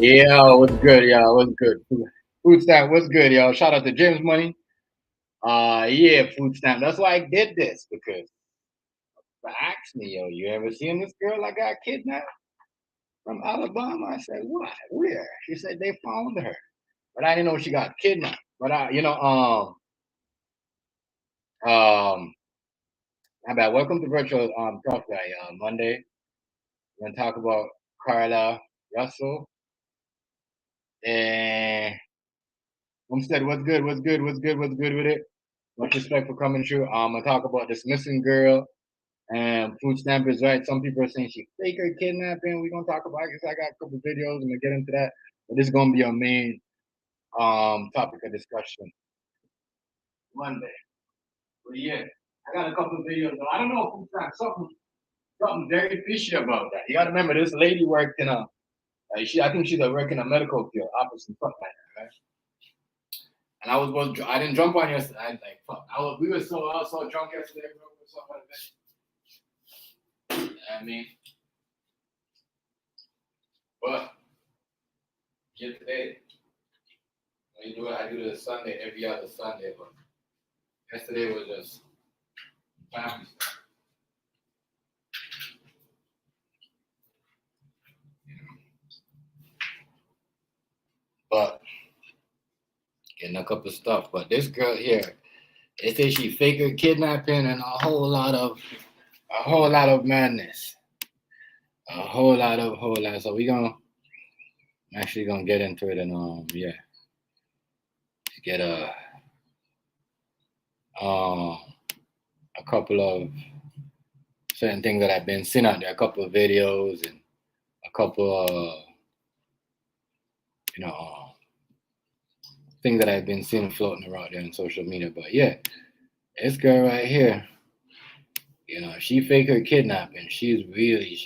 Yeah, what's good, y'all? What's good? Food stamp, what's good, y'all? Shout out to James Money. Yeah, food stamp. That's why I did this because they asked me, yo, you ever seen this girl that got kidnapped from Alabama? I said, what? Where? She said they found her, but I didn't know she got kidnapped. But how about welcome to virtual talk guy. Monday, we're gonna talk about Carla Russell and Homestead. What's good? What's good? What's good? What's good with it? Much respect for coming through. I'm gonna talk about this missing girl and food stamp is right. Some people are saying she fake her kidnapping. We're gonna talk about it. I got a couple videos. I'm gonna get into that. But this is gonna be our main topic of discussion Monday. But yeah, I got a couple of videos. I don't know food stamp something very fishy about that. You gotta remember this lady worked in a I think she's working in a medical field, opposite something like that, right? And I didn't jump on yesterday. I like fuck. We were so I was so drunk yesterday, bro. I mean, but yeah, today I do this Sunday every other Sunday, but yesterday was just family stuff. You know. But getting a couple of stuff. But this girl here, they say she faked her kidnapping and a whole lot of madness. Whole lot. So I'm actually gonna get into it and yeah, get um a couple of certain things that I've been seeing out there, a couple of videos and a couple of you know things that I've been seeing floating around there on social media. But yeah, this girl right here, she faked her kidnapping. She's really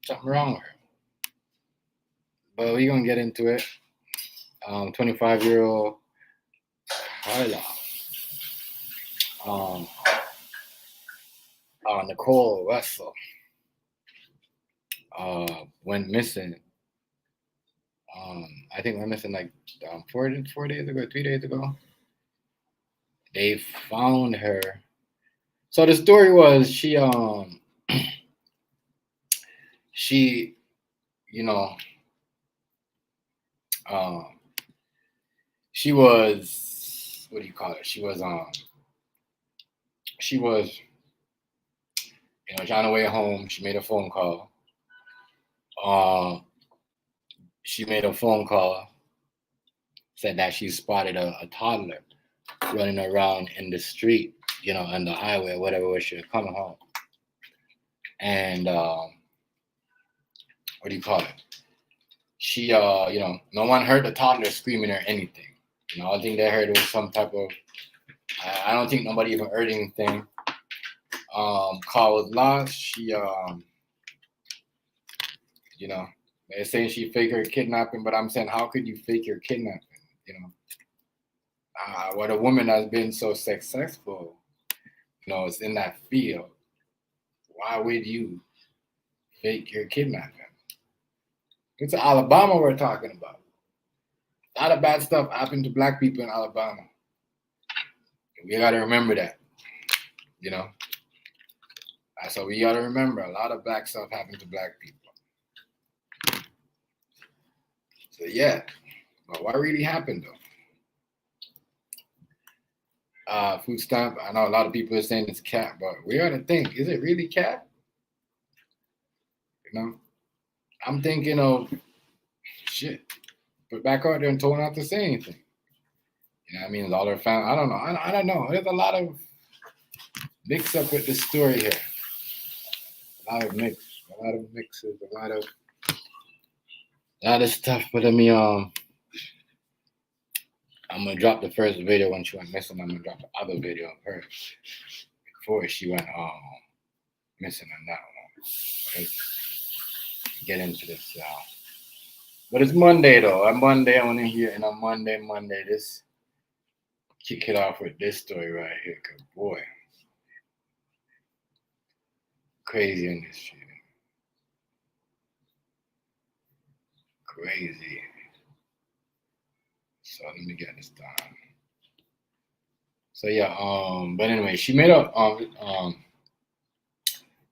something wrong with her. But we're gonna get into it. 25-year-old Carla, um, Nicole Russell, went missing. I think went missing like 4 days ago, 3 days ago. They found her. So the story was she you know um she was what do you call it? She was on her way home. She made a phone call. Uh, she made a phone call. Said that she spotted a toddler running around in the street, on the highway, whatever, where she was coming home. And what do you call it? She, no one heard the toddler screaming or anything. I think they heard it was some type of. I don't think nobody even heard anything. Call was lost. She, they're saying she faked her kidnapping, but I'm saying, how could you fake your kidnapping? What a woman has been so successful, is in that field. Why would you fake your kidnapping? It's Alabama we're talking about. A lot of bad stuff happened to black people in Alabama. We got to remember that, So we got to remember a lot of black stuff happened to black people. So yeah, but what really happened though? Food stamp. I know a lot of people are saying it's cap, but we got to think: is it really cap? I'm thinking of shit. Put back out there and told not to say anything. I mean, all her family. I don't know. I don't know. There's a lot of mix up with the story here. A lot of mixes, a lot of stuff. But I'm gonna drop the first video when she went missing. I'm gonna drop the other video of her before she went missing on that one. Let's get into this now. But it's Monday though. On Monday, I want to hear, and on Monday, this kick it off with this story right here. Cause crazy in this shit. Crazy. So let me get this done. So yeah, but anyway, she made a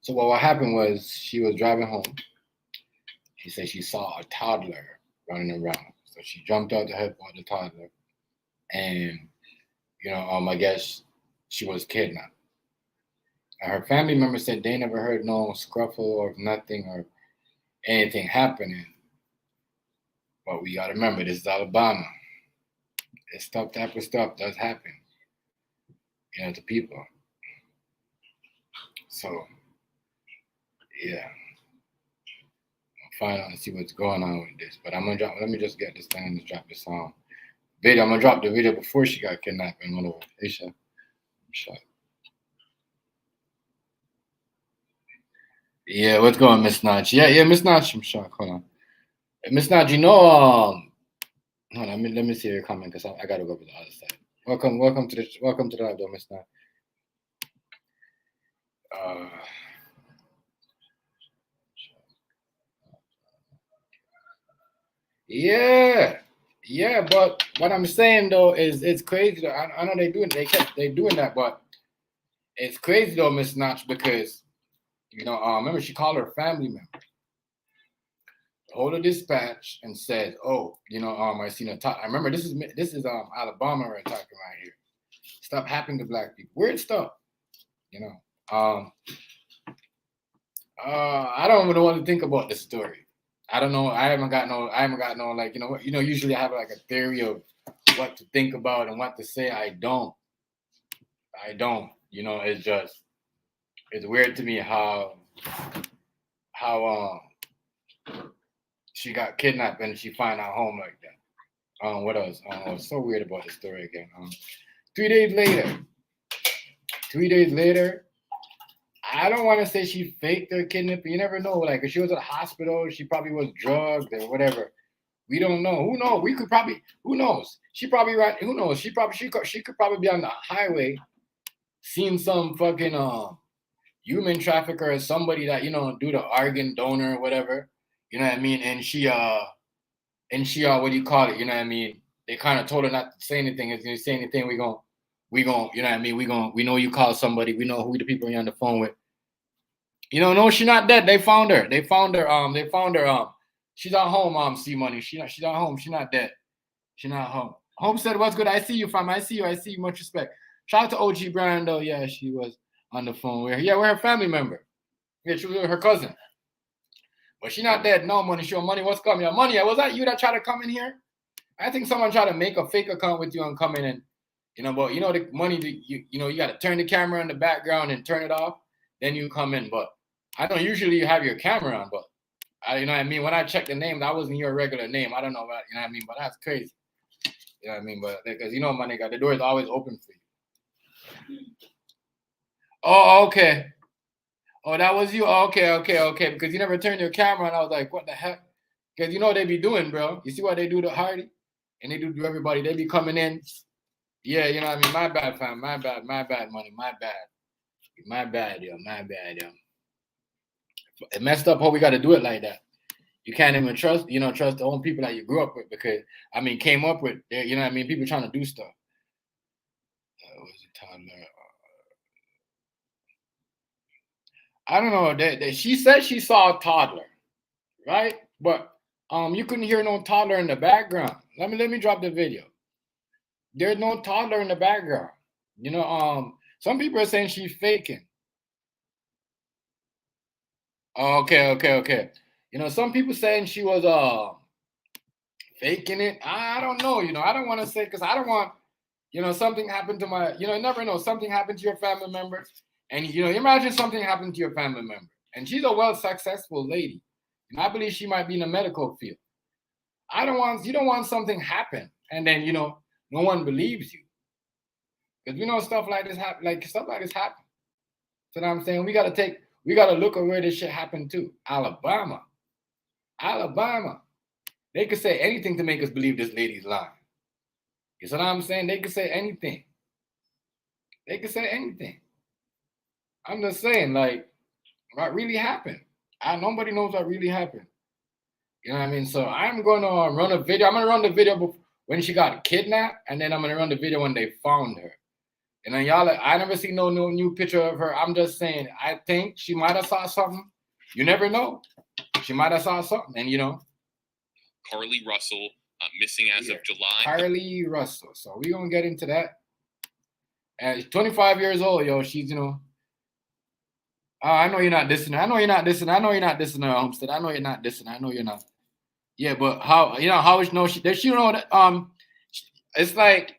so what happened was she was driving home. She said she saw a toddler running around. So she jumped out to help out the toddler. And I guess she was kidnapped. Her family members said they never heard no scruffle or nothing or anything happening. But we gotta remember, this is Alabama. This type of stuff does happen, to people. So, yeah. I'll find out and see what's going on with this. But I'm gonna drop. Let me just get this thing and drop this video. I'm gonna drop the video before she got kidnapped and whatever. Aisha, shot. Yeah, what's going on, Miss Notch? Yeah, Miss Notch. I'm shocked. Hold on. Miss Notch, hold on, let me see your comment because I gotta go to the other side. Welcome to the live, though, Miss Notch. Yeah, but what I'm saying though is it's crazy. I know they doing that, but it's crazy though, Miss Notch, because remember she called her family member. Hold a dispatch and said, "Oh, I seen a top." I remember this is Alabama we're talking right here. Stuff happening to black people. Weird stuff, I don't even know what to think about this story. I don't know. I haven't got no like usually I have like a theory of what to think about and what to say. I don't. It's weird to me how she got kidnapped and she find out home like that. What else? It's so weird about the story again. 3 days later, I don't want to say she faked her kidnapping. You never know. Like, if she was at a hospital, she probably was drugged or whatever. We don't know. Who knows? We could probably. Who knows? She probably right. Who knows? She could probably be on the highway, seeing some fucking human trafficker or somebody that do the organ donor or whatever. You know what I mean? And she what do you call it? You know what I mean? They kind of told her not to say anything. If you say anything, we gon' you know what I mean? We know you call somebody. We know who the people you're on the phone with. No, she's not dead. They found her. She's at home, C Money. She's at home. She's not dead. She's not home. Home said, "What's good? I see you, fam. I see you. Much respect." Shout out to OG Brand, though. Yeah, she was on the phone. We're her family member. Yeah, she was with her cousin. But she's not dead. No, Money. Show Money. What's coming? Money, was that you that tried to come in here? I think someone tried to make a fake account with you and come in and, but the Money, you got to turn the camera in the background and turn it off. Then you come in. But I know usually you have your camera on, but you know what I mean? When I checked the name, that wasn't your regular name. I don't know what, you know what I mean? But that's crazy. You know what I mean? But because my nigga, the door is always open for you. Oh, okay. Oh, that was you? Oh, okay. Because you never turned your camera on. I was like, what the heck? Because what they be doing, bro. You see what they do to Hardy? And they do to everybody. They be coming in. Yeah, you know what I mean? My bad, fam. My bad, Money. My bad. My bad, yo. It messed up how we got to do it like that. You can't even trust the own people that you grew up with because, came up with, you know what I mean? People trying to do stuff. I don't know. She said she saw a toddler, right? But you couldn't hear no toddler in the background. Let me drop the video. There's no toddler in the background. Some people are saying she's faking. Okay. Some people saying she was faking it. I don't know. I don't want to say because I don't want something happened to my. You never know. Something happened to your family member, and imagine something happened to your family member, and she's a well successful lady, and I believe she might be in the medical field. You don't want something happen, and then no one believes you, because stuff like this happen. Stuff like this happen. So what I'm saying, we gotta look at where this shit happened to. Alabama. They could say anything to make us believe this lady's lying. You see what I'm saying? They could say anything. I'm just saying, what really happened. Nobody knows what really happened. You know what I mean? So I'm going to run a video. I'm going to run the video when she got kidnapped, and then I'm going to run the video when they found her. And then y'all, I never seen no new picture of her. I'm just saying, I think she might have saw something. You never know. She might have saw something, and you know. Carlee Russell, missing as of July. Carlee Russell. So we're going to get into that. And she's 25 years old, yo. She's, you know. I know you're not dissing her. I know you're not dissing her. I know you're not dissing her, Homestead. I know you're not dissing her. I know you're not. Yeah, but how, you know, how is no, she know that, it's like,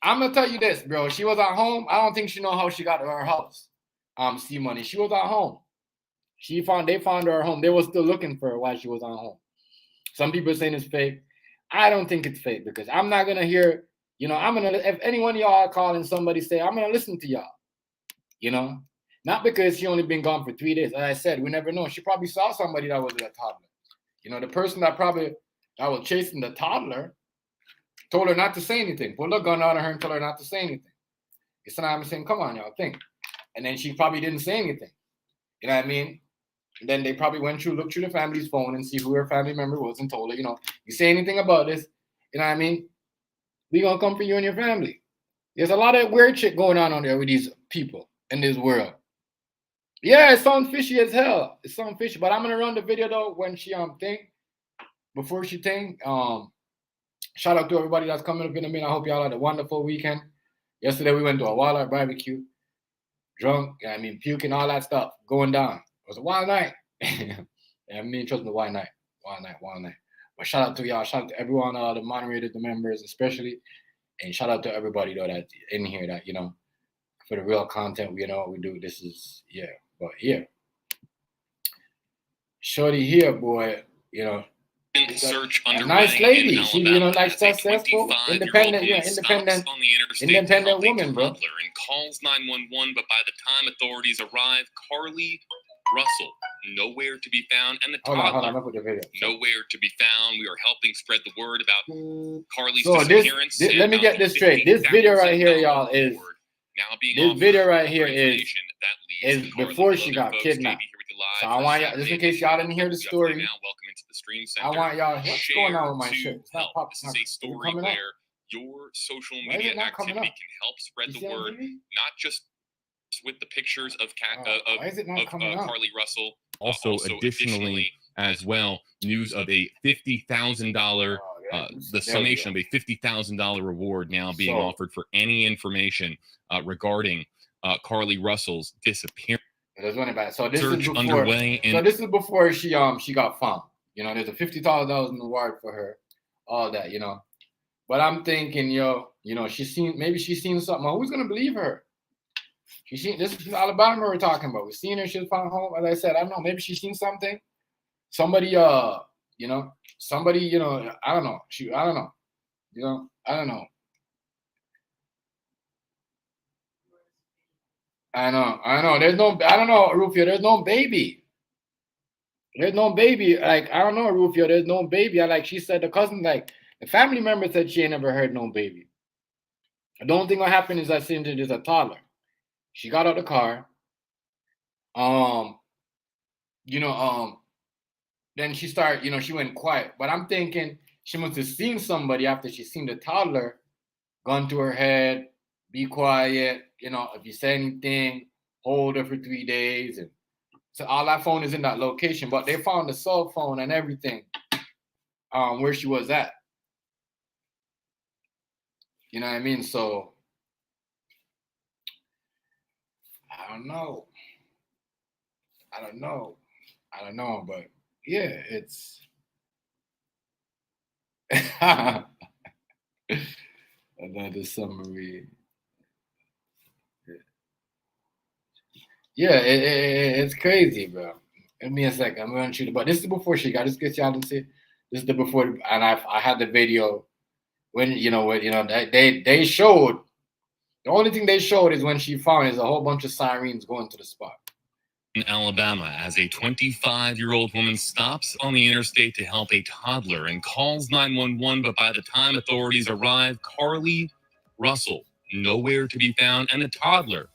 I'm gonna tell you this, bro. She was at home. I don't think she know how she got to her house. C Money. She was at home. They found her at home. They were still looking for her while she was at home. Some people saying it's fake. I don't think it's fake because I'm not gonna hear, you know, if any one of y'all calling somebody say, I'm gonna listen to y'all. You know? Not because she only been gone for 3 days. As I said, we never know. She probably saw somebody that was a toddler. You know, the person that was chasing the toddler told her not to say anything. Put a gun on her and told her not to say anything. You know what I'm saying? Come on, y'all, think. And then she probably didn't say anything. You know what I mean? And then they probably looked through the family's phone and see who her family member was and told her, you know, you say anything about this, you know what I mean? We gonna come for you and your family. There's a lot of weird shit going on there with these people in this world. Yeah, it sounds fishy as hell. It sounds fishy, but I'm gonna run the video though when she before she shout out to everybody that's coming up in a minute. I hope y'all had a wonderful weekend. Yesterday we went to a wild barbecue, drunk, puking, all that stuff going down. It was a wild night. Trust me, wild night. But shout out to y'all, shout out to everyone, the moderators, the members especially, and shout out to everybody though that's in here that, you know, for the real content, you know what we do. This is, yeah. But here, shorty here, boy, you know, search a nice lady. She, you know, like successful, independent woman, bro. And calls 911, but by the time authorities arrive, Carlee Russell nowhere to be found, and the toddler nowhere to be found. We are helping spread the word about Carlee's disappearance. Let me get this straight. This video right here, y'all, is. This video right here is before she got kidnapped. So I want y'all, just in case y'all didn't hear the story, welcome into the stream center. I want y'all, what's going on with my shirt? It's not popping. This is a story where your social media activity can help spread the word, not just with the pictures of Carlee Russell. Also, additionally, as well, news of a $50,000, the summation of a $50,000 reward now being offered for any information regarding Carlee Russell's disappearance. There's one about so this is before underway. So this is before she got found. You know, there's a $50,000 reward for her, all that, you know. But I'm thinking, you know, maybe she's seen something. Who's gonna believe her? This is Alabama we're talking about. We're seeing her, she's found home. As I said, I don't know, maybe she's seen something. Somebody, you know, I don't know. I don't know. You know, I don't know. I know. I don't know, Rufio. There's no baby. Like, I don't know, Rufio. There's no baby. She said, the cousin, like, the family member said she ain't never heard no baby. The only thing that happened is I seen there's a toddler. She got out the car. Then she started, you know, she went quiet. But I'm thinking she must have seen somebody after she seen the toddler, gun to her head, be quiet, you know, if you say anything, hold her for 3 days. And so all that phone is in that location, but they found the cell phone and everything where she was at. You know what I mean? So I don't know, but yeah, it's another summary. Yeah, it's crazy, bro. Give me a second. I'm gonna shoot it, but this is before she got. Just get y'all to see. This is the before, and I had the video when they showed. The only thing they showed is when she found is a whole bunch of sirens going to the spot. In Alabama, as a 25-year-old woman stops on the interstate to help a toddler and calls 911, but by the time authorities arrive, Carlee Russell nowhere to be found, and the toddler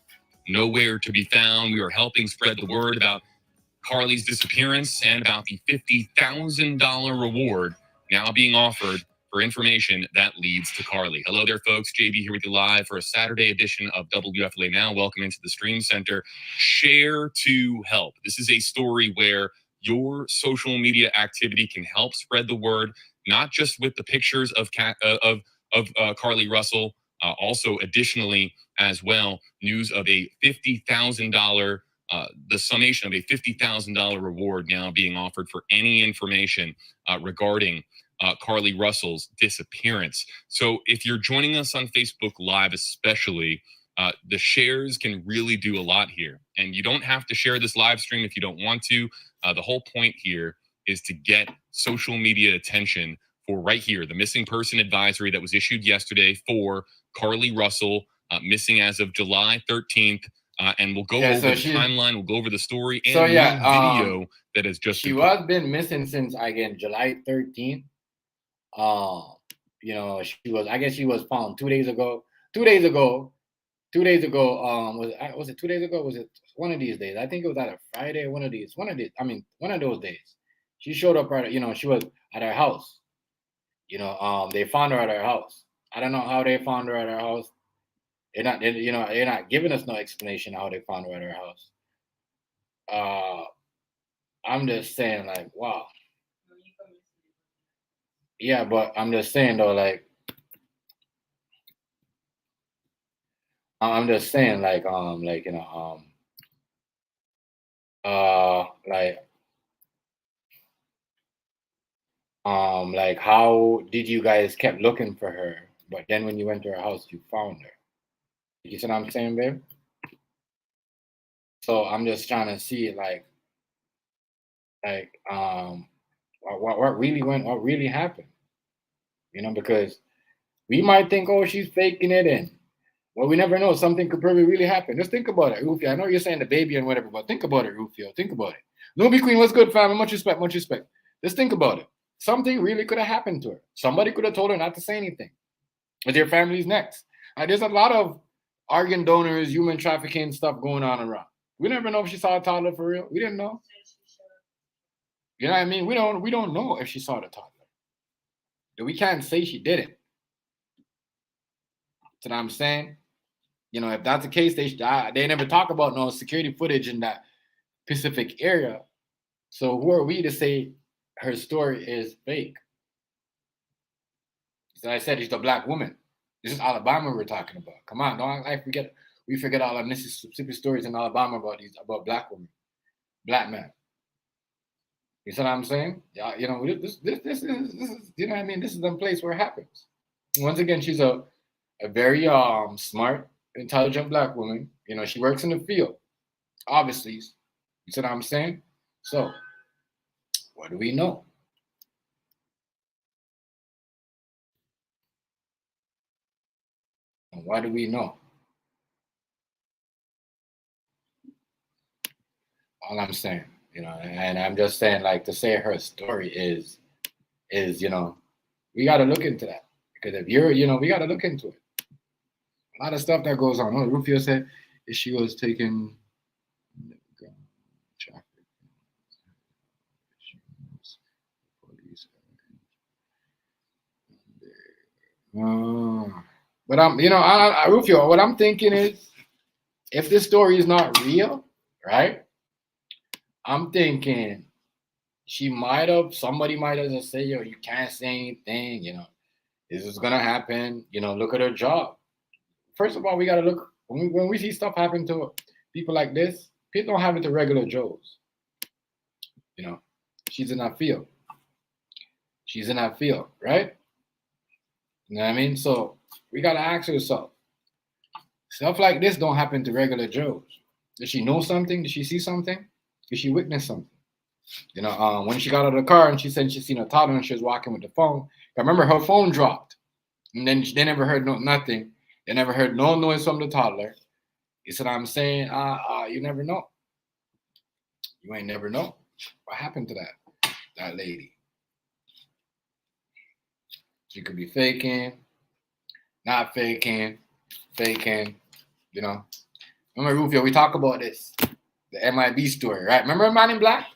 nowhere to be found. We are helping spread the word about Carlee's disappearance and about the $50,000 reward now being offered for information that leads to Carlee. Hello there, folks. JB here with you live for a Saturday edition of WFLA Now. Welcome into the Stream Center. Share to help. This is a story where your social media activity can help spread the word, not just with the pictures of Carlee Russell, also additionally as well, news of a $50,000 the summation of a $50,000 reward now being offered for any information regarding Carlee Russell's disappearance. So if you're joining us on Facebook Live especially, the shares can really do a lot here. And you don't have to share this live stream if you don't want to. The whole point here is to get social media attention for right here, the missing person advisory that was issued yesterday for Carlee Russell, missing as of July 13th. And we'll go over the timeline. We'll go over the story and video that has just been missing since again July 13th. I guess she was found 2 days ago. 2 days ago. Was it 2 days ago? Was it one of these days? I think it was either Friday or one of these. One of those days. She showed up she was at her house. They found her at her house. I don't know how they found her at her house. They're not giving us no explanation how they found her at her house. I'm just saying, like, wow. Yeah, but I'm just saying though, like, I'm just saying, like, how did you guys kept looking for her, but then when you went to her house, you found her? You see what I'm saying, babe? So I'm just trying to see, what really happened? Because we might think, oh, she's faking it, and well, we never know. Something could probably really happen. Just think about it, Rufio. I know you're saying the baby and whatever, but think about it, Rufio. Think about it. Nobi Queen, what's good, family? Much respect, much respect. Just think about it. Something really could have happened to her. Somebody could have told her not to say anything. But your family's next. There's a lot of organ donors, human trafficking stuff going on around. We never know if she saw a toddler for real. We didn't know. You know what I mean? We don't know if she saw the toddler. We can't say she didn't. That's what I'm saying. If that's the case, they never talk about no security footage in that Pacific area. So who are we to say her story is fake? As I said, she's a black woman. This is Alabama we're talking about. Come on, don't I forget. We forget all the Mississippi stories in Alabama about black women, black men. You see what I'm saying? Yeah, this is you know what I mean. This is the place where it happens. Once again, she's a very smart, intelligent black woman. She works in the field, obviously. You see what I'm saying? So, what do we know? What do we know? All I'm saying, and I'm just saying, like, to say her story is, we got to look into that. Because if we got to look into it. A lot of stuff that goes on. Rufio said if she was taking traffic. But Rufio, what I'm thinking is, if this story is not real, right? I'm thinking somebody might have just said, yo, you can't say anything, this is gonna happen, look at her job. First of all, we gotta look when we see stuff happen to people like this, people don't happen to regular Joes. She's in that field. Right? You know what I mean? So we gotta ask ourselves. Stuff like this don't happen to regular Joes. Did she know something? Did she see something? Did she witness something? When she got out of the car and she said she seen a toddler and she was walking with the phone. I remember her phone dropped. And then they never heard nothing. They never heard no noise from the toddler. You see what I'm saying? You never know. You ain't never know. What happened to that lady? She could be faking, not faking, Remember, Rufio, we talk about this. The MIB story, right? Remember Man in Black?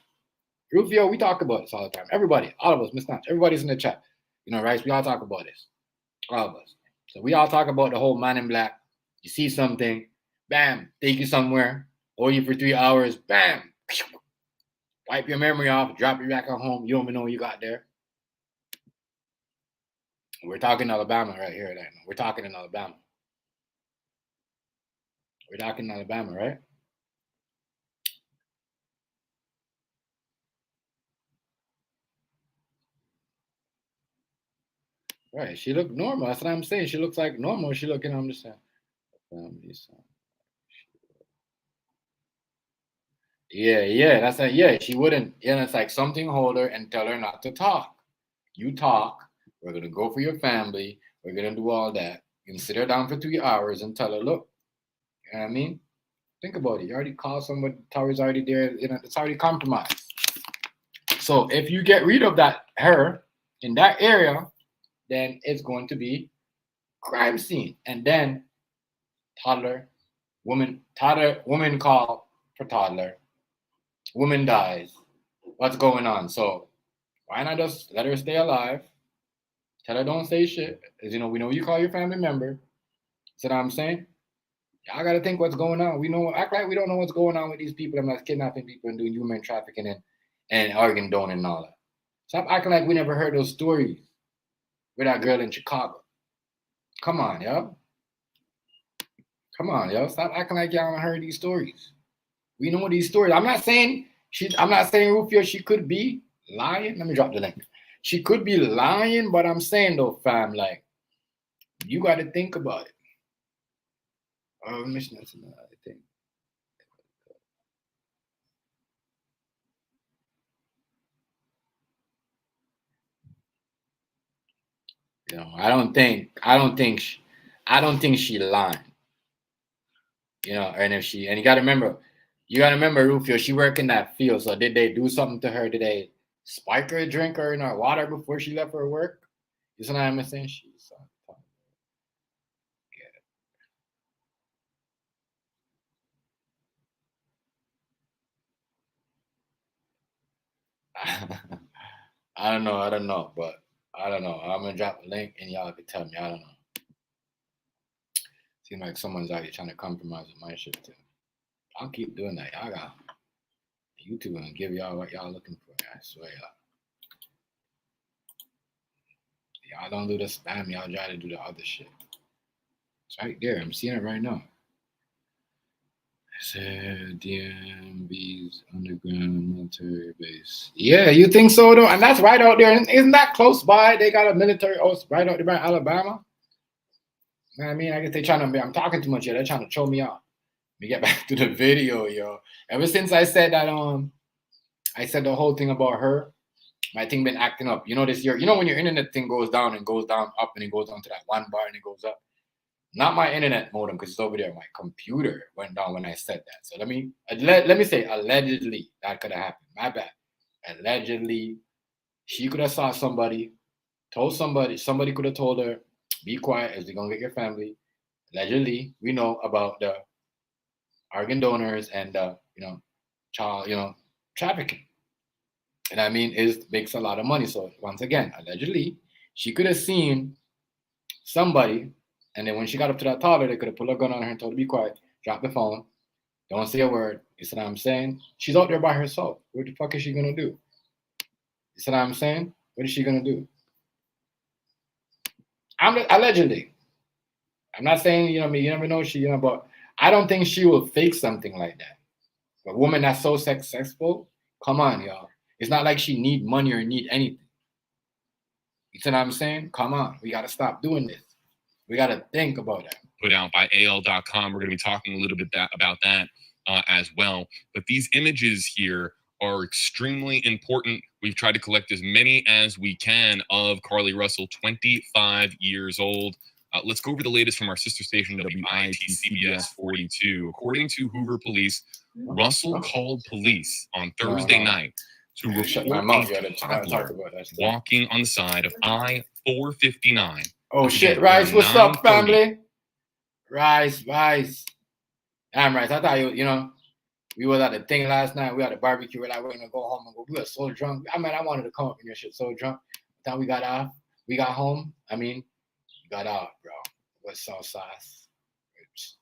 Rufio, we talk about this all the time. Everybody, all of us, Miss Notch, everybody's in the chat. You know, right? We all talk about this. All of us. So we all talk about the whole Man in Black. You see something, bam, take you somewhere, hold you for 3 hours, bam, wipe your memory off, drop you back at home. You don't even know what you got there. We're talking Alabama right here. Right now. We're talking in Alabama. We're talking Alabama, right? Right. She looked normal. That's what I'm saying. She looks like normal. She looking, I'm just saying. Yeah. That's like, yeah, she wouldn't. Yeah, it's like something hold her and tell her not to talk. You talk. We're going to go for your family. We're going to do all that. You can sit her down for 3 hours and tell her, look, you know what I mean? Think about it. You already called somebody, the tower's already there. You know, it's already compromised. So if you get rid of her in that area, then it's going to be crime scene. And then woman call for toddler, woman dies. What's going on? So why not just let her stay alive? Tell her don't say shit. As you know, we know you call your family member. See what I'm saying? Y'all gotta think what's going on. We know, act like we don't know what's going on with these people that's kidnapping people and doing human trafficking and organ donor and all that. Stop acting like we never heard those stories with that girl in Chicago. Come on, yo. Come on, yo. Stop acting like y'all haven't heard these stories. We know these stories. I'm not saying Rufio, she could be lying. Let me drop the link. She could be lying, but I'm saying though, fam, like, you gotta think about it. Oh, mission, that's another thing. You know, I don't think she lying. You know, and you gotta remember, Rufio, she work in that field. So did they do something to her? Did they spike her a drink or in her water before she left for work? You know what I'm saying? I don't know, but I don't know. I'm gonna drop a link and y'all can tell me. I don't know. Seems like someone's already trying to compromise with my shit too. I'll keep doing that. Y'all got YouTube and give y'all what y'all looking for. I swear y'all don't do the spam. Y'all try to do the other shit. It's right there. I'm seeing it right now. It said DMV's underground military base. Yeah, you think so though? And that's right out there. Isn't that close by? They got a military post right out there by Alabama. You know what I mean? I guess they trying to. I'm talking too much here. They're trying to throw me off. Let me get back to the video, yo. Ever since I said that, I said the whole thing about her. My thing been acting up. You know this year. You know when your internet thing goes down and goes down up and it goes down to that one bar and it goes up. Not my internet modem because it's over there. My computer went down when I said that. So let me say allegedly that could have happened. My bad. Allegedly, she could have saw somebody, told somebody could have told her, be quiet as they're gonna get your family. Allegedly, we know about the organ donors and child, trafficking. And I mean, it makes a lot of money. So once again, allegedly, she could have seen somebody. And then when she got up to that toddler, they could have put a gun on her and told her to be quiet, drop the phone, don't say a word. You see what I'm saying? She's out there by herself. What the fuck is she gonna do? You see what I'm saying? What is she gonna do? Allegedly. I'm not saying, you never know but I don't think she will fake something like that. A woman that's so successful, come on, y'all. It's not like she need money or need anything. You see what I'm saying? Come on, we gotta stop doing this. We got to think about that. Put out by AL.com. We're going to be talking a little bit about that as well. But these images here are extremely important. We've tried to collect as many as we can of Carlee Russell, 25 years old. Let's go over the latest from our sister station, WITCBS 42. According to Hoover Police, Russell called police on Thursday night to report a toddler walking on the side of I-459. Oh shit, Rice, what's up, family? Rice. Damn right. So I thought we was at the thing last night. We had a barbecue. We're like, we're gonna go home and go. We were so drunk. I mean, I wanted to come up in your shit so drunk. Then we got off. We got home. I mean, we got out, bro. With sauce sauce.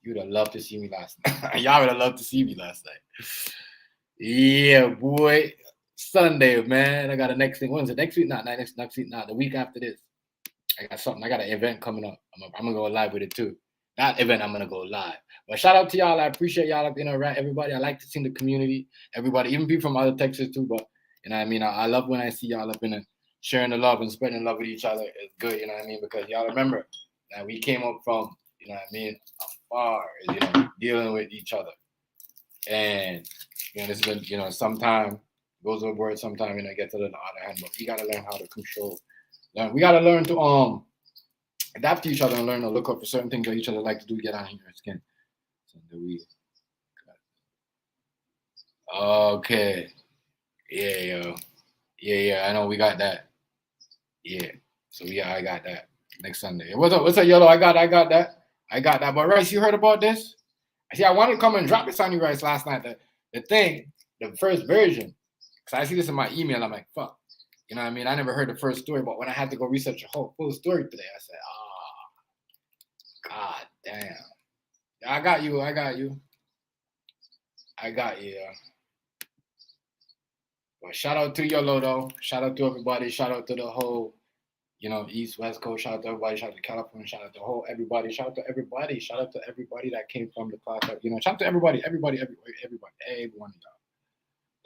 You'd have loved to see me last night. Y'all would have loved to see me last night. Yeah, boy. Sunday, man. I got a next thing. When is it? Next week? Not next week. Not the week after this. I got something. I got an event coming up. I'm gonna go live with it too. That event, I'm gonna go live. But shout out to y'all. I appreciate y'all up right, everybody. I like to see the community, everybody, even people from other Texas too. But you know what I mean? I love when I see y'all up in sharing the love and spreading love with each other. It's good, you know what I mean? Because y'all remember that we came up from, you know what I mean, afar, dealing with each other. And this has been, sometime goes overboard, sometime, get to the other hand. But we gotta learn how to control. We gotta learn to adapt to each other and learn to look up for certain things that each other like to do, get on your skin. So okay. Yeah, I know we got that. Yeah. So I got that next Sunday. What's up, Yellow? I got that. But Rice, you heard about this? See, I wanted to come and drop this on you, Rice, last night. The first version. Because I see this in my email. I'm like, fuck. You know what I mean? I never heard the first story, but when I had to go research a whole full story today, I said, God damn. I got you. Well, shout out to Yolo, though. Shout out to everybody. Shout out to the whole, East, West Coast. Shout out to everybody. Shout out to California. Shout out to everybody. Shout out to everybody. Shout out to everybody that came from the class. Shout out to everybody. Every one of y'all.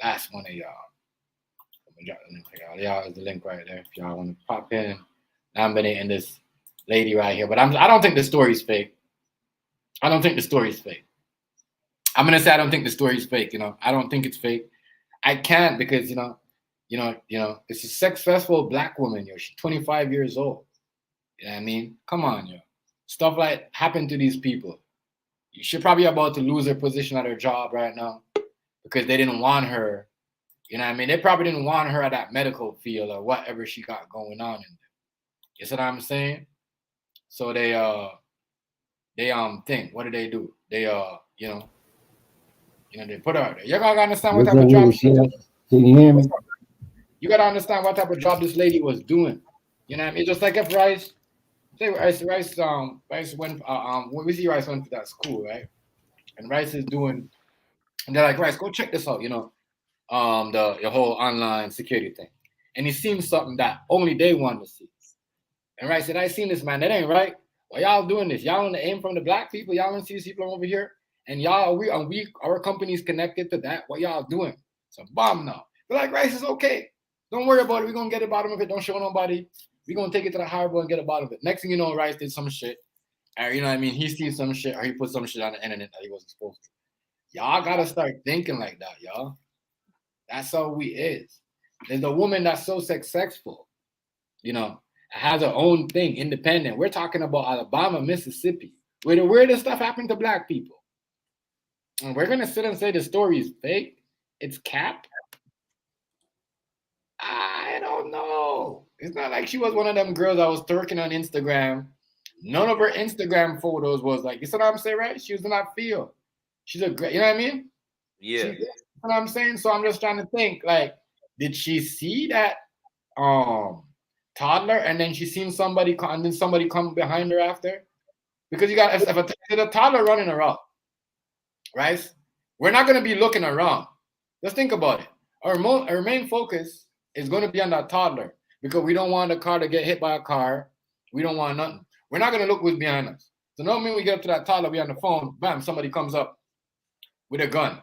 Last one of y'all. Y'all is the link right there. If y'all want to pop in, nominating this lady right here. But I don't think the story's fake. I'm gonna say I don't think the story's fake. I don't think it's fake. I can't because it's a successful black woman. She's 25 years old. You know what I mean? Come on, stuff like happened to these people. She's probably about to lose her position at her job right now because they didn't want her. You know what I mean? They probably didn't want her at that medical field or whatever she got going on. You see what I'm saying? So they think. What do? They they put her out there. You gotta understand what type of job she did. Can you hear me? You gotta understand what type of job this lady was doing. You know what I mean? Just like if Rice went we see Rice went to that school, right? And Rice is doing, and they're like, Rice, go check this out, the whole online security thing. And he seen something that only they wanted to see. And Rice said, I seen this, man. That ain't right. Why y'all doing this? Y'all want to aim from the black people? Y'all want to see these people over here? And y'all, our company's connected to that. What y'all doing? It's a bomb now. They're like, Rice is okay. Don't worry about it. We're going to get the bottom of it. Don't show nobody. We're going to take it to the higher board and get the bottom of it. Next thing you know, Rice did some shit. Or, you know what I mean? He seen some shit or he put some shit on the internet that he wasn't supposed to. Y'all got to start thinking like that, y'all. That's how we is. There's a woman that's so successful, has her own thing, independent. We're talking about Alabama, Mississippi, where the weirdest stuff happened to black people. And we're going to sit and say the story is fake. It's cap. I don't know. It's not like she was one of them girls that was twerking on Instagram. None of her Instagram photos was like, you see what I'm saying, right? She was in that field. She's a great, you know what I mean? Yeah. You know what I'm saying? So I'm just trying to think, like, did she see that toddler and then she seen somebody come and then somebody come behind her after? Because you got if a toddler running around, right? We're not going to be looking around. Just think about it. Our main focus is going to be on that toddler because we don't want the car to get hit by a car. We don't want nothing. We're not going to look who's behind us. So no mean we get up to that toddler, we on the phone, bam, somebody comes up with a gun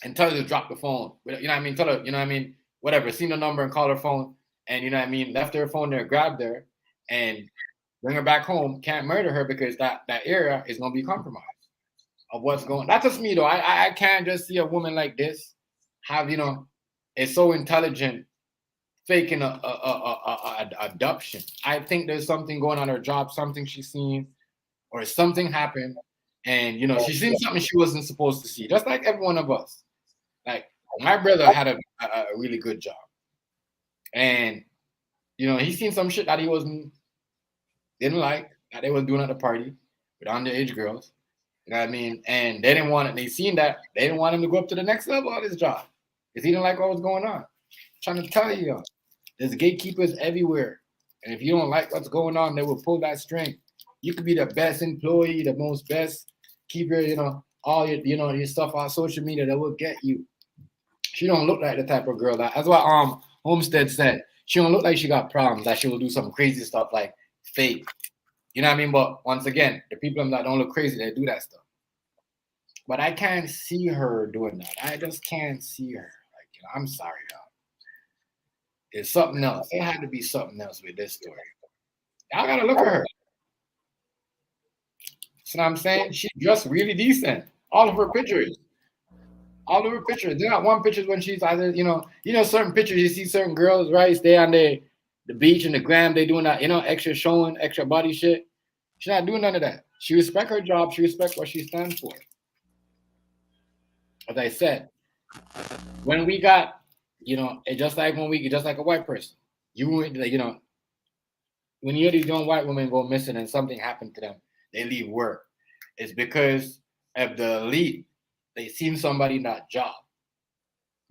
and tell her to drop the phone. You know what I mean? Tell her, you know what I mean? Whatever, seen the number and call her phone and, you know what I mean, left her phone there, grabbed her and bring her back home, can't murder her because that area is going to be compromised of what's going. That's just me, though. I can't just see a woman like this have, is so intelligent, faking a abduction. I think there's something going on her job, something she's seen, or something happened, and she's seen something she wasn't supposed to see. Just like every one of us. Like my brother had a really good job, and he seen some shit that he didn't like that they was doing at the party with underage girls, You know what I mean? And they didn't want it. They seen that. They didn't want him to go up to the next level of his job because he didn't like what was going on. I'm trying to tell you, there's gatekeepers everywhere. And if you don't like what's going on, they will pull that string. You could be the best employee, the most best, keep your, all your stuff on social media that will get you. She don't look like the type of girl that's what Homestead said. She don't look like she got problems, that she will do some crazy stuff like fake. You know what I mean? But once again, the people that don't look crazy, they do that stuff. But I can't see her doing that. I just can't see her. Like, I'm sorry, y'all. It's something else. It had to be something else with this story. Y'all gotta look at her. See what I'm saying? She's just really decent. All of her pictures. They're not one pictures when she's either, certain pictures you see certain girls, right? Stay on the beach and the gram, they doing that, extra showing, extra body shit. She's not doing none of that. She respect her job, she respect what she stands for. As I said, when we got, it's just like a white person. When you hear these young white women go missing and something happened to them, they leave work. It's because of the elite. They seen somebody in that job,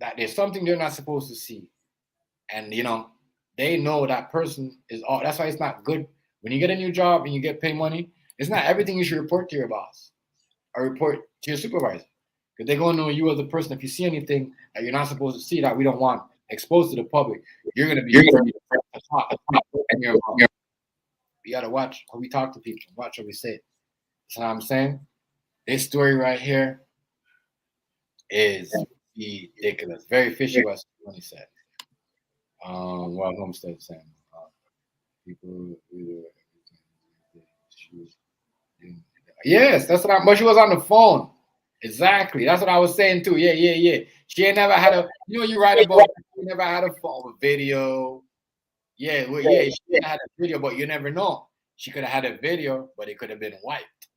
that there's something they're not supposed to see. And, they know that person is all. That's why it's not good. When you get a new job and you get paid money, it's not everything you should report to your boss or report to your supervisor. Because they're going to know you as a person. If you see anything that you're not supposed to see, that we don't want exposed to the public, you're going to be the first to talk. We got to watch how we talk to people, watch what we say. That's what I'm saying. This story right here is ridiculous. Very fishy what he said. What Homestead saying. People yes, that's what but she was on the phone. Exactly. That's what I was saying too. Yeah. She ain't never had you write about she never had a phone video. Yeah, she had a video, but you never know. She could have had a video, but it could have been wiped.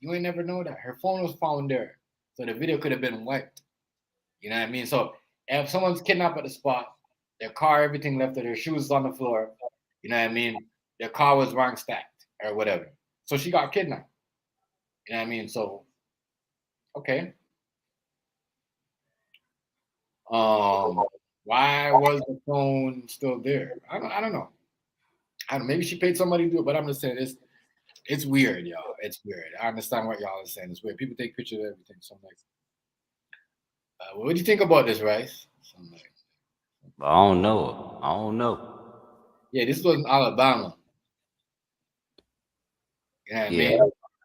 You ain't never know that. Her phone was found there. So the video could have been wiped. You know what I mean? So if someone's kidnapped at the spot, their car, everything left, their shoes on the floor, you know what I mean? Their car was wrong stacked or whatever. So she got kidnapped. You know what I mean? So, okay. Why was the phone still there? I don't know. Maybe she paid somebody to do it, but I'm just saying it's weird, y'all. It's weird. I understand what y'all are saying. It's weird. People take pictures of everything. So I'm like, what do you think about this, Rice? So I'm like, I don't know. Yeah, this was in Alabama. You know what I mean?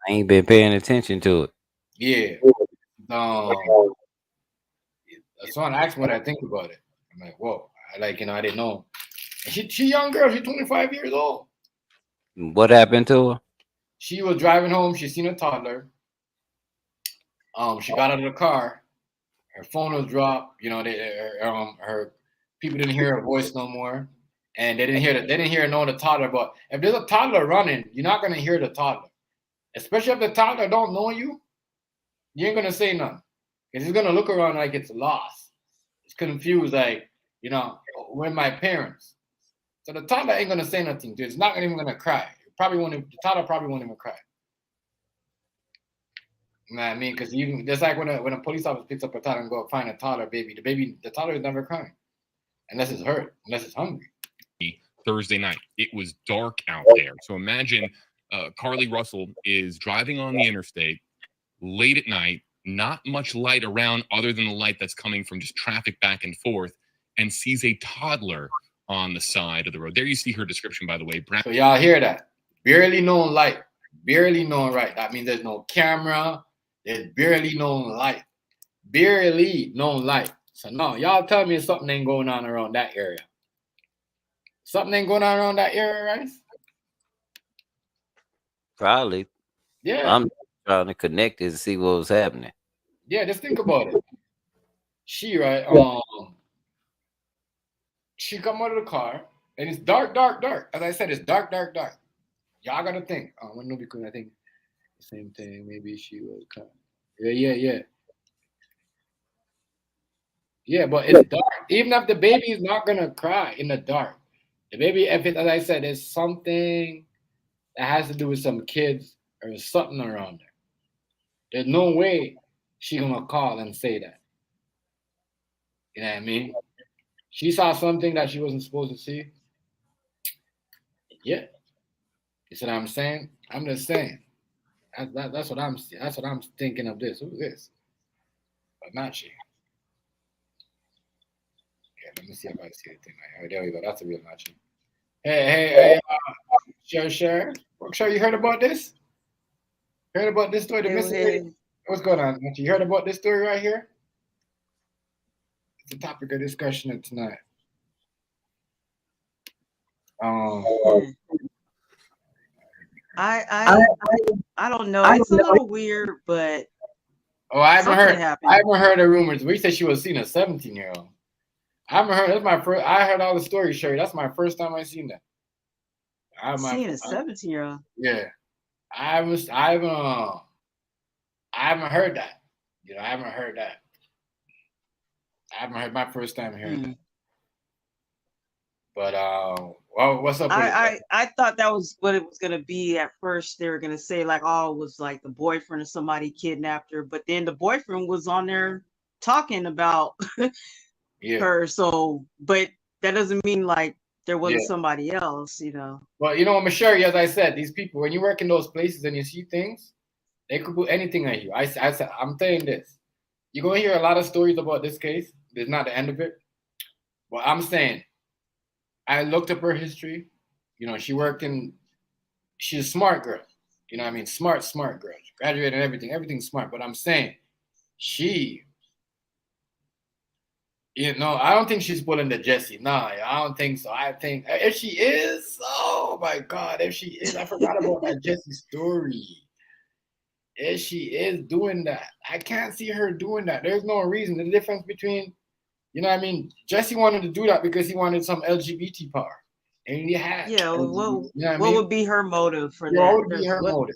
I ain't been paying attention to it. Yeah. Someone asked me what I think about it. I'm like, whoa. I didn't know. And she young girl. She's 25 years old. What happened to her? She was driving home. She seen a toddler. She got out of the car. Her phone was dropped. Her people didn't hear her voice no more, and they didn't hear the toddler. But if there's a toddler running, you're not gonna hear the toddler, especially if the toddler don't know you. You ain't gonna say nothing, because he's gonna look around like it's lost. It's confused, like where my parents. So the toddler ain't gonna say nothing. It's not even gonna cry. The toddler probably won't even cry. You know what I mean? Because even just like when a police officer picks up a toddler and go find a toddler baby, the toddler is never crying unless it's hurt, unless it's hungry. Thursday night, it was dark out there. So imagine Carlee Russell is driving on the interstate late at night, not much light around other than the light that's coming from just traffic back and forth, and sees a toddler on the side of the road. There you see her description, by the way. So y'all hear that? Barely no light. Barely no light. That means there's no camera. There's barely no light. Barely no light. So no, y'all tell me something ain't going on around that area. Something ain't going on around that area, right? Probably. Yeah. I'm trying to connect it to see what was happening. Yeah, just think about it. She come out of the car and it's dark. As I said, it's dark. Y'all gotta think. Because I think the same thing. Maybe she was kind of, yeah. Yeah, but it's dark. Even if the baby is not gonna cry in the dark, the baby, as I said, there's something that has to do with some kids There's something around there. There's no way she gonna call and say that. You know what I mean? She saw something that she wasn't supposed to see. Yeah. You see what I'm saying? I'm just saying. That's what I'm saying. That's what I'm thinking of this. Who's this? But not she. Okay, let me see if I see anything right here. There we go. That's a real match. Hey, Sure. Sure, you heard about this? Heard about this story? The missing lady? What's going on? You heard about this story right here? It's the topic of discussion tonight. I don't know. It's a little weird, but I haven't heard the rumors. We said she was seeing a 17-year-old. I haven't heard. That's my first. I heard all the stories, Sherry. That's my first time I seen that. Seeing a 17-year-old. Yeah, I haven't heard that. You know, I haven't heard that. I haven't heard my first time hearing that. But well, what's up? I thought that was what it was gonna be at first. They were gonna say like, oh, it was like the boyfriend or somebody kidnapped her, but then the boyfriend was on there talking about her. So, but that doesn't mean like there wasn't somebody else, you know. Well, you know, I'm sure, as I said, these people, when you work in those places and you see things, they could put anything on you. I'm saying this. You're gonna hear a lot of stories about this case. It's not the end of it. Well, I'm saying, I looked up her history. You know, she's a smart girl. You know what I mean? Smart girl. She graduated and everything's smart. But I'm saying, you know, I don't think she's pulling the Jesse. Nah, I don't think so. I think if she is, oh my God, if she is, I forgot about that Jesse story. If she is doing that, I can't see her doing that. There's no reason. The difference between, you know what I mean? Jesse wanted to do that because he wanted some LGBT power. And he had. Yeah, what would be her motive for that? What would be her motive?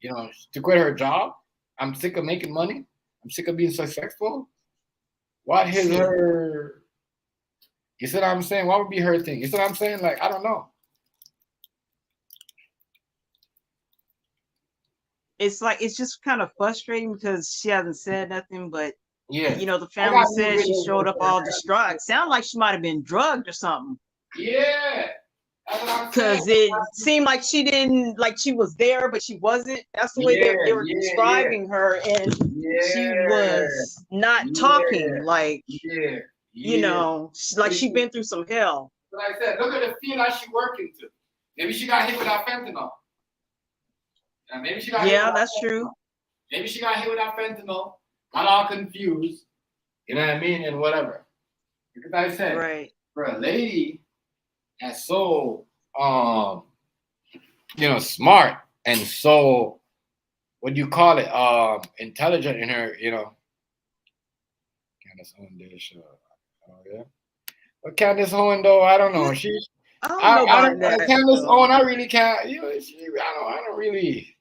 You know, to quit her job? I'm sick of making money. I'm sick of being successful. What is her? You see what I'm saying? What would be her thing? You see what I'm saying? Like, I don't know. It's like, it's just kind of frustrating because she hasn't said nothing, but yeah, you know, the family said she showed up all distraught. Sound like she might have been drugged or something. Yeah. Because it seemed like she didn't, like she was there, but she wasn't. That's the way they were describing her, and she was not talking. Like, you know, like she'd been through some hell. Like I said, look at the field that she working to. Maybe she got hit with that fentanyl. Maybe she got hit with that's true. Maybe she got hit with that fentanyl. Got all confused. You know what I mean? And whatever. Because I said, right, for a lady that's so you know, smart and so, what do you call it, intelligent in her, you know. Candace Owen did a show. Oh yeah. But Candace Owen though, I don't know. She's I don't Candace Owen, I really can't, you know, I don't really.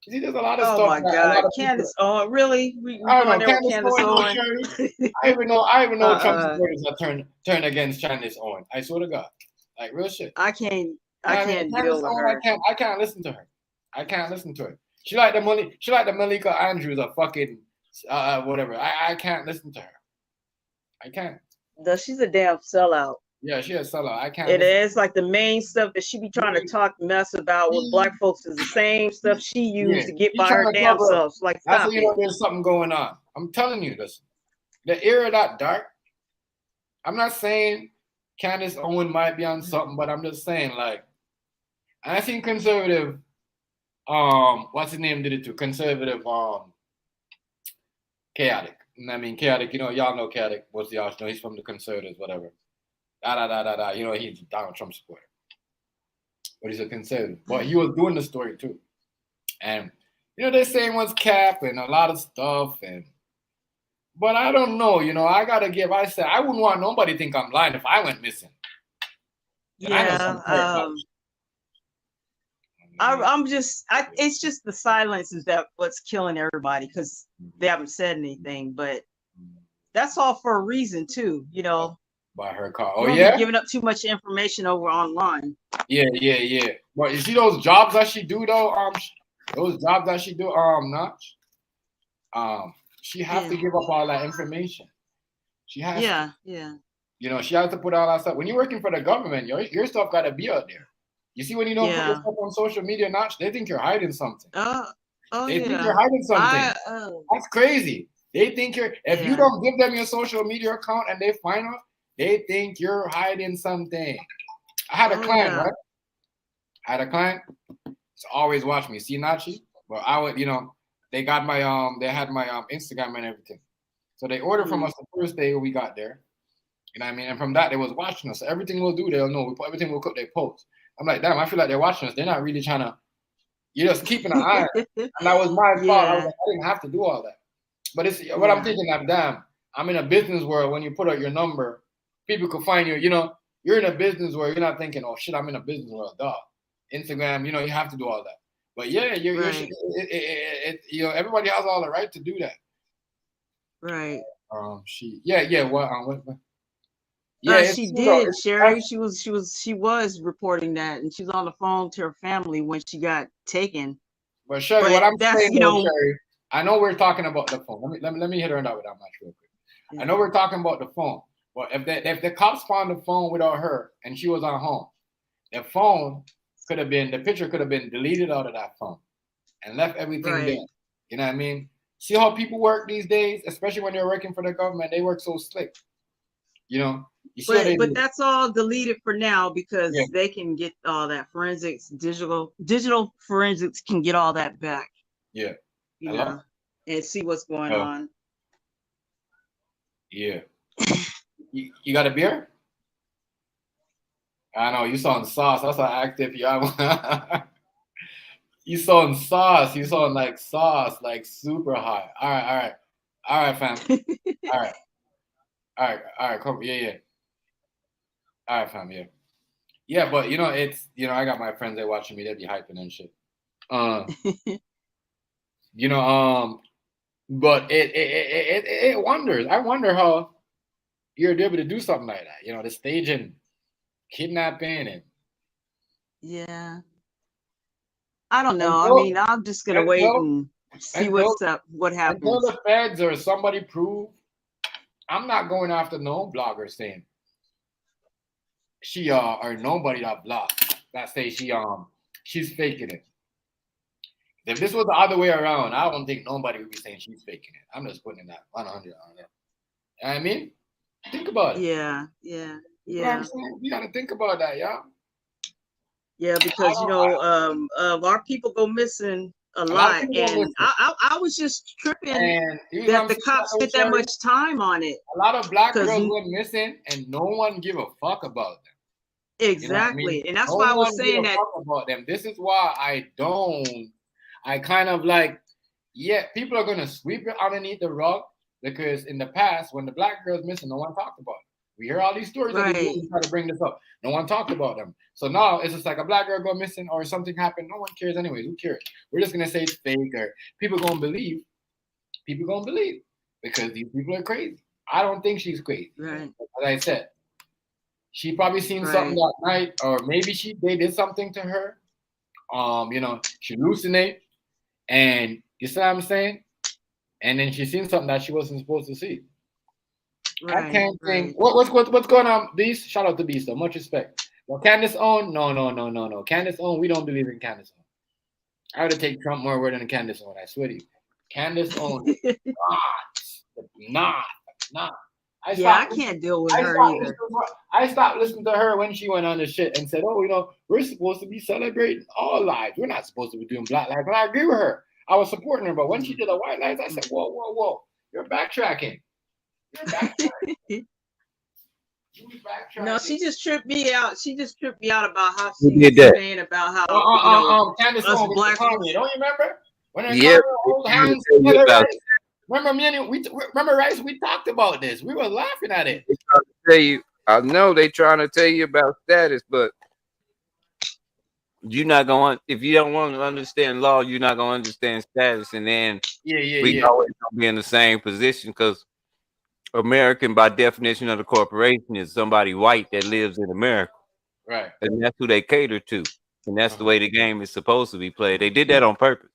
See, there's a lot of stuff. Oh my God, Candace Owen, really? I don't know. Candace Owen. I even know Trump supporters are turned against Candace Owen. I swear to God, like real shit. I can't deal with her. I can't listen to her. I can't listen to her. She like the Malika Andrews of fucking whatever. I can't listen to her. I can't. She's a damn sellout. Yeah, she a sellout. I can't. It is like the main stuff that she be trying to talk mess about with black folks is the same stuff she used to get by her damn self. Like, that's how you know there's something going on. I'm telling you this. The era that dark. I'm not saying Candace Owen might be on something, but I'm just saying, like, I think conservative, what's his name did it too? Conservative, Chaotic. I mean, Chaotic, you know, y'all know Chaotic. What's the y'all know? He's from the conservatives, whatever. You know, he's a Donald Trump supporter. But he's a conservative. But he was doing the story too. And, you know, they're saying what's cap and a lot of stuff. But I don't know, you know, I said, I wouldn't want nobody to think I'm lying if I went missing. Yeah. It's just the silence is that what's killing everybody because they haven't said anything. But that's all for a reason too, you know. By her car. Oh yeah, giving up too much information over online. Yeah. But you see those jobs that she do though. those jobs that she do, Notch, she has to give up all that information. She has to. You know, she has to put all that stuff. When you're working for the government, your stuff got to be out there. You see, when you don't put your stuff on social media, Notch, they think you're hiding something. They think you're hiding something. That's crazy. They think if you don't give them your social media account and they find out, they think you're hiding something. I had a client, right? I had a client. So always watch me. See Nachi? Well, I would, you know, they got my they had my Instagram and everything. So they ordered from us the first day we got there. You know what I mean? And from that, they was watching us. So everything we'll do, they'll know. We put everything we'll cook, they post. I'm like, damn, I feel like they're watching us. They're not really trying to, you're just keeping an eye. And that was my fault. I was like, I didn't have to do all that. But it's what I'm thinking of, damn, I'm in a business where when you put out your number, people could find you. You know, you're in a business where you're not thinking, oh shit, I'm in a business where dog. Instagram, you know, you have to do all that. But yeah, you know, everybody has all the right to do that. Right. She did, Sherry. She was reporting that, and she was on the phone to her family when she got taken. But Sherry, what I'm saying, Sherry, I know we're talking about the phone. Let me hit her on that with that much real quick. Yeah. I know we're talking about the phone, but if the cops found the phone without her and she was on home, the phone could have been, the picture could have been deleted out of that phone and left everything there. You know what I mean? See how people work these days, especially when they're working for the government. They work so slick. You know. But that's all deleted for now because they can get all that forensics, digital forensics can get all that back. Yeah. You know, and see what's going on. Yeah. You got a beer? I know you sound sauce. That's how active you are. You sound sauce. You sound like sauce, like super high. All right, fam. All right. Come, yeah. All right, fam. Yeah, but you know, it's, you know, I got my friends there watching me. They be hyping and shit. You know, but it wonders. I wonder how you're able to do something like that. You know, the staging, kidnapping, and I don't know. I mean, I'm just gonna wait and see what happens. Until the feds or somebody prove, I'm not going after no blogger saying she or nobody that blogs that say she's faking it. If this was the other way around, I don't think nobody would be saying she's faking it. I'm just putting that 100 on it. You know what I mean? Think about it. Yeah. You know what I'm saying? You gotta think about that, y'all. Yeah, because you know, our people go missing a lot, and I was just tripping that the cops spent that much time on it. A lot of black girls went missing, and no one give a fuck about them. Exactly, you know I mean? And that's why I was saying that about them. This is why I kind of like, people are gonna sweep it underneath the rug because in the past, when the black girls missing, no one talked about it. We hear all these stories that they try to bring this up. No one talked about them. So now it's just like a black girl go missing or something happened. No one cares anyways. Who cares? We're just gonna say it's fake or people gonna believe. People gonna believe because these people are crazy. I don't think she's crazy. Right. As I said, she probably seen something that night, or maybe they did something to her. You know, she hallucinated, and you see what I'm saying? And then she seen something that she wasn't supposed to see. I can't think. What's going on, Beast? Shout out to Beast, though. Much respect. Well, Candace Owen? No. Candace Owen, we don't believe in Candace Owen. I would take Trump more word than Candace Owen, I swear to you. Candace Owen, not. I can't deal with her either. I stopped listening to her when she went on the shit and said, oh, you know, we're supposed to be celebrating all lives. We're not supposed to be doing black lives. And I agree with her. I was supporting her, but when she did the white lives, I said, whoa. You're backtracking. No, she just tripped me out. She just tripped me out about how she was saying about how Candace us black people. Don't you remember? Remember me and remember Rice? We talked about this. We were laughing at it. They trying to tell you, I know they trying to tell you about status, but you're not going. If you don't want to understand law, you're not going to understand status, and then we always gonna be in the same position because American, by definition of the corporation, is somebody white that lives in America, right? And that's who they cater to, and that's the way the game is supposed to be played. They did that on purpose.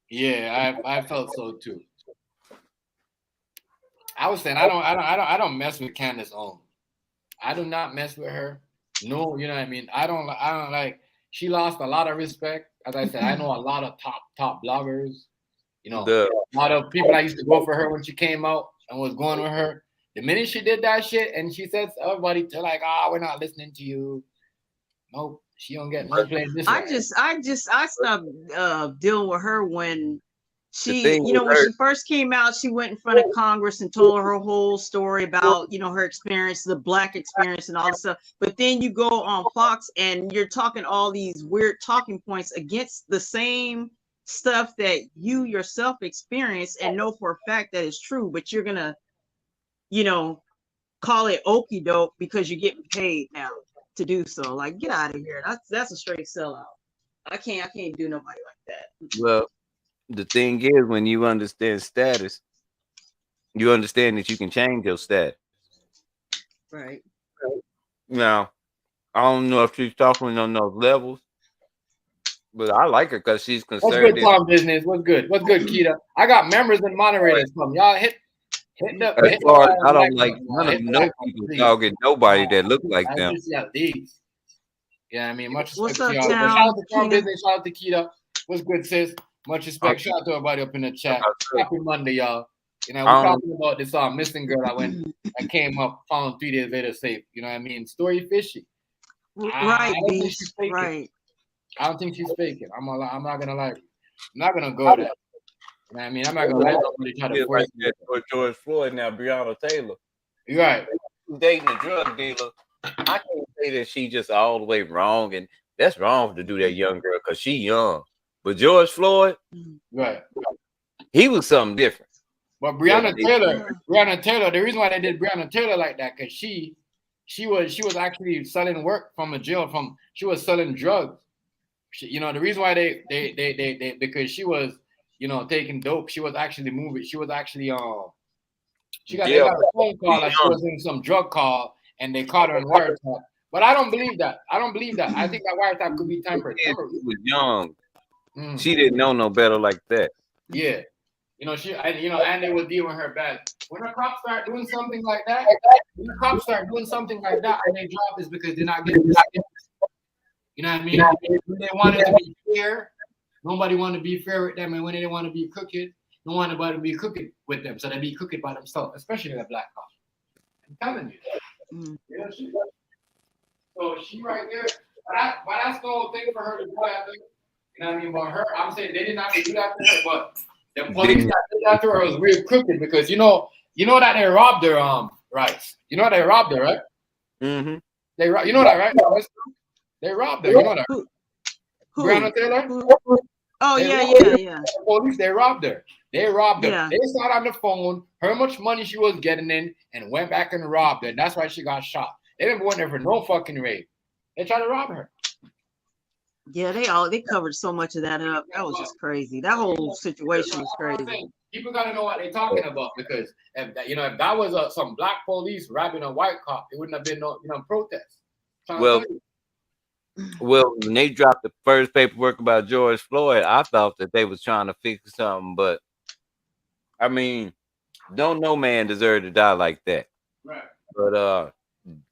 Yeah, I felt so too. I was saying I don't mess with Candace Owens. I do not mess with her. No, you know what I mean. I don't like. She lost a lot of respect. As I said, I know a lot of top bloggers. You know, a lot of people that used to go for her when she came out and was going with her. The minute she did that shit and she said to everybody, to like, we're not listening to you. Nope, she don't get no play. I stopped dealing with her when she, when she first came out, she went in front of Congress and told her whole story about, her experience, the Black experience and all this stuff. But then you go on Fox and you're talking all these weird talking points against the same stuff that you yourself experience and know for a fact that it's true, but you're gonna, call it okie doke because you're getting paid now to do so. Like, get out of here. That's a straight sellout. I can't do nobody like that. Well, the thing is, when you understand status, you understand that you can change your status. Right. Now, I don't know if she's talking on those levels, but I like her because she's conservative. What's good, Tom Business? What's good? What's good, Keita? I got members and moderators from y'all. Hit the. As far as I don't like none of no people talking nobody that look like them. Yeah, I mean, much respect to y'all. Shout out to Tom Business. Shout out to Keita. What's good, sis? Much respect. Shout out to everybody up in the chat. Happy Monday, y'all. We're talking about this missing girl I came up, found 3 days later safe. You know what I mean? Story fishy. Right, right. I don't think she's faking. I'm not gonna lie. I'm not gonna go there. You know what I mean? I'm not gonna let somebody try to force me. For George Floyd now, Breonna Taylor. You're right. Dating a drug dealer. I can't say that she just all the way wrong, and that's wrong to do that young girl because she young. But George Floyd, right? He was something different. But Breonna Taylor, the reason why they did Breonna Taylor like that, because she was actually selling work from a jail. She was selling drugs. The reason why they because she was taking dope. She was actually moving. She was actually they got a phone call that she was in some drug call and they caught her in wiretap. But I don't believe that. I think that wiretap could be tempered. She was young. She didn't know no better like that. Yeah. And they will deal with her bad. When the cops start doing something like that, and they drop this because they're not getting this. You know what I mean? When they wanted to be fair, nobody wanted to be fair with them, and when they want to be crooked, no one wanted to be crooked with them, so they be crooked by themselves, especially the Black cops. I'm telling you. So she right there, but that's no thing for her to do that thing. You know what I mean? But her, I'm saying they didn't have to do that to her, but the police that did that to her was real crooked because you know that they robbed her rights. You know they robbed her, right? Mm-hmm. You know that, right? They robbed her. You know that. Who? Breonna Taylor? Oh, yeah. The police, they robbed her. They robbed her. Yeah. They saw on the phone how much money she was getting in and went back and robbed her. That's why she got shot. They didn't want her for no fucking rape. They tried to rob her. Yeah, they covered so much of that up. That was just crazy. That whole situation was crazy. People gotta know what they're talking about because if that was some black police robbing a white cop, it wouldn't have been no protest. Well, when they dropped the first paperwork about George Floyd, I thought that they was trying to fix something, but I mean, no man deserved to die like that. Right. But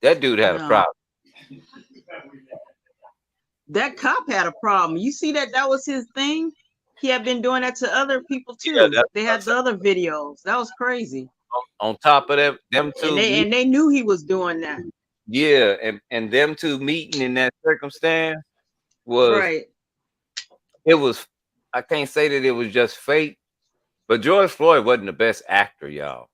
that dude had a problem. That cop had a problem. You see that was his thing? He had been doing that to other people too. Yeah, they had the other videos. That was crazy. On top of that, them two and they knew he was doing that. Yeah, and them two meeting in that circumstance was right. It was, I can't say that it was just fate, but George Floyd wasn't the best actor, y'all.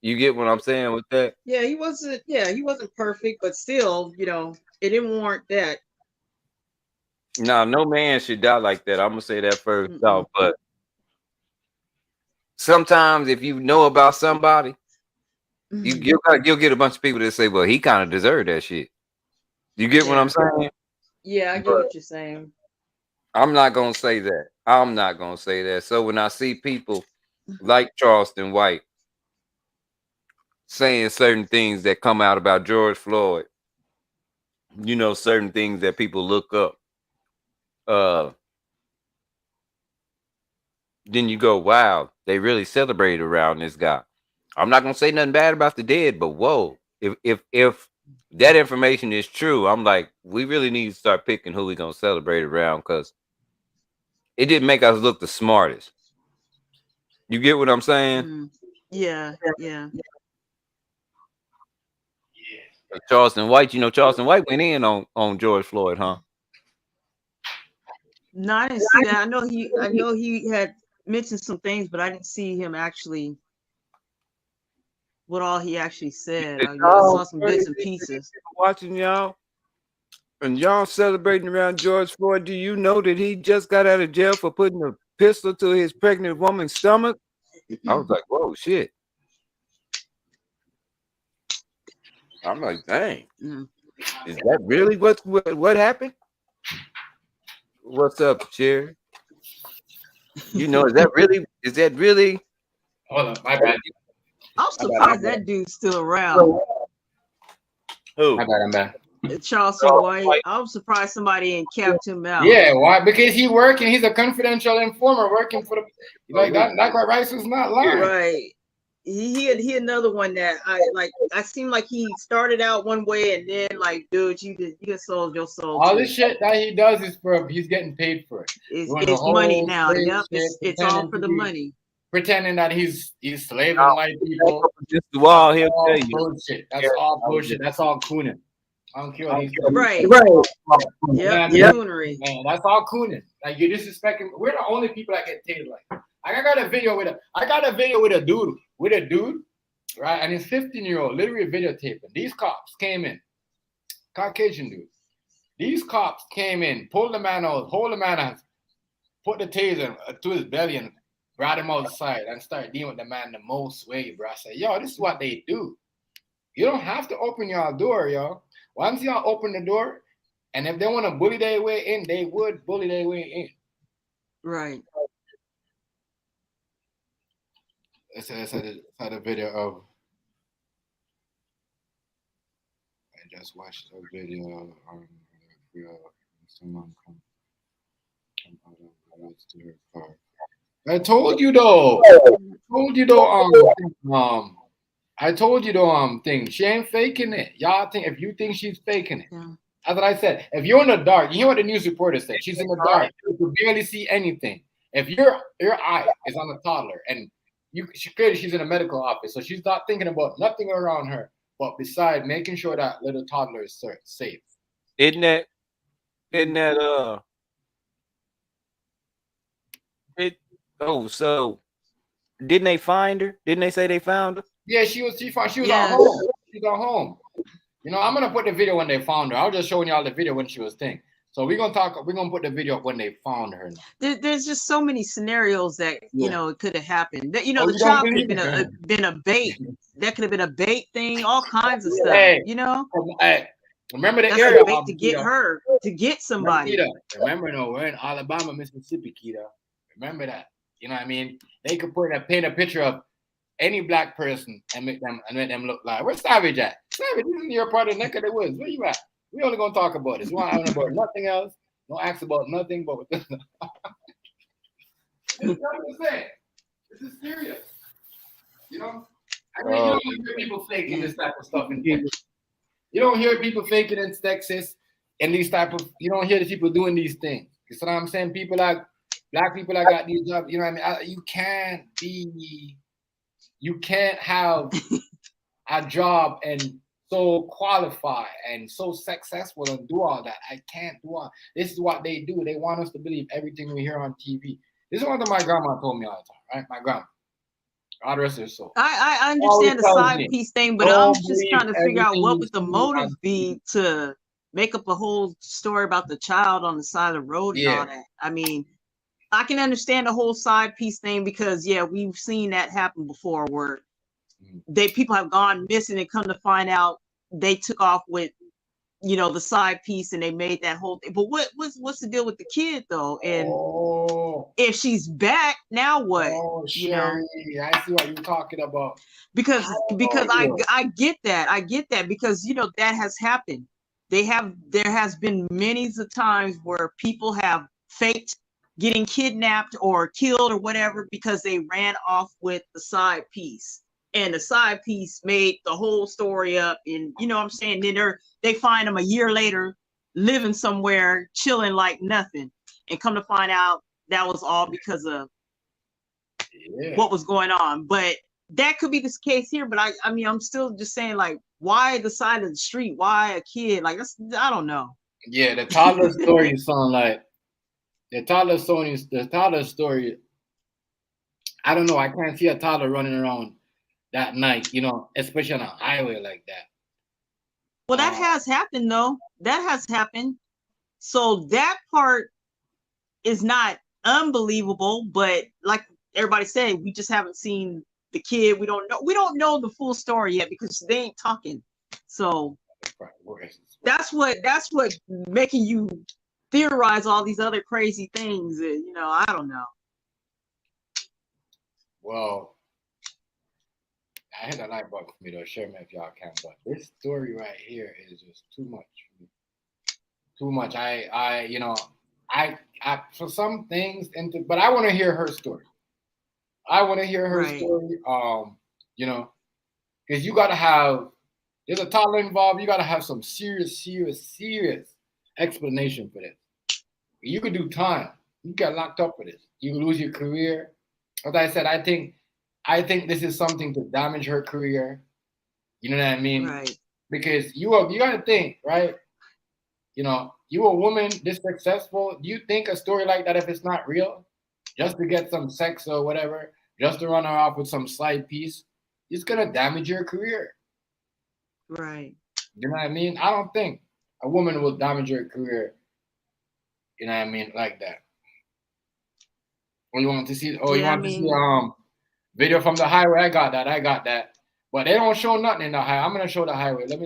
You get what I'm saying with that? Yeah, he wasn't perfect, but still, it didn't warrant that. No man should die like that. I'm gonna say that first off, but sometimes if you know about somebody, you'll get a bunch of people that say, well, he kind of deserved that shit. You get what I'm saying? Yeah, I get what you're saying. I'm not gonna say that. So when I see people like Charleston White saying certain things that come out about George Floyd, certain things that people look up, then you go, wow, they really celebrated around this guy. I'm not gonna say nothing bad about the dead, but whoa, if that information is true, I'm like, we really need to start picking who we gonna celebrate around, because it didn't make us look the smartest. You get what I'm saying? Yeah. Charleston White, Charleston White went in on George Floyd, huh? No, I didn't see that. I know he had mentioned some things, but I didn't see him actually what all he actually said. I saw some bits and pieces. Watching y'all, and y'all celebrating around George Floyd. Do you know that he just got out of jail for putting a pistol to his pregnant woman's stomach? I was like, whoa, shit. I'm like, dang. Is that really what happened? What's up, Cherry? Is that really? Hold on, my bad. I'm surprised that dude's still around. Who? I'm bad. Charleston White. I'm surprised somebody ain't kept him out. Yeah, why? Because he's a confidential informer working for the that Rice was not lying. Right. He another one that I seem like he started out one way and then like, dude, you just sold your soul. All this shit that he does is he's getting paid for it. It's money now. Yep, it's all for the money. Pretending that he's slaving white people. Just the wall, he'll tell you. Bullshit. That's all bullshit. That's all cooning. I don't care what he's doing. Right. Yeah, coonery. Man, that's all cooning. Like, you're disrespecting. We're the only people that get paid like that. I got a video with a dude, right? And his 15-year-old literally videotaping. These cops came in, Caucasian dude. These cops came in, pulled the man out, hold the man out, put the taser to his belly and brought him outside and started dealing with the man the most way, bro. I said, yo, this is what they do. You don't have to open your door, yo. Once y'all open the door, and if they want to bully their way in, they would bully their way in. Right. It's had a video of. I just watched a video on someone come out of to her car. I told you though. Thing. She ain't faking it. Y'all think if you think she's faking it. Yeah. That's what I said. If you're in the dark, you hear what the news reporter said. She's in the dark. You can barely see anything. If your eye is on a toddler and she's in a medical office, so she's not thinking about nothing around her, but besides making sure that little toddler is safe. Isn't that so didn't they find her? Didn't they say they found her? Yeah, she was at home. She's at home. I'm gonna put the video when they found her. I was just showing y'all the video when she was thing. So we're gonna put the video up when they found her. There's just so many scenarios that it could have happened. That the child could have been a bait. That could have been a bait thing, all kinds of stuff. Hey, remember the area a bait to get her, to get somebody. Remember, we're in Alabama, Mississippi, Kita. Remember that. You know what I mean? They could paint a picture of any black person and make them look like, where's Savage at? Savage, this is your part of the neck of the woods. Where you at? We only gonna talk about this. We don't have about nothing else. Don't ask about nothing but this. This is what I'm saying. This is serious. You don't hear people faking this type of stuff in Texas. You don't hear people faking in Texas and these type of. You don't hear the people doing these things. You see what I'm saying? People like black people that got these jobs. You know what I mean? You can't have a job and so qualified and so successful and do all that. I can't do all. This is what they do. They want us to believe everything we hear on TV. This is what my grandma told me all the time, right? My grandma. God rest her soul. I understand the side piece thing, but I'm just trying to figure out what would the motive be to make up a whole story about the child on the side of the road and all that. I mean, I can understand the whole side piece thing because we've seen that happen before where people have gone missing and come to find out they took off with the side piece and they made that whole thing. But what's the deal with the kid though? And if she's back, now what? I see what you're talking about. Because I get that because that has happened. There has been many times where people have faked getting kidnapped or killed or whatever because they ran off with the side piece. And the side piece made the whole story up. And you know what I'm saying? Then they find them a year later living somewhere, chilling like nothing. And come to find out that was all because of what was going on. But that could be this case here. But I mean, I'm still just saying, like, why the side of the street? Why a kid? Like, I don't know. Yeah, the toddler story sound like the toddler story. I don't know. I can't see a toddler running around that night, you know, especially on a highway like that. Well, that has happened, though. That has happened. So that part is not unbelievable, but like everybody said, we just haven't seen the kid. We don't know the full story yet because they ain't talking. So that's what making you theorize all these other crazy things. You know, I don't know. Well, I hit a like button for me though. Share me if y'all can. But this story right here is just too much for me. Too much. I you know, I for some things but I want to hear her story. I want to hear her story. You know, because you gotta have, there's a toddler involved, you gotta have some serious explanation for this. You could do time. You get locked up for this. You could lose your career. As I said, I think this is something to damage her career. You know what I mean? Right. Because you gotta think, right? You know, you a woman this successful. Do you think a story like that, if it's not real, just to get some sex or whatever, just to run her off with some side piece, it's gonna damage your career. Right. You know what I mean? I don't think a woman will damage her career. You know what I mean? Like that. Or you want to see? Oh, you want to see video from the highway? I got that. But they don't show nothing in the highway. I'm gonna show the highway. Let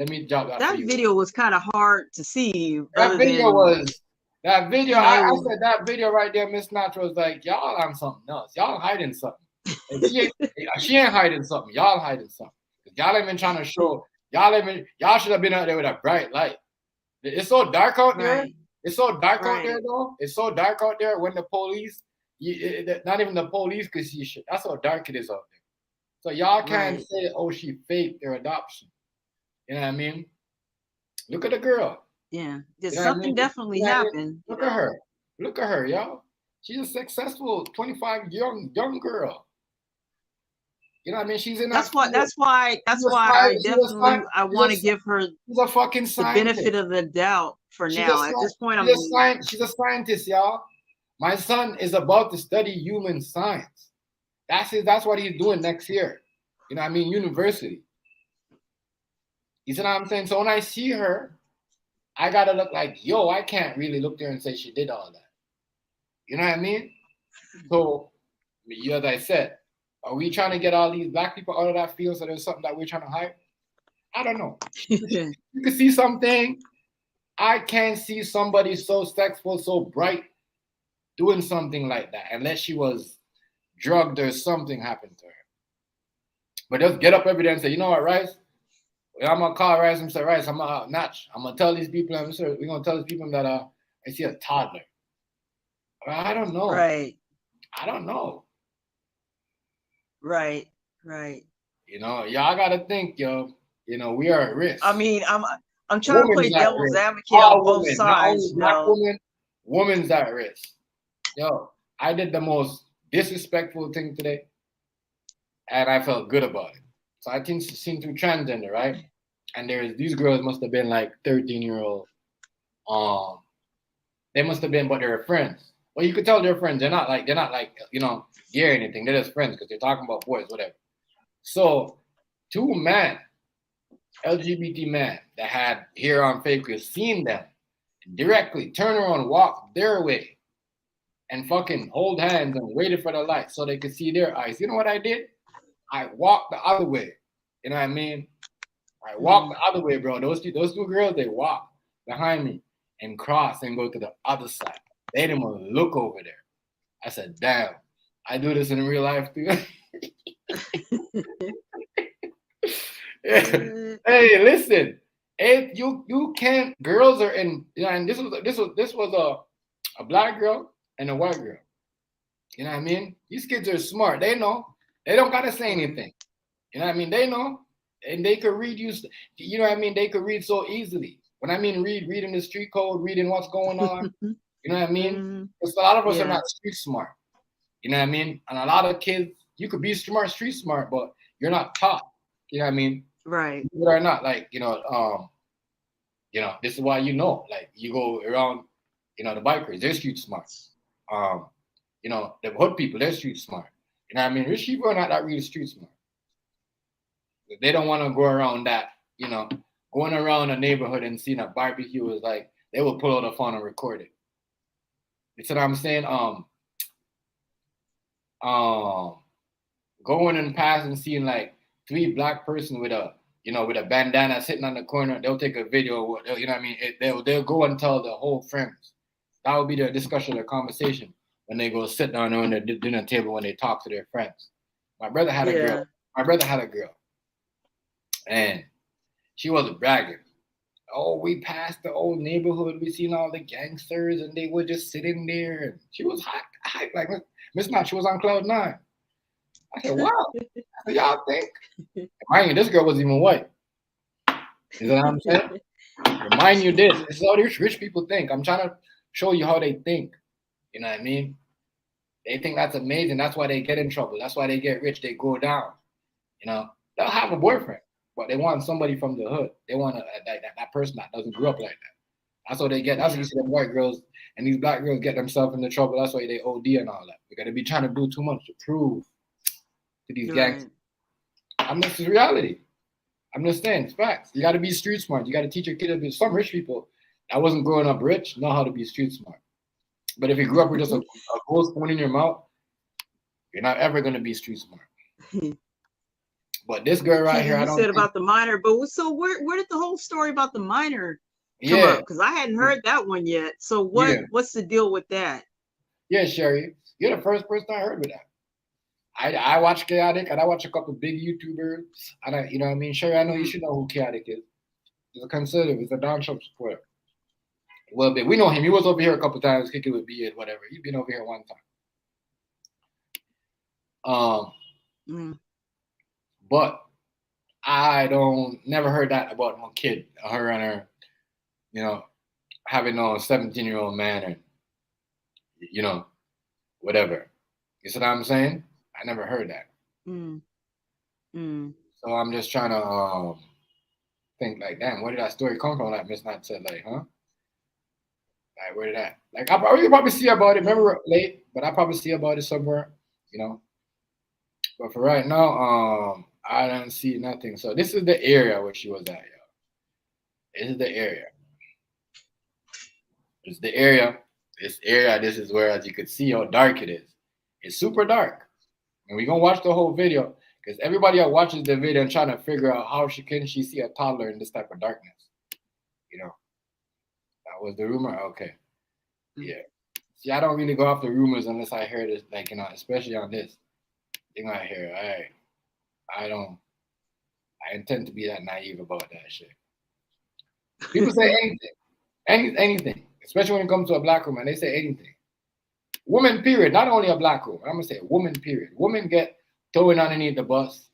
me drop that. That video was kind of hard to see. That video. I said that video right there, Miss Natural, was like, y'all on something else. Y'all hiding something. She ain't hiding something. Y'all hiding something. Y'all ain't been trying to show. Y'all should have been out there with a bright light. It's so dark out there. It's so dark out there, though. It's so dark out there when the police, not even the police could see shit. That's how dark it is out there. So y'all can't say, oh, she faked their adoption. You know what I mean? Look at the girl. Yeah, something definitely happened. Look at her. Look at her, y'all. She's a successful 25 young girl. You know what I mean? She's in. That's why I definitely want to give her the benefit of the doubt for now. At this point, she's a scientist, y'all. My son is about to study human science. That's what he's doing next year. You know what I mean? University. You see what I'm saying? So when I see her, I gotta look like, yo, I can't really look there and say she did all that. You know what I mean? So, as I said, are we trying to get all these black people out of that field so there's something that we're trying to hide? I don't know. You can see something. I can't see somebody so sexual, so bright, doing something like that unless she was drugged or something happened to her. But just get up every day and say, you know what, Rice? I'm gonna call Rice and say, Rice, I'm gonna Natch. I'm gonna tell these people, we're gonna tell these people that I see a toddler. I don't know. Right. I don't know. Right. You know, y'all gotta think, yo. You know, we are at risk. I mean, I'm trying to play devil's advocate on both sides. Women's at risk. Yo, I did the most disrespectful thing today, and I felt good about it. So I think she's seen through transgender, right? And these girls must have been like 13-year-old. They must have been, but they're friends. Well, you could tell they're friends. They're not like you know, gay or anything. They're just friends because they're talking about boys, whatever. So 2 men, LGBT men that had hair on fakers, seen them directly turn around, walk their way, and fucking hold hands and waited for the light so they could see their eyes. You know what I did? I walked the other way. You know what I mean? I walked the other way, bro. Those two girls, they walk behind me and cross and go to the other side. They didn't want to look over there. I said, damn, I do this in real life too. Hey, listen. If you can't, girls are in, you know, and this was a black girl and a white girl. You know what I mean? These kids are smart. They know. They don't gotta say anything. You know what I mean? They know, and they could read you. You know what I mean? They could read so easily. When I mean reading the street code, reading what's going on. You know what I mean? Because a lot of us are not street smart. You know what I mean? And a lot of kids, you could be smart, street smart, but you're not taught. You know what I mean? Right. You are not like, this is why like you go around, the bikers, they're street smart. The hood people, they're street smart. You know what I mean? Rich people are not that really street smart. They don't want to go around that, going around a neighborhood and seeing a barbecue is like, they will pull out a phone and record it. You see what I'm saying? Going and passing, seeing like 3 black person with a bandana sitting on the corner, they'll take a video. You know what I mean? They'll go and tell the whole friends. That would be the discussion or conversation when they go sit down on the dinner table when they talk to their friends. My brother had a girl. My brother had a girl, and she wasn't bragging. Oh, we passed the old neighborhood. We seen all the gangsters, and they were just sitting there. And she was high like Miss Knott. She was on cloud 9. I said, wow. What y'all think? Mind you, this girl wasn't even white. You know what I'm saying? Remind you this. This is how these rich people think. I'm trying to show you how they think. You know what I mean? They think that's amazing. That's why they get in trouble. That's why they get rich. They go down. They'll have a boyfriend, but they want somebody from the hood. They want that person that doesn't grow up like that. That's what they get. That's what you see them white girls and these black girls get themselves into trouble. That's why they OD and all that. We got to be trying to do too much to prove to these gangs. This is reality. I'm just saying, it's facts. You got to be street smart. You got to teach your kid. Some rich people that wasn't growing up rich know how to be street smart. But if you grew up with just a gold spoon in your mouth, you're not ever going to be street smart. But this girl right here, I don't said about the minor, but so where did the whole story about the minor come up? Because I hadn't heard that one yet. So what's the deal with that? Yeah, Sherry, you're the first person I heard with that. I watch Chaotic, and I watch a couple big YouTubers. And you know what I mean? Sherry, I know you should know who Chaotic is. He's a conservative. He's a Don Trump supporter. Well, we know him. He was over here a couple times, kicking with Beard, whatever. He's been over here one time. But I never heard that about my kid, her and her, having a 17-year-old man and, whatever. You see what I'm saying? I never heard that. So I'm just trying to think like, damn, where did that story come from? Like Miss Knott said, like, huh? Like, where did that? Like, you probably see about it. Remember late, but I probably see about it somewhere, But for right now, I don't see nothing. So this is the area where she was at, yo. This is the area. This is the area. This is where, as you can see how dark it is. It's super dark. And we're going to watch the whole video because everybody that watches the video and trying to figure out how she see a toddler in this type of darkness. That was the rumor? Okay. Yeah. See, I don't really go off the rumors unless I hear this, like, especially on this thing I hear. I intend to be that naive about that shit. People say anything, especially when it comes to a black woman, they say anything. Woman, period, not only a black woman. I'm going to say woman, period. Women get thrown underneath the bus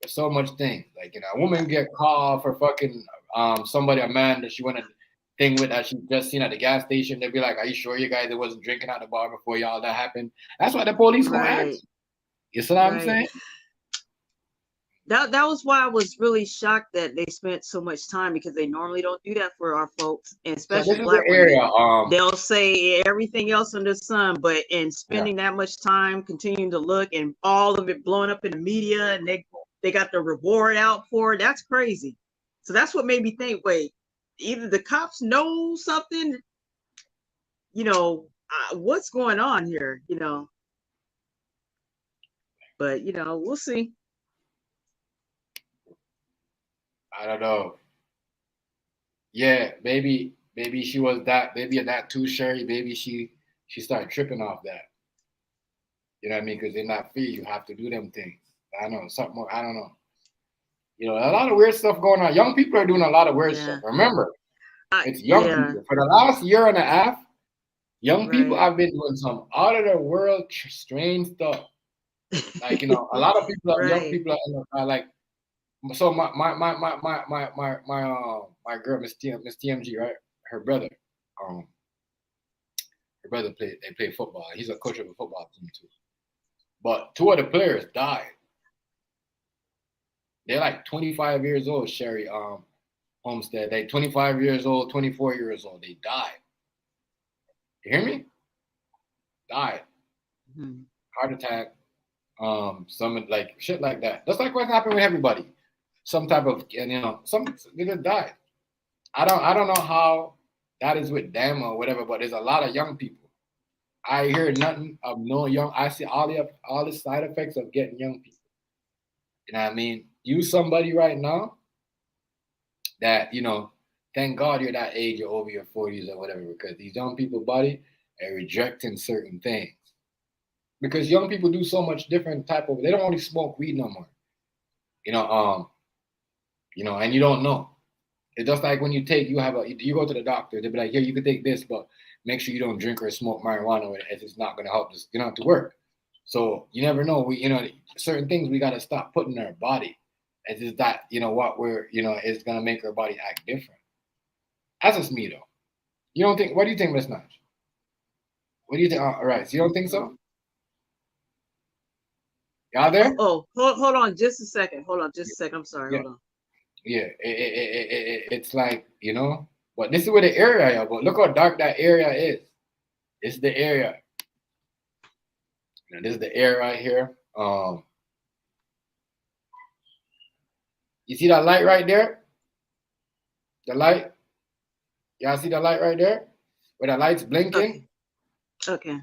for so much things. Like, a woman get called for fucking a man that she went to thing with that she just seen at the gas station. They'd be like, are you sure you guys wasn't drinking at the bar before y'all that happened? That's why the police gonna ask. You see what I'm saying? That was why I was really shocked that they spent so much time, because they normally don't do that for our folks, and especially black women. They'll say everything else under the sun, but in spending that much time continuing to look and all of it blowing up in the media, and they got the reward out for it. That's crazy. So that's what made me think, wait, either the cops know something, what's going on here, but we'll see. I don't know. Yeah, maybe she was that, maybe that too, Sherry. Maybe she started tripping off that. You know what I mean? Because they're not free. You have to do them things. I know, something more. I don't know. A lot of weird stuff going on. Young people are doing a lot of weird stuff. Remember, it's young people. For the last year and a half, Young people have been doing some out of the world strange stuff. Like, you know, a lot of people, young people are like, so my girl, Miss TMG, right? Her brother they play football. He's a coach of a football team too. But 2 of the players died. They're like 25 years old, Sherry Homestead. They 25 years old, 24 years old. They died. You hear me? Died. Mm-hmm. Heart attack. Some like shit like that. That's like what happened with everybody. Some type of, you know, some they just died. I don't know how that is with them or whatever, but there's a lot of young people. I hear nothing of no young. I see all the side effects of getting young people. You know what I mean? You somebody right now that, you know, thank God you're that age, you're over your 40s or whatever, because these young people body are rejecting certain things. Because young people do so much different type of, they don't only smoke weed no more. You know, and you don't know. It's just like when you go to the doctor, they'll be like, here, you can take this, but make sure you don't drink or smoke marijuana as it's not gonna help this, you know, to work. So you never know. You know, certain things we gotta stop putting in our body. As is that, you know, what we're, you know, is gonna make our body act different. That's just me though. You don't think? What do you think, Miss Notch? What do you think? All right, so you don't think so? Y'all there? Oh, hold on just a second. Hold on just a second. I'm sorry. Yeah. Hold on. Yeah, it's like, you know, but this is where the area is. But look how dark that area is. This is the area. Now, this is the area right here. You see that light right there? The light? Y'all see the light right there? Where the light's blinking? Okay.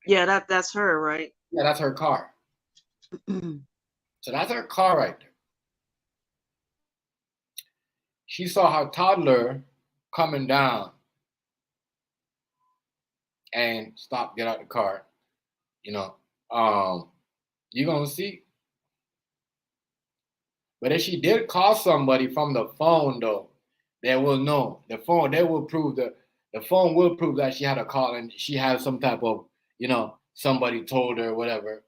Yeah, that's her, right? Yeah, that's her car. So that's her car right there. She saw her toddler coming down and stop, get out the car. You know, you're gonna see. But if she did call somebody from the phone, though, they will know. The phone, they will prove the phone will prove that she had a call and she had some type of, you know, somebody told her, whatever.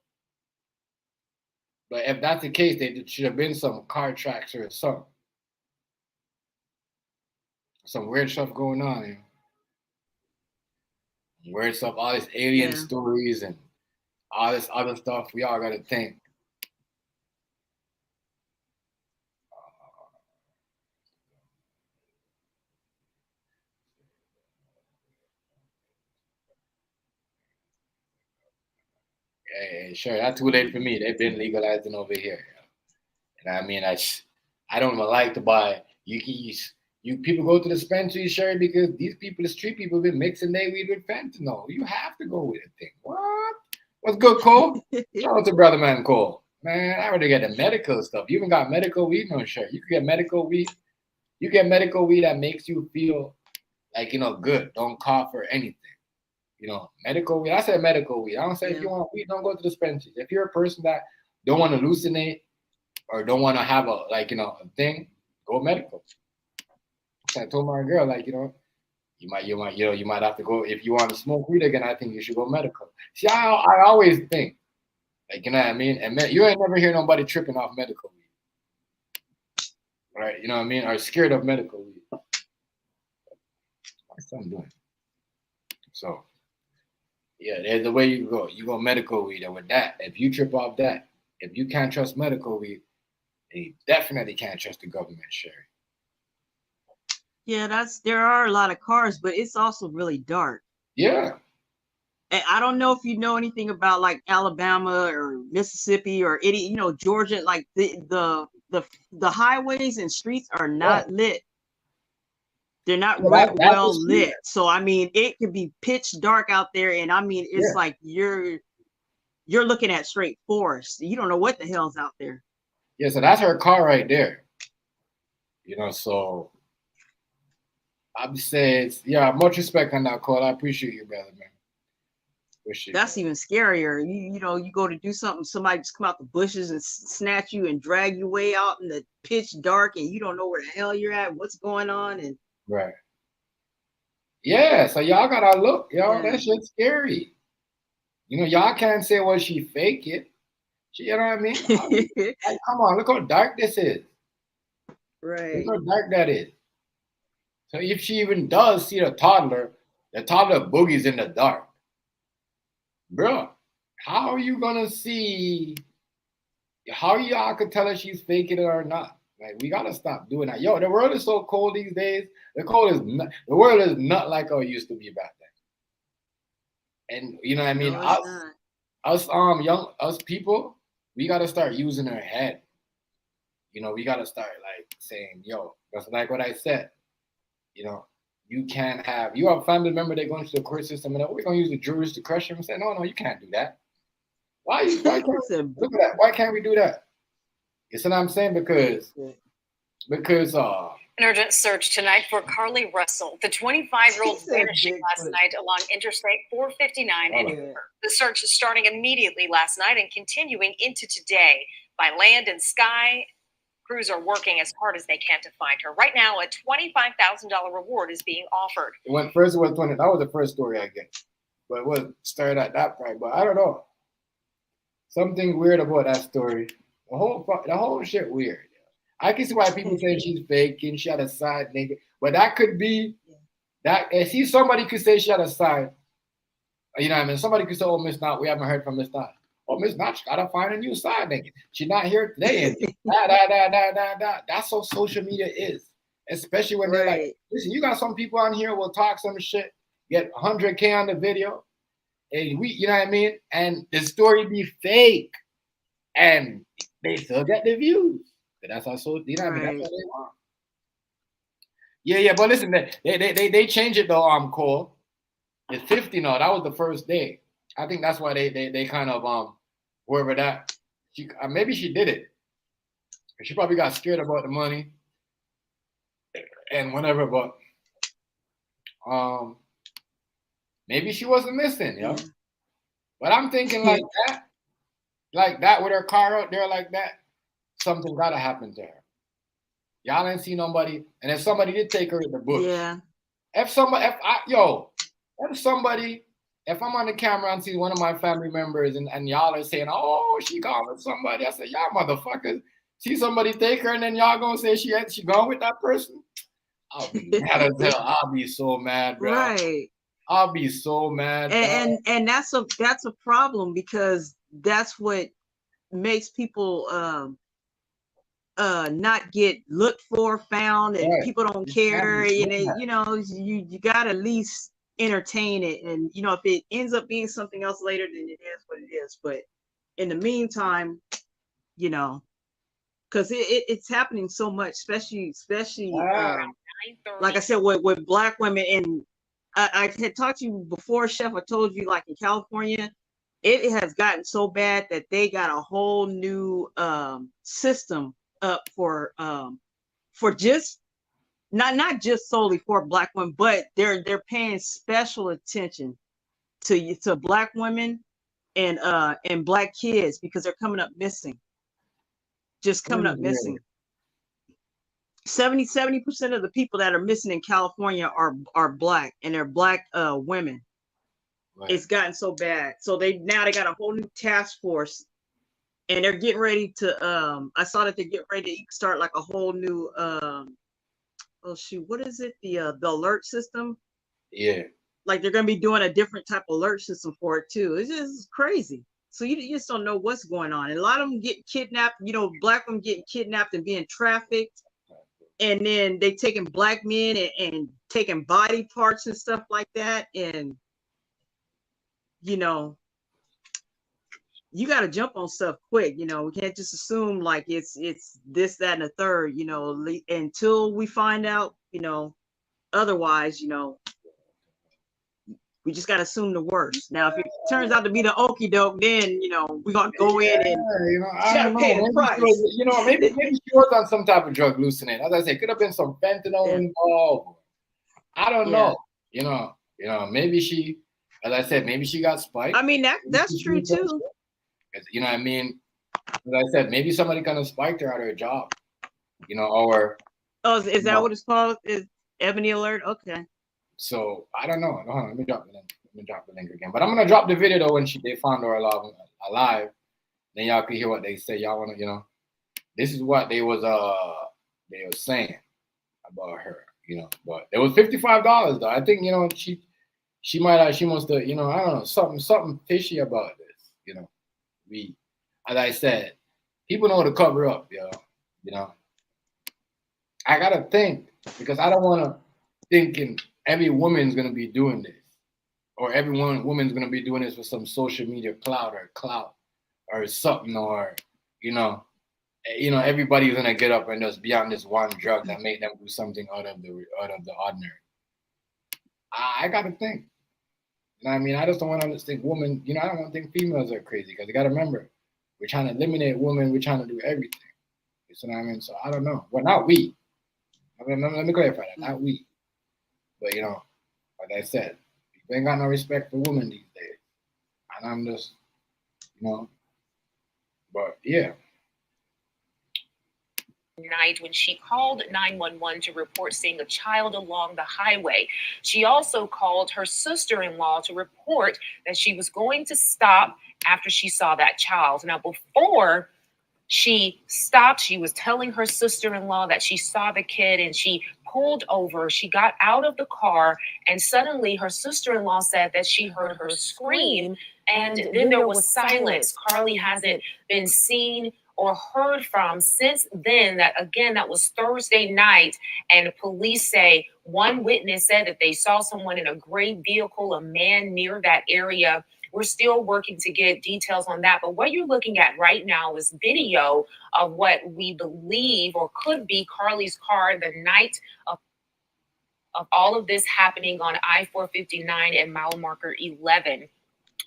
But if that's the case, there should have been some car tracks or something. Some weird stuff going on here. Weird stuff, all these alien stories and all this other stuff. We all gotta think. Yeah, sure, that's too late for me. They've been legalizing over here. And I mean, I don't even like to buy. You people go to the dispensary, sure, because these people, the street people, been mixing their weed with fentanyl. You have to go with a thing. What? What's good, Cole? Shout out to brother man Cole. Man, I already get the medical stuff. You even got medical weed? No, sure. You can get medical weed. You get medical weed that makes you feel like, you know, good. Don't cough or anything. You know, medical weed. I said medical weed. I don't say if you want weed, don't go to the dispensary. If you're a person that don't want to hallucinate or don't want to have a, like, you know, a thing, go medical. I told my girl, like, you know, you might have to go, if you want to smoke weed again, I think you should go medical. See, I always think, like, you know what I mean? And you ain't never hear nobody tripping off medical weed. Right? You know what I mean? Or scared of medical weed. What's son doing? So, yeah, there's the way you go. You go medical weed. And with that, if you trip off that, if you can't trust medical weed, then you definitely can't trust the government, Sherry. Yeah, there are a lot of cars, but it's also really dark. Yeah. And I don't know if you know anything about like Alabama or Mississippi or any, you know, Georgia, like the highways and streets are not lit. They're not well lit. So I mean, it could be pitch dark out there, and I mean, it's like you're looking at straight forest. You don't know what the hell's out there. Yeah, so that's her car right there. You know, so I'm saying, yeah, much respect on that call. I appreciate you, brother, man. That's even scarier. You know, you go to do something, somebody just come out the bushes and snatch you and drag you way out in the pitch dark, and you don't know where the hell you're at, what's going on, and right. Yeah, so y'all gotta look, y'all. That shit's scary. You know, y'all can't say, well, she fake it. You know what I mean? Like, come on, look how dark this is. Right. Look how dark that is. So if she even does see the toddler boogies in the dark. Bro, how are you gonna see? How y'all could tell if she's faking it or not? Like, we gotta stop doing that. Yo, the world is so cold these days. The world is not like how it used to be back then. And you know what I mean? No, Us people, we gotta start using our head. You know, we gotta start like saying, yo, that's like what I said. You know, you have a family member that goes to the court system and we're gonna use the jurors to crush them and say, no, you can't do that. Why can't we look at that? Why can't we do that? You see what I'm saying? Because an urgent search tonight for Carlee Russell. The 25-year-old vanishing last night along Interstate 459 in Denver. The search is starting immediately last night and continuing into today by land and sky. Crews are working as hard as they can to find her. Right now, a $25,000 reward is being offered. It was 20. That was the first story I get, but it was started at that point. But I don't know. Something weird about that story. The whole shit weird. I can see why people say she's faking. She had a side nigga, but that could be that. See, somebody could say she had a side. You know what I mean? Somebody could say, "Oh, Miss Knott, we haven't heard from Miss Knott. Oh, Miss Knott, she gotta find a new side nigga. She's not here today." That's how social media is, especially when they're like, "Listen, you got some people on here will talk some shit, get 100K on the video, and you know what I mean? And the story be fake, and they still get the views." That's also, you know what I mean? That's what they want. Yeah, but listen, they changed it though, Cole. It's 50 now. That was the first day. I think that's why they kind of wherever that maybe she did it. She probably got scared about the money and whatever, but maybe she wasn't missing, yo. But I'm thinking like that with her car out there like that. Something gotta happen to her. Y'all ain't see nobody, and if somebody did take her in the bush, if I'm on the camera and see one of my family members and y'all are saying, "Oh, she gone with somebody," I say, "Y'all motherfuckers see somebody take her, and then y'all gonna say she gone with that person?" I'll be mad as hell. I'll be so mad, bro. Right. I'll be so mad. And that's a problem because that's what makes people not get looked for, found, and people don't care. And you know, you gotta at least entertain it. And you know, if it ends up being something else later, then it is what it is. But in the meantime, you know, because it's happening so much, especially like I said, with Black women. And I had talked to you before, Chef. I told you, like in California, it has gotten so bad that they got a whole new system up for just not just solely for Black women, but they're paying special attention to Black women and Black kids because they're coming up missing. Just coming up missing. 70% of the people that are missing in California are Black, and they're Black women. Right. It's gotten so bad. So they got a whole new task force, and they're getting ready to I saw that they're getting ready to start like a whole new what is it? The alert system. Yeah. Like they're gonna be doing a different type of alert system for it too. It's just crazy. So you just don't know what's going on. And a lot of them get kidnapped, you know, Black women getting kidnapped and being trafficked. And then they taking Black men and taking body parts and stuff like that. And you know, you got to jump on stuff quick. You know, we can't just assume like it's this, that, and the third, you know, until we find out, you know, otherwise, you know, we just got to assume the worst. Now, if it turns out to be the okie doke, then, you know, we're going to go in and you know, I don't know. Pay the price. You know, maybe she was on some type of drug hallucinant. As I say, could have been some fentanyl involved. I don't know. You know, maybe she, as I said, maybe she got spiked. I mean, that's true too. You know what I mean? As I said, maybe somebody kind of spiked her out of her job. You know, or is that what it's called? Is Ebony Alert? Okay. So I don't know. Hold on, let me drop the link. Let me drop the link again. But I'm gonna drop the video though when they found her alive. Then y'all can hear what they say. Y'all wanna, this is what they was saying about her, But it was $55 though. I think she must have, I don't know, something fishy about this, We, as I said, people know to cover up, I gotta think because I don't want to thinking every woman's gonna be doing this, or every woman's gonna be doing this for some social media clout or something, or everybody's gonna get up and just be on this one drug that made them do something out of the ordinary. I gotta think. You know what I mean? I just don't want to think women. I don't want to think females are crazy because you gotta remember, we're trying to eliminate women. We're trying to do everything. You know what I mean? So I don't know. Well, not we. Let me clarify that. Not we. But like I said, people ain't got no respect for women these days. And I'm just, but yeah. Night when she called 911 to report seeing a child along the highway. She also called her sister-in-law to report that she was going to stop after she saw that child. Now, before she stopped, she was telling her sister-in-law that she saw the kid and she pulled over. She got out of the car and suddenly her sister-in-law said that she heard her scream and then there was silence. Carlee hasn't been seen or heard from since then. That was Thursday night, and police say one witness said that they saw someone in a gray vehicle, a man near that area. We're still working to get details on that, but what you're looking at right now is video of what we believe or could be Carlee's car the night of all of this happening on I-459 and mile marker 11.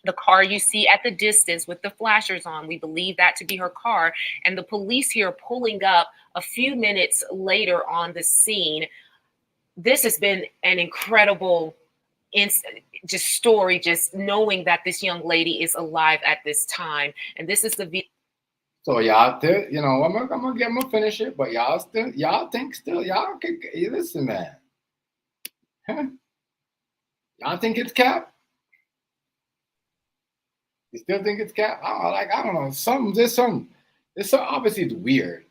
The car you see at the distance with the flashers on, we believe that to be her car. And the police here pulling up a few minutes later on the scene. This has been an incredible story, just knowing that this young lady is alive at this time. And this is the video. So y'all still, I'm gonna finish it, but y'all think y'all can listen, man. Huh? Y'all think it's cap? You still think it's cap? I don't know. There's obviously it's weird.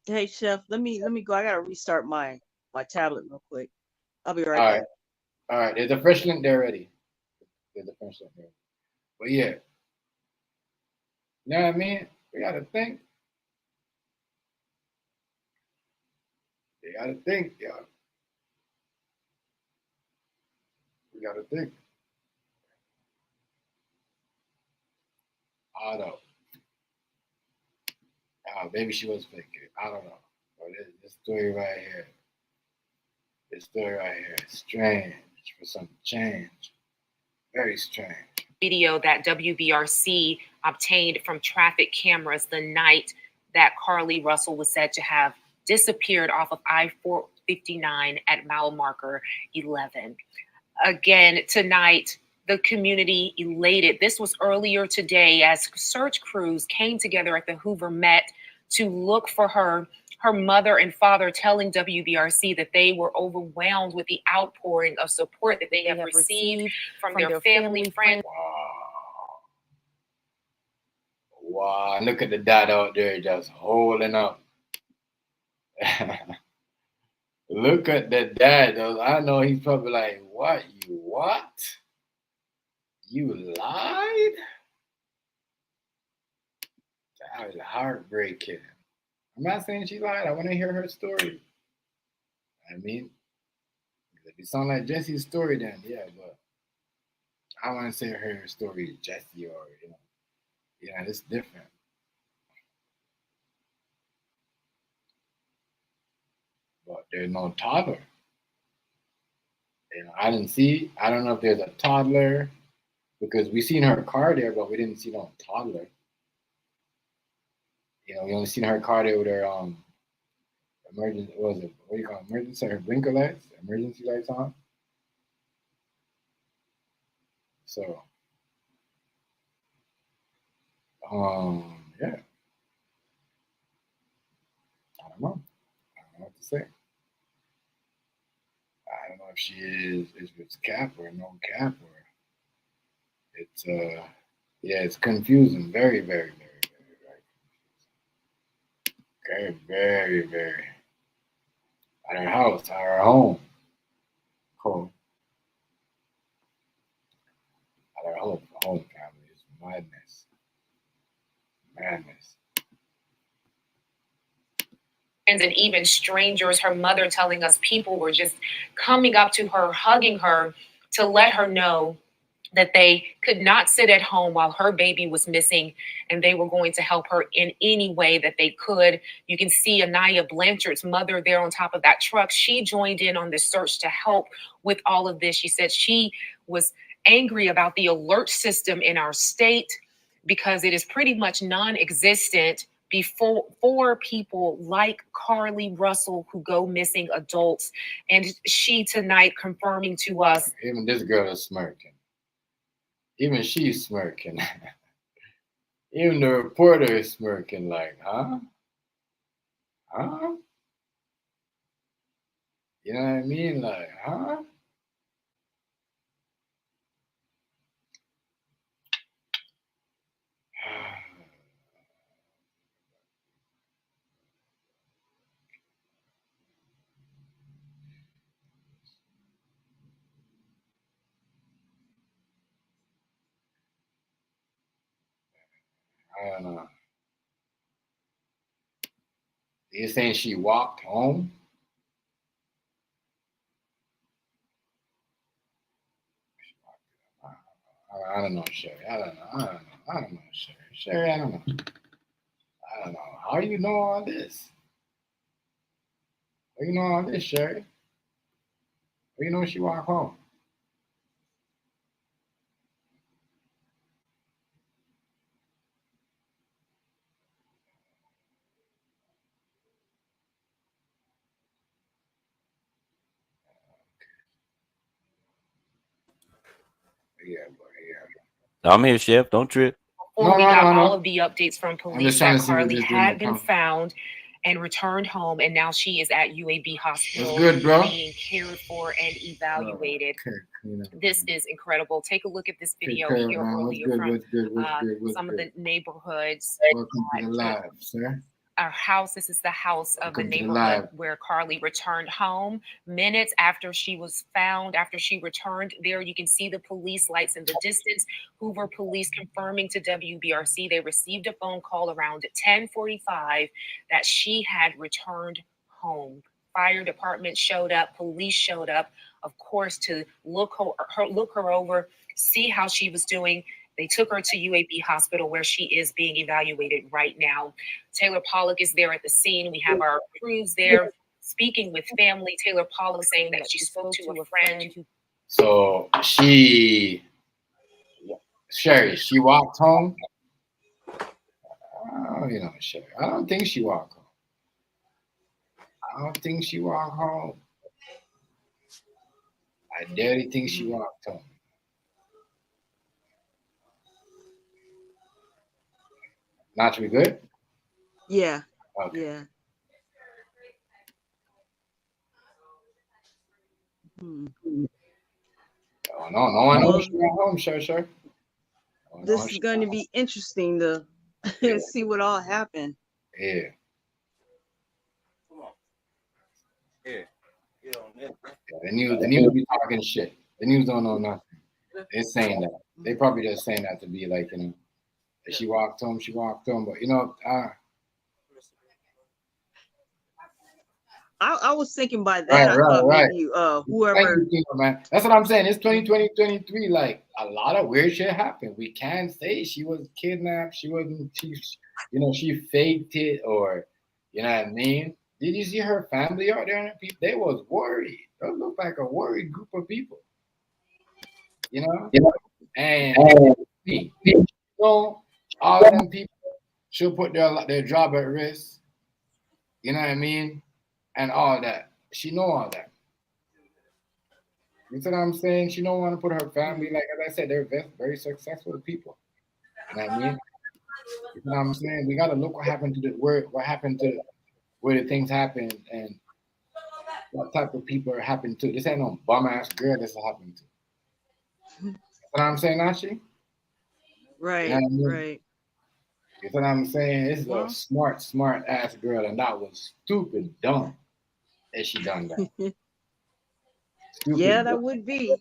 Hey Chef, let me go. I gotta restart my tablet real quick. I'll be right back. All right. There's a fresh link there already. But yeah. You know what I mean? We gotta think. You gotta think, y'all. We gotta think. I don't know. Maybe she was faking. I don't know. But this story right here. Strange for some change. Very strange. Video that WBRC obtained from traffic cameras the night that Carlee Russell was said to have disappeared off of I-459 at mile marker 11. Again, tonight, the community elated. This was earlier today as search crews came together at the Hoover Met to look for her. Her mother and father telling WBRC that they were overwhelmed with the outpouring of support that they have received from their family, friends. Wow, look at the dad out there just holding up. Look at the dad. I know he's probably like, what? You lied? That was heartbreaking. I'm not saying she lied. I want to hear her story. I mean, if it sounds like Jesse's story, then yeah, but I want to say her story is Jesse, or it's different. But there's no toddler. I don't know if there's a toddler because we seen her car there, but we didn't see no toddler. We only seen her car there with her emergency. What was it? What do you call it? Emergency? Her blinker lights, emergency lights on. So, yeah. I don't know. I don't know what to say. I don't know if she is, if it's cap or no cap, or it's yeah, it's confusing. Very, very, very, very, very, very, very. At her house, at her home. Cool. At her home family is madness. Madness. And even strangers, her mother telling us people were just coming up to her, hugging her to let her know that they could not sit at home while her baby was missing, and they were going to help her in any way that they could. You can see Anaya Blanchard's mother there on top of that truck. She joined in on this search to help with all of this. She said she was angry about the alert system in our state because it is pretty much non-existent for people like Carlee Russell who go missing adults. And she tonight confirming to us. Even this girl is smirking. Even she's smirking. Even the reporter is smirking like, huh? Huh? You know what I mean? Like, huh? I don't know. You're saying she walked home? I don't know, Sherry. I don't know, Sherry. Sherry, I don't know. I don't know. How do you know all this? How do you know all this, Sherry? How do you know she walked home? Yeah, boy, yeah. I'm here, Chef. Don't trip. Before we got all of the updates from police that Carlee had been found and returned home, and now she is at UAB Hospital being cared for and evaluated. This is incredible. Take a look at this video here earlier from some of the neighborhoods. Welcome to the live, sir. Our house, this is the house of the neighborhood where Carlee returned home. Minutes after she was found, after she returned there, you can see the police lights in the distance. Hoover police confirming to WBRC they received a phone call around 10:45 that she had returned home. Fire department showed up, police showed up, of course, to look her over, see how she was doing. They took her to UAB Hospital where she is being evaluated right now. Taylor Pollock is there at the scene. We have our crews there speaking with family. Taylor Pollock saying that she spoke to a friend. So Sherry, she walked home? Oh, you know, Sherry, I don't think she walked home. I don't think she walked home. I barely think she walked home. Not to be good? Yeah. Okay. Yeah. Oh, no one knows she went home, sure. This is going to be interesting to see what all happened. Yeah. The news be talking shit. The news don't know nothing. They're saying that. They probably just saying that to be like, you know, if she walked home, but you know, I was thinking by that, I thought maybe whoever. Man. That's what I'm saying. It's 2020, 2023. Like a lot of weird shit happened. We can't say she was kidnapped. She wasn't. She faked it, or you know what I mean. Did you see her family out there? They was worried. They looked like a worried group of people. You know, and all of them people should put their job at risk. You know what I mean? And all that. She know all that. You see what I'm saying? She don't want to put her family, like as I said, they're very successful people. You know what I mean? You know what I'm saying? We gotta look what happened to where the things happened, and what type of people are happening to. This ain't no bum ass girl this is happening to. You know what I'm saying, Nashi? Right, You know what I mean? right. You know what I'm saying? This is a smart ass girl, and that was stupid dumb that she done that. Yeah, that would be.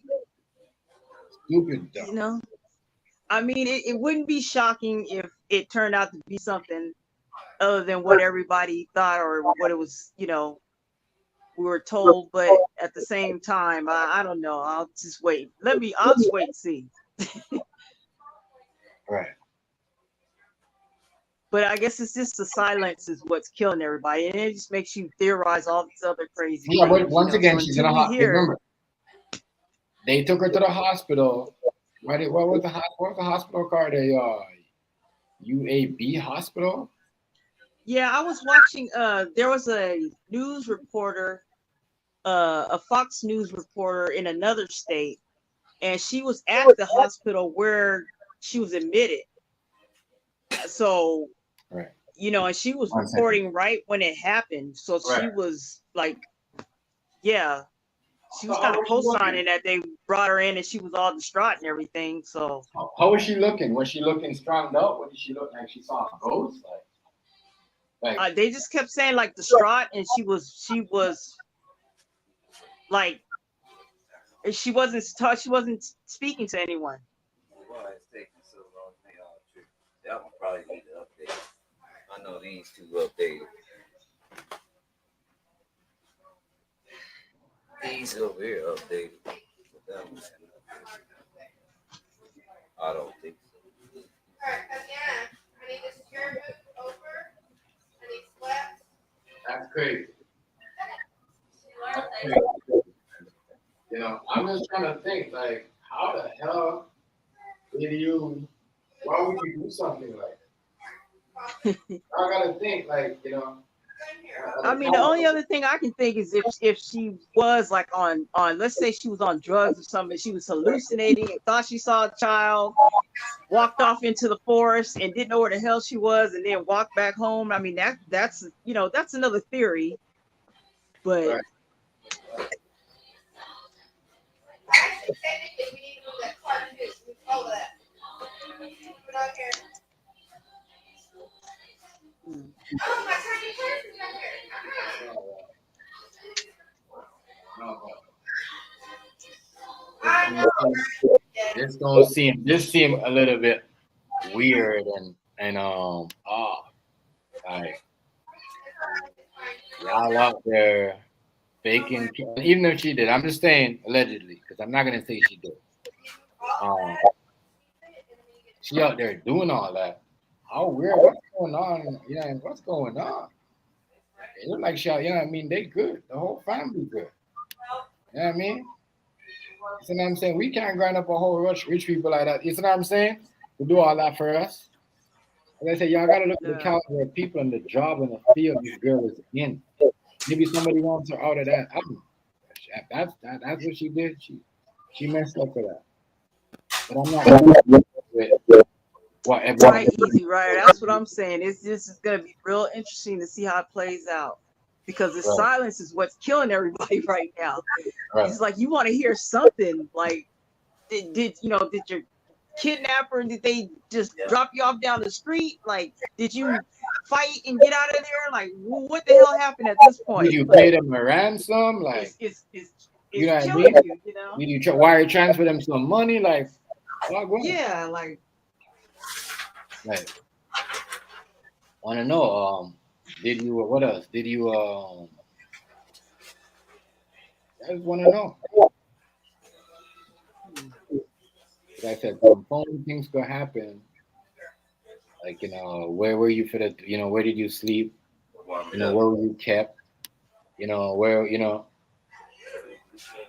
Stupid dumb. You know, I mean, it wouldn't be shocking if it turned out to be something other than what everybody thought or what it was, you know, we were told. But at the same time, I don't know. I'll just wait. I'll just wait and see. Right. But I guess it's just the silence is what's killing everybody, and it just makes you theorize all these other crazy things. But once again, so she's in a hospital. Remember, they took her to the hospital. What was the hospital called? UAB hospital? Yeah, I was watching. There was a news reporter, a Fox News reporter in another state, and she was at the hospital where she was admitted. So, right. You know, and she was reporting right when it happened. So she was like, yeah, she was kind of co-signing that they brought her in and she was all distraught and everything. So how was she looking? Was she looking stronged out? What did she look like? She saw a ghost? Like they just kept saying like distraught, and she was like she wasn't speaking to anyone. Well, it's taking so long. That one probably need to update. I know these two updated. These over here updated. That one, I don't think so. Alright, again, I need this chair moved over. I need sweats. That's crazy. That's crazy. You know, I'm just trying to think, like, how the hell why would you do something like that? I gotta think, like, you know. I mean, the only other thing I can think is if she was like on let's say she was on drugs or something, she was hallucinating and thought she saw a child, walked off into the forest and didn't know where the hell she was, and then walked back home. I mean, that's you know, that's another theory, but. Right. This seem a little bit weird and like y'all out there faking, even if she did. I'm just saying allegedly because I'm not gonna say she did. She out there doing all that. How weird? What's going on? You know, what's going on? It look like she, you know what I mean? They good. The whole family good. You know what I mean? You know what I'm saying? We can't grind up a whole rich people like that. You know what I'm saying? To do all that for us. Like I say, y'all gotta look at the caliber of people and the job and the field this girl is in. Maybe somebody wants her out of that. That's what she did. She messed up for that. But I'm not with whatever. Right, easy, right. That's what I'm saying. This is gonna be real interesting to see how it plays out. Because the silence is what's killing everybody right now. Right. It's like you want to hear something. Like, did your kidnapper? Did they just drop you off down the street? Like, did you fight and get out of there? Like, what the hell happened at this point? Did you pay them a ransom? Like, it's you know what I killing mean? You know? Did you wire transfer them some money? Like, yeah, like. Want to know? Did you? What else? Did you? I just want to know. Like I said, phone things could happen. Like, you know, where were you for the? You know, where did you sleep? You know, where were you kept? You know, where? You know,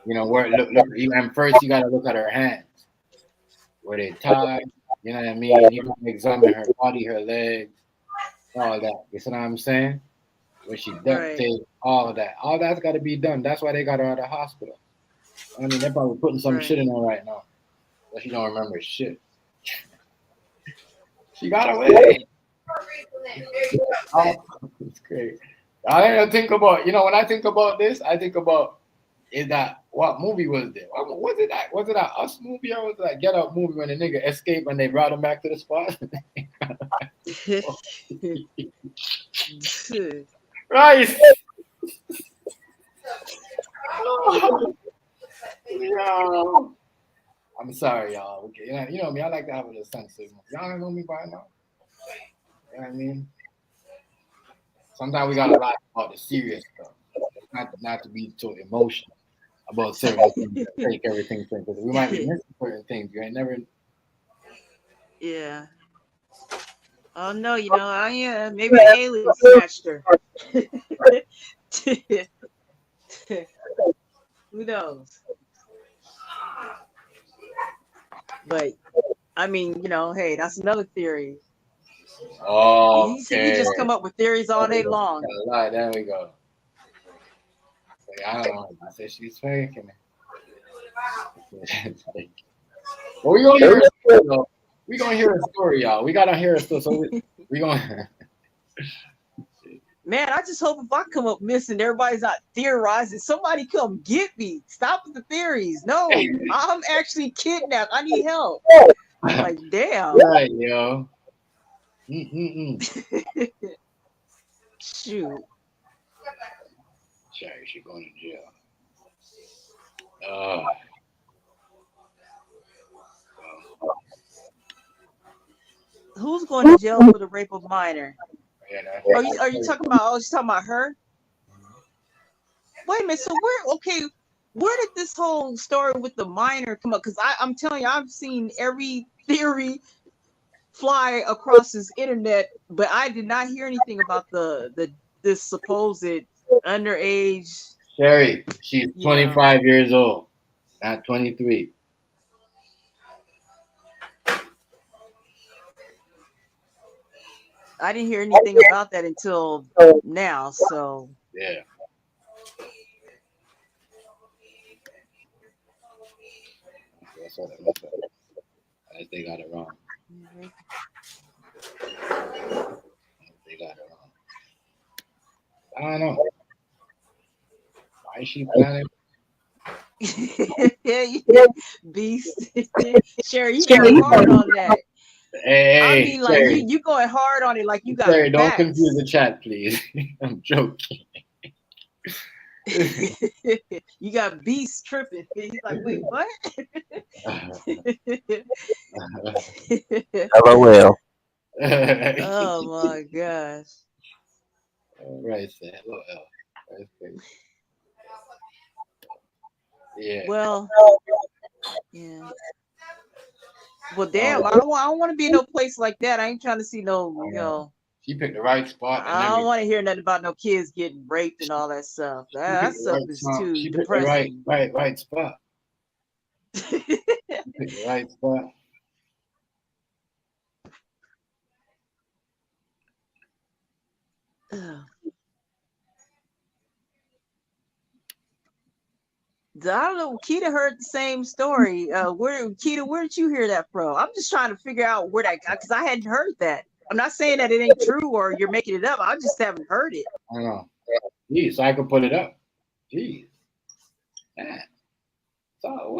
where? Look. And first, you gotta look at her hands. Were they tied? You know what I mean? You gotta examine her body, her legs. All that. You see what I'm saying? Where she duct tape, all of that. All that's got to be done. That's why they got her out of the hospital. I mean, they're probably putting some shit in her right now. But she don't remember shit. She got away. Oh, it's great. I think about, when I think about this, I think about what movie was there? Was it that Us movie or was it that Get Out movie when the nigga escaped and they brought him back to the spot? Right. Yo. I'm sorry, y'all. Okay, you know me. I like to have a little sense of y'all know me by now. You know what I mean? Sometimes we gotta laugh about the serious stuff, not to be so emotional about certain things. Take everything because we might be missing certain things. You ain't never. Yeah. Oh no, maybe the alien snatched her. Who knows? But I mean, hey, that's another theory. Oh, he just come up with theories all day long. There we go. I don't know. I said she's faking it. Well, we gonna hear a story, though. We gonna hear a story, y'all. We gotta hear a story. So we gonna. Man, I just hope if I come up missing, everybody's not theorizing. Somebody come get me. Stop with the theories. No, I'm actually kidnapped. I need help. Like, damn. Right, yo. Shoot. Sorry, she's going to jail. Who's going to jail for the rape of minor? Are you talking about? Oh, she's talking about her. Wait a minute. So where did this whole story with the minor come up? Because I'm telling you, I've seen every theory fly across this internet, but I did not hear anything about this supposed underage. Sherry, she's 25 years old, not 23. I didn't hear anything about that until now. So yeah. That's what they got it wrong. They got it wrong. I don't know. Why is she planning? Beast. Sherry, you going hard on that. Hey, I mean, like Sherry, you going hard on it, like you got. Sherry, don't confuse the chat, please. I'm joking. You got Beast tripping. He's like, wait, what? LOL. Oh my gosh. Right, say LOL. Yeah. Well, yeah. Well, damn, I don't want to be in no place like that. I ain't trying to see no, She picked the right spot. I don't want to hear nothing about no kids getting raped and all that stuff. That stuff is too depressing. Right spot. She picked the right spot. I don't know. Keita heard the same story. Where did you hear that from? I'm just trying to figure out where that got, because I hadn't heard that. I'm not saying that it ain't true or you're making it up. I just haven't heard it. I know. Jeez, so I can put it up. Jeez. Man. So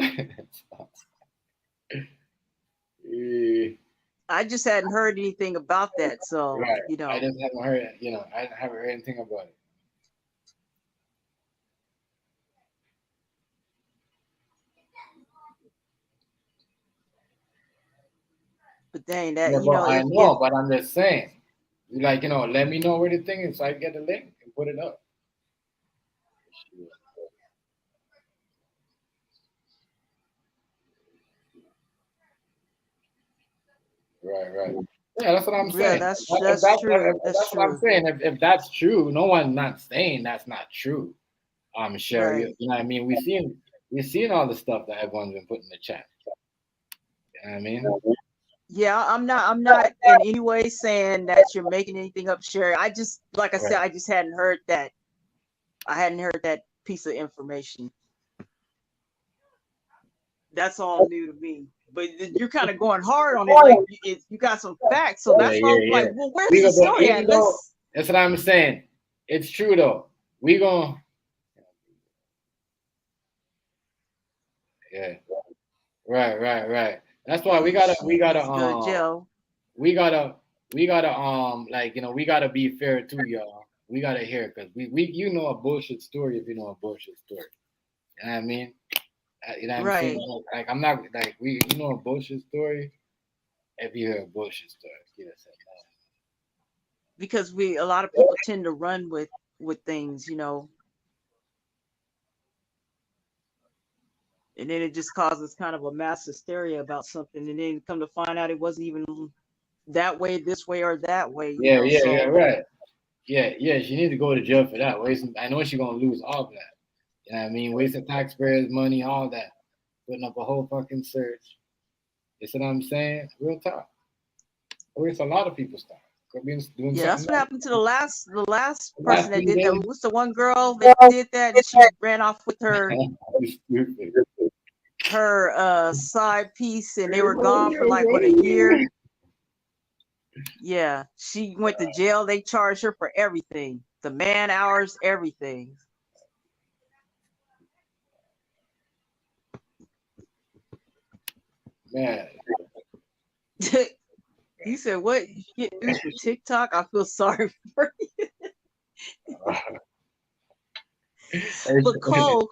I just hadn't heard anything about that. So right. I just haven't heard it. I haven't heard anything about it. But dang, that I know, but I'm just saying. Like, let me know where the thing is so I can get the link and put it up. Right. Yeah, that's what I'm saying. Yeah, that's true. That's true. What I'm saying. If that's true, no one's not saying that's not true. Sherry, right. You know what I mean? We've seen all the stuff that everyone's been putting in the chat. You know what I mean? Yeah, I'm not in any way saying that you're making anything up, Sherry. I just, like I said, I just hadn't heard that. I hadn't heard that piece of information. That's all new to me. But you're kind of going hard on it, like you got some facts. So that's why I'm like, well, where's the story at? That's what I'm saying. It's true though. We gonna. Yeah. Right. That's why we gotta like, we gotta be fair too, y'all. We gotta hear because we you know a bullshit story if you know a bullshit story. You know what I mean? You know what I'm saying? Like I'm not like you know a bullshit story if you hear a bullshit story. Because a lot of people tend to run with things, and then it just causes kind of a mass hysteria about something, and then come to find out it wasn't even that way, this way, or that way. Yeah, right. Yeah, she needs to go to jail for that. I know she's gonna lose all of that. You know what I mean? Wasting taxpayers' money, all that. Putting up a whole fucking search. You see what I'm saying? Real talk. Waste a lot of people's time. That's what happened to the last person that did that. What's the one girl that did that and she ran off with her side piece and they were gone for like a year? Yeah, she went to jail. They charged her for everything. The man hours, everything. Man. He said, "What? You get news from TikTok? I feel sorry for you." But Cole,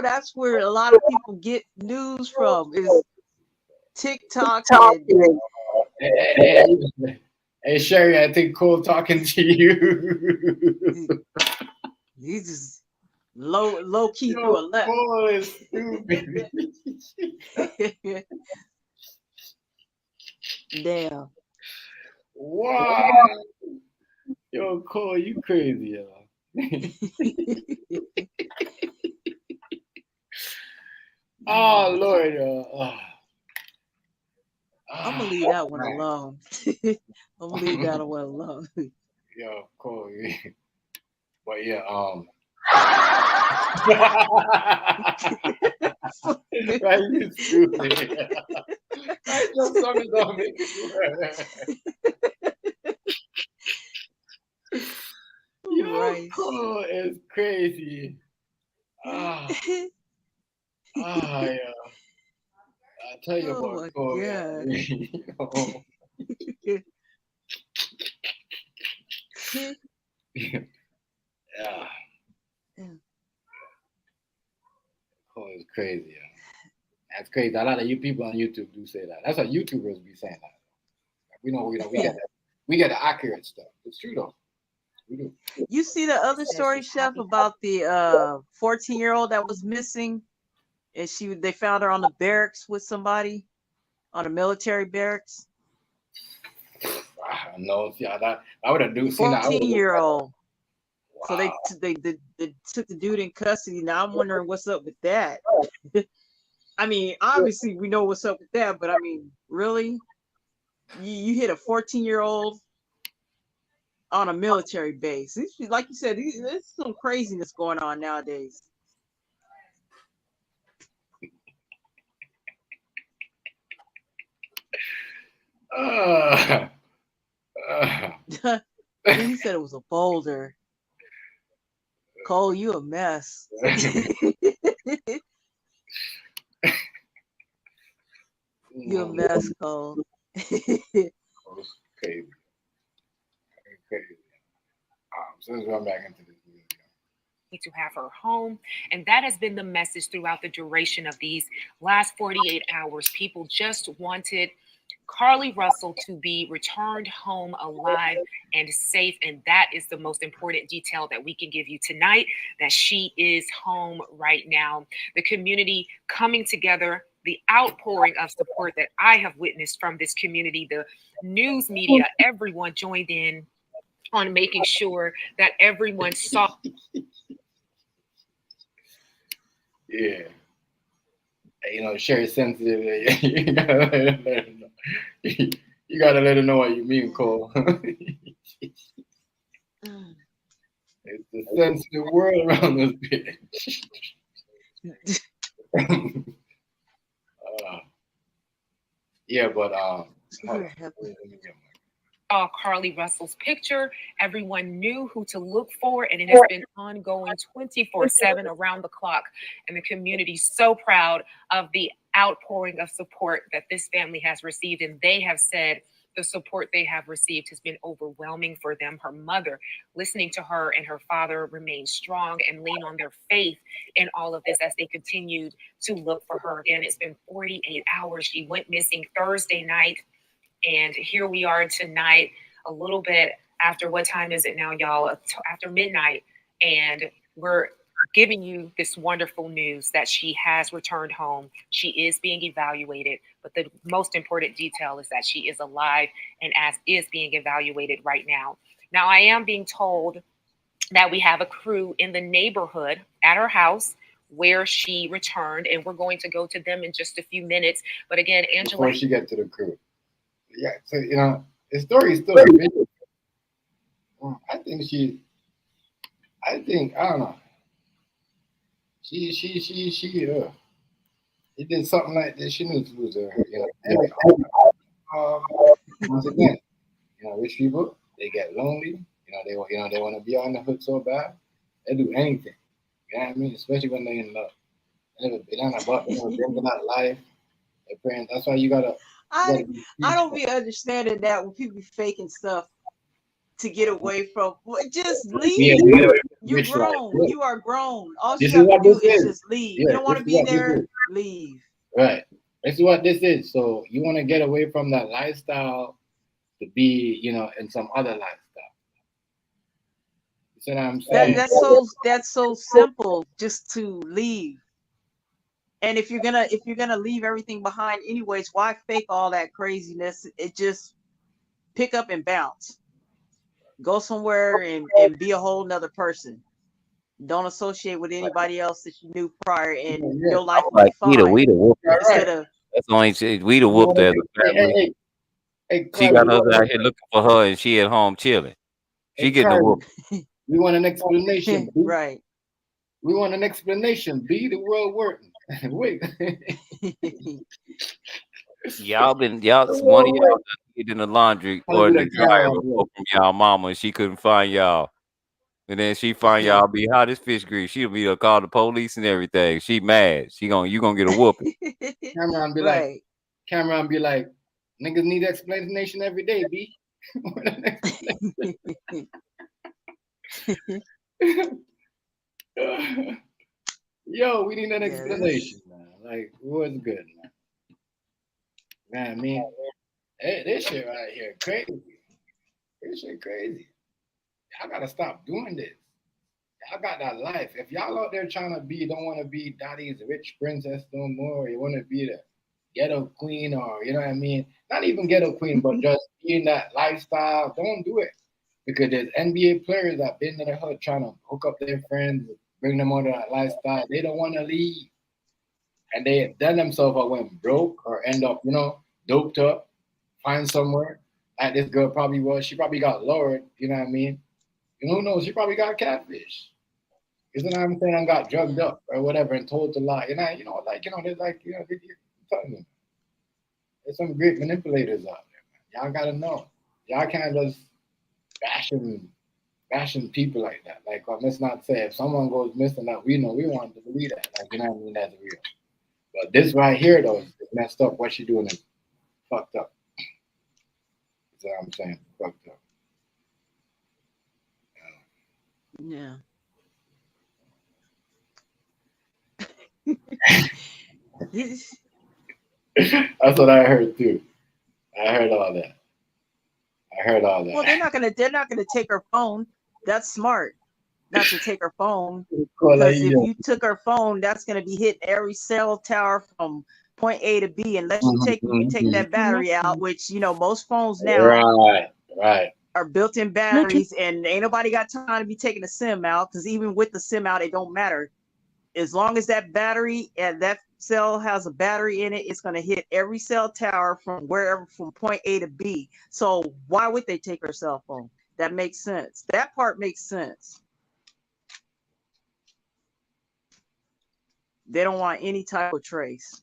that's where a lot of people get news from is TikTok. Hey Sherry, I think Cole talking to you. He's just low key through a left. Cole is stupid. Damn. Wow. Yo, Cole, you crazy, yo. Oh Lord, yo. I'm gonna leave that one alone. I'm gonna leave that one alone. Yo, Cole. But yeah, right, you stupid. I know something's gonna make Yo, right. Cole is crazy. Yeah. I tell you about Cole. Yeah. Yeah. Cole is crazy. Yeah. That's crazy. A lot of you people on YouTube do say that. That's what YouTubers be saying that. We know we get the accurate stuff. It's true though. We do. You see the other story, Chef, about the 14-year-old that was missing, and they found her on the barracks with somebody, on a military barracks. No, yeah, that I would have seen that. 14-year-old. Wow. So they took the dude in custody. Now I'm wondering what's up with that. I mean, obviously we know what's up with that, but I mean, really, you hit a 14-year-old on a military base. Like you said, there's some craziness going on nowadays. He said it was a boulder. Cole, you a mess. You a mess, Cole. Crazy. So let's run back into this video. To have her home, and that has been the message throughout the duration of these last 48 hours. People just wanted Carlee Russell to be returned home alive and safe, and that is the most important detail that we can give you tonight, that she is home right now. The community coming together, the outpouring of support that I have witnessed from this community, the news media, everyone joined in on making sure that everyone saw. Yeah. You know, Sherry's sensitive. You gotta let her know what you mean, Cole. It's the sensitive world around this bitch. Yeah, but saw Carlee Russell's picture, everyone knew who to look for, and it has been ongoing 24/7 around the clock. And the community is so proud of the outpouring of support that this family has received. And they have said the support they have received has been overwhelming for them. Her mother, listening to her and her father remain strong and lean on their faith in all of this as they continued to look for her. Again, it's been 48 hours. She went missing Thursday night. And here we are tonight, a little bit after, what time is it now, y'all? After midnight. And we're giving you this wonderful news that she has returned home. She is being evaluated, but the most important detail is that she is alive and is being evaluated right now. Now, I am being told that we have a crew in the neighborhood at her house where she returned, and we're going to go to them in just a few minutes. But again, Angela, before she get to the crew, yeah, so you know, the story is still a bit. I don't know. She did something like this. She knew to lose her. You know, once again, you know, rich people, they get lonely. They want to be on the hood so bad. They do anything. You know what I mean? Especially when they're in love. They don't about bringing out life. Their parents. That's why you gotta. I don't be understanding that when people be faking stuff to get away from. Just leave. Yeah, You're grown. Right. You are grown. All you have to do is just leave. Yeah, you don't want to be there. Leave. Right. This is what this is. So you want to get away from that lifestyle to be, you know, in some other lifestyle. You see what I'm saying? That's so simple, just to leave. And if you're gonna leave everything behind anyways, why fake all that craziness? It just pick up and bounce. Go somewhere and be a whole nother person. Don't associate with anybody else that you knew prior, and your life will be fine. We the whoop. Instead of that's the only shit. We the whoop there. She got us out here looking for her, and she at home chilling. She getting the whoop. We want an explanation, right? We want an explanation. The world working. Wait. Y'all one of y'all did in the laundry or in the dryer from y'all mama, and she couldn't find y'all. And then she find y'all be how this fish grease. She'll be call the police and everything. She mad. You gonna get a whooping. Cameron be like, niggas need explanation every day, B. Yo, we need an explanation, man. Like, what's good, man? Man, I mean, this shit right here crazy. This shit crazy. Y'all gotta stop doing this. Y'all got that life. If y'all out there trying to don't want to be daddy's rich princess no more, you want to be the ghetto queen, or you know what I mean? Not even ghetto queen, but just being that lifestyle, don't do it. Because there's NBA players that been in the hood trying to hook up their friends, bring them onto that lifestyle. They don't want to leave. And they done themselves or went broke or end up, you know, doped up, find somewhere. Like this girl probably was. She probably got lured, you know what I mean? And who knows? She probably got catfish. You know what I'm saying? I got drugged up or whatever and told to lie. There's I'm telling you. There's some great manipulators out there, man. Y'all gotta know. Y'all can't just bashing people like that. Like, let's not say if someone goes missing that we know, we want to believe that. Like, you know what I mean? That's real. But this right here, though, is messed up. What she doing is fucked up. That's what I'm saying. Fucked up. Yeah. That's what I heard too. I heard all that. Well, they're not gonna take her phone. That's smart, not to take her phone. Because if you took her phone, that's gonna be hitting every cell tower from point A to B. Unless you take that battery out, which most phones now are built-in batteries, and ain't nobody got time to be taking the SIM out. Because even with the SIM out, it don't matter. As long as that battery and that cell has a battery in it, it's going to hit every cell tower from point A to B. So why would they take her cell phone? That makes sense. That part makes sense. They don't want any type of trace.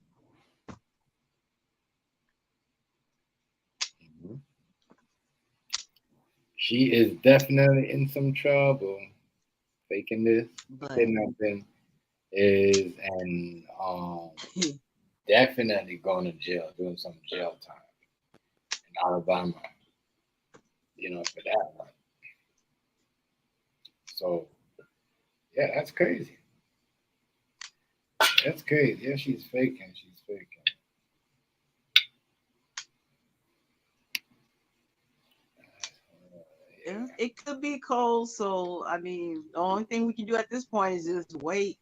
She is definitely in some trouble. Faking this kidnapping is and definitely going to jail, doing some jail time in Alabama. For that one. So yeah, that's crazy. That's crazy. Yeah, she's faking. She's faking. Yeah, it could be cold. So I mean, the only thing we can do at this point is just wait.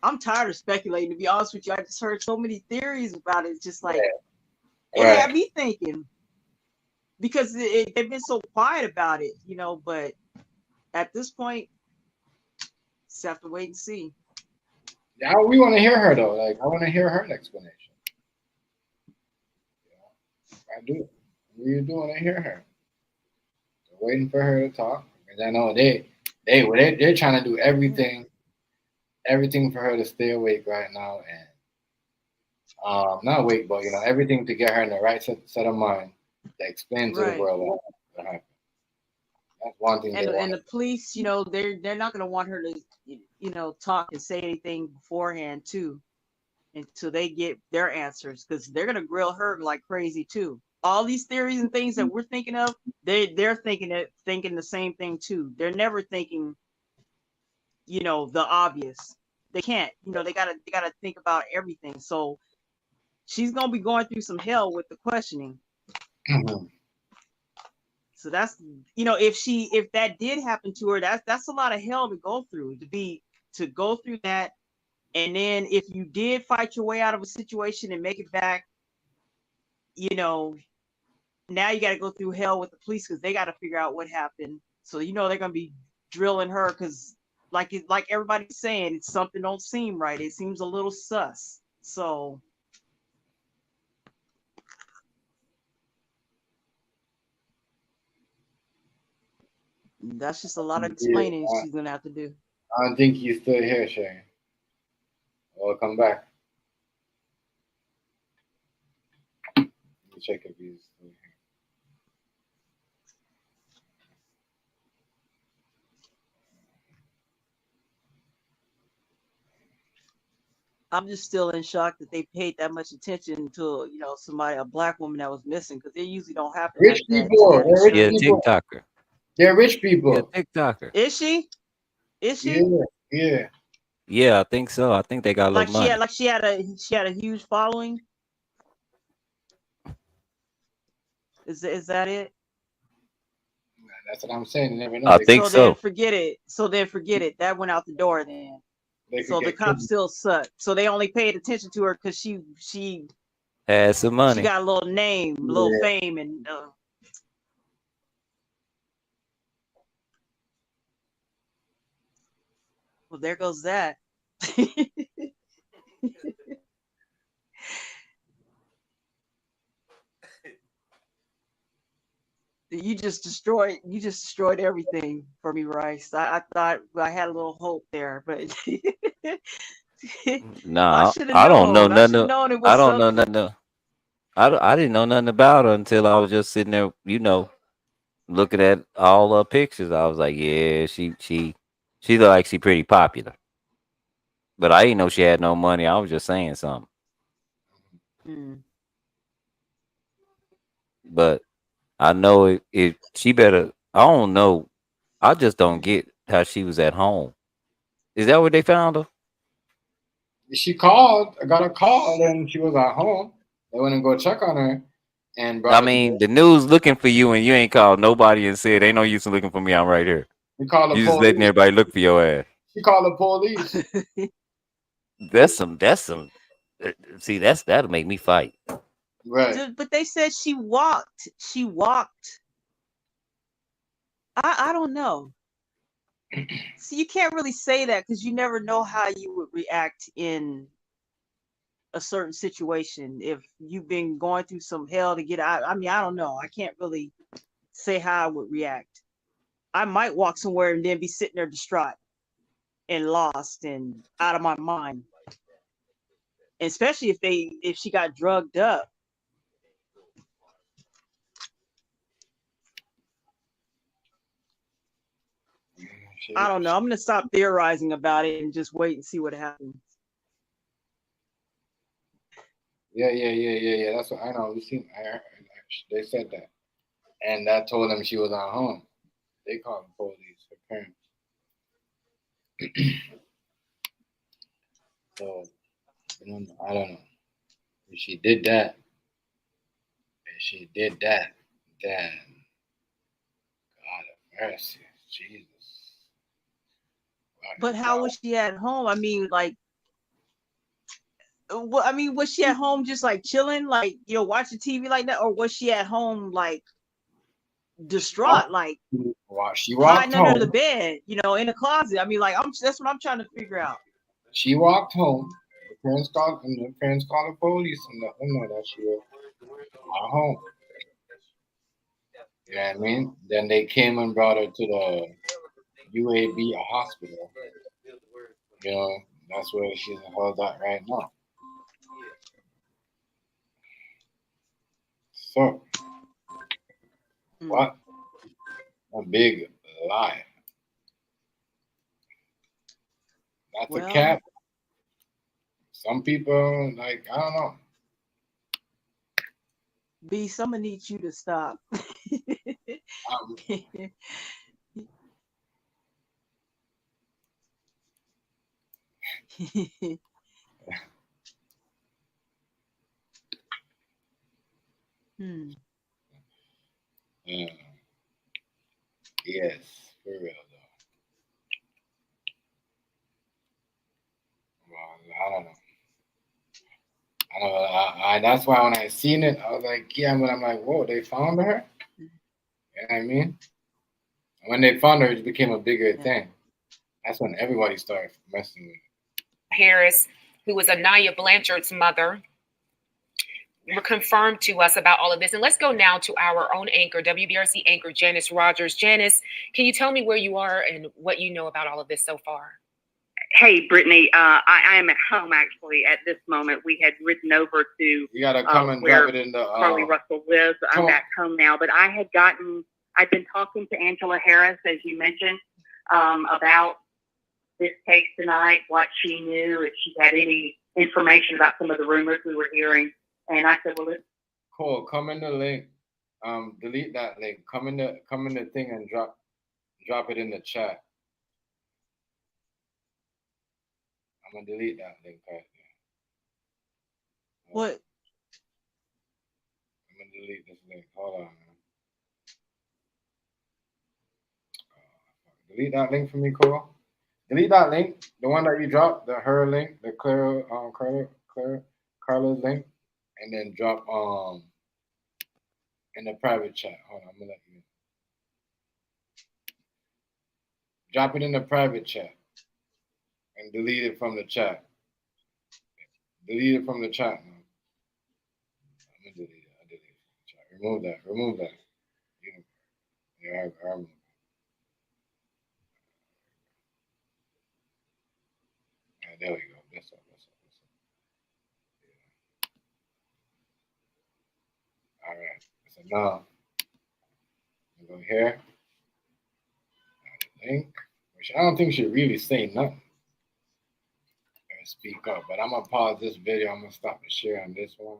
I'm tired of speculating. To be honest with you, I just heard so many theories about it. Just like it had me thinking because they've been so quiet about it, But at this point, just have to wait and see. Yeah, we want to hear her though. Like I want to hear her explanation. I do. We do want to hear her. We're waiting for her to talk because I know they're trying to do everything for her to stay awake right now and not awake, but everything to get her in the right set of mind to explain to the world what happened. That's one thing. And the police, they're not going to want her to, talk and say anything beforehand too, until they get their answers, because they're going to grill her like crazy too. All these theories and things that we're thinking of, they're thinking the same thing too. They're never thinking, the obvious. They can't, they gotta think about everything. So she's gonna be going through some hell with the questioning. Mm-hmm. So that's, if that did happen to her, that's a lot of hell to go through, to go through that. And then if you did fight your way out of a situation and make it back, now you got to go through hell with the police because they got to figure out what happened. So they're going to be drilling her because, like everybody's saying, something don't seem right. It seems a little sus. So that's just a lot of explaining she's going to have to do. I don't think he's still here, Shane. We'll come back. Let me check if he's still here. I'm just still in shock that they paid that much attention to, a black woman that was missing, because they usually don't happen rich like people. that. They're yeah, rich people. TikToker. They're rich people. Yeah, TikToker. Is she? Yeah. Yeah, I think so. I think they got a little money. She had a huge following. Is that it? That's what I'm saying. You never know. I think so. Then forget it. That went out the door then. So the cops still suck. So they only paid attention to her because she had some money. She got a little name, a little fame, and well, there goes that. You just destroyed everything for me, Rice. I thought I had a little hope there, but nah, I don't know nothing. I don't know nothing. I didn't know nothing about her until I was just sitting there, looking at all her pictures. I was like, yeah, she looked like she pretty popular. But I didn't know she had no money. I was just saying something. But I know if she better. I don't know. I just don't get how she was at home. Is that where they found her? She called. I got a call, and she was at home. They went and go check on her. And I mean, the news looking for you, and you ain't called nobody and said, "Ain't no use in looking for me. I'm right here." You call the you police. Just letting everybody look for your ass. She called the police. That's some. See, that'll make me fight. Right. But they said she walked. I don't know. See, you can't really say that because you never know how you would react in a certain situation. If you've been going through some hell to get out, I mean, I don't know. I can't really say how I would react. I might walk somewhere and then be sitting there distraught and lost and out of my mind. Especially if she got drugged up. I don't know. I'm gonna stop theorizing about it and just wait and see what happens. Yeah. That's what I know. They said that, and that told them she was at home. They called the police. Her parents. So I don't know. If she did that, then God have mercy, Jesus. But how was she at home? I mean, like, was she at home just like chilling, like, watching TV like that, or was she at home like distraught, like she walked hiding home under the bed, in the closet? I mean, like, that's what I'm trying to figure out. She walked home. The parents called the police and let them know that she was at home. You know what I mean? Then they came and brought her to the UAB hospital. That's where she's held at right now. So, what a big lie. That's a cat. Some people, like, I don't know. B, someone needs you to stop. Yes, for real though. Well, I don't know. That's why when I seen it, I was like, yeah, but I'm like, whoa, they found her? You know what I mean? When they found her, it became a bigger thing. That's when everybody started messing with it. Harris, who was Anaya Blanchard's mother, confirmed to us about all of this. And let's go now to our own anchor, WBRC anchor, Janice Rogers. Janice, can you tell me where you are and what you know about all of this so far? Hey, Brittany, I am at home actually at this moment. We had ridden over to you gotta come and drop it in the Carlee Russell lives. I'm back home now, but I'd been talking to Angela Harris, as you mentioned, about this case tonight, what she knew, if she had any information about some of the rumors we were hearing. And I said, well, cool. Come in the link. Delete that link. Come in the thing and drop it in the chat. I'm gonna delete that link right there. What? I'm gonna delete this link. Hold on, man. Delete that link for me, Cole. Delete that link. The one that you dropped, her link, the Carla's link, and then drop in the private chat. Hold on, I'm gonna let you. Drop it in the private chat. And delete it from the chat. Delete it from the chat, man. I'm gonna delete it. I deleted it from the chat. Remove that. Yeah, I remove. Yeah, there we go. That's all. Yeah. All right. So now, I'm gonna go here. Link, which I don't think should really say nothing. Speak up, but I'm gonna pause this video. I'm gonna stop the share on this one.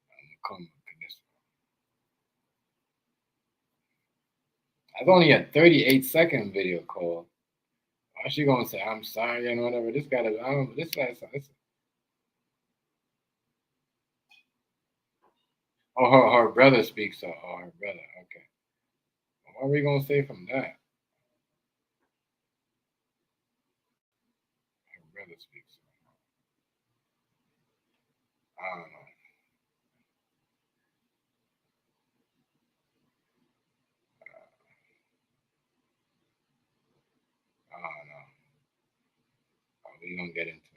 I'm gonna come to this one. That's only a 38-second video call. Why she gonna say I'm sorry and whatever? This guy, this guy's. Oh, her brother speaks up. Oh, her brother. Okay. What are we gonna say from that? Her brother speaks up. I don't know. I don't know. We're gonna get into it.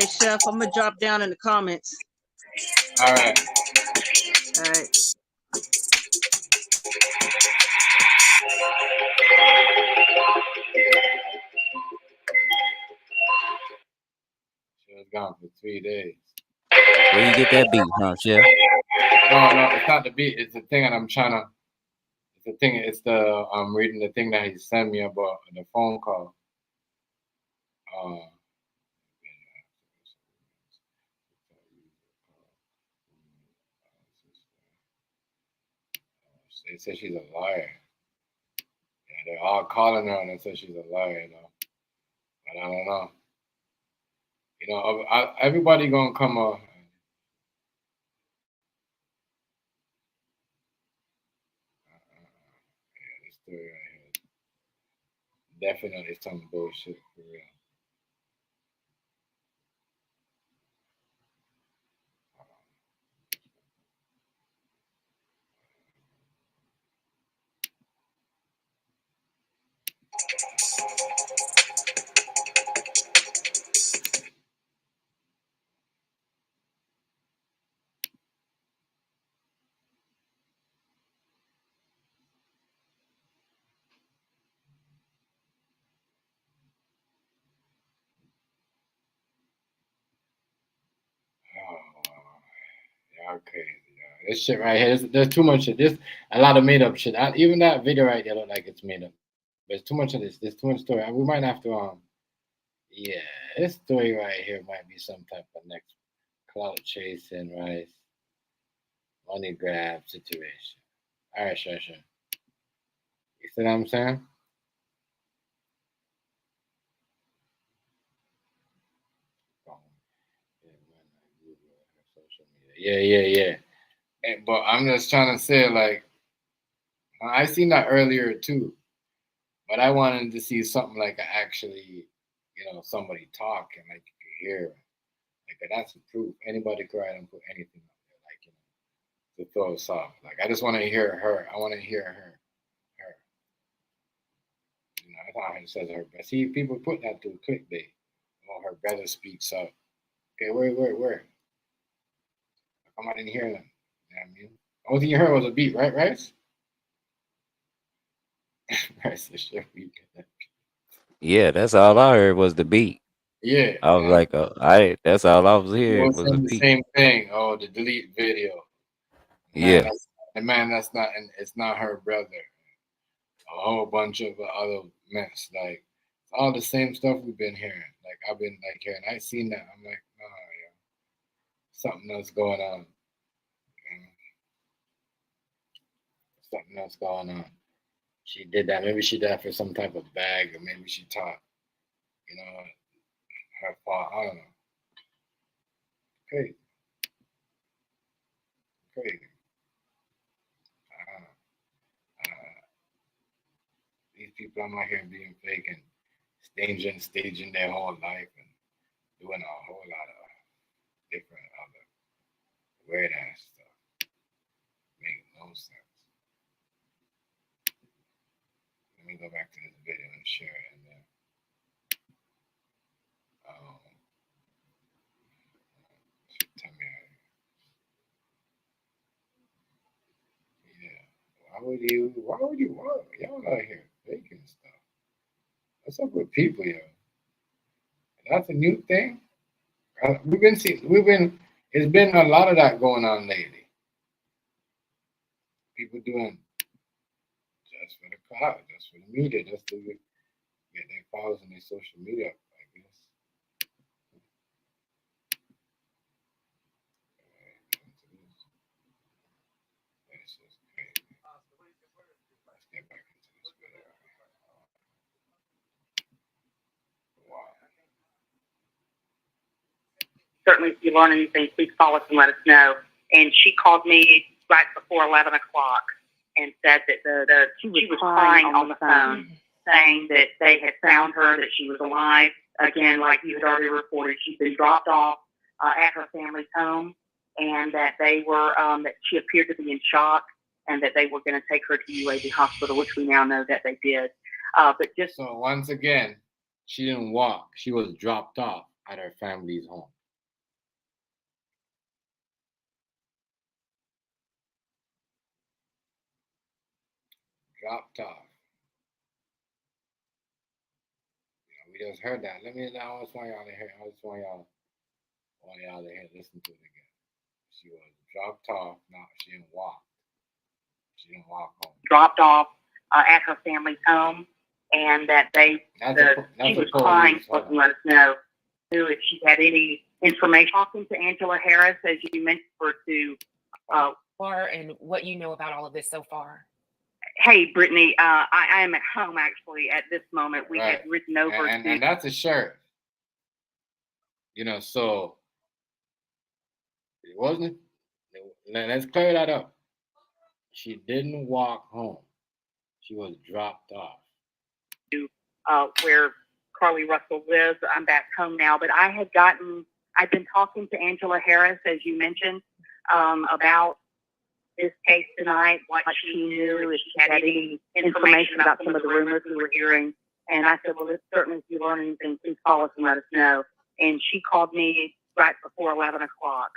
Hey, Chef, I'm gonna drop down in the comments. All right. All right. She was gone for 3 days. Where you get that beat from, Chef? No, it's not the beat. It's the thing that I'm trying to. It's the thing. It's the I'm reading the thing that he sent me about the phone call. They said she's a liar. Yeah, they're all calling her and they said she's a liar, you know. But I don't know. You know, everybody gonna come up. Yeah, this story right here. Definitely some bullshit for real. Y'all crazy, y'all. This shit right here, there's too much of this. A lot of made up shit. Even that video right there look like it's made up. There's too much of this. There's too much story. We might have to yeah, this story right here might be some type of next clout chasing, right? Money grab situation. All right, sure. You see what I'm saying? Yeah. But I'm just trying to say, like, I seen that earlier too, but I wanted to see something like actually, you know, somebody talk and like you could hear, like that's the proof. Anybody could write and put anything up there, like you know, to throw us off. Like I just want to hear her. I want to hear her. You know, I thought it says her. But see, people put that through clickbait. Oh, her brother speaks up. Okay, where? How come I didn't hear them? You know what I mean? Only thing you heard was a beat, right, Rice? Rice, the shit we get. Yeah, that's all I heard was the beat. Yeah. I was like, that's all I was hearing was a the beat. same thing. Oh, the delete video. Yeah. That's not, and it's not her brother. A whole bunch of other mess. Like, all the same stuff we've been hearing. Like, I've been like hearing. I seen that. I'm like, oh, yeah. Something else going on. Something else going on. She did that. Maybe she did that for some type of bag, or maybe she taught, you know, her fault. I don't know. Crazy. These people I'm out here being fake and staging their whole life and doing a whole lot of different other weird ass stuff. Make no sense. Let me go back to this video and share it, and then tell me how. Yeah. Why would you? Y'all out here faking stuff? What's up with people, yo? That's a new thing. It's been a lot of that going on lately. People doing just for the crowd, just for the media, just to get their followers on their social media, I guess. This is crazy. Let's get back into this video. Wow. Certainly, if you learn anything, please call us and let us know. And she called me right before 11 o'clock and said that she was crying on the phone, saying that they had found her, that she was alive. Again, like you had already reported, she'd been dropped off at her family's home, and that they were that she appeared to be in shock, and that they were going to take her to UAB Hospital, which we now know that they did. But just so once again, she didn't walk; she was dropped off at her family's home. Dropped off. We just heard that. I just want y'all to hear. I just want y'all to hear. Listen to it again. She was dropped off. No, she didn't walk. She didn't walk home. Dropped off at her family's home, and that she was crying, wasn't let us know if she had any information. Talking to Angela Harris, as you mentioned, to far and what you know about all of this so far. Hey, Brittany, I am at home actually at this moment. We had ridden over and that's a sheriff. So it wasn't. Let's clear that up. She didn't walk home. She was dropped off. Where Carlee Russell lives. I'm back home now, but I've been talking to Angela Harris, as you mentioned, about this case tonight, what she knew, if she had any information about some of the rumors we were hearing. And I said, well, certainly if you learn anything, please call us and let us know. And she called me right before 11 o'clock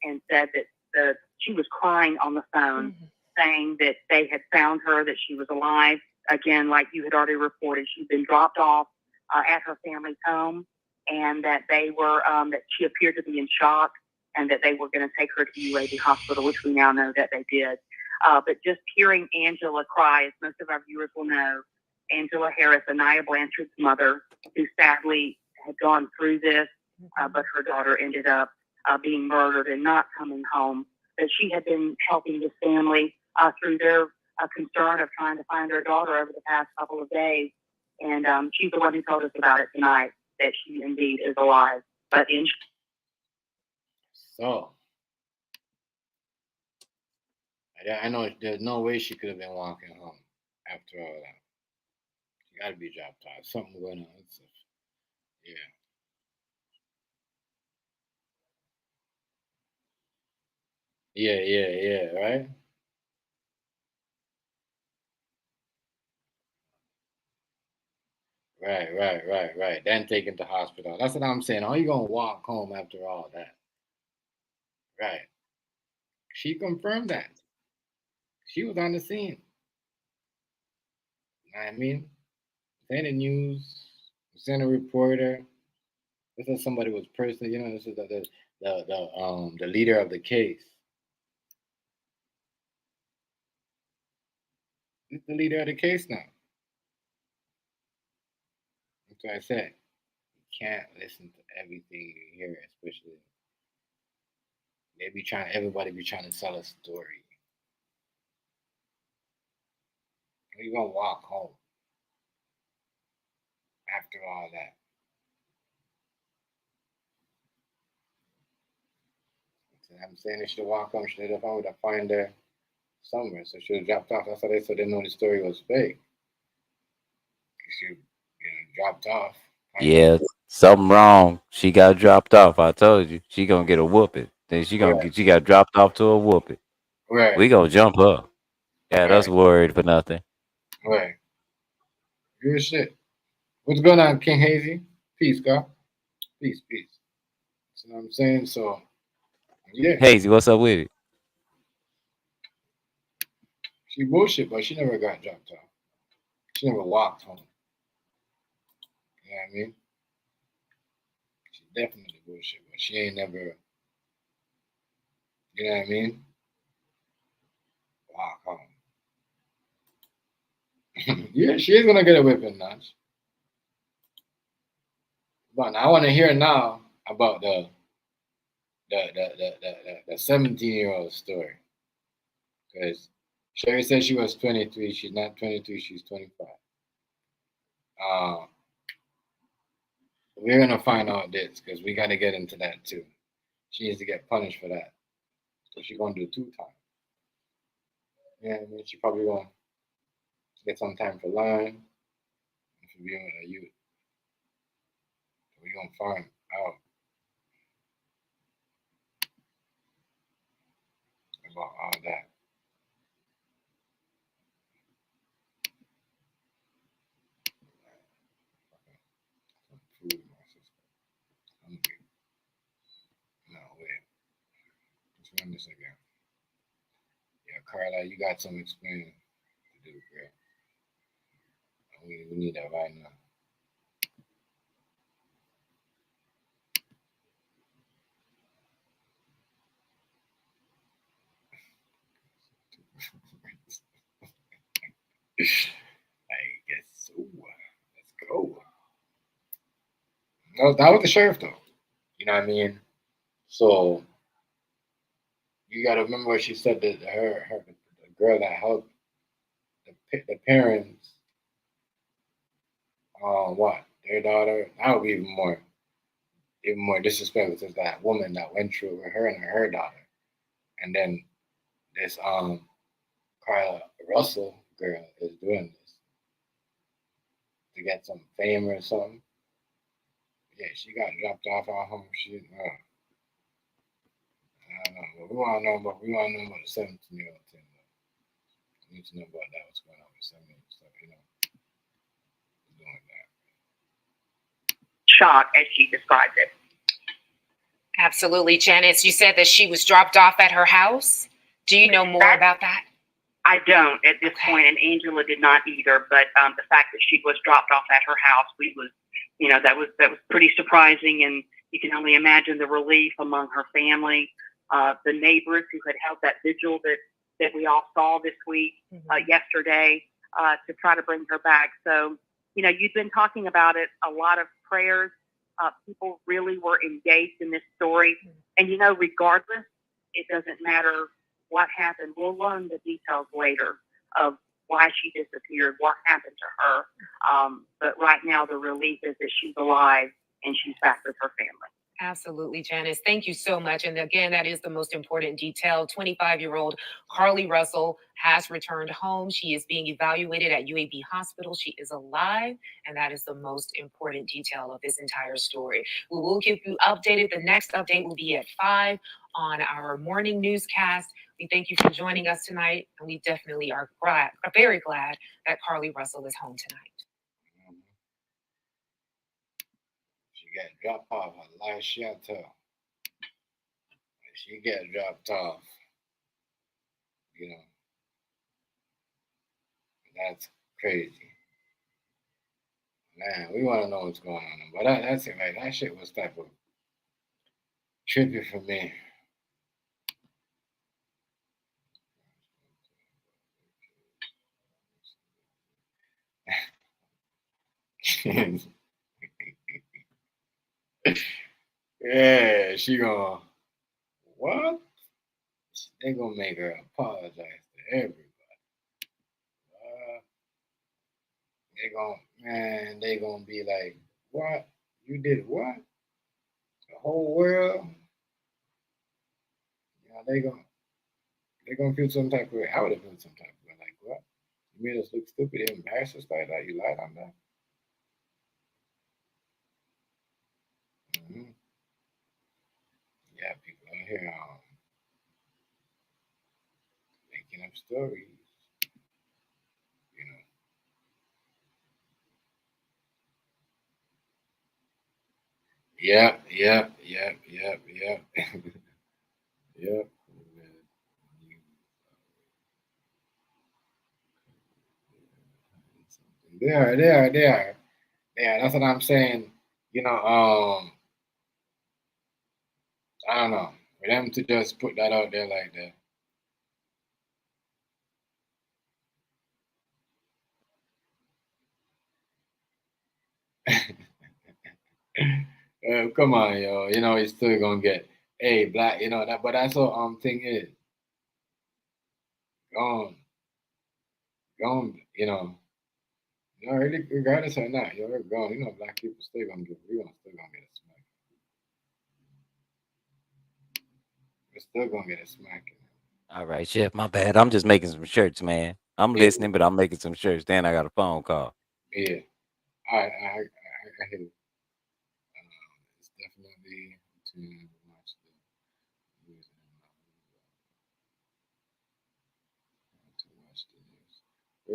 and said that she was crying on the phone, saying that they had found her, that she was alive. Again, like you had already reported, she'd been dropped off at her family's home, and that they were that she appeared to be in shock, and that they were going to take her to UAB Hospital, which we now know that they did. But just hearing Angela cry, as most of our viewers will know, Angela Harris, Anaya Blanchard's mother, who sadly had gone through this, but her daughter ended up being murdered and not coming home. That she had been helping this family through their concern of trying to find her daughter over the past couple of days. And she's the one who told us about it tonight, that she indeed is alive. But So, I know there's no way she could have been walking home after all that. She got to be dropped off. Something going on. Yeah. Yeah, right? Right. Then taken to hospital. That's what I'm saying. How you going to walk home after all that? Right. She confirmed that. She was on the scene. You know what I mean? Send the news, send a reporter. This is somebody was personally, this is the leader of the case. He's the leader of the case now. That's what I said. You can't listen to everything you hear, especially everybody be trying to sell a story. You're gonna walk home after all that. So I'm saying they should walk home. Should have found to find her somewhere. So she was dropped off. That's why they said they know the story was fake. She dropped off. Yeah, something wrong. She got dropped off. I told you. She gonna get a whooping. Then she got dropped off to a whooping. Right. We gonna jump her. Got us worried for nothing. Right. Good shit. What's going on, King Hazy? Peace, God. Peace. You know what I'm saying? So, yeah. Hazy, what's up with it? She bullshit, but she never got dropped off. She never walked home. You know what I mean? She definitely bullshit, but she ain't never, you know what I mean? Walk home. Yeah, she is gonna get a whipping notch. But I want to hear now about the 17-year-old story. Because Sherry said she was 23. She's not 23. She's 25. We're gonna find out this because we gotta get into that too. She needs to get punished for that. So she's gonna do 2 times. Yeah, I mean, she probably gonna get some time to learn and for being a youth. We're gonna find out about all that. Some food in my system. second. Yeah, Carla, you got some explaining to do, girl. We need that right now. I guess so. Let's go. That was the sheriff, though. You know what I mean? So you got to remember what she said that the girl that helped the parents, what their daughter. That would be even more disrespectful to that woman that went through with her and her daughter, and then this Carlee Russell girl is doing this to get some fame or something. Yeah, she got dropped off at home. I don't know. But we want to know about the 17-year-old thing. We need to know about that. What's going on with 17 stuff, you know. Doing that. Shock, as she described it. Absolutely, Janice. You said that she was dropped off at her house. Do you know more about that? I don't at this point, and Angela did not either. But the fact that she was dropped off at her house, that was pretty surprising, and you can only imagine the relief among her family, the neighbors who had held that vigil that we all saw this week, yesterday, to try to bring her back. So, you've been talking about it, a lot of prayers. People really were engaged in this story, and regardless, it doesn't matter what happened. We'll learn the details later of why she disappeared, what happened to her. But right now, the relief is that she's alive and she's back with her family. Absolutely, Janice. Thank you so much. And again, that is the most important detail. 25-year-old Carlee Russell has returned home. She is being evaluated at UAB Hospital. She is alive, and that is the most important detail of this entire story. We will keep you updated. The next update will be at 5 on our morning newscast. We thank you for joining us tonight, and we definitely are very glad that Carlee Russell is home tonight. She got dropped off a life shelter. She got dropped off. That's crazy. Man, we want to know what's going on. But that's it, right? That shit was type of trippy for me. Yeah, she gonna what? They gonna make her apologize to everybody. They gonna be like, what? You did what? The whole world? They gonna feel some type of way. I would have felt some type of way. Like, what? You made us look stupid and embarrassed us like that? You lied on that? Yeah, people out here making up stories. Yep. Yep. They are. Yeah, that's what I'm saying. I don't know. For them to just put that out there like that. Come on, yo. He's still gonna get black, that, but that's what thing is. Gone, regardless or not, you're gone. Black people still gonna get a smack. We're still gonna get a smack. All right, Chef, my bad. I'm just making some shirts, man. I'm listening, but I'm making some shirts. Then I got a phone call. Yeah. I hear it. It's definitely to watch the news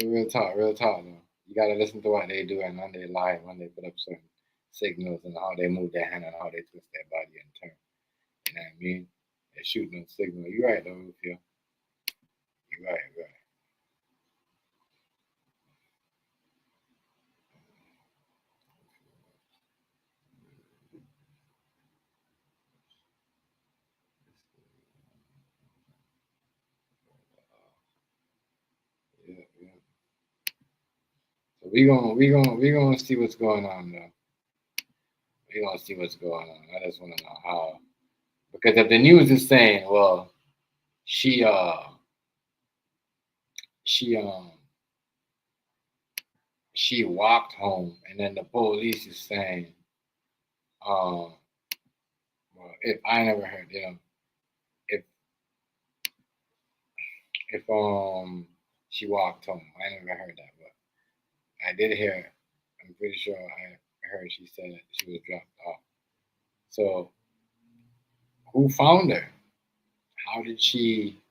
Real talk though. You gotta listen to what they do and when they lie, when they put up certain signals and how they move their hand and how they twist their body and turn. You know what I mean? They're shooting on signal. You're right, though, Rufio. You're right. Yeah. So we gonna see what's going on though. We're gonna see what's going on. I just wanna know how, because if the news is saying, well, she walked home, and then the police is saying, well, if I never heard, if she walked home, I never heard that, but I did hear. I'm pretty sure I heard she said that she was dropped off. So who found her? How did she?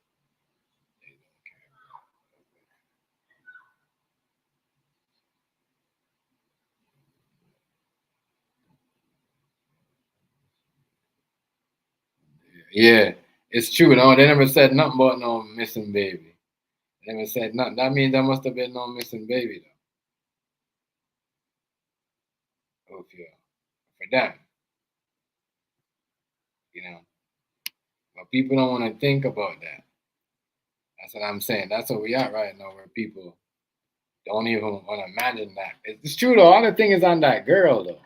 Yeah, it's true. No, they never said nothing about no missing baby. They never said nothing. That means there must have been no missing baby though. Oh, for them, but people don't want to think about that. That's what I'm saying. That's where we at right now, where people don't even want to imagine that. It's true though. All the thing is on that girl though.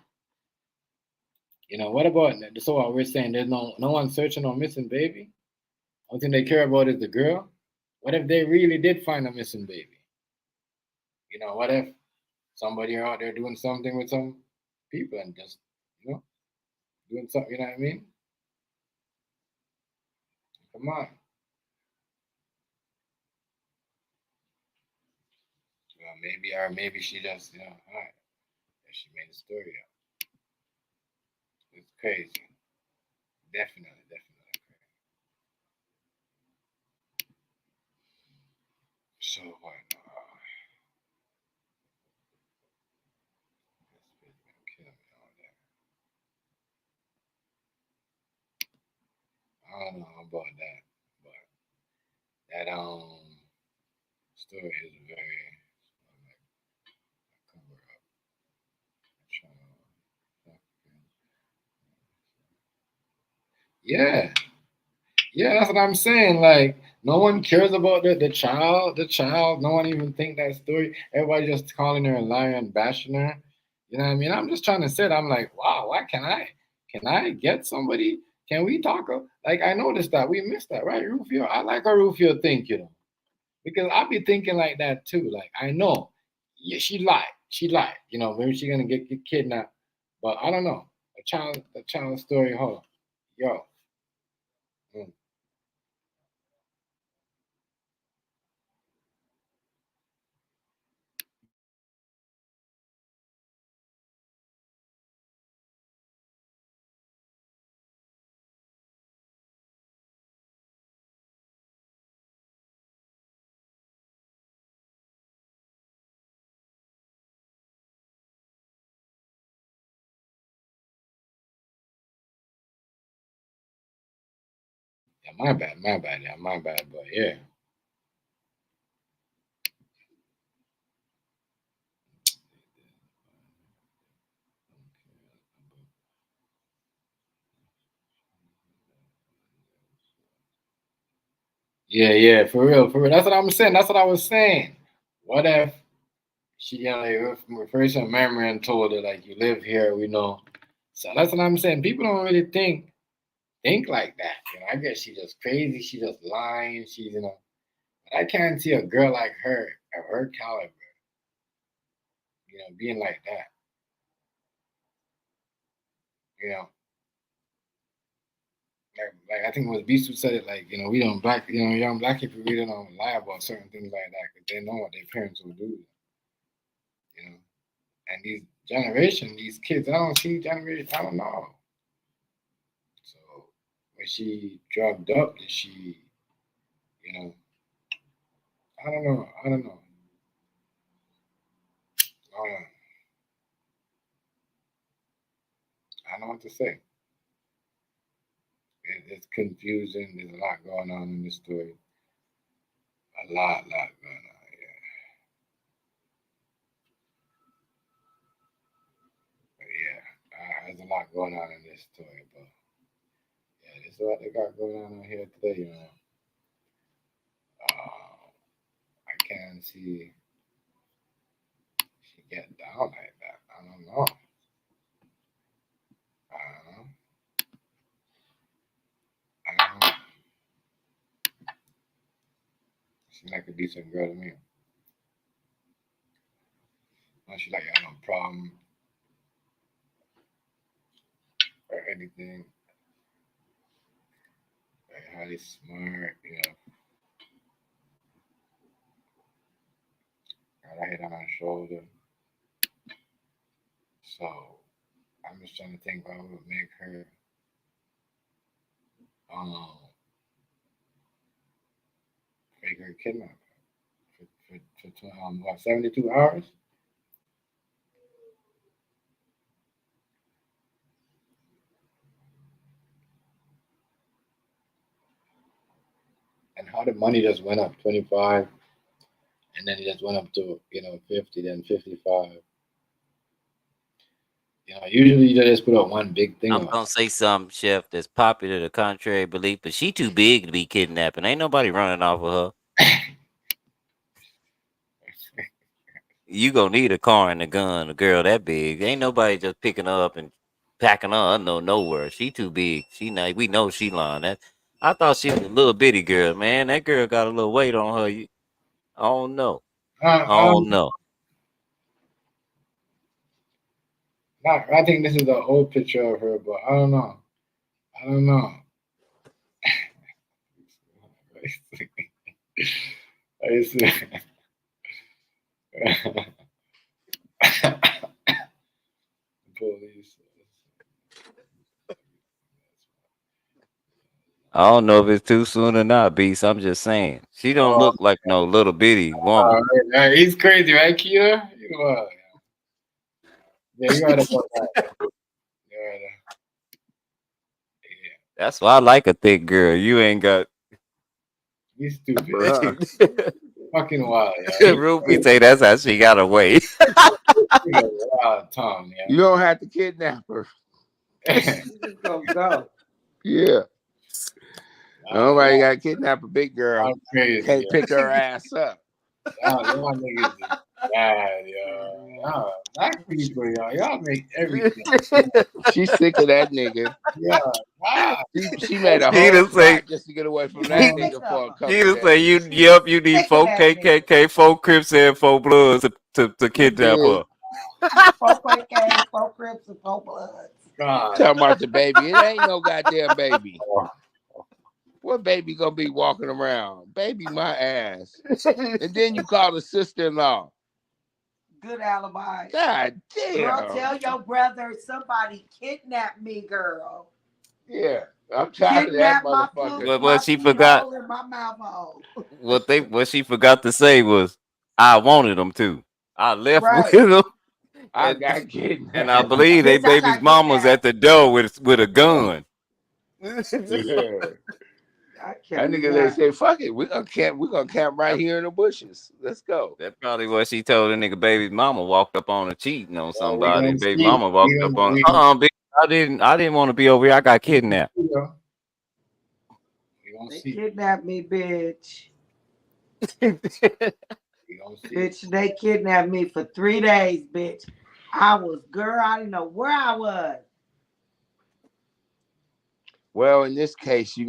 What about, so what we're saying, there's no one searching on missing baby? Only thing they care about is the girl. What if they really did find a missing baby? What if somebody out there doing something with some people and just, doing something, you know what I mean? Come on. Well, maybe she just, all right. She made a story up. It's crazy. Definitely crazy. So what? I don't know about that, but that story is very cover up. Yeah, that's what I'm saying. Like, no one cares about the child. The child. No one even think that story. Everybody just calling her a liar and bashing her. You know what I mean? I'm just trying to say. I'm like, wow. Why can I get somebody? Can we talk? Like, I noticed that we missed that, right, Rufio? I like how Rufio think, because I be thinking like that too. Like, I know, yeah, she lied. She lied. Maybe she gonna get kidnapped, but I don't know. A child story. Hold on, yo. Mm. Yeah, my bad, yeah, my bad, but yeah. Yeah, for real. That's what I'm saying. That's what I was saying. What if she, refers to a memory and told her, like, you live here, we know. So that's what I'm saying. People don't really think like that. I guess she's just crazy. She's just lying. She's, I can't see a girl like her of her caliber, being like that. Like I think it was Beast who said it. Like, we don't black, young black people really don't lie about certain things like that because they know what their parents will do. And these kids, I don't see generation. I don't know. So was she drugged up? Did she, I don't know. I don't know. I don't know what to say. it's confusing. There's a lot going on in this story. A lot going on. There's a lot going on in this story, but yeah, this is what they got going on here today, you know. I can't see she get down like that. I don't know. She's like a decent girl to me. She's like, I have no problem or anything. Very highly smart, you know. Got her head on my shoulder. So I'm just trying to think what would make her fake her kidnap for 72 hours? And how the money just went up 25 and then it just went up to 50, then 55. Usually you just put out one big thing. I'm gonna say something, Chef, that's popular to contrary belief, but she too big to be kidnapping. Ain't nobody running off of her. You gonna need a car and a gun, a girl that big. Ain't nobody just picking her up and packing her nowhere. She too big. We know she lying. I thought she was a little bitty girl, man. That girl got a little weight on her. I don't know. I don't know. I think this is the old picture of her, but I don't know. Police. I don't know if it's too soon or not, Beast. I'm just saying. She don't look like no little bitty woman. He's crazy, right, Kia? Yeah, you gotta go back. That's why I like a thick girl. You ain't got. He's stupid. Fucking wild. Ruby say that's how she got away. Tom, yeah. You don't have to kidnap her. Just gonna go. Yeah. Nobody got to kidnap a big girl. Crazy, can't pick her ass up. Y'all niggas is bad, yo. Black people, y'all make everything. She's sick of that nigga. Yeah. She made a whole plot just to get away from that nigga for a couple He just say, you need 4 KKK, 4 Crips, and 4 Bloods to kidnap her. 4 KKK, 4 Crips, and 4 Bloods. Talking about the baby. It ain't no goddamn baby. What baby gonna be walking around? Baby, my ass. And then you call the sister-in-law. Good alibi. God damn. Girl, tell your brother somebody kidnapped me, girl. Yeah, I'm tired of that motherfucker. But what she forgot. What she forgot to say was, I wanted them to. I left with them. I got kidnapped. And I believe they baby's mom was at the door with a gun. That nigga, they say, fuck it, we're gonna camp right here in the bushes. Let's go. That's probably what she told the nigga baby's mama walked up on her cheating on somebody. And baby mama walked up on bitch, I didn't want to be over here. I got kidnapped. They kidnapped me, bitch. Bitch, they kidnapped me for 3 days, bitch. I didn't know where I was. Well, in this case, you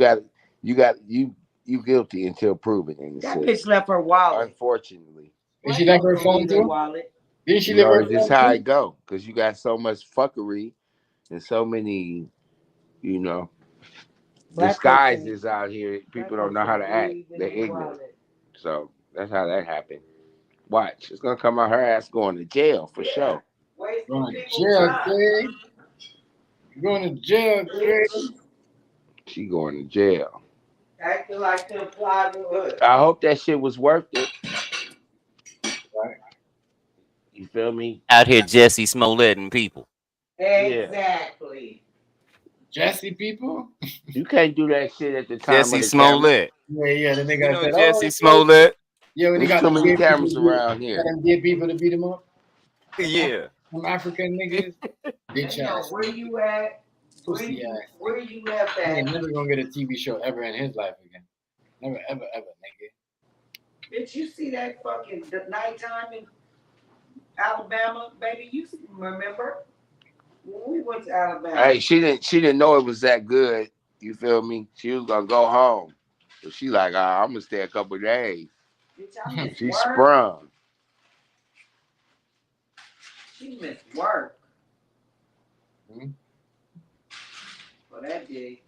guilty until proven. That bitch left her wallet. Unfortunately. Did she leave her phone too? Did she leave her phone? Just how it go, because you got so much fuckery and so many, disguises out here. People don't know how to act. They're ignorant. So that's how that happened. Watch, it's gonna come out her ass going to jail for sure. Going to jail, Craig. Going to jail, Craig. She going to jail. Acting like them plywood. I hope that shit was worth it. Right? You feel me? Out here, Jesse Smollett and people. Exactly. Jesse people. You can't do that shit at the time. Jesse Smollett. Yeah. The nigga You know said, Jesse Smollett. Yeah, when he got too many cameras around here. Got them dead people to beat him up. Yeah. Some African niggas. Bitch ass. Where you at? Pussy ass. Where you left He at? ain't never gonna get a TV show ever in his life again. Never, ever, nigga. Did you see that fucking the nighttime in Alabama, baby? You remember when we went to Alabama? Hey, she didn't know it was that good. You feel me? She was gonna go home, but she like, I'm gonna stay a couple of days. She sprung. She missed work. For that day.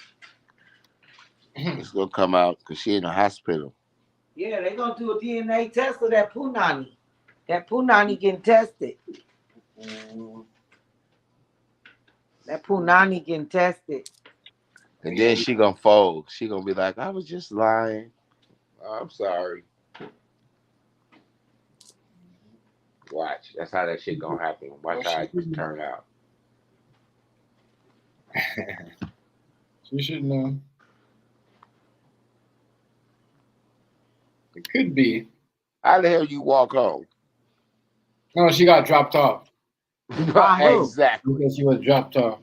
It's gonna come out because she in the hospital. Yeah, they're gonna do a DNA test of that punani. That punani getting tested. That punani getting tested. And then she gonna fold. She gonna be like, I was just lying. I'm sorry. Watch. That's how that shit gonna happen. Watch how it turn out. She should know. It could be. How the hell you walk home? No, she got dropped off. Exactly. Because she was dropped off.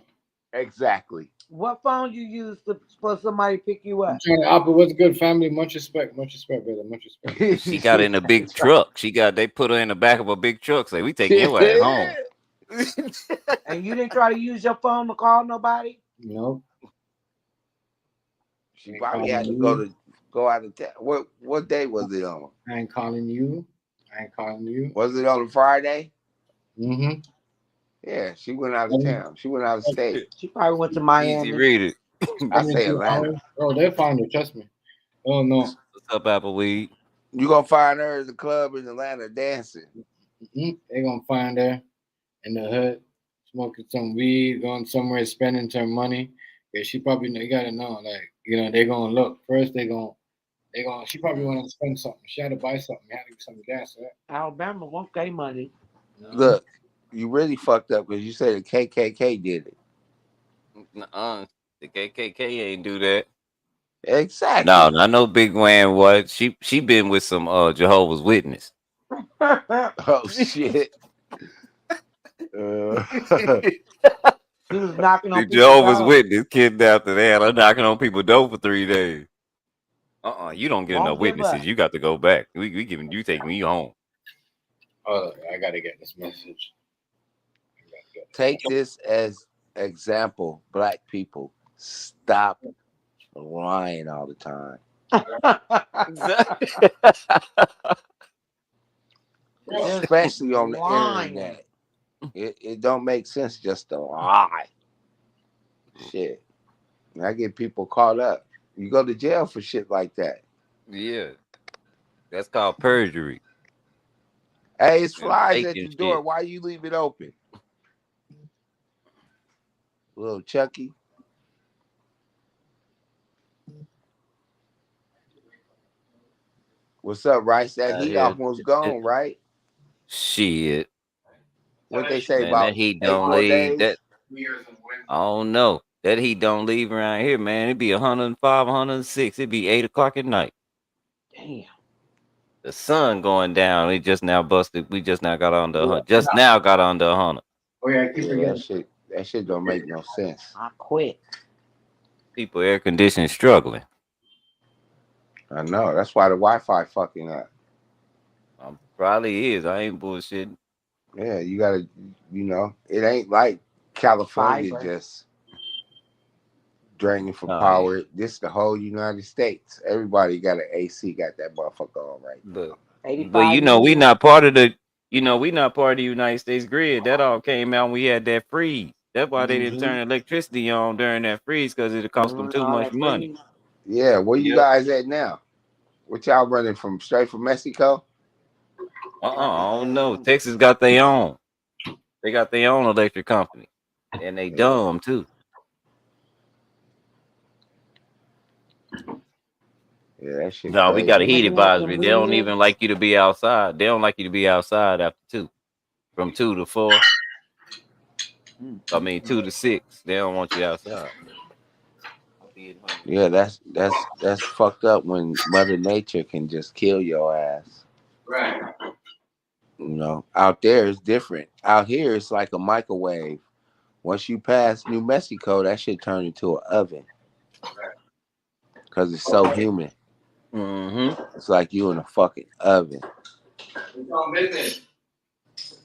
Exactly. What phone you use for somebody to pick you up? Apple, what's good, family? Much respect, brother. Much respect. She got in a big truck. They put her in the back of a big truck. Say, we taking your ass home. And you didn't try to use your phone to call nobody? No. She probably had to go out of town. What day was it on? I ain't calling you. Was it on a Friday? Mm-hmm. Yeah, she went out of town. She went out of state. She probably went to Miami. Easy read it. I say Atlanta. Oh, they'll find her. Trust me. Oh no. What's up, Appleweed? You gonna find her at the club in Atlanta dancing. They're gonna find her in the hood, smoking some weed, going somewhere, spending some money. Yeah, she probably you gotta know, like, they're gonna look. First she probably wanna spend something. She had to buy something, had to get some gas, right? Alabama won't pay money. No. Look, you really fucked up because you said the KKK did it. The KKK ain't do that. Exactly. No, I know Big Wham was. She been with some Jehovah's Witness. Oh shit. She was knocking on the Jehovah's Witness kidnapped her. They're knocking on people's door for 3 days. You don't get enough witnesses. You got to go back. We giving you taking me home. Oh, I gotta get this message. Take this as example, black people. Stop lying all the time. Especially on the internet. It don't make sense just to lie. Shit. I get people caught up. You go to jail for shit like that. Yeah. That's called perjury. Hey, it's flies at the door. Why you leave it open? Little Chucky. What's up, Rice? That heat almost gone, right? Shit. What they say about that heat don't leave. That I don't know. That heat don't leave around here, man. It'd be 105, 106. It'd be 8 o'clock at night. Damn. The sun going down. It just now busted. We just now got on the 100. Just now got on the 100. Oh yeah, keep forgetting. That shit don't make no sense. I quit. People air conditioning struggling. I know. That's why the Wi-Fi fucking up. Probably is. I ain't bullshitting. Yeah, you gotta, it ain't like California just draining for power. This is the whole United States. Everybody got an AC, got that motherfucker on right. But we not part of the, we not part of the United States grid. That all came out when we had that freeze. That's why they didn't turn electricity on during that freeze, because it cost them too much money. Yeah, where you guys at now? What y'all running from? Straight from Mexico? I don't know. Texas got their own. They got their own electric company, and they dumb too. Yeah, that shit. No, we got a heat advisory. They don't even like you to be outside. They don't like you to be outside after 2, from 2 to 4. I mean 2 to 6. They don't want you outside. Yeah, that's fucked up when Mother Nature can just kill your ass. Right. You know, out there it's different. Out here it's like a microwave. Once you pass New Mexico, that shit turn into an oven. Cause it's so humid. It's like you in a fucking oven. It's on business.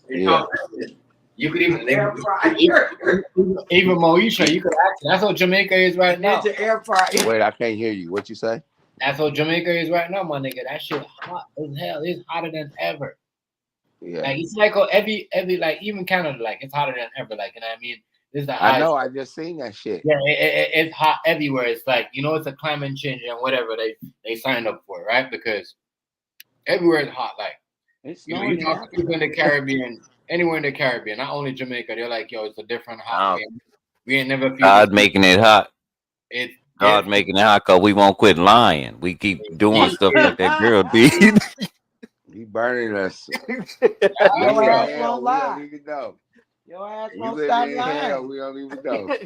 Yeah. You could even Moesha, you could ask. That's what Jamaica is right now. Air fryer. Wait, I can't hear you. What you say? That's what Jamaica is right now, my nigga. That shit hot as hell. It's hotter than ever. Yeah. Like it's like every like even Canada, like it's hotter than ever. Like, you know what I mean? This is the I know. I just seen that shit. Yeah, it's hot everywhere. It's like, you know, it's a climate change and whatever they signed up for, right? Because everywhere is hot. Like, you talk to people in the Caribbean, anywhere in the Caribbean, not only Jamaica, they're like, yo, it's a different hot. We ain't never. God making it hot. God making it hot because we won't quit lying. We keep doing stuff like that girl did. He burning us. Your ass won't lie. We don't even know. Your ass We won't live stop in lying. hell. We don't even know.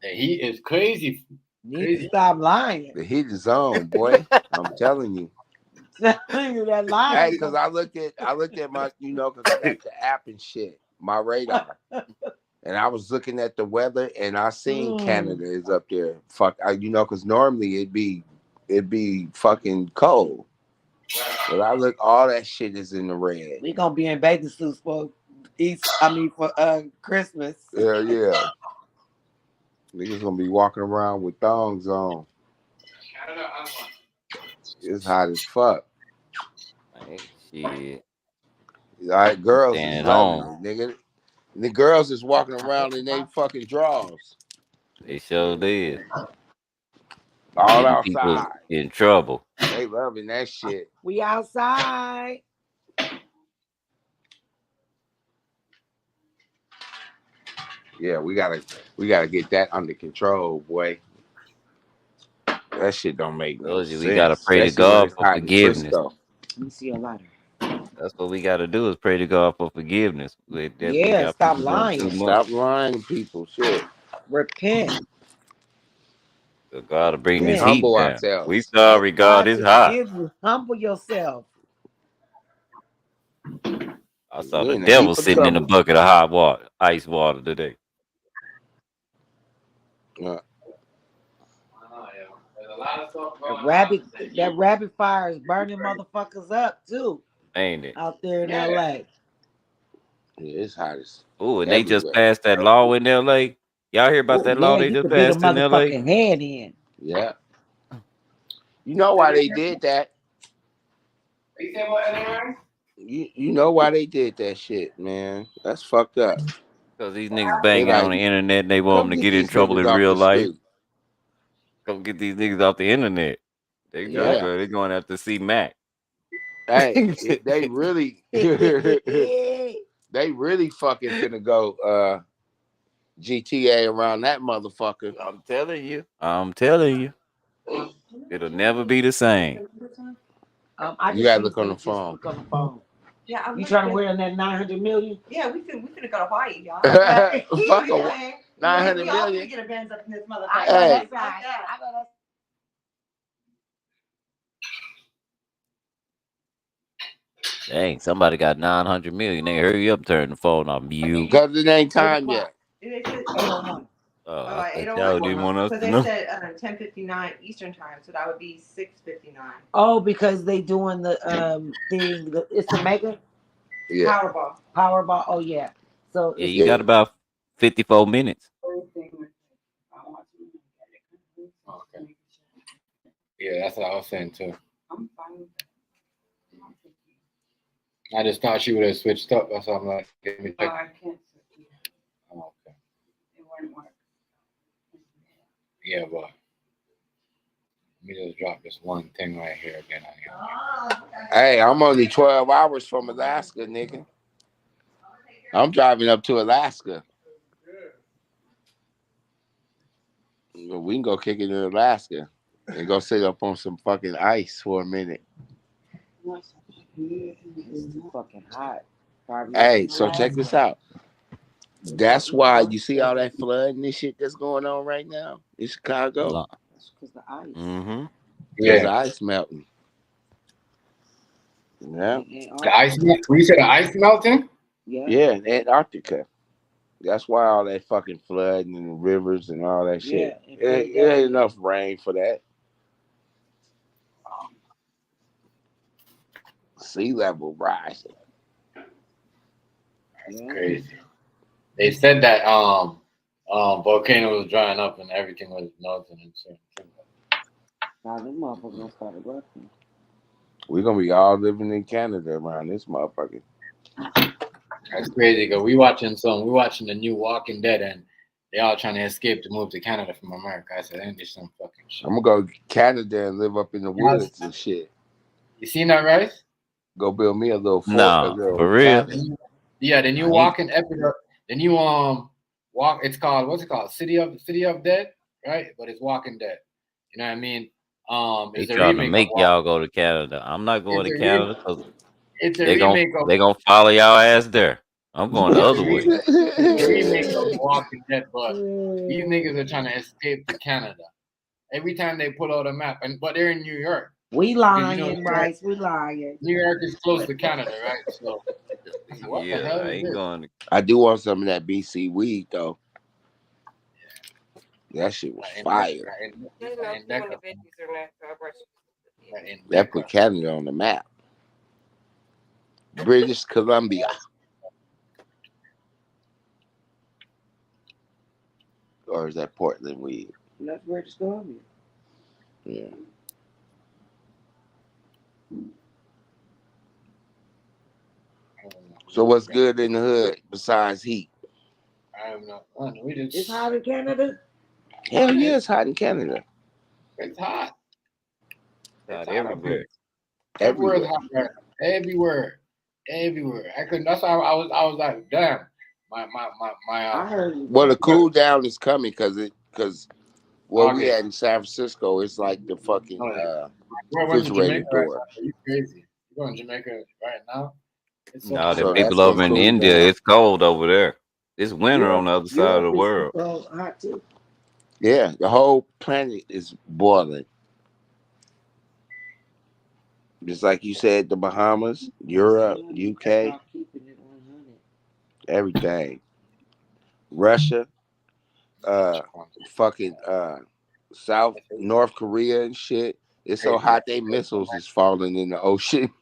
He is crazy. Need to stop lying. The heat is on, boy. I'm telling you. Telling you that lying. Hey, because I looked at my, you know, because I got the app and shit, my radar. And I was looking at the weather, and I seen Canada is up there. You know, because normally it'd be fucking cold. But I look, all that shit is in the red. We gonna be in bathing suits for Christmas. Yeah. Niggas gonna be walking around with thongs on. It's hot as fuck. Shit. All right, girls Staying is home. loving it, nigga. The girls is walking around in they fucking drawers. They sure did. All Getting people outside. in trouble. They loving that shit. We outside. Yeah, we gotta get that under control, boy. That shit don't make no sense. We gotta pray to God for forgiveness. Let me see your lighter. That's what we gotta do is pray to God for forgiveness. Yeah, stop lying. Stop lying, people. Shit. Repent. So God to bring this heat humble down. ourselves. We sorry, God is hot. Humble yourself. I saw the devil sitting in a bucket of hot water, ice water today. That rabbit fire is burning motherfuckers up too. Ain't it? Out there in LA. Yeah, it's hot as. Oh, and they just passed that law in LA. Y'all hear about that law they just passed in LA? Head in. Yeah. You know why they did that? You know why they did that shit, man. That's fucked up. Because these niggas banging on the internet and they want them to get in trouble in real life. Come get these niggas off the internet. They're going out to see Mac. Hey, they really fucking finna go GTA around that motherfucker. I'm telling you. It'll never be the same. You gotta look on the phone. Yeah, you trying to wear that 900 million? Yeah, we finna go to Hawaii, y'all. Fuck 900 million. Get a Benz up in this motherfucker. Hey. Dang, somebody got 900 million. They hurry up, turn the phone on mute. Because it ain't time yet. I y'all didn't want us to know. They said 10:59 Eastern time, so that would be 6:59. Oh, because they doing the thing. It's a mega. Yeah. Powerball. Oh yeah. So yeah, you got about 54 minutes. Okay. Yeah, that's what I was saying too. I'm fine with it. I just thought she would have switched up. That's why I'm like, give me check. I can't switch. Oh, okay. It wouldn't work. Yeah, but let me just drop this one thing right here again. Hey, I'm only 12 hours from Alaska, nigga. I'm driving up to Alaska. We can go kick it in Alaska and go sit up on some fucking ice for a minute. It's fucking hot. Hey, so check this out. That's why you see all that flood and this shit that's going on right now in Chicago. That's because the ice. Mm-hmm. Because the ice melting. Yeah. The ice. We said the ice melting. Yeah, in Antarctica. That's why all that fucking flooding and the rivers and all that shit. It ain't enough rain for that. Sea level rising. That's crazy. They said that volcano was drying up and everything was melting and shit. Now them motherfuckers gonna start erupting. We're gonna be all living in Canada around this motherfucker. That's crazy because we watching the new Walking Dead and they all trying to escape to move to Canada from America. I said, ain't this some fucking shit? I'm gonna go to Canada and live up in the woods and shit. You seen that, right? Go build me a little fort. No, for real. Yeah, the new Walking episode. The new walk. It's called what's it called? City of Dead, right? But it's Walking Dead. You know what I mean? They trying to make y'all go to Canada. I'm not going to Canada because they gonna follow y'all ass there. I'm going the other way. It's a remake of Walking Dead, but these niggas are trying to escape to Canada. Every time they put out a map, but they're in New York. We lying, Bryce. We lying. New York is close to Canada, right? So what the hell I ain't going to. I do want some of that BC weed though. That shit was fire. That put Canada on the map. British Columbia. Or is that Portland weed? That's British Columbia. Yeah. So what's good in the hood besides heat? I don't know. It's hot in Canada? Hell yeah, it's hot in Canada. It's hot. It's hot everywhere. Everywhere is hot, right? Everywhere. I couldn't. That's how I was like, damn. Well, the cool down is coming because what we had in San Francisco, it's like the fucking refrigerator door. Are you crazy? You're going to Jamaica right now? No, the people over in India, it's cold over there. It's winter on the other side of the world. Hot too. Yeah, the whole planet is boiling. Just like you said, the Bahamas, Europe, UK, everything. Russia, fucking North Korea and shit. It's so hot they missiles is falling in the ocean.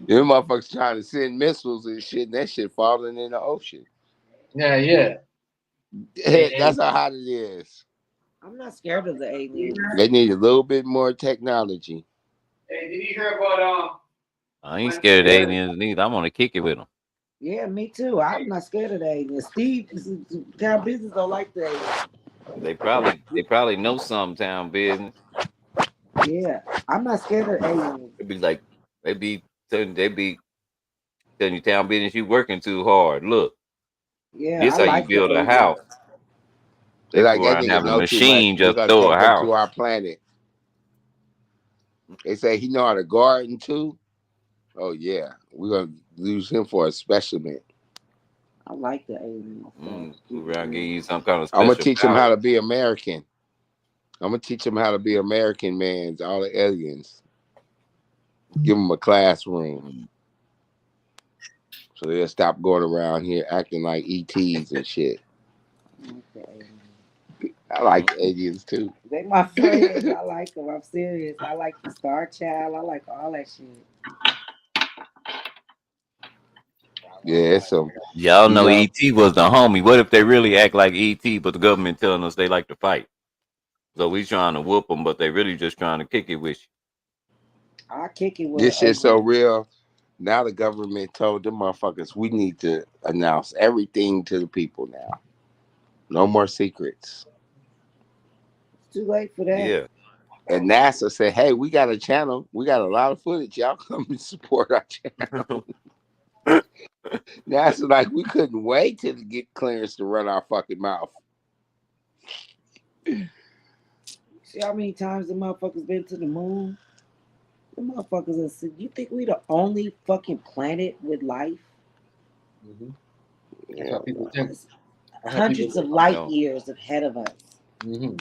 Them motherfuckers trying to send missiles and shit, and that shit falling in the ocean. Yeah. That's how hot it is. I'm not scared of the aliens. They need a little bit more technology. Hey, did you hear about I ain't scared of aliens neither. I'm gonna kick it with them. Yeah, me too. I'm not scared of the aliens. Steve, town business don't like the aliens. They probably know some town business. Yeah, I'm not scared of aliens. It'd be like they be telling you town business you working too hard. Look, yeah, this how you build a house. They like that have nigga a machine just to throw a house to our planet. They say he know how to garden too. Oh yeah, we're gonna use him for a specimen. I like the aliens. We're gonna give you some kind of special I'm gonna teach power. him how to be American. I'm gonna teach him how to be American, man. All the aliens. Give them a classroom. So they'll stop going around here acting like ETs and shit. I like the aliens too. They my friends. I like them. I'm serious. I like the Star Child. I like all that shit. Yeah, so y'all know ET was the homie. What if they really act like ET, but the government telling us they like to fight? So we trying to whoop them, but they really just trying to kick it with you. I kick it with this shit's so real. Now the government told them motherfuckers we need to announce everything to the people now. No more secrets. It's too late for that. Yeah. And NASA said, hey, we got a channel. We got a lot of footage. Y'all come and support our channel. NASA like, we couldn't wait to get clearance to run our fucking mouth. See how many times the motherfuckers been to the moon? The motherfuckers are sick. You think we the only fucking planet with life? Mm-hmm. That's how people think. Hundreds of light years ahead of us. Mm-hmm.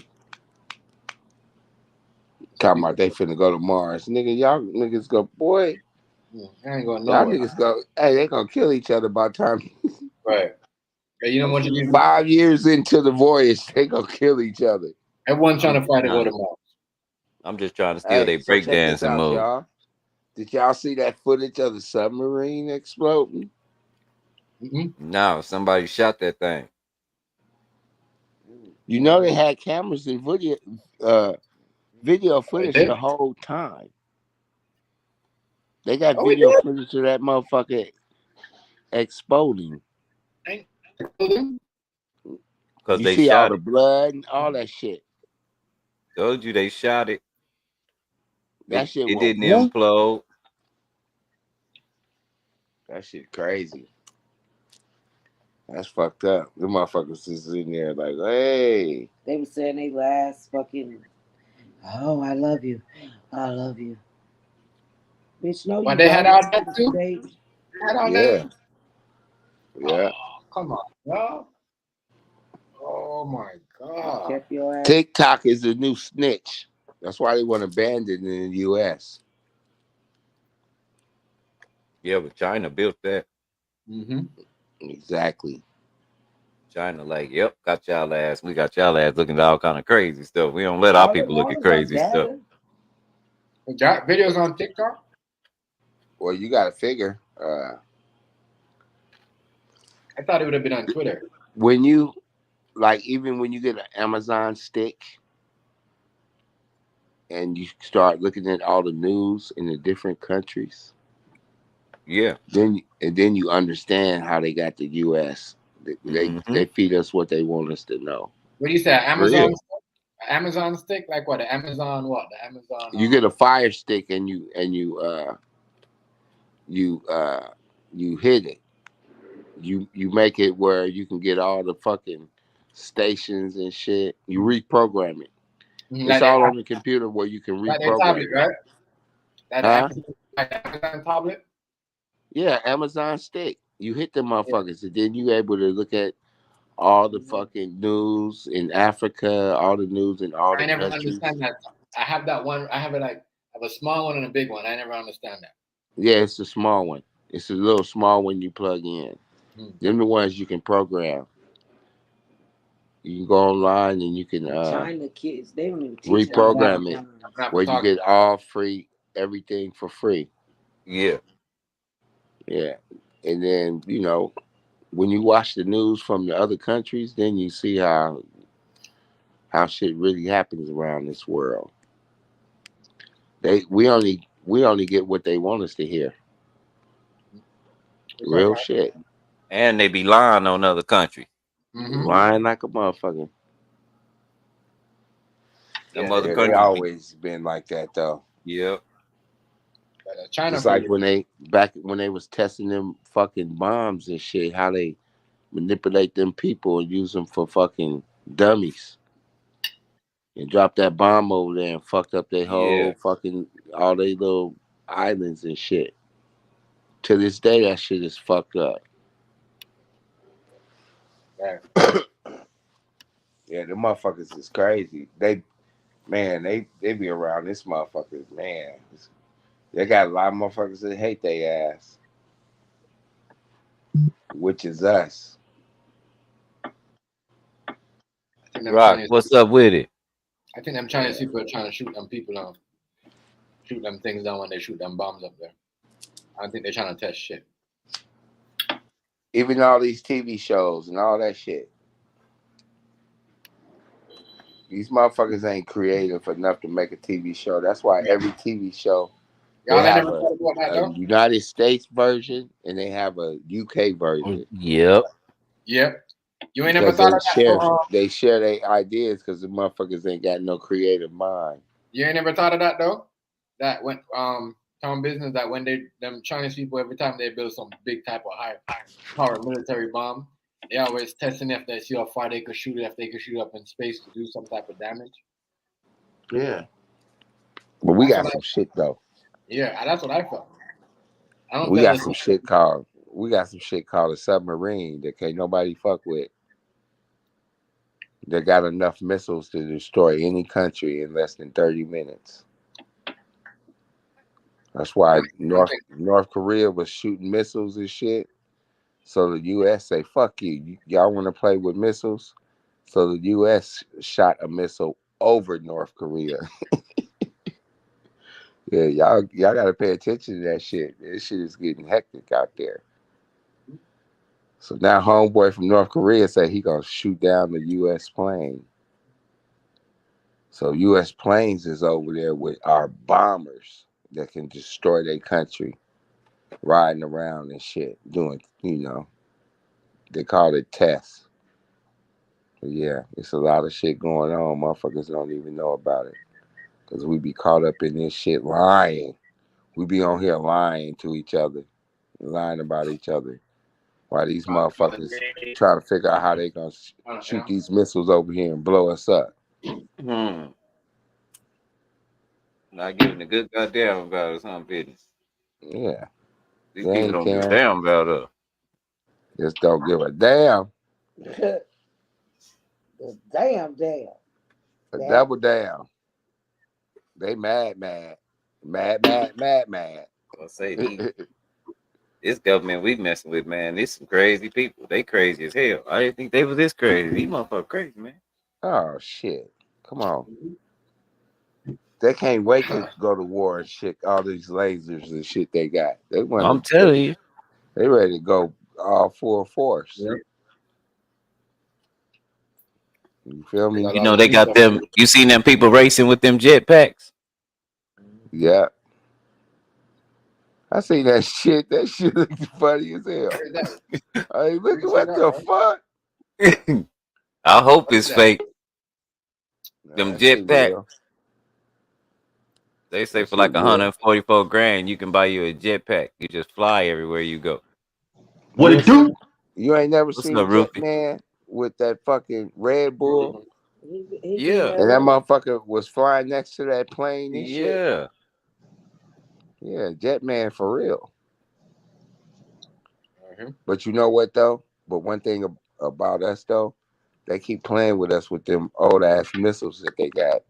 Talking about they finna go to Mars. Nigga, y'all niggas go, boy. I ain't going Y'all nowhere. niggas go, hey, they gonna kill each other by the time. Right. Yeah, you know what you need. 5 years into the voyage, they gonna kill each other. Everyone trying to fight to go to Mars. I'm just trying to steal their breakdancing move. Y'all. Did y'all see that footage of the submarine exploding? Mm-hmm. No, somebody shot that thing. You know they had cameras and video footage the whole time. They got video footage of that motherfucker exploding. Because you they see shot all the blood and all that shit. Told you they shot it. That shit it didn't implode. That shit crazy. That's fucked up. The motherfuckers is in there like, hey. They were saying they last fucking, oh, I love you. I love you. Bitch, no, but they had all that too? Had all that? Yeah. Oh, come on, bro. Oh my God. TikTok is the new snitch. That's why they want to ban it in the US. Yeah, but China built that. Mm-hmm. Exactly. China, like, yep, got y'all ass. We got y'all ass looking at all kind of crazy stuff. We don't let our people look at crazy stuff. Got videos on TikTok? Well, you got to figure. I thought it would have been on Twitter. When you, like, even when you get an Amazon stick and you start looking at all the news in the different countries, yeah, then you understand how they got the U.S. They feed us what they want us to know. What do you say? Amazon? Amazon stick? Like what? The Amazon what? The Amazon. You get a Fire Stick and you hit it. You make it where you can get all the fucking stations and shit. You reprogram it. It's all on the computer where you can reprogram it. Right? Huh? Like Amazon tablet? Yeah, Amazon stick. You hit the motherfuckers, and then you able to look at all the fucking news in Africa, all the news in all the countries. I never understand that. I have that one. I have a small one and a big one. I never understand that. Yeah, it's a small one. It's a little small one you plug in. Them the ones you can program. You can go online and you can China kids, they don't even teach reprogram it where you get all free, everything for free. Yeah. Yeah. And then, when you watch the news from the other countries, then you see how shit really happens around this world. We only get what they want us to hear. Real shit. And they be lying on other countries. Lying like a motherfucker. They always been like that though. Yep. China, it's like when they was testing them fucking bombs and shit, how they manipulate them people and use them for fucking dummies. And drop that bomb over there and fucked up their whole fucking all their little islands and shit. To this day, that shit is fucked up. Yeah, the motherfuckers is crazy. They be around this motherfucker, man. They got a lot of motherfuckers that hate their ass, which is us. Rock, what's up with it? I think them Chinese people are trying to shoot them people down, shoot them things down when they shoot them bombs up there. I think they're trying to test shit. Even all these TV shows and all that shit. These motherfuckers ain't creative enough to make a TV show. That's why every TV show they have a United States version and they have a UK version. Yep. You ain't never thought of that? They share their ideas because the motherfuckers ain't got no creative mind. You ain't never thought of that though? That when Tom business that when them Chinese people every time they build some big type of high power military bomb, they always testing if they see how far they could shoot it, if they could shoot up in space to do some type of damage. Yeah. But we got some shit though. Yeah, that's what I felt. We got some shit called we got some shit called a submarine that can't nobody fuck with. They got enough missiles to destroy any country in less than 30 minutes. That's why North Korea was shooting missiles and shit. So the U.S. say, fuck you. Y'all want to play with missiles? So the U.S. shot a missile over North Korea. Yeah, y'all got to pay attention to that shit. This shit is getting hectic out there. So now homeboy from North Korea said he going to shoot down the U.S. plane. So U.S. planes is over there with our bombers that can destroy their country, riding around and shit, doing, they call it tests. But yeah, it's a lot of shit going on. Motherfuckers don't even know about it. Because we be caught up in this shit lying. We be on here lying to each other, lying about each other. While these motherfuckers trying to figure out how they going to shoot these missiles over here and blow us up. Not giving a good goddamn about us, huh, business? Yeah. These people don't give a damn about us. Just don't give a damn. Damn. A double damn. They mad. I'll say this government we messing with, man. These some crazy people. They crazy as hell. I didn't think they was this crazy. These motherfuckers crazy, man. Oh shit. Come on. They can't wait to go to war and shit. All these lasers and shit they got. I'm telling you. They ready to go all full force. Yep. You feel me? You know they got them. You seen them people racing with them jetpacks? Yeah. I seen that shit. That shit looks funny as hell. Hey, look at what the fuck. I hope it's fake. Them jetpacks. They say for like 144 grand, you can buy you a jetpack. You just fly everywhere you go. What it do? You ain't never seen a Jetman with that fucking Red Bull? Yeah. And that motherfucker was flying next to that plane and shit. Yeah. Yeah, Jetman for real. But you know what though? But one thing about us though, they keep playing with us with them old ass missiles that they got.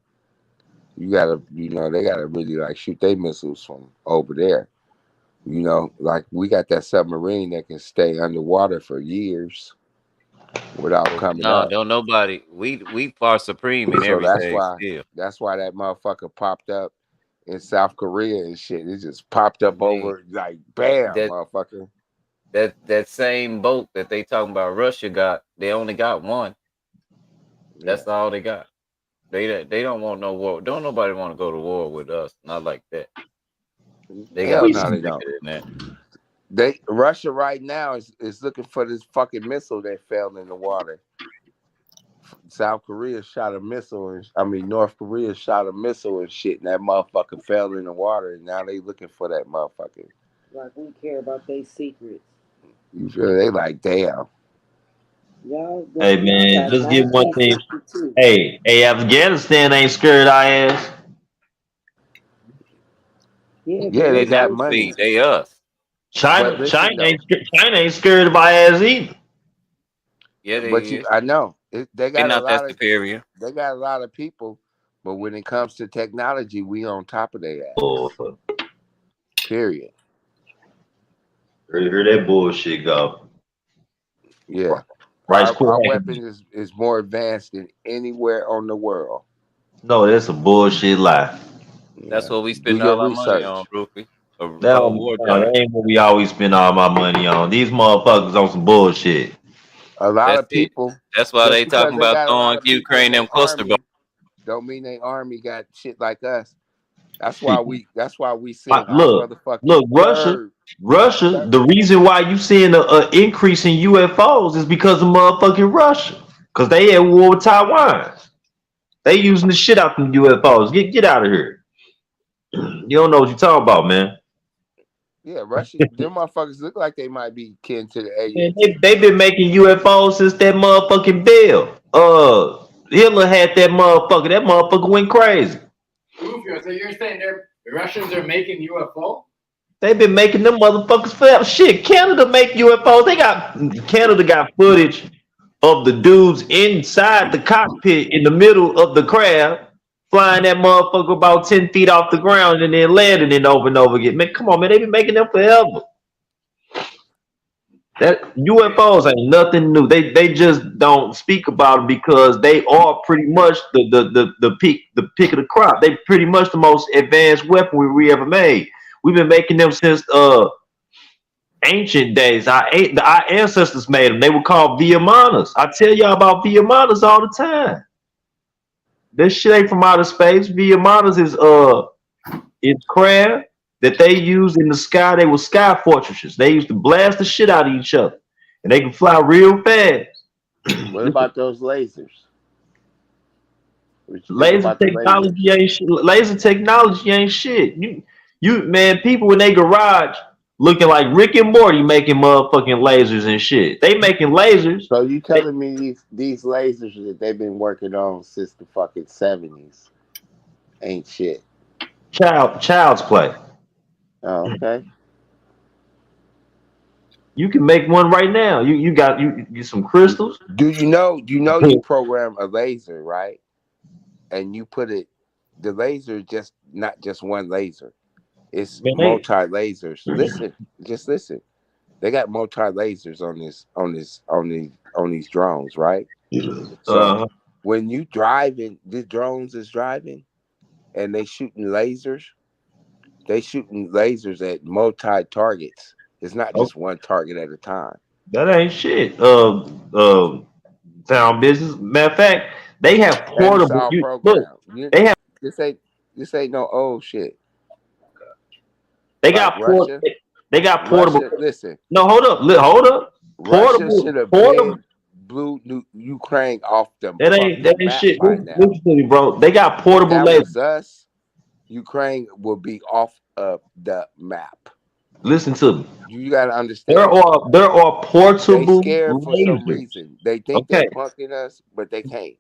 You gotta, they gotta really like shoot their missiles from over there. Like we got that submarine that can stay underwater for years without coming up. No, don't nobody. We far supreme in everything. That's why that motherfucker popped up in South Korea and shit. It just popped up over like bam, motherfucker. That same boat that they talking about Russia got, they only got one. That's all they got. They don't want no war. Don't nobody want to go to war with us. Not like that. They got they don't. Russia right now is looking for this fucking missile that fell in the water. South Korea shot a missile, North Korea shot a missile and shit, and that motherfucker fell in the water, and now they looking for that motherfucker. Like we care about their secrets. You feel they like damn. Hey man, just give one thing. Hey, Afghanistan ain't scared our ass. Yeah, they got money. They us. China ain't scared of our ass either. Yeah, I know they got not that superior. They got a lot of people, but when it comes to technology, we on top of their ass. Period. Hear that bullshit go. Yeah. Our weapon is more advanced than anywhere on the world. No, that's a bullshit lie. That's what we spend all our money on, Rufy. That ain't what we always spend all my money on. These motherfuckers on some bullshit. A lot of people. That's why they talking about throwing Ukraine them cluster bombs. Don't mean their army got shit like us. That's why we send look, Russia. The reason why you seeing an increase in UFOs is because of motherfucking Russia. Because they at war with Taiwan. They using the shit out from UFOs. Get out of here. You don't know what you're talking about, man. Yeah, Russia. Them motherfuckers look like they might be kin to the aliens. They've been making UFOs since that motherfucking bill. Hitler had that motherfucker. That motherfucker went crazy. So you're saying the Russians are making UFO? They've been making them motherfuckers forever. Shit, Canada make UFOs. Canada got footage of the dudes inside the cockpit in the middle of the craft, flying that motherfucker about 10 feet off the ground and then landing it over and over again. Man, come on, man. They've been making them forever. That UFOs ain't nothing new. They just don't speak about them because they are pretty much the pick of the crop. They pretty much the most advanced weapon we ever made. We've been making them since ancient days. Our ancestors made them. They were called Vietnamese. I tell y'all about Vietnamese all the time. This shit ain't from outer space. Vietnamese is craft that they used in the sky. They were sky fortresses. They used to blast the shit out of each other, and they can fly real fast. What about those lasers? Laser technology ain't shit. Laser technology ain't shit. You man, people in their garage looking like Rick and Morty making motherfucking lasers and shit. They making lasers. So you telling me these lasers that they've been working on since the fucking 70s ain't shit? Child's play. Oh, okay. You can make one right now. You got some crystals. Do you know you program a laser, right? And you put it, the laser just not just one laser. It's multi lasers. Just listen. They got multi lasers on these drones, right? So when you driving, the drones is driving, and they shooting lasers at multi targets. It's not just one target at a time. That ain't shit. Sound business. Matter of fact, they have portable. They have. This ain't no old shit. They got Russia. They got portable. Russia, listen. No, hold up. Russia should have blew Ukraine off them. That ain't shit. Listen to me, bro. They got portable lasers. If that was us, Ukraine will be off of the map. Listen to me. You gotta understand. There are portable. They scared for lasers. some reason. They think they're punking us, but they can't.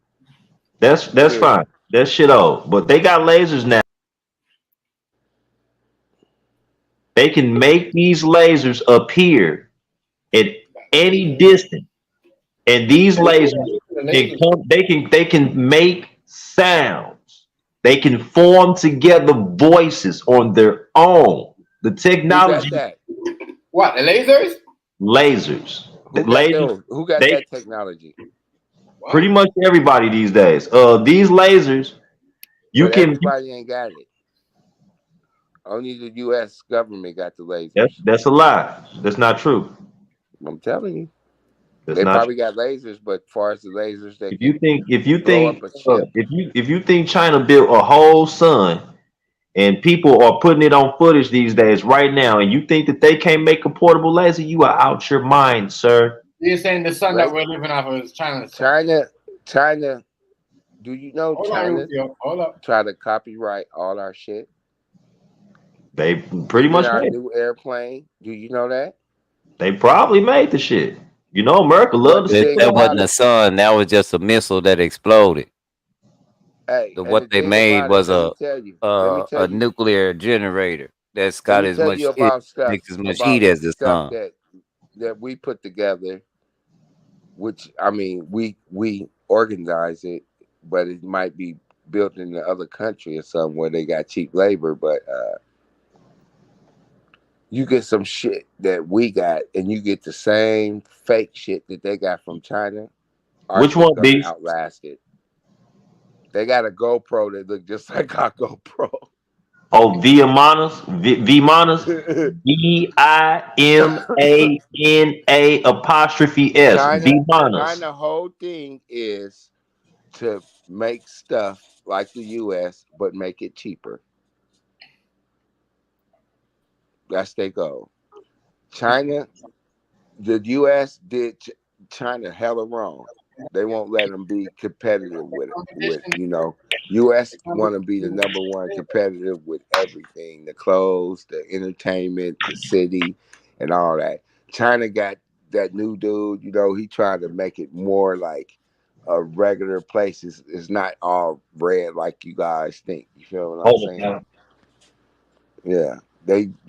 That's fine. That shit old. But they got lasers now. They can make these lasers appear at any distance, and these lasers they can make sounds. They can form together voices on their own. The technology. What, the lasers? Lasers. Who got that technology? Pretty much everybody these days. These lasers, everybody ain't got it. Only the U.S. government got the lasers. That's a lie. That's not true. I'm telling you. They probably got lasers, but as far as the lasers, if you think China built a whole sun and people are putting it on footage these days right now, and you think that they can't make a portable laser, you are out your mind, sir. You're saying the sun that we're living off of is China. China. Do you know China try to copyright all our shit? They pretty much our made new airplane. Do you know that? They probably made the shit. You know, America loves the shit. That wasn't a sun. That was just a missile that exploded. What they made was a nuclear generator that's got as much heat as the sun. That we put together, which I mean, we organize it, but it might be built in the other country or something where they got cheap labor, but you get some shit that we got, and you get the same fake shit that they got from China. Which one be outlasted? They got a GoPro that look just like our GoPro. Oh, Vietnamese, VIMANA''S. China whole thing is to make stuff like the U.S. but make it cheaper. That's their goal. China, the U.S. did China hella wrong. They won't let them be competitive with U.S. want to be the number one competitive with everything, the clothes, the entertainment, the city, and all that. China got that new dude, he tried to make it more like a regular place. It's not all red like you guys think. You feel what I'm saying? Yeah.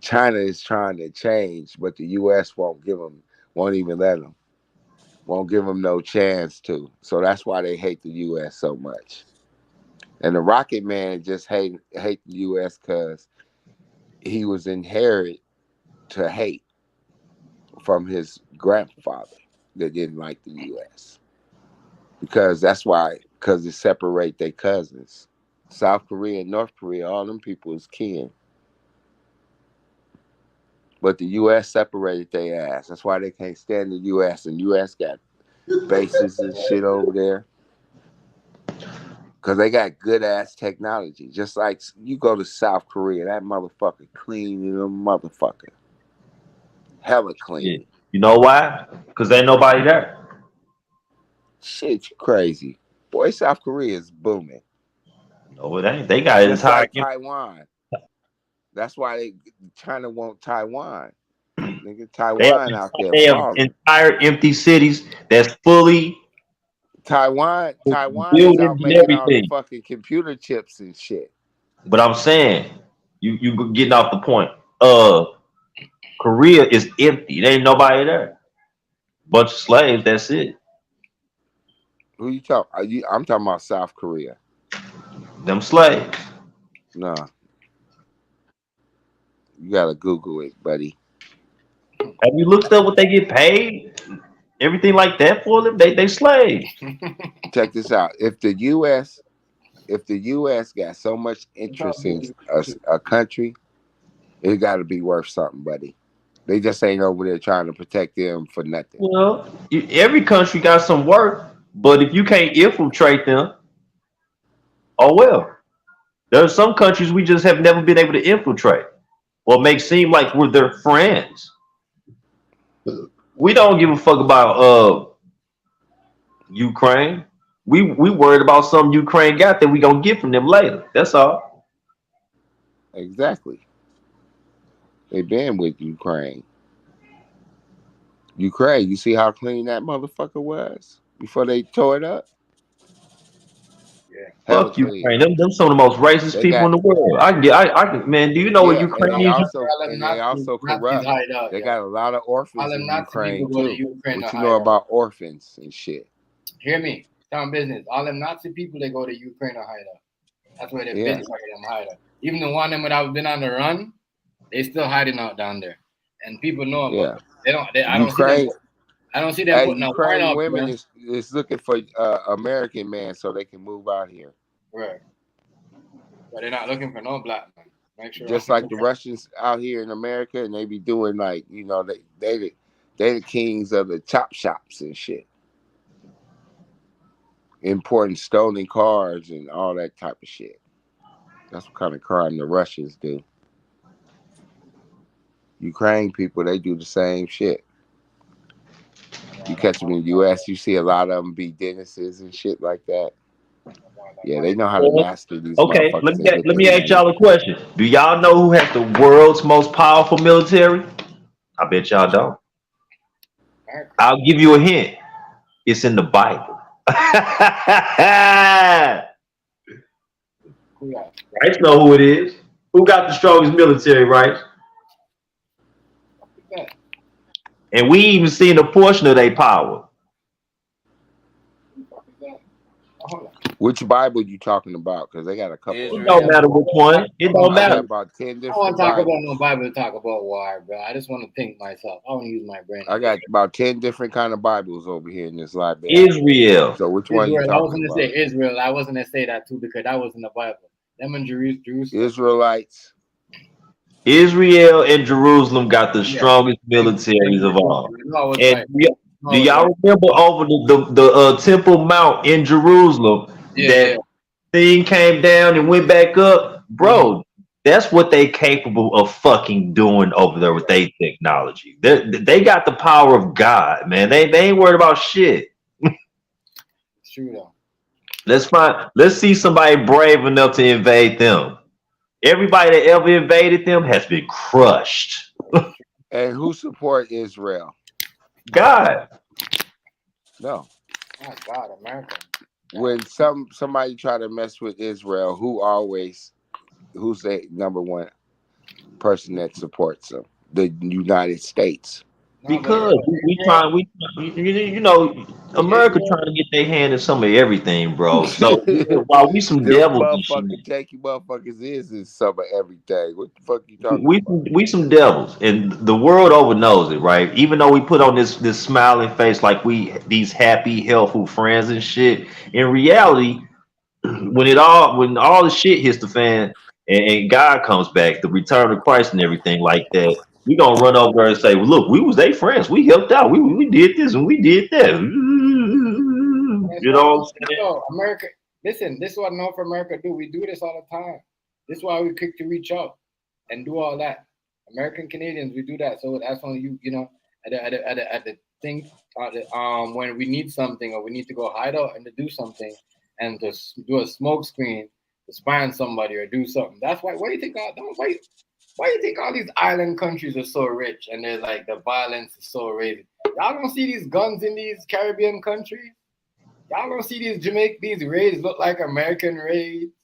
China is trying to change, but the U.S. won't even let them, won't give them no chance to. So that's why they hate the U.S. so much. And the Rocket Man just hate the U.S. because he was inherited to hate from his grandfather that didn't like the U.S. Because it separate their cousins. South Korea and North Korea, all them people is kin. But the U.S. separated their ass. That's why they can't stand the U.S. And U.S. got bases and shit over there. Because they got good-ass technology. Just like you go to South Korea, that motherfucker clean, motherfucker. Hella clean. Yeah. You know why? Because ain't nobody there. Shit, you crazy. Boy, South Korea is booming. No, it ain't. They got Just like Taiwan. That's why China want Taiwan. Nigga, Taiwan out there. They have entire empty cities that's fully. Taiwan is out making all the fucking computer chips and shit. But I'm saying, you getting off the point. Korea is empty. There ain't nobody there. Bunch of slaves. That's it. Who you talking? I'm talking about South Korea. Them slaves. No. You gotta Google it, buddy. Have you looked up what they get paid? Everything like that for them? They slaves. Check this out. If the U.S. got so much interest in a country, it got to be worth something, buddy. They just ain't over there trying to protect them for nothing. Well, every country got some worth, but if you can't infiltrate them, oh well. There are some countries we just have never been able to infiltrate or make seem like we're their friends. We don't give a fuck about Ukraine. We worried about something Ukraine got that we gonna get from them later. That's all. Exactly. They been with Ukraine. Ukraine, you see how clean that motherfucker was before they tore it up? Yeah. Fuck Ukraine. Them some of the most racist people in the world. I can, man. Do you know what Ukraine is? They also corrupt. They got a lot of orphans in Ukraine too. What you know about orphans and shit? Hear me. Town business. All them Nazi people, they go to Ukraine to hide up. That's where their business them hide up. Even the one them that have been on the run, they still hiding out down there. And people know about it. I don't see them putting Ukraine women is looking for American man so they can move out here. Right. But they're not looking for no black man. Make sure. Just like the Russians out here in America, and they be doing like, they the kings of the chop shops and shit. Importing stolen cars and all that type of shit. That's what kind of crime the Russians do. Ukraine people, they do the same shit. You catch them in the U.S., you see a lot of them be dentists and shit like that. Yeah, they know how to master these motherfuckers. Let me ask y'all a question. Do y'all know who has the world's most powerful military? I bet y'all don't. I'll give you a hint. It's in the Bible. Right? Know who it is. Who got the strongest military, right? And we even seen a portion of their power. Which Bible you talking about? Because they got a couple. It don't matter which one. It don't matter. About 10 different I don't want to talk Bibles. about no Bible to talk about war, bro. I just want to think myself. I want to use my brain. I got about 10 different kind of Bibles over here in this library. Israel. So which one you talking about? I was going to say Israel. I wasn't going to say that too because that was in the Bible. Them in Jerusalem. Israelites. Israel and Jerusalem got the strongest militaries of all. And do y'all remember over the Temple Mount in Jerusalem that thing came down and went back up? Bro, that's what they capable of fucking doing over there with their technology. They got the power of God, man. They ain't worried about shit. It's true though. Let's see somebody brave enough to invade them. Everybody that ever invaded them has been crushed. And who support Israel? God. No. Oh God, America. When somebody try to mess with Israel, who's their number one person that supports them, the United States. Because America trying to get their hand in some of everything, bro. So while we some Them devils and shit, motherfucking Yankee motherfuckers is some of everything. What the fuck you talking about? we some devils, and the world over knows it, right? Even though we put on this smiling face like we these happy, helpful friends and shit, in reality, when all the shit hits the fan and God comes back, the return of Christ and everything like that, we gonna run over there and say, well, look, we was their friends. We helped out. We did this and we did that. You know what I'm saying? So America, listen, this is what North America do. We do this all the time. This is why we quick to reach out and do all that. American Canadians, we do that. So that's when you know, at the thing, when we need something or we need to go hide out and to do something and to do a smoke screen to spy on somebody or do something. That's why. Why do you think why do you think all these island countries are so rich and they're like the violence is so raised? Y'all don't see these guns in these Caribbean countries. Y'all don't see these raids look like American raids.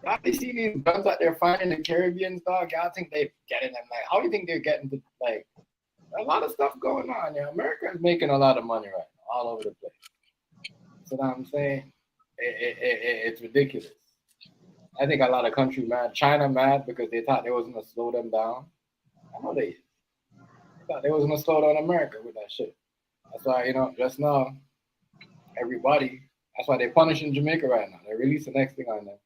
Y'all see these guns that they're finding in the Caribbean, dog. Y'all think they're getting them? Like, how do you think they're getting to, like, a lot of stuff going on? Yeah, America is making a lot of money right now, all over the place. So what I'm saying, it's ridiculous. I think a lot of countries mad. China mad because they thought they was gonna slow them down. I know they thought they was gonna slow down America with that shit. That's why, you know, just now, everybody. That's why they're punishing Jamaica right now. They released the next thing on them.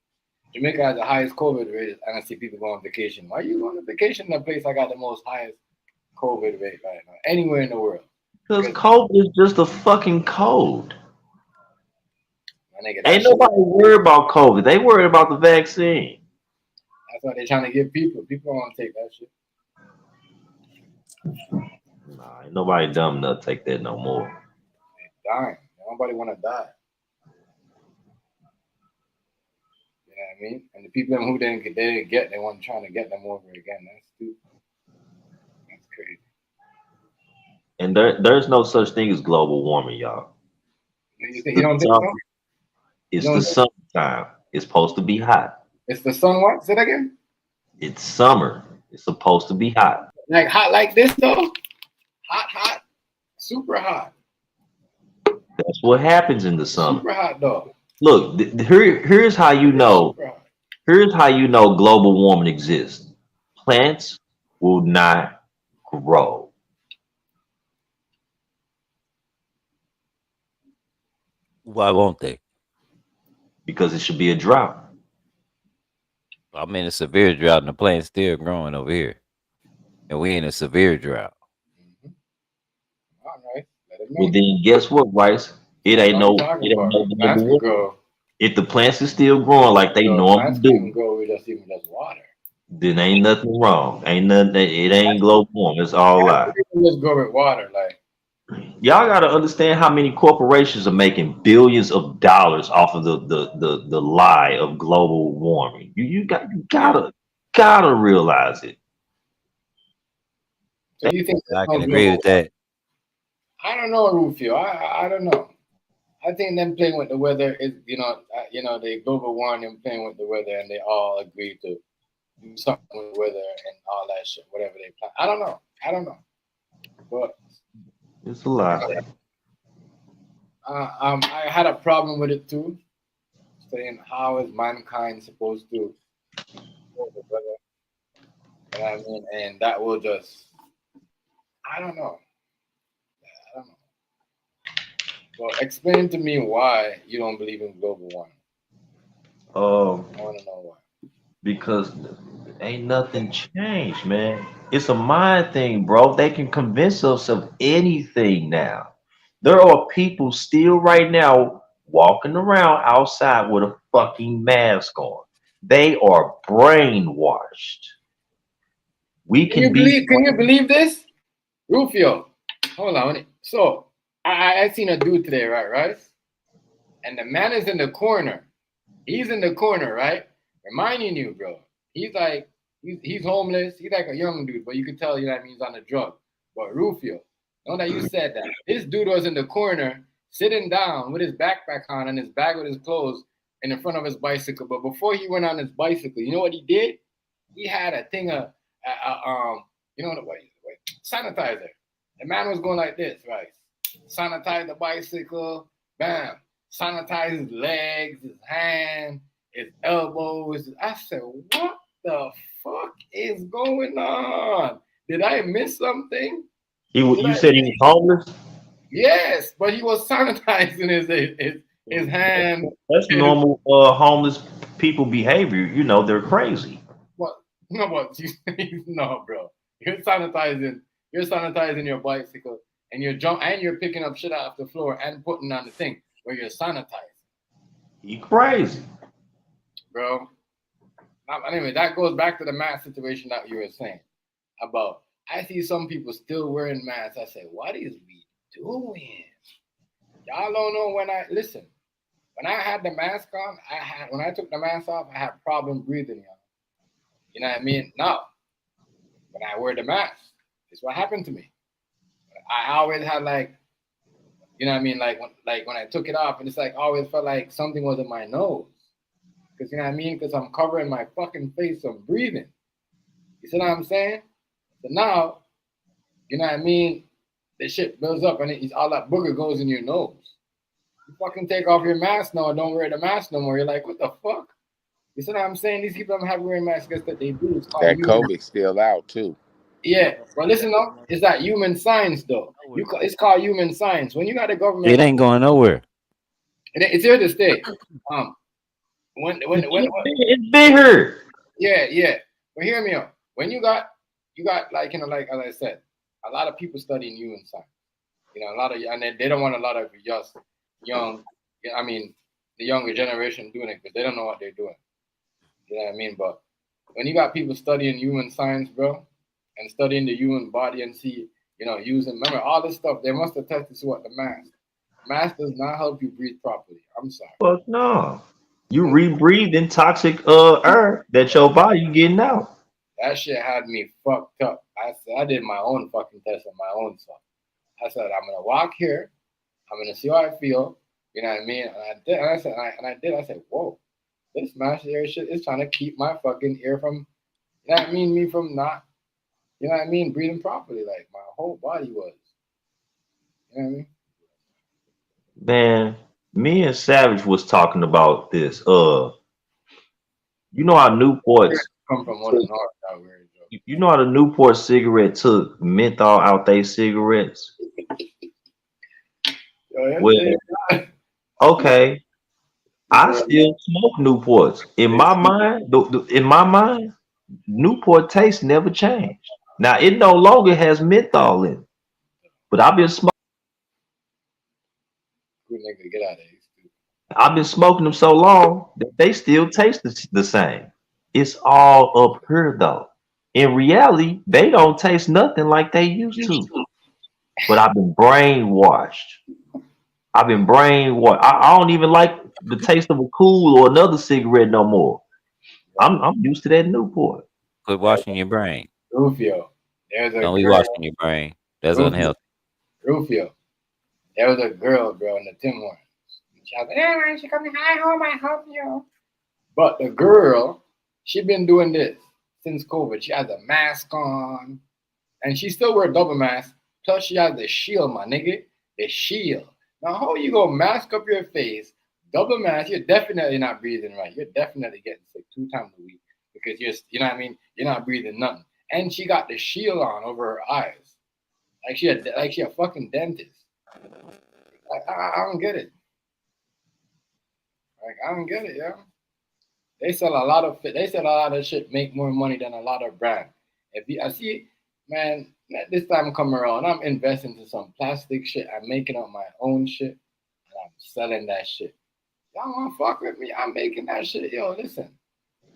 Jamaica has the highest COVID rate, and I see people go on vacation. Why are you going on vacation in a place that got the most highest COVID rate right now? Anywhere in the world. Because COVID is just a fucking cold. Nigga, ain't nobody worried about COVID. They worried about the vaccine. That's why they're trying to get people. People don't want to take that shit. Nah, ain't nobody dumb enough to take that no more. They're dying. Nobody want to die. You know what I mean? And the people who they didn't get, they want trying to get them over again. That's stupid. That's crazy. And there's no such thing as global warming, y'all. You don't think so? It's the summertime. It's supposed to be hot. It's the sun what? Say that again? It's summer. It's supposed to be hot. Like hot like this though? Hot. Super hot. That's what happens in the summer. Super hot though. Look, here's how you know. Here's how you know global warming exists. Plants will not grow. Why won't they? Because it should be a drought. I'm in a severe drought and the plant's still growing over here. And we in a severe drought. All right. Well, then guess what, Rice? It ain't no global warming. If the plants is still growing like they normally do, grow with just water. Then ain't nothing wrong. Ain't nothing. It ain't global warming. It's all lie. Just go with water, like. Y'all gotta understand how many corporations are making billions of dollars off of the lie of global warming. You gotta realize it. So you think I can agree with that. I don't know, Rufio. I don't know. I think them playing with the weather is, the global warming playing with the weather, and they all agree to do something with the weather and all that shit, whatever they plan. I don't know. But it's a lot. I had a problem with it too, saying how is mankind supposed to control the weather? You know what I mean? And that will just, I don't know. Well, explain to me why you don't believe in global warming. I want to know why. Because ain't nothing changed, man. It's a mind thing, bro. They can convince us of anything now. There are people still right now walking around outside with a fucking mask on. They are brainwashed. Can you believe this? Rufio, hold on. So I seen a dude today, right? And the man is in the corner. He's in the corner, right? Reminding you, bro. He's like, he's homeless. He's like a young dude, but you can tell, you know what I mean, he's on a drug. But Rufio, know that you said that. This dude was in the corner, sitting down with his backpack on and his bag with his clothes in the front of his bicycle. But before he went on his bicycle, you know what he did? He had a thing of you know the way, sanitizer. The man was going like this, right? Sanitize the bicycle, bam. Sanitize his legs, his hand, his elbows. I said, what the fuck is going on? Did I miss something? You said he was homeless? Yes, but he was sanitizing his hand. That's normal homeless people behavior. You know, they're crazy. What? No, what? No, bro. You're sanitizing your bicycle and you're picking up shit off the floor and putting on the thing where you're sanitizing. You crazy. Bro. Anyway, that goes back to the mask situation that you were saying about. I see some people still wearing masks. I say, what is we doing? Y'all don't know when I had the mask on, when I took the mask off, I had problem breathing, y'all. You know what I mean? Now, when I wear the mask, it's what happened to me. I always had you know what I mean? Like when I took it off, and it's like I always felt like something was in my nose. Because you know what I mean? Because I'm covering my fucking face from breathing. You see what I'm saying? So now, you know what I mean? The shit builds up and all that booger goes in your nose. You fucking take off your mask now and don't wear the mask no more. You're like, what the fuck? You see what I'm saying? These people don't have wearing masks that they do. That COVID's still out too. Yeah, but listen up, it's that human science though. It's called human science. When you got the government, it ain't going nowhere. It's here to stay. It's bigger. Yeah. But hear me out. When you got like, you know, like as I said, a lot of people studying human science. You know, and they don't want a lot of just young. I mean, the younger generation doing it because they don't know what they're doing. You know what I mean? But when you got people studying human science, bro, and studying the human body and see, you know, remember all this stuff, they must have tested to what the mask does not help you breathe properly. I'm sorry. Fuck no. You rebreathing toxic air that your body getting out. That shit had me fucked up. I did my own fucking test on my own self. I said, I'm gonna walk here, I'm gonna see how I feel. You know what I mean? And I did. I said, whoa, this mask air shit is trying to keep my fucking ear from, you know what I mean, me from not, you know what I mean, breathing properly. Like my whole body was. You know what I mean? Man, me and Savage was talking about this. You know how Newports come from one of the north out here. You know how the Newport cigarette took menthol out they cigarettes? Well, okay. I still smoke Newports. In my mind, Newport taste never changed. Now it no longer has menthol in it. But I've been smoking. Get out of here. I've been smoking them so long that they still taste the same. It's all up here though. In reality, they don't taste nothing like they used to. But I've been brainwashed. I don't even like the taste of a Cool or another cigarette no more. I'm used to that Newport. Quit washing your brain. Rufio. Don't be washing your brain. That's unhealthy. Rufio. There was a girl, bro, in the Tim Hortons. She was like, hey, she coming home, I help you. But the girl, she been doing this since COVID. She has a mask on, and she still wear a double mask. Plus, she has the shield, my nigga. The shield. Now, how you gonna mask up your face, double mask? You're definitely not breathing right. You're definitely getting sick 2 times a week because you know what I mean? You're not breathing nothing. And she got the shield on over her eyes, like she a fucking dentist. I don't get it. Like I don't get it, yo. They sell a lot of shit, make more money than a lot of brands. I see, man, this time come around, I'm investing in some plastic shit. I'm making up my own shit, and I'm selling that shit. Y'all wanna fuck with me? I'm making that shit. Yo, listen.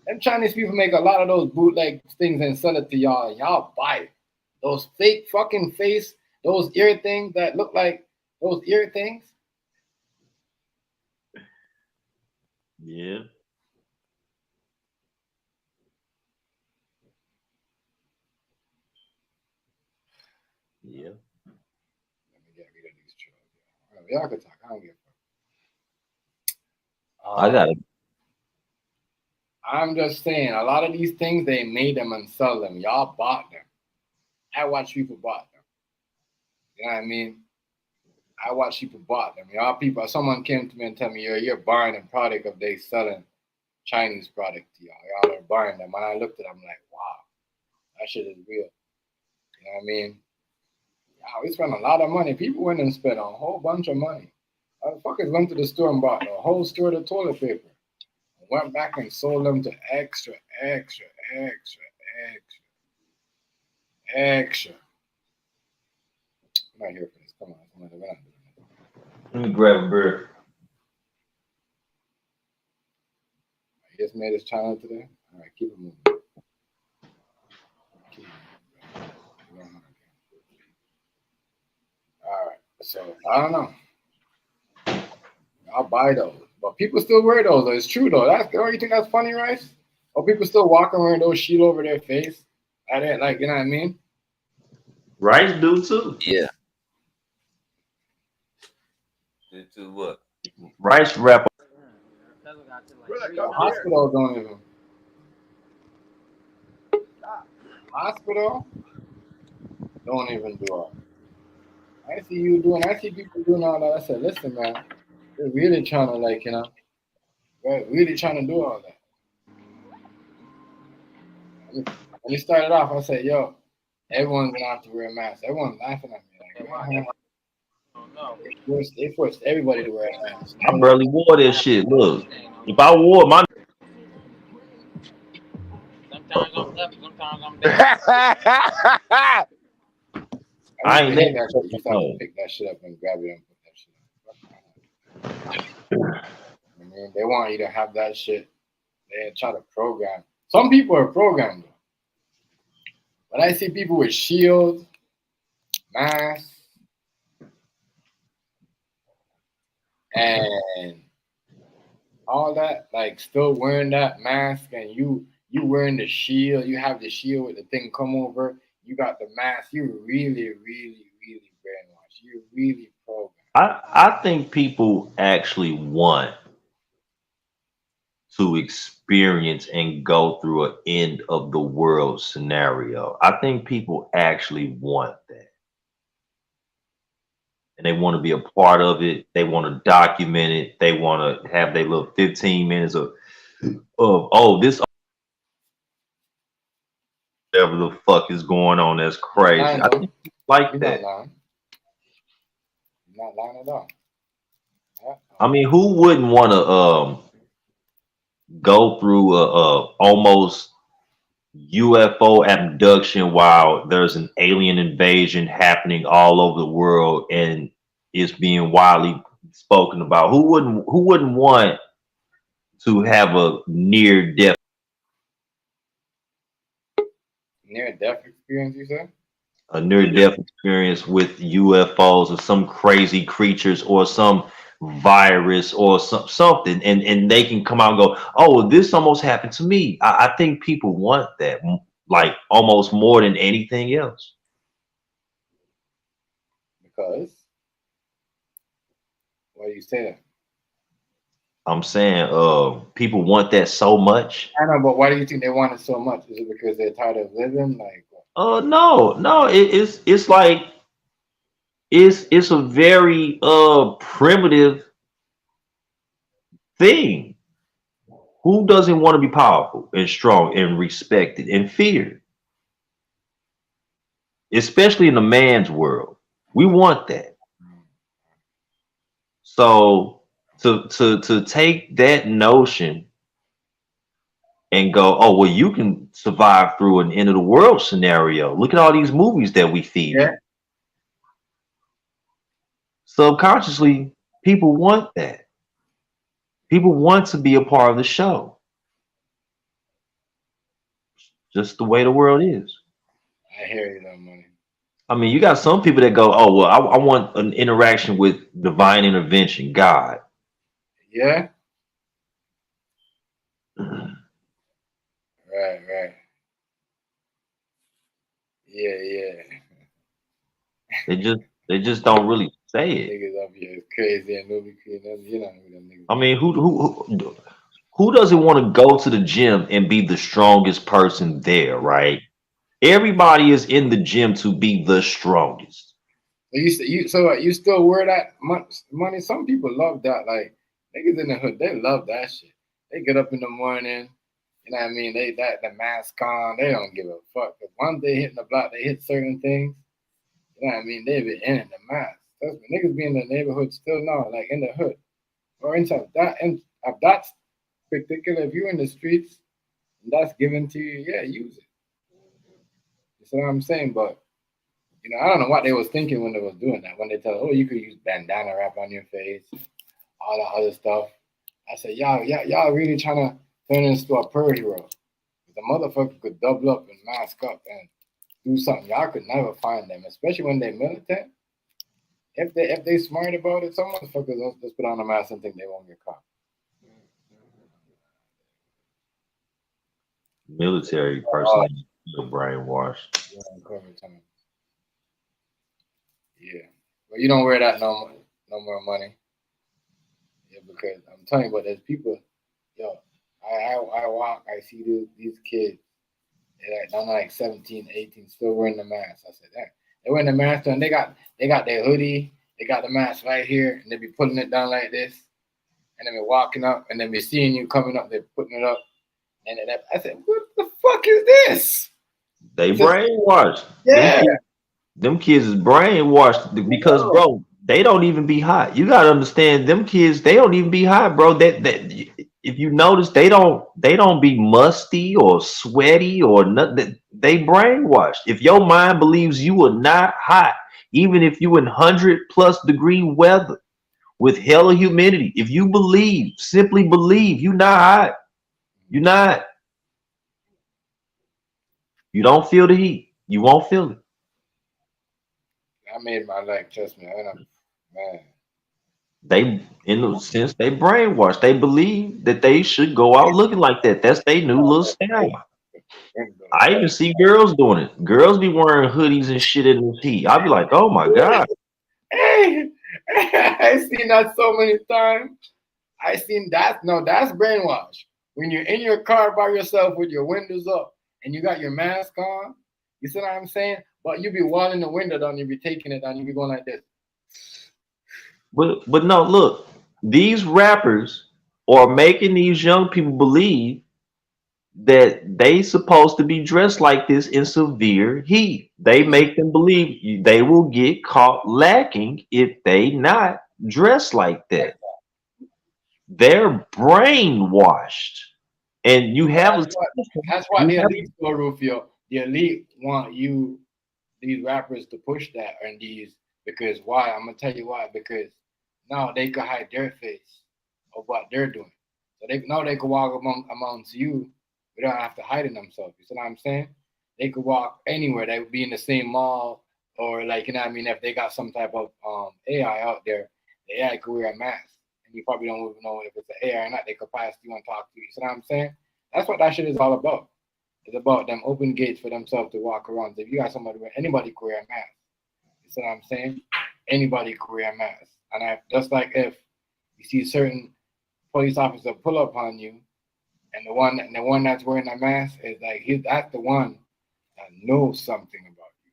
Them Chinese people make a lot of those bootleg things and sell it to y'all, and y'all buy it. Those fake fucking face, those ear things that look like those ear things. Yeah. Yeah. Let me get rid of these children. Y'all can talk. I don't give a fuck. I'm just saying, a lot of these things, they made them and sell them. Y'all bought them. I watch people bought them. You know what I mean? I watch people bought them. Y'all people, someone came to me and tell me, you're buying a product of they selling Chinese product to y'all. Y'all are buying them. When I looked at them, I'm like, wow, that shit is real. You know what I mean? Yeah, we spent a lot of money. People went and spent a whole bunch of money. Motherfuckers went to the store and bought a whole store of toilet paper. Went back and sold them to extra. I'm not here for this. Come on. We're not doing it. Let me grab a beer. You just made this channel today? All right, keep it moving. All right, so I don't know. I'll buy those. But people still wear those. It's true, though. You think that's funny, Rice? Or people still walking around those shit over their face? I didn't, like, you know what I mean? Rice do, too. Yeah. Do what? Rice wrap. Hospital don't even. Hospital don't even do all. I see people doing all that. I said, listen, man, they're really trying to, like, you know, they're really trying to do all that. When he started off, I said, yo, everyone's gonna have to wear a mask. Everyone's laughing at me. Like, they forced everybody to wear a mask. I barely wore this shit. Look, if I wore my Sometimes I'm left, sometimes I'm down. I ain't that shit. You have to pick that shit up and grab it and put that shit up. I mean, they want you to have that shit. They try to program. Some people are programmed. But I see people with shields, masks, and all that, like still wearing that mask, and you wearing the shield. You have the shield with the thing come over. You got the mask. You really, really, really brainwashed. You really programmed. I think people actually want to experience and go through an end of the world scenario. I think people actually want that. And they want to be a part of it. They want to document it. They want to have their little 15 minutes of this whatever the fuck is going on. That's crazy. I think like that. You're not lying at all. I mean, who wouldn't want to go through a almost UFO abduction while there's an alien invasion happening all over the world and it's being widely spoken about? Who wouldn't want to have a near death experience, you said? A near death experience with UFOs or some crazy creatures or some virus or something, and they can come out and go, oh, this almost happened to me. I think people want that, like almost more than anything else. Because why do you say that? I'm saying people want that so much. I know, but why do you think they want it so much? Is it because they're tired of living? Like, no, it's like it's a very primitive thing. Who doesn't want to be powerful and strong and respected and feared? Especially in the man's world. We want that. So to take that notion and go, oh, well, you can survive through an end of the world scenario. Look at all these movies that we feed. Yeah. Subconsciously, people want that. People want to be a part of the show. Just the way the world is. I hear you, though, money. I mean, you got some people that go, oh, well, I want an interaction with divine intervention, God. Yeah. Right. Yeah. They just don't really say it. Niggas up here is crazy and movie creating. You know them niggas. I mean, Who doesn't want to go to the gym and be the strongest person there, right? Everybody is in the gym to be the strongest. You still wear that money? Some people love that. Like niggas in the hood, they love that shit. They get up in the morning, you know what I mean? They the mask on, they don't give a fuck. Cause once they hit the block, they hit certain things. You know what I mean? They be in the mask. Trust me, niggas be in the neighborhood still now, like in the hood or inside that. And if that's particular, if you're in the streets and that's given to you, yeah, use it. You see what I'm saying? But you know, I don't know what they was thinking when they was doing that. When they tell, oh, you could use bandana wrap on your face, all that other stuff. I said, y'all really trying to turn into a purge hero. The motherfucker could double up and mask up and do something. Y'all could never find them, especially when they're militant. If they smart about it, some motherfuckers don't just put on a mask and think they won't get caught. Military person brainwashed. Yeah, but you don't wear that no more money. Yeah, because I'm telling you, but there's people. Yo, I walk, I see these kids. They're like 17, 18, still wearing the mask. I said that they're wearing the mask and they got their hoodie. They got the mask right here, and they be putting it down like this, and they be walking up, and they be seeing you coming up. They're putting it up, and I said, "What the fuck is this?" They brainwashed. Yeah, them kids is brainwashed because, bro, they don't even be hot. You gotta understand, them kids, they don't even be hot, bro. That if you notice, they don't be musty or sweaty or nothing. They brainwashed. If your mind believes you are not hot, even if you in 100+ degree weather with hella humidity, if you simply believe you not hot, you're not. You don't feel the heat. You won't feel it. I made my life, trust me. Man. They, in a sense, they brainwashed. They believe that they should go out looking like that. That's their new little style. I even see girls doing it. Girls be wearing hoodies and shit in the heat. I'd be like, oh my God. Hey, I seen that so many times. I seen that. No, that's brainwash. When you're in your car by yourself with your windows up and you got your mask on, you see what I'm saying? But you be walling the window down, you be taking it down, you be going like this. But no, look, these rappers are making these young people believe that they supposed to be dressed like this in severe heat. They make them believe they will get caught lacking if they not dressed like that. They're brainwashed. And you have that's what the elite go, Rufio. The elite want these rappers to push that and these, because why? I'm gonna tell you why. Because now they could hide their face of what they're doing. So they could walk amongst you without have to hide themselves. You see what I'm saying? They could walk anywhere. They would be in the same mall or like, you know what I mean, if they got some type of AI out there, the AI could wear a mask. And you probably don't even know if it's an AI or not. They could pass you and talk to you. You see what I'm saying? That's what that shit is all about. It's about them open gates for themselves to walk around. So if you got somebody where anybody could wear a mask. You see what I'm saying? Anybody could wear a mask. And just like if you see certain police officer pull up on you, and the one that's wearing a mask is like that's the one that knows something about you.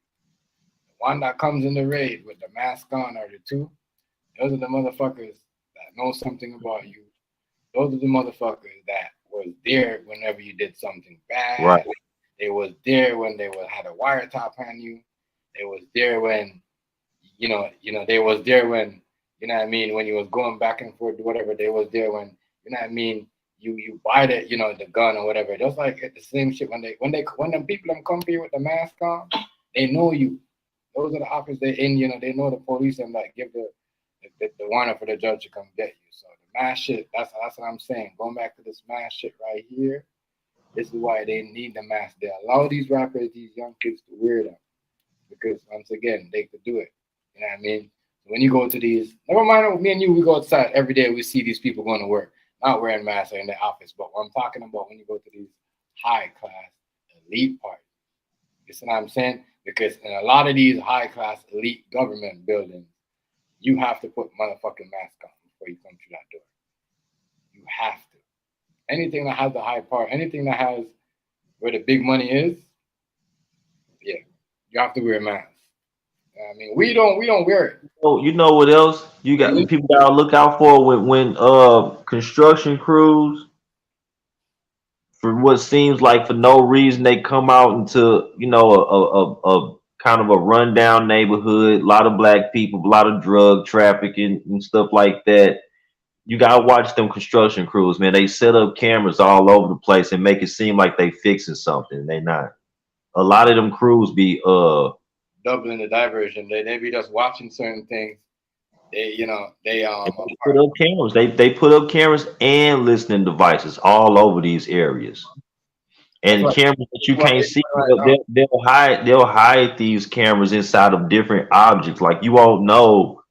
The one that comes in the raid with the mask on are the two. Those are the motherfuckers that know something about you. Those are the motherfuckers that was there whenever you did something bad. Right. They was there when they had a wiretap on you. They was there when, you know, they was there when, you know what I mean, when you was going back and forth, whatever. They was there when, you know what I mean, you buy the, you know, the gun or whatever. Just like the same shit when them people come for you with the mask on, they know you. Those are the officers they in, you know, they know the police and like give the warrant for the judge to come get you. So the mask shit, that's what I'm saying. Going back to this mask shit right here, this is why they need the mask. They allow these rappers, these young kids to wear them. Because once again, they could do it. You know what I mean? When you go to these, never mind me and you, we go outside every day, we see these people going to work, not wearing masks or in the office. But what I'm talking about when you go to these high class elite parties, you see what I'm saying? Because in a lot of these high class elite government buildings, you have to put motherfucking mask on before you come through that door. You have to. anything that has the high power, anything that has where the big money is, yeah, you have to wear a mask. I mean, we don't wear it. Oh, you know what else you got? People gotta look out for when construction crews, for what seems like for no reason, they come out into a kind of a rundown neighborhood, a lot of black people, a lot of drug trafficking and stuff like that. You gotta watch them construction crews, man. They set up cameras all over the place and make it seem like they fixing something. They not. A lot of them crews be doubling the diversion. They be just watching certain things. They put up cameras. They put up cameras and listening devices all over these areas. And cameras that you can't see, they'll hide these cameras inside of different objects. Like you won't know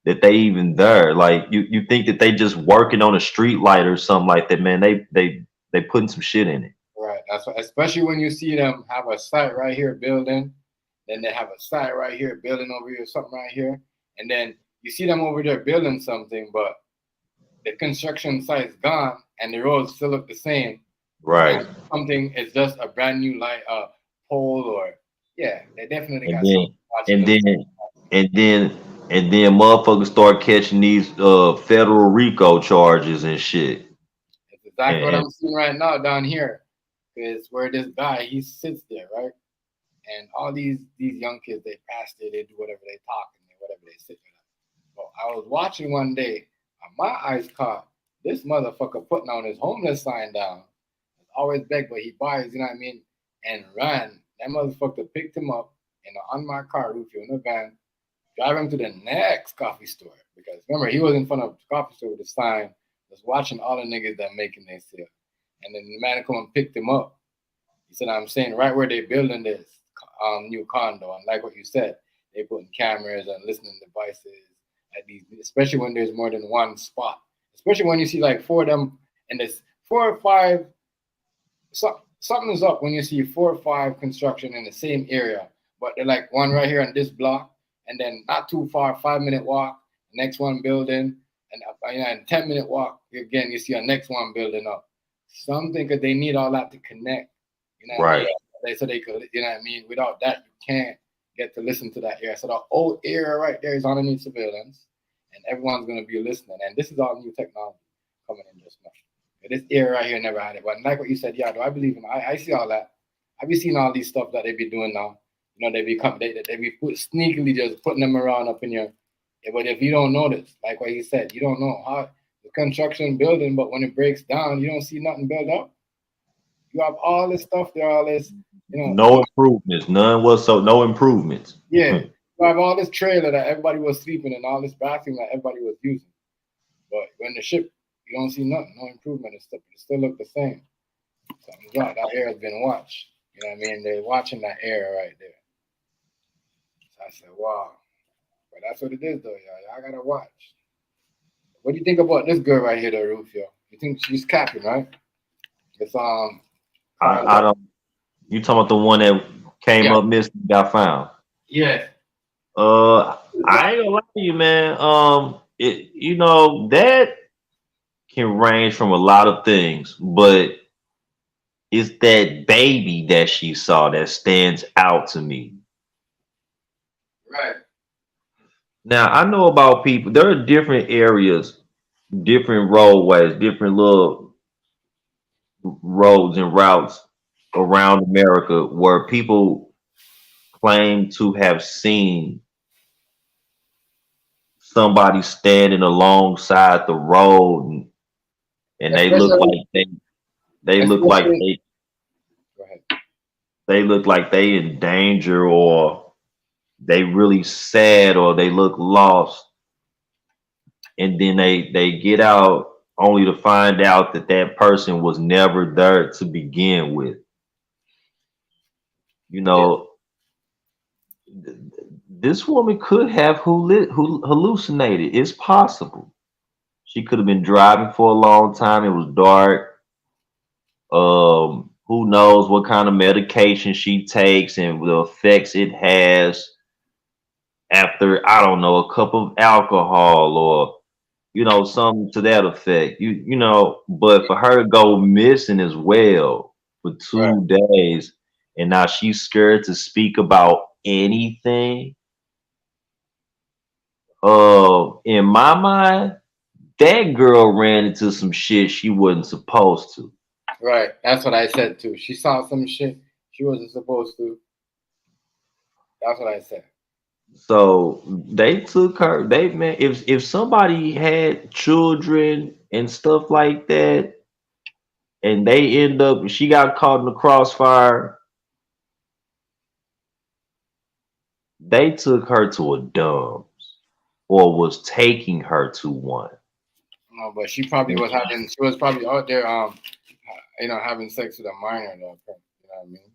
that they even there. Like you think that they just working on a street light or something like that, man. They putting some shit in it. Right. That's what, especially when you see them have a site right here building, then they have a site right here building over here, something right here, and then you see them over there building something, but the construction site is gone and the roads still look the same. Right. And something is just a brand new light pole, or they definitely got something. And then motherfuckers start catching these federal RICO charges and shit. That's exactly what I'm seeing right now down here. Is where this guy, he sits there, right? And all these young kids, they pass it, they do whatever they talk and whatever they sit there. Well, I was watching one day, and my eyes caught this motherfucker putting on his homeless sign down. Always beg, but he buys, you know what I mean? And ran. That motherfucker picked him up in an unmarked car roof in a van, drive him to the next coffee store. Because remember, he was in front of the coffee store with a sign, was watching all the niggas that making their sale. And then the man come and picked him up. He said, I'm saying right where they building this new condo. And like what you said, they putting cameras and listening devices at these, especially when there's more than one spot. Especially when you see like 4 of them, and there's 4 or 5. Something's up when you see 4 or 5 construction in the same area, but they're like one right here on this block, and then not too far, 5-minute walk, next one building, and 10-minute walk again. You see a next one building up. Something because they need all that to connect, you know. Right. So they could, you know what I mean. Without that, you can't get to listen to that area. So the old area right there is underneath surveillance, and everyone's gonna be listening. And this is all new technology coming in just now. This area right here never had it. But like what you said, do I believe in it? I see all that. I be seeing all these stuff that they be doing now. You know, they be sneakily just putting them around up in here. Yeah, but if you don't notice, like what he said, you don't know how the construction building, but when it breaks down, you don't see nothing built up. You have all this stuff there, all this, no improvements, none whatsoever, no improvements. Yeah. You have all this trailer that everybody was sleeping in, all this bathroom that everybody was using. But when the ship, you don't see nothing, no improvement and stuff. It still look the same. So I'm glad that area has been watched. You know what I mean? They're watching that area right there. So I said, wow. But that's what it is, though, y'all. Y'all gotta watch. What do you think about this girl right here, though, Rufio? You think she's capping, right? It's I don't. You talking about the one that came up missing, got found? Yeah. I ain't gonna lie to you, man. That can range from a lot of things, but it's that baby that she saw that stands out to me. Right. Now, I know about people, there are different areas, different roadways, different little roads and routes around America where people claim to have seen somebody standing alongside the road and they look like they look like they in danger, or they really sad, or they look lost, and then they get out only to find out that that person was never there to begin with. This woman could have hallucinated. It's possible. She could have been driving for a long time. It was dark. Who knows what kind of medication she takes and the effects it has after, I don't know, a cup of alcohol, or something to that effect. But for her to go missing as well for 2 days, and now she's scared to speak about anything. In my mind, that girl ran into some shit she wasn't supposed to. Right. That's what I said too. She saw some shit she wasn't supposed to. That's what I said. So they took her. If somebody had children and stuff like that, and they end up, she got caught in the crossfire. They took her to a dump, or was taking her to one. No, but she probably was having. She was probably out there, having sex with a minor. Though, you know what I mean?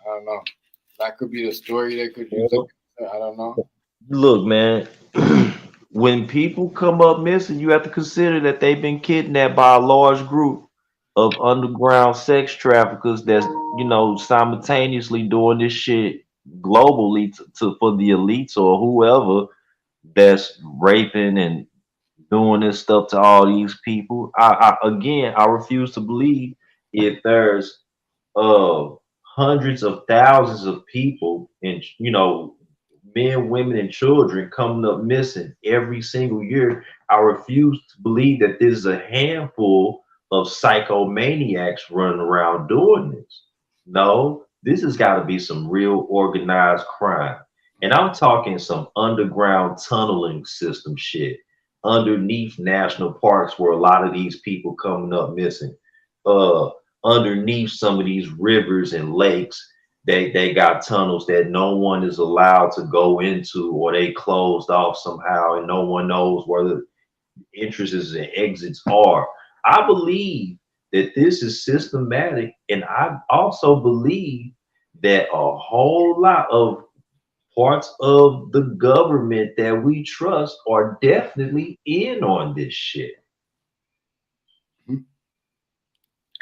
I don't know. That could be the story they could use. I don't know. Look, man. When people come up missing, you have to consider that they've been kidnapped by a large group of underground sex traffickers that's simultaneously doing this shit globally for the elites or whoever that's raping and doing this stuff to all these people. I refuse to believe if there's hundreds of thousands of people and men, women, and children coming up missing every single year. I refuse to believe that this is a handful of psychomaniacs running around doing this. No, this has got to be some real organized crime. And I'm talking some underground tunneling system shit underneath national parks where a lot of these people coming up missing. Underneath some of these rivers and lakes, they got tunnels that no one is allowed to go into, or they closed off somehow, and no one knows where the entrances and exits are. I believe that this is systematic, and I also believe that a whole lot of parts of the government that we trust are definitely in on this shit.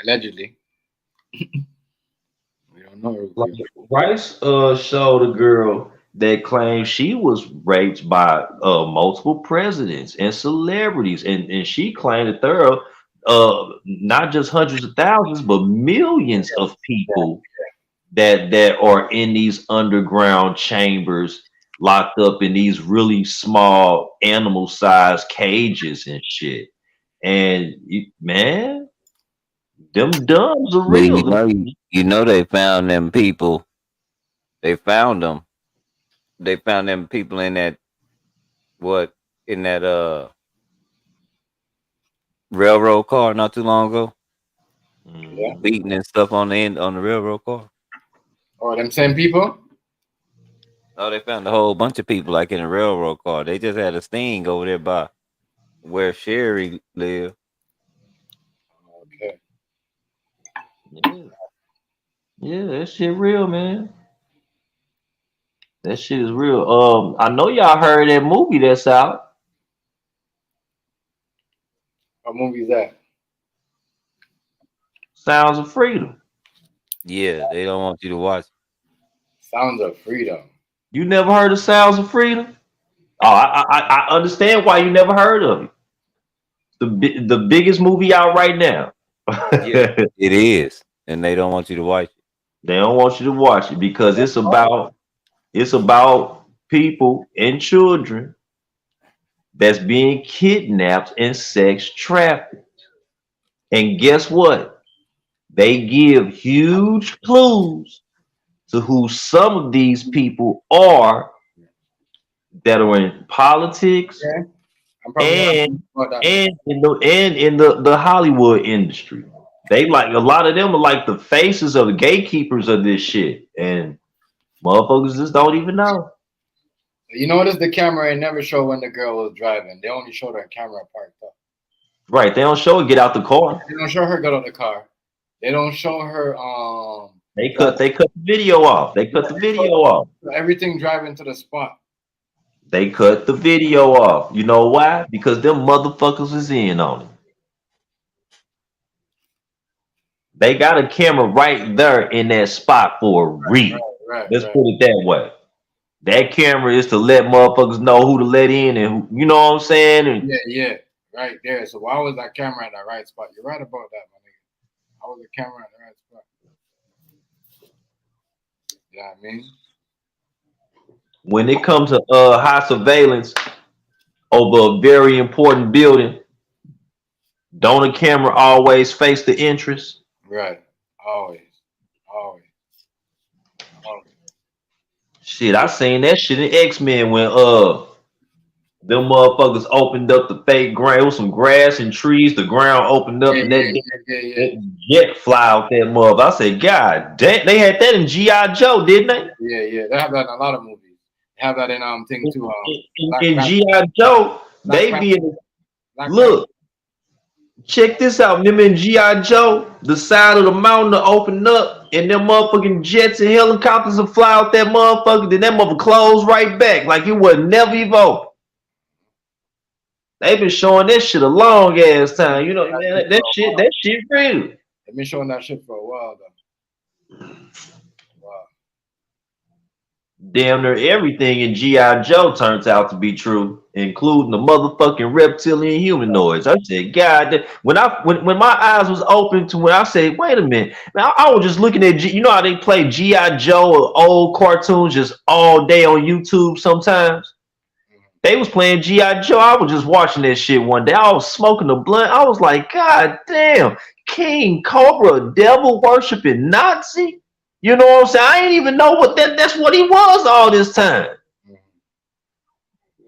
Allegedly. We don't know. Like Rice showed a girl that claimed she was raped by multiple presidents and celebrities, and she claimed that there are not just hundreds of thousands, but millions of people that are in these underground chambers, locked up in these really small animal-sized cages and shit. And man, them dumbs are But real. you know they found them people. They found them. They found them people in that railroad car not too long ago. Yeah. Beating and stuff on the railroad car. Oh, them same people? Oh, they found a whole bunch of people like in a railroad car. They just had a sting over there by where Sherry lived. Okay. Yeah, that shit real, man. That shit is real. I know y'all heard that movie that's out. What movie is that? Sounds of Freedom. Yeah, they don't want you to watch. Sounds of Freedom. You never heard of Sounds of Freedom? Oh, I understand why you never heard of it. The biggest movie out right now. Yeah, it is, and they don't want you to watch it. They don't want you to watch it because it's about people and children that's being kidnapped and sex trafficked. And guess what? They give huge clues to who some of these people are that are in politics and in the Hollywood industry. They like a lot of them are like the faces of the gatekeepers of this shit, and motherfuckers just don't even know. You notice the camera ain't never show when the girl was driving. They only showed her camera parked up. Right, they don't show her get out the car. They don't show her get out the car. They don't show her. They cut the video off. They cut the video off. Everything driving to the spot. They cut the video off. You know why? Because them motherfuckers is in on it. They got a camera right there in that spot for a reason. Let's put it that way. That camera is to let motherfuckers know who to let in and who, you know what I'm saying? And yeah, right there. So why was that camera at the right spot? You're right about that, my nigga. Why was the camera at the right spot? You know what I mean? When it comes to high surveillance over a very important building, don't a camera always face the entrance? Right. Always. Shit, I seen that shit in X-Men when them motherfuckers opened up the fake ground. It was some grass and trees. The ground opened up and that jet fly out that mother. I said, God damn, they had that in G.I. Joe, didn't they? Yeah. They have that in a lot of movies. They have that in thing too. In G.I. Joe, they be in look. Check this out. Remember in G.I. Joe, the side of the mountain to open up and them motherfucking jets and helicopters will fly out that motherfucker. Then that motherfucker close right back like it was never even open. They've been showing that shit a long ass time. You know, man, that shit real. They've been showing that shit for a while though. Wow. Damn near everything in G.I. Joe turns out to be true, including the motherfucking reptilian humanoids. I said, God, when my eyes was open to when I said, wait a minute, man, I was just looking at you know how they play G.I. Joe or old cartoons just all day on YouTube sometimes. They was playing G.I. Joe. I was just watching that shit one day. I was smoking a blunt. I was like, God damn, King Cobra, devil worshiping Nazi. You know what I'm saying? I ain't even know what that's what he was all this time.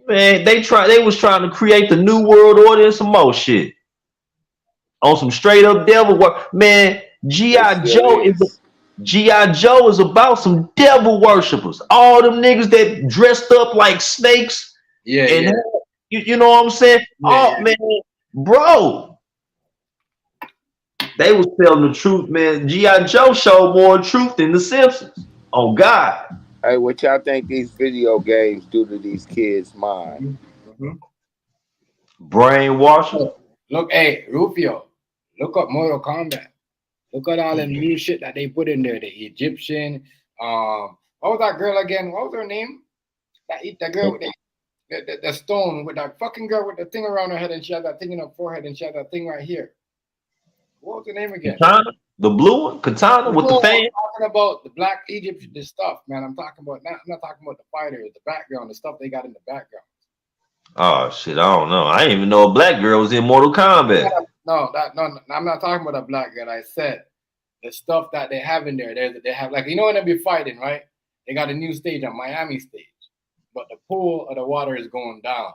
Man, they was trying to create the new world order and some more shit. On some straight up devil work. Man, G.I. Joe is about some devil worshippers. All them niggas that dressed up like snakes. You know what I'm saying? Man, bro. They was telling the truth, man. G.I. Joe showed more truth than The Simpsons. Oh, God. Hey, what y'all think these video games do to these kids' mind? Brainwashing. Look, hey, Rufio, look up Mortal Kombat. Look at all the new shit that they put in there. The Egyptian. What was that girl again? What was her name? That girl with the stone, with that fucking girl with the thing around her head, and she had that thing in her forehead, and she had that thing right here. What was the name again? Katana? The blue one? Katana with the fan? I'm talking about the black Egypt, the stuff, man. I'm talking about I'm not talking about the fighters, the background, the stuff they got in the background. Oh shit, I don't know. I didn't even know a black girl was in Mortal Kombat. No, I'm not talking about a black girl. I said the stuff that they have in there. They have, like, you know, when they be fighting, right? They got a new stage on Miami stage, but the pool of the water is going down.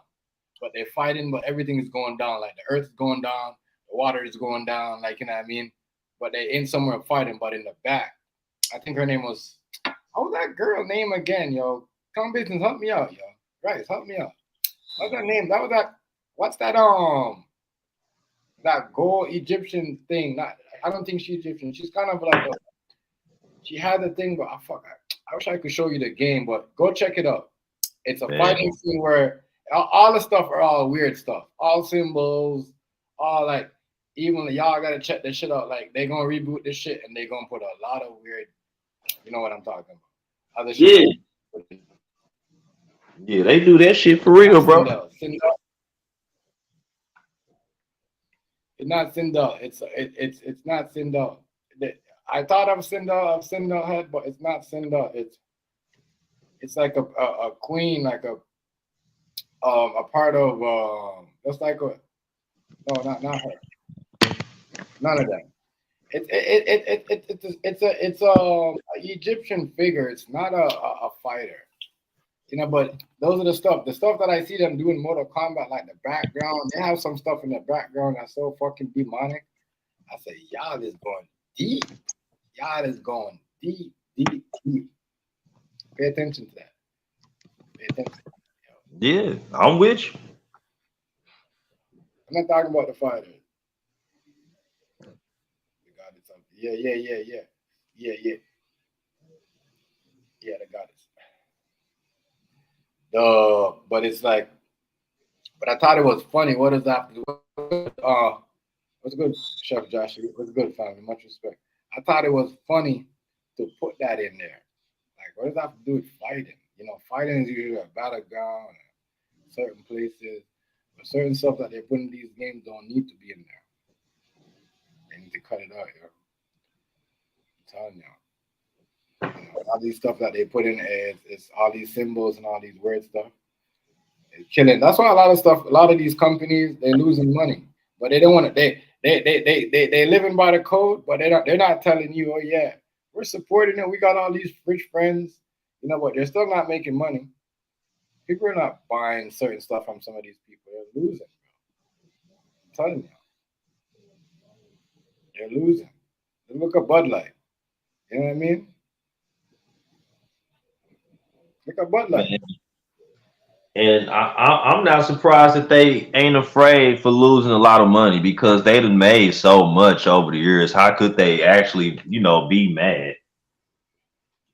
But they're fighting, but everything is going down. Like the earth is going down, the water is going down. Like, you know what I mean? But they in somewhere fighting, but in the back, I think her name was. What was that girl name again, yo? Come business, help me out, yo. Right, help me out. What's her name? That was that. What's that? That gold Egyptian thing. I don't think she's Egyptian. She's kind of like she had the thing, but I wish I could show you the game, but go check it out. It's a fighting scene where all the stuff are all weird stuff, all symbols, all like, even y'all gotta check this shit out. Like, they gonna reboot this shit and they gonna put a lot of weird, you know what I'm talking about. Other shit. Yeah, they do that shit for real, bro. It's not Sindel. It's not Sindel. I thought of Sindel head, but it's not Sindel. It's like a queen, like a part of just like a not her. None of that. It's a Egyptian figure. It's not a fighter. You know, but those are the stuff that I see them doing Mortal Kombat, like the background. They have some stuff in the background that's so fucking demonic. I say, y'all is going deep. Y'all is going deep. Pay attention to that. Pay attention. Yeah, I'm with you. I'm not talking about the fighter. Yeah, the goddess. But it's like, but I thought it was funny. What is that? What's good, Chef Josh? What's good, family? Much respect. I thought it was funny to put that in there. Like, what does that have to do with fighting? You know, fighting is usually a battleground, certain places, but certain stuff that they put in these games don't need to be in there. They need to cut it out, yo. I'm telling you. You know, all these stuff that they put in is all these symbols and all these weird stuff. It's killing. That's why a lot of these companies, they're losing money. But they don't want to they living by the code, but they're not telling you, oh yeah, we're supporting it. We got all these rich friends. You know what? They're still not making money. People are not buying certain stuff from some of these people. They're losing, bro. I'm telling you. They're losing. Look at Bud Light. You know what I mean? Look at Bud Light. And I'm not surprised that they ain't afraid for losing a lot of money because they done made so much over the years. How could they actually, be mad?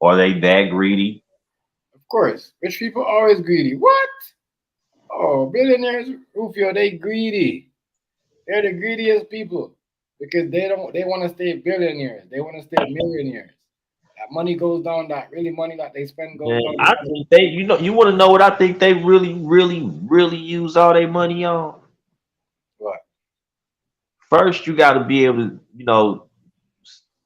Are they that greedy? Of course. Rich people are always greedy. What? Oh, billionaires, Rufio, they greedy. They're the greediest people because they want to stay billionaires. They want to stay millionaires. That money goes down, that really money that they spend goes down. I think they, you want to know what I think they really, really, really use all their money on? What? First, you got to be able to,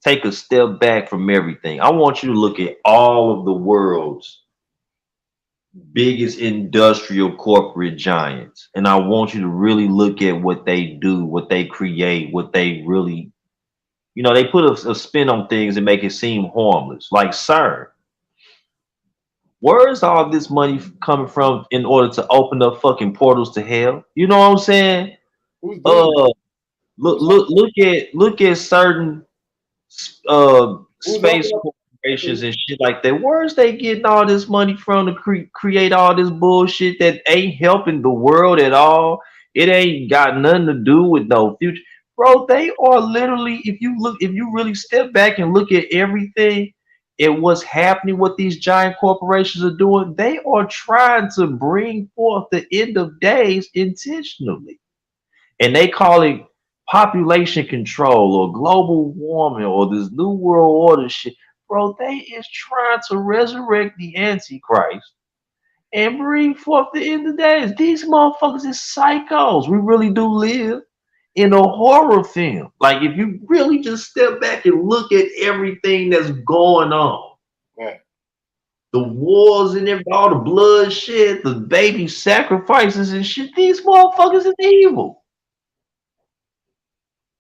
take a step back from everything. I want you to look at all of the world's biggest industrial corporate giants. And I want you to really look at what they do, what they create, what they really, they put a spin on things and make it seem harmless. Like CERN. Where is all this money coming from in order to open up fucking portals to hell? You know what I'm saying? Look at certain space corporations and shit like that. Where's they getting all this money from to create all this bullshit that ain't helping the world at all? It ain't got nothing to do with no future, bro. They are literally, if you really step back and look at everything and what's happening, what these giant corporations are doing, they are trying to bring forth the end of days intentionally, and they call it population control or global warming or this new world order shit. Bro, they is trying to resurrect the Antichrist and bring forth the end of days. These motherfuckers is psychos. We really do live in a horror film. Like, if you really just step back and look at everything that's going on, right, the wars and all the bloodshed, the baby sacrifices and shit, these motherfuckers is evil.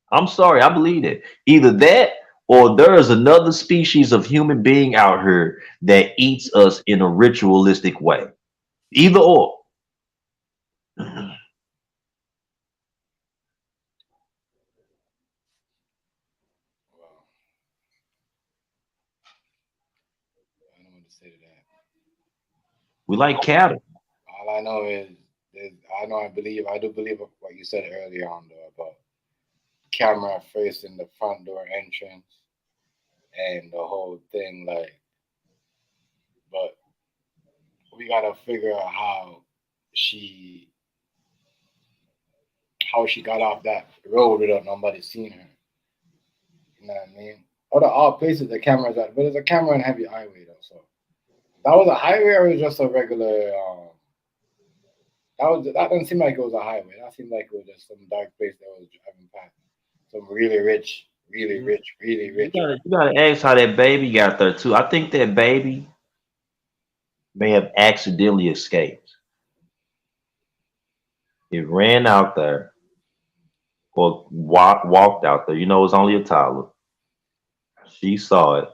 I'm sorry, I believe that. Either that or there is another species of human being out here that eats us in a ritualistic way. Either or. We like cattle. All I know is I do believe what you said earlier on though about camera facing the front door entrance and the whole thing, like, but we gotta figure out how she got off that road without nobody seeing her. You know what I mean? All places the cameras at, but there's a camera on heavy highway though, so that was a highway or was just a regular that doesn't seem like it was a highway. That seemed like it was just some dark place that was driving past. Some really rich. You gotta ask how that baby got there too. I think that baby may have accidentally escaped. It ran out there or walked out there. It was only a toddler. She saw it,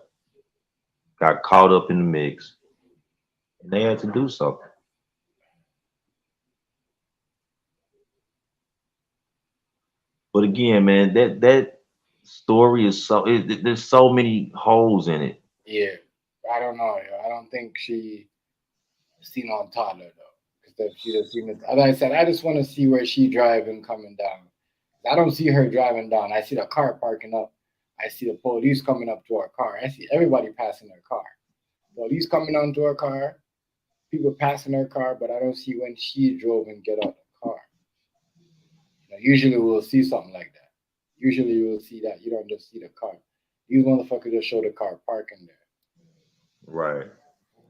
got caught up in the mix, and they had to do something. But again, man, that story is there's so many holes in it. Yeah, I don't know. I don't think she seen on toddler though, because she just seen it. As I said, I just want to see where she driving coming down. I don't see her driving down. I see the car parking up. I see the police coming up to her car. I see everybody passing her car. Police coming onto her car, people passing her car, but I don't see when she drove and get out the car. Usually we'll see something like that. Usually you will see that. You don't just see the car. These motherfuckers just show the car parking there. Right.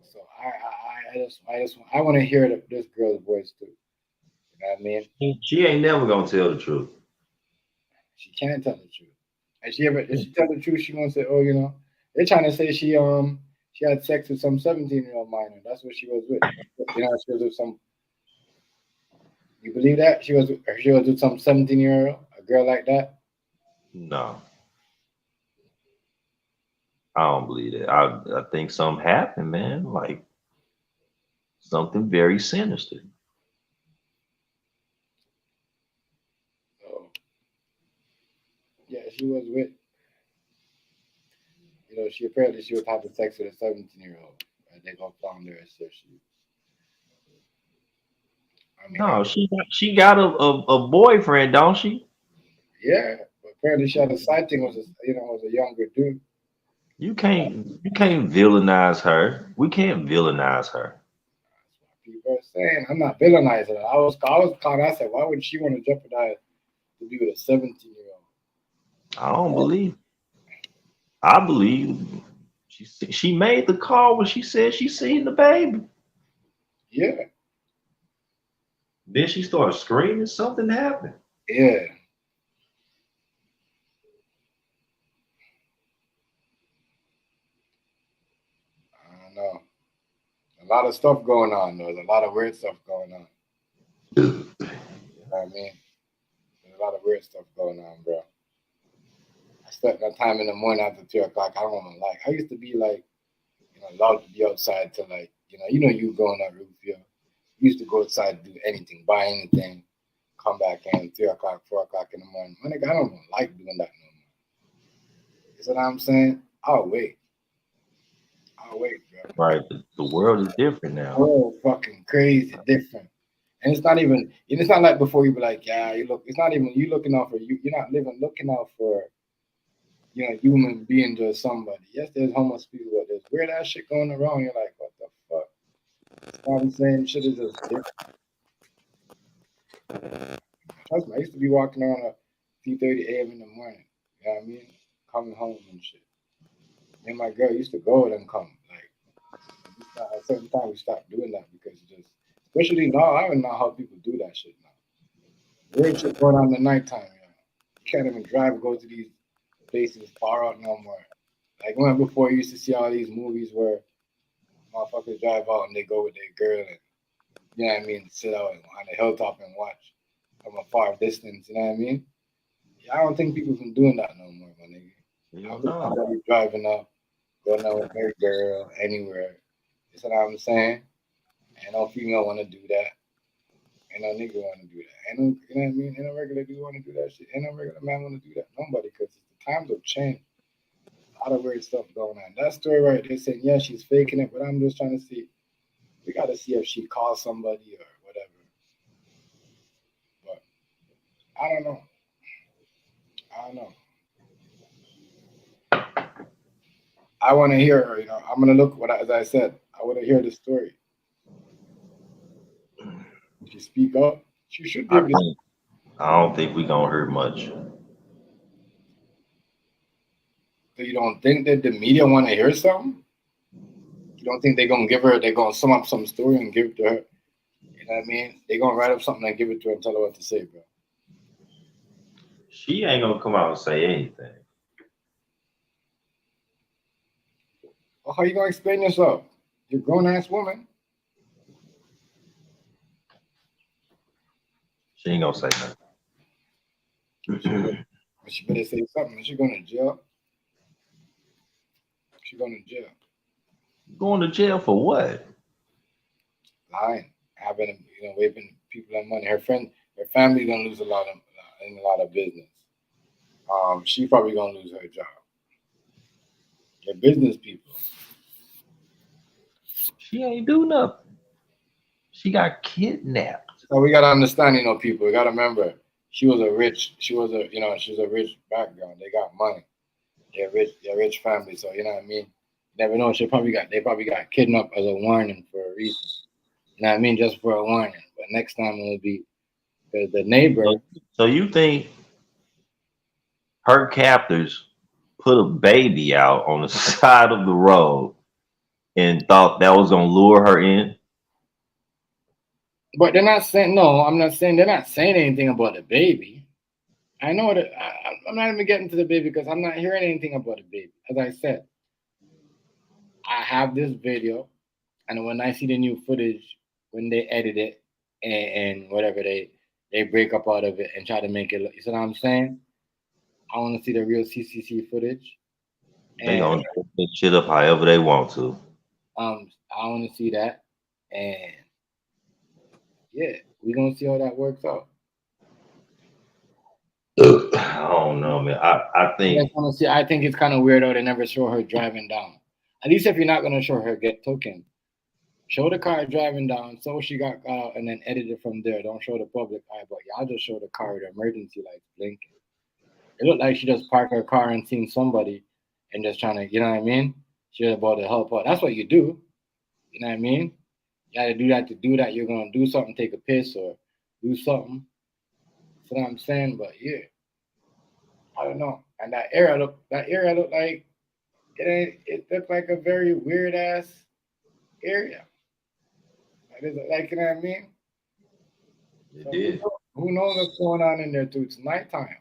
So I I want to hear this girl's voice too. You know what I mean? She ain't never gonna tell the truth. She can't tell the truth. And if she tell the truth, she gonna say, "Oh, you know, they're trying to say she had sex with some 17-year-old minor. That's what she was with. You know, she was with some. You believe that she was with some 17-year-old, a girl like that? No, I don't believe that. I think something happened, man. Like something very sinister. Oh, yeah, she was with. You know, she was having sex with a 17-year-old, and they gonna found her and said she. I mean, No, she got a boyfriend, don't she? yeah, but apparently she had a side thing was a younger dude. You can't villainize her. We can't villainize her. People are saying I'm not villainizing her. I was caught. I said, why would she want to jeopardize to be with a 17-year-old? I don't believe. I believe she made the call when she said she seen the baby. Yeah. Then she started screaming. Something happened. Yeah. I don't know. A lot of stuff going on, though. There's a lot of weird stuff going on. You know what I mean? There's a lot of weird stuff going on, bro. I spent that time in the morning after 2 o'clock. I don't want to like. I used to be like, allowed to be outside to like, you going on roof, you used to go outside, do anything, buy anything, come back in 3 o'clock, 4 o'clock in the morning. My nigga, I don't like doing that no more. You know what I'm saying? I'll wait, bro. Right. The world is different now. Oh, fucking crazy different. And it's not like before you be like, yeah, it's not even you looking out for you. You're not looking out for, human beings or somebody. Yes, there's homeless people, but there's weird ass shit going around. You're like, what the fuck? That's what I'm saying. Shit is just different. Trust me, I used to be walking around at 3:30 a.m. in the morning. You know what I mean? Coming home and shit. Me and my girl used to go and come. Like, at a certain time, we stopped doing that because especially now, I don't know how people do that shit now. Weird shit going on in the nighttime. You can't even drive, go to these places far out no more. Like, remember before you used to see all these movies where motherfuckers drive out and they go with their girl and, you know what I mean, sit out on the hilltop and watch from a far distance, you know what I mean? Yeah, I don't think people can doing that no more, my nigga. I don't think somebody driving up, going out with their girl anywhere. You know what I'm saying? Ain't no female want to do that. Ain't no nigga want to do that. Ain't no, you know what I mean? Ain't no regular dude want to do that shit. Ain't no regular man want to do that. Nobody, because the times have changed. A lot of weird stuff going on. That story right there saying, yeah, she's faking it, but I'm just trying to see. We got to see if she calls somebody or whatever. But I don't know. I want to hear her. I'm going to look, as I said, I want to hear the story. If she speak up, she should be able to. I don't think we're going to hear much. So you don't think that the media want to hear something? You don't think they're going to sum up some story and give it to her? You know what I mean? They're going to write up something and give it to her and tell her what to say, bro. She ain't going to come out and say anything. Well, how you going to explain yourself? You're a grown-ass woman. She ain't going to say nothing. She better say something. Is she going to jail? She going to jail. Going to jail for what? Lying, having, waving people that money. Her family gonna lose a lot of business. She probably gonna lose her job. They're business people. She ain't do nothing. She got kidnapped. So we gotta understand, people. We gotta remember, she was a rich background. They got money. They're rich family. So you know what I mean. You never know. They probably got kidnapped as a warning for a reason. You know what I mean? Just for a warning. But next time it'll be the neighbor. So you think her captors put a baby out on the side of the road and thought that was gonna lure her in? But they're not saying no. I'm not saying they're not saying anything about the baby. I know that I'm not even getting to the baby because I'm not hearing anything about the baby. As I said, I have this video, and when I see the new footage, when they edit it and whatever they break up out of it and try to make it look, you see what I'm saying? I want to see the real CCC footage. They gonna put this shit up however they want to. I want to see that, and yeah, we're gonna see how that works out. I don't know, man. I think I think it's kind of weird how they never show her driving down. At least if you're not gonna show her get taken, show the car driving down, so she got out, and then edit it from there. Don't show the public eye, but y'all just show the car with the emergency lights blinking. It looked like she just parked her car and seen somebody, and just trying to, you know what I mean? She was about to help out. That's what you do. You know what I mean? You got to do that to do that. You're gonna do something, take a piss or do something. That's what I'm saying. But yeah, I don't know. And that area looked like it looked like a very weird ass area. Like, you know what I mean? It did. Who knows what's going on in there too? It's nighttime.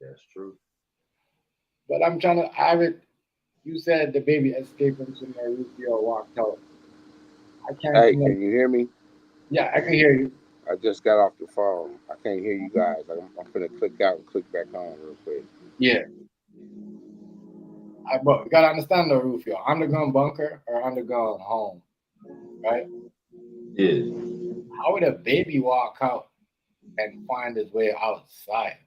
That's true. But I'm trying to have it. You said the baby escaped from somewhere. Rufio walked out. I can't. Hey, can you hear me? Yeah, I can hear you. I just got off the phone. I can't hear you guys. I'm gonna click out and click back on real quick. Yeah. But we gotta understand though, Rufio. Underground bunker or underground home, right? Yeah. How would a baby walk out and find his way outside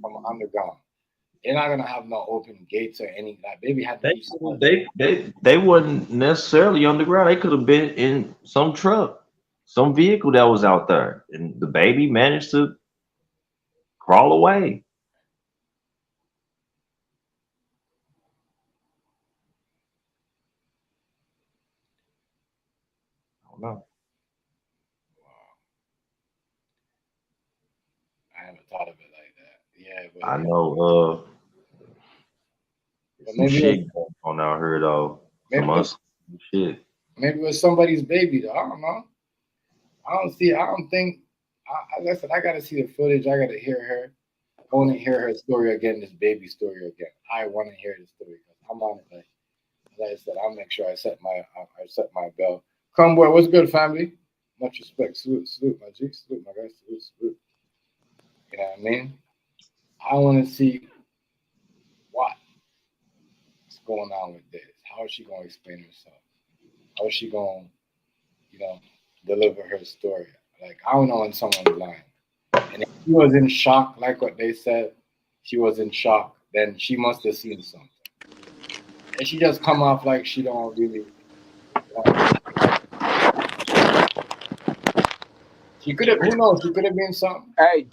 from underground? They're not gonna have no open gates or anything. That baby had to They wasn't necessarily underground. They could have been in some truck, some vehicle that was out there, and the baby managed to crawl away. I don't know. I haven't thought of it like that. Yeah, but I know. Some shit going on out here though. Some shit. Maybe it was somebody's baby though. I don't know. I don't think. Listen, I gotta see the footage. I gotta hear her. I want to hear her story again. This baby story again. I want to hear the story. I'm on it. Like I said, I'll make sure I set my bell. Come boy, what's good, family? Much respect. Salute, my G. Salute, my guys. Salute. You know what I mean? I want to see what's going on with this. How is she going to explain herself? How is she going to, deliver her story? Like, I don't know when someone's lying. And if she was in shock, like what they said, she was in shock, then she must have seen something. And she just come off like she don't really. She could have, who knows? She could have been something. Hey,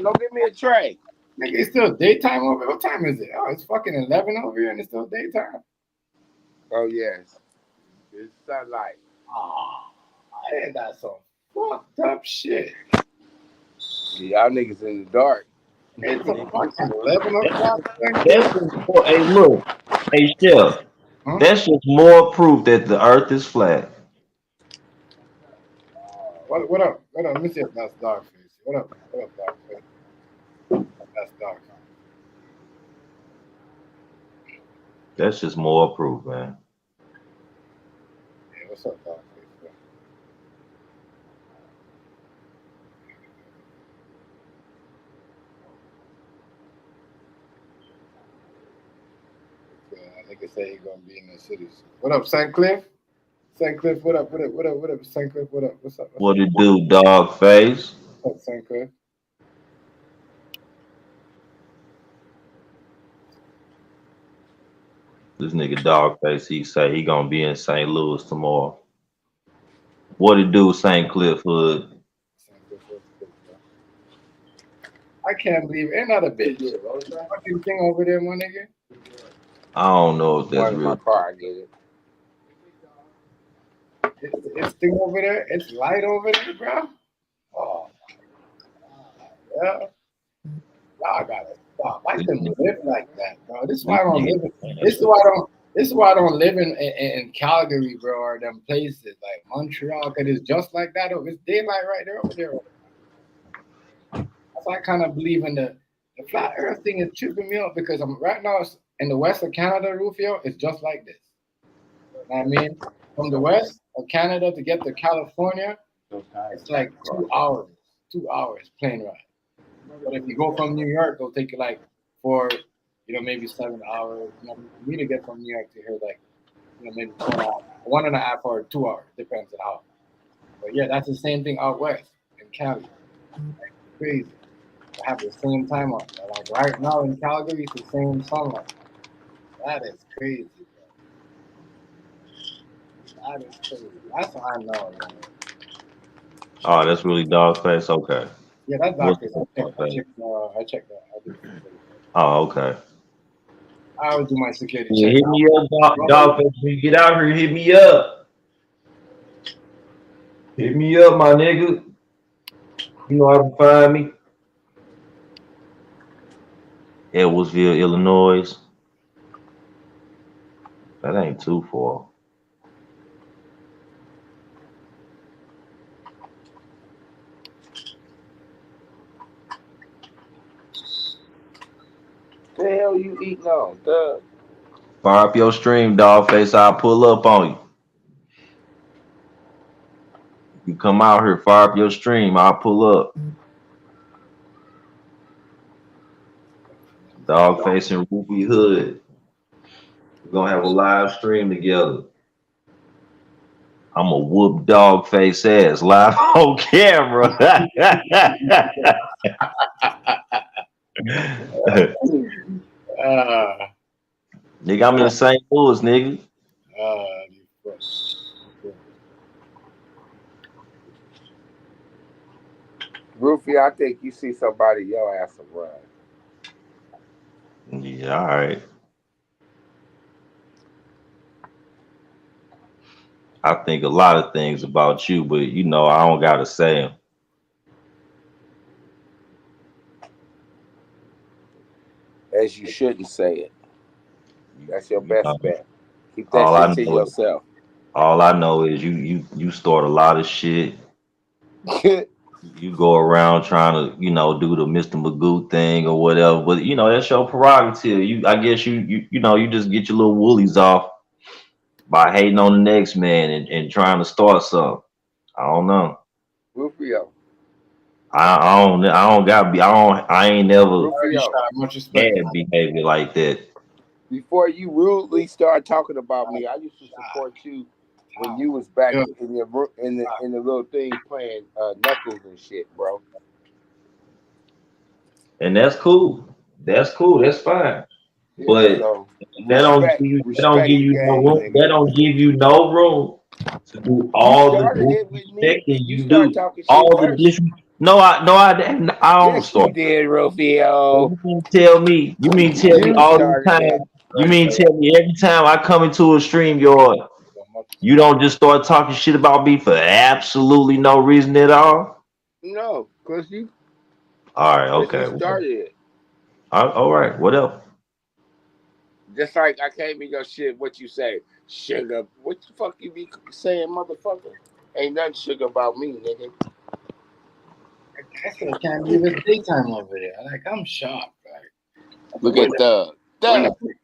go get me a tray. Nigga, it's still daytime over here. What time is it? Oh, it's fucking 11 over here and it's still daytime. Oh, yes. It's sunlight. Oh, I ain't that some fucked up shit. Y'all niggas in the dark. It's a fucking 11 o'clock. Hey, look. Hey, Chef. Huh? That's just more proof that the earth is flat. What up? Let me see if that's dark face. What up, dark face? That's dark. That's just more proof, man. Yeah, what's up, dark face? Bro? I think it say he's gonna be in the city. What up, St. Cliff? St. Cliff, what up? What up, St. Cliff? What up? What's up? What it do, dog face? What's up, St. Cliff? This nigga dog face, he say he gonna be in St. Louis tomorrow. What it do, St. Cliff Hood? I can't believe it. Ain't that a bitch. Fucking thing over there, my nigga. I don't know if that's real. My car, I get it. It's thing over there. It's light over there, bro. Oh, yeah. Y'all gotta stop. I shouldn't live like that, bro. This is why I don't live. This is why I don't. This is why I don't live in Calgary, bro, or them places like Montreal, because it's just like that. It's daylight right there over there. So I kind of believe in the flat earth thing is tripping me up because I'm right now in the west of Canada, Rufio, it's just like this. You know what I mean? From the west of Canada to get to California, it's like 2 hours. 2 hours plane ride. But if you go from New York, it'll take you like 4, maybe 7 hours. For me to get from New York to here, like, maybe 1.5 or 2 hours, depends on how. But yeah, that's the same thing out west in Cali. Like, crazy. I have the same time on. Like right now in Calgary, it's the same sunlight. That is crazy, bro. That is crazy. That's what I know, man. Oh, that's really Dogface. Okay. Yeah, that's Dogface. I checked that. Oh, okay. I always do my security Yeah, check. hit me up, Dogface. When you get out here, hit me up. Hit me up, my nigga. You know how to find me. Edwardsville, Illinois. That ain't too far. The hell you eating on, Doug? Fire up your stream, Dogface. I'll pull up on you. You come out here, fire up your stream. I'll pull up. Dogface and Ruby Hood. We're gonna have a live stream together. I'm a whoop Dogface ass live on camera. Nigga, I'm in St. Louis, nigga. Rufy, I think you see somebody, your ass will run. Yeah, all right. I think a lot of things about you, but I don't gotta say them. As you shouldn't say it. That's your best bet. Keep that All shit to yourself. All I know is you start a lot of shit. You go around trying to, do the Mr. Magoo thing or whatever, but that's your prerogative. I guess you just get your little woolies off by hating on the next man and trying to start something. I don't know. Rufio. I ain't never had behavior like that. Before you rudely start talking about me, I used to support you when you was back in the little thing playing Knuckles and shit, bro. And that's cool. That's cool. That's fine. Yeah, but so that don't give you no room. That don't give you no room to do all the disrespecting you do. All the disrespect. No, I didn't. I don't start. You did, Rufio. You mean tell me all the time? You mean tell me every time I come into a stream yard, you don't just start talking shit about me for absolutely no reason at all? No, because you. All right, okay. You started it. All right, whatever. Just like I came in your shit, what you say? Sugar. What the fuck you be saying, motherfucker? Ain't nothing sugar about me, nigga. I can't believe it's daytime over there. Like, I'm shocked. Like, look at Doug.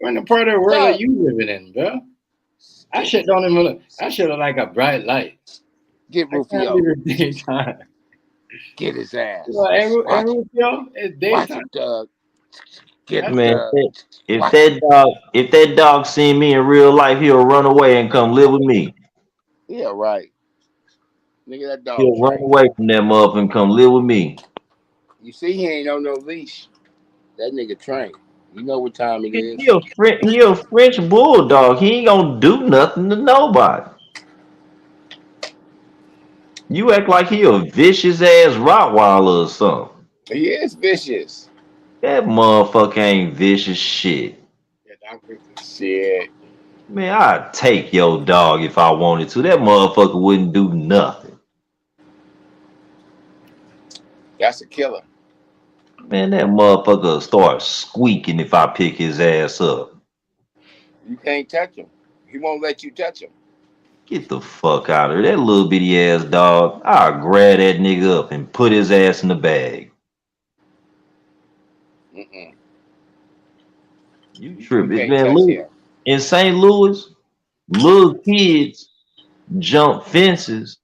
When the part of the world are you living in, bro? That shit don't even look. That shit look like a bright light. Get Rufio. Daytime. Get his ass. And Rufio, it's daytime. Watch it, Doug. Get Man, if that dog seen me in real life, he'll run away and come live with me. Yeah, right. Nigga, that dog. He'll run away from that motherfucker and come live with me. You see, he ain't on no leash. That nigga trained. You know what time it is. He a French bulldog. He ain't gonna do nothing to nobody. You act like he a vicious ass Rottweiler or something. He is vicious. That motherfucker ain't vicious shit. Shit. Man, I'd take your dog if I wanted to. That motherfucker wouldn't do nothing. That's a killer. Man, that motherfucker start squeaking if I pick his ass up. You can't touch him. He won't let you touch him. Get the fuck out of here. That little bitty ass dog. I'll grab that nigga up and put his ass in the bag. Mm-mm. You tripping, can't man. touch Look, him. in St. Louis, little kids jump fences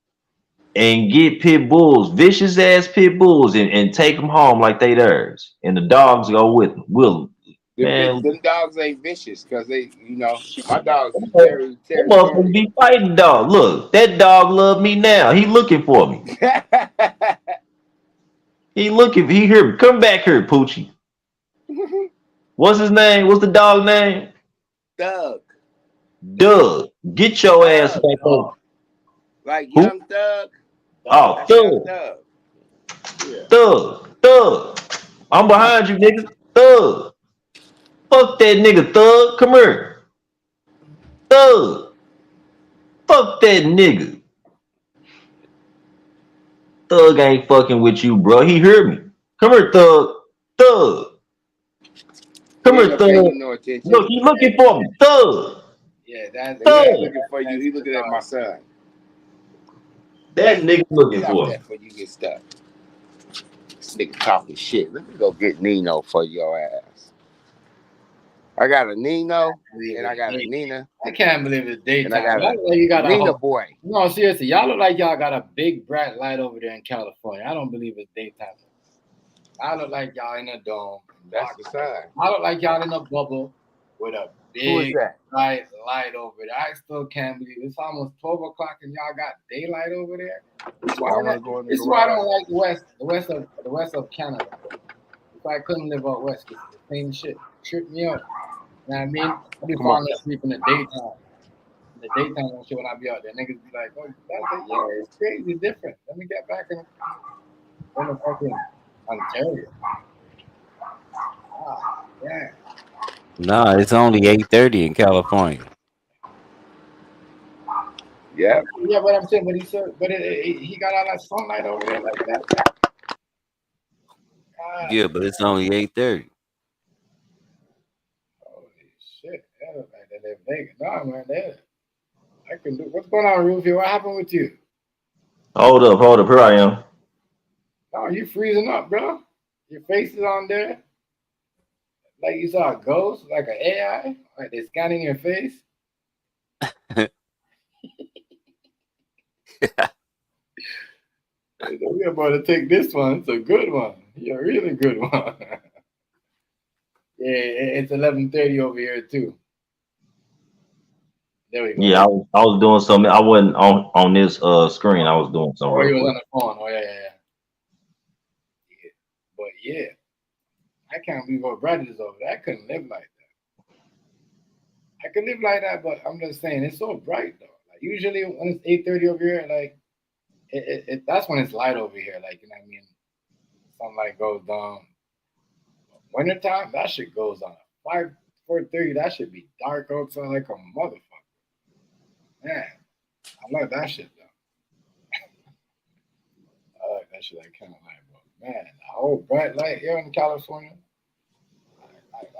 and get pit bulls, vicious ass pit bulls, and take them home like they theirs. And the dogs go with them. Man, Them dogs ain't vicious because they, my dogs is that motherfucker be fighting dog. Look, that dog love me now. He looking for me. He hear me. Come back here, Poochie. What's his name? What's the dog name? Doug. Get your ass back over. Like Young Thug. Oh, Thug. Yeah. Thug. I'm behind you, nigga. Thug. Fuck that nigga, Thug. Come here. Thug. Fuck that nigga. Thug ain't fucking with you, bro. He heard me. Come here, Thug. Thug. Come here, Thug. Look, he looking for me. Thug. Yeah, that's Thug. looking for you. He looking at my son. That nigga looking get for off me. that before you get stuck. This nigga talking shit. Let me go get Nino for your ass. I got a Nino and I got a Nina. I can't believe it's daytime. And I got you got Nina boy. No, seriously, y'all look like y'all got a big bright light over there in California. I don't believe it's daytime. I look like y'all in a dome. That's the sign. I look like y'all in a bubble with a big bright light over there. I still can't believe it's almost 12 o'clock and y'all got daylight over there. It's why I don't like the west of Canada. If I couldn't live out west, it's the same shit. Trip me up. You know what I mean? I be falling asleep in the daytime. In the daytime and shit when I be out there. Niggas be like, oh, yeah, it's crazy, it's different. Let me get back in the fucking Ontario. Yeah. Nah, it's only 8:30 in California. Yeah. Yeah, but I'm saying, he got all that sunlight over there like that. Yeah, but it's only 8:30. Holy shit. That look like they live Vegas. Nah, man, I can do. What's going on, Rufy? What happened with you? Hold up. Here I am. Oh, you freezing up, bro. Your face is on there. Like you saw a ghost, like an AI, like they're scanning your face. We're about to take this one. It's a good one. You're a really good one. Yeah, it's 11:30 over here too. There we go. Yeah, I was doing something. I wasn't on this screen. I was doing something. Oh, you was on the phone. Oh yeah. But yeah, I can't believe what bright it is over there. I couldn't live like that. I could live like that, but I'm just saying it's so bright though. Like usually when it's 8:30 over here, like that's when it's light over here. Like, you know what I mean? Sunlight goes down. Wintertime, that shit goes on. 4:30, that should be dark outside like a motherfucker. Man, I like that shit though. I like that shit. I kind of like, but man, the whole bright light here in California,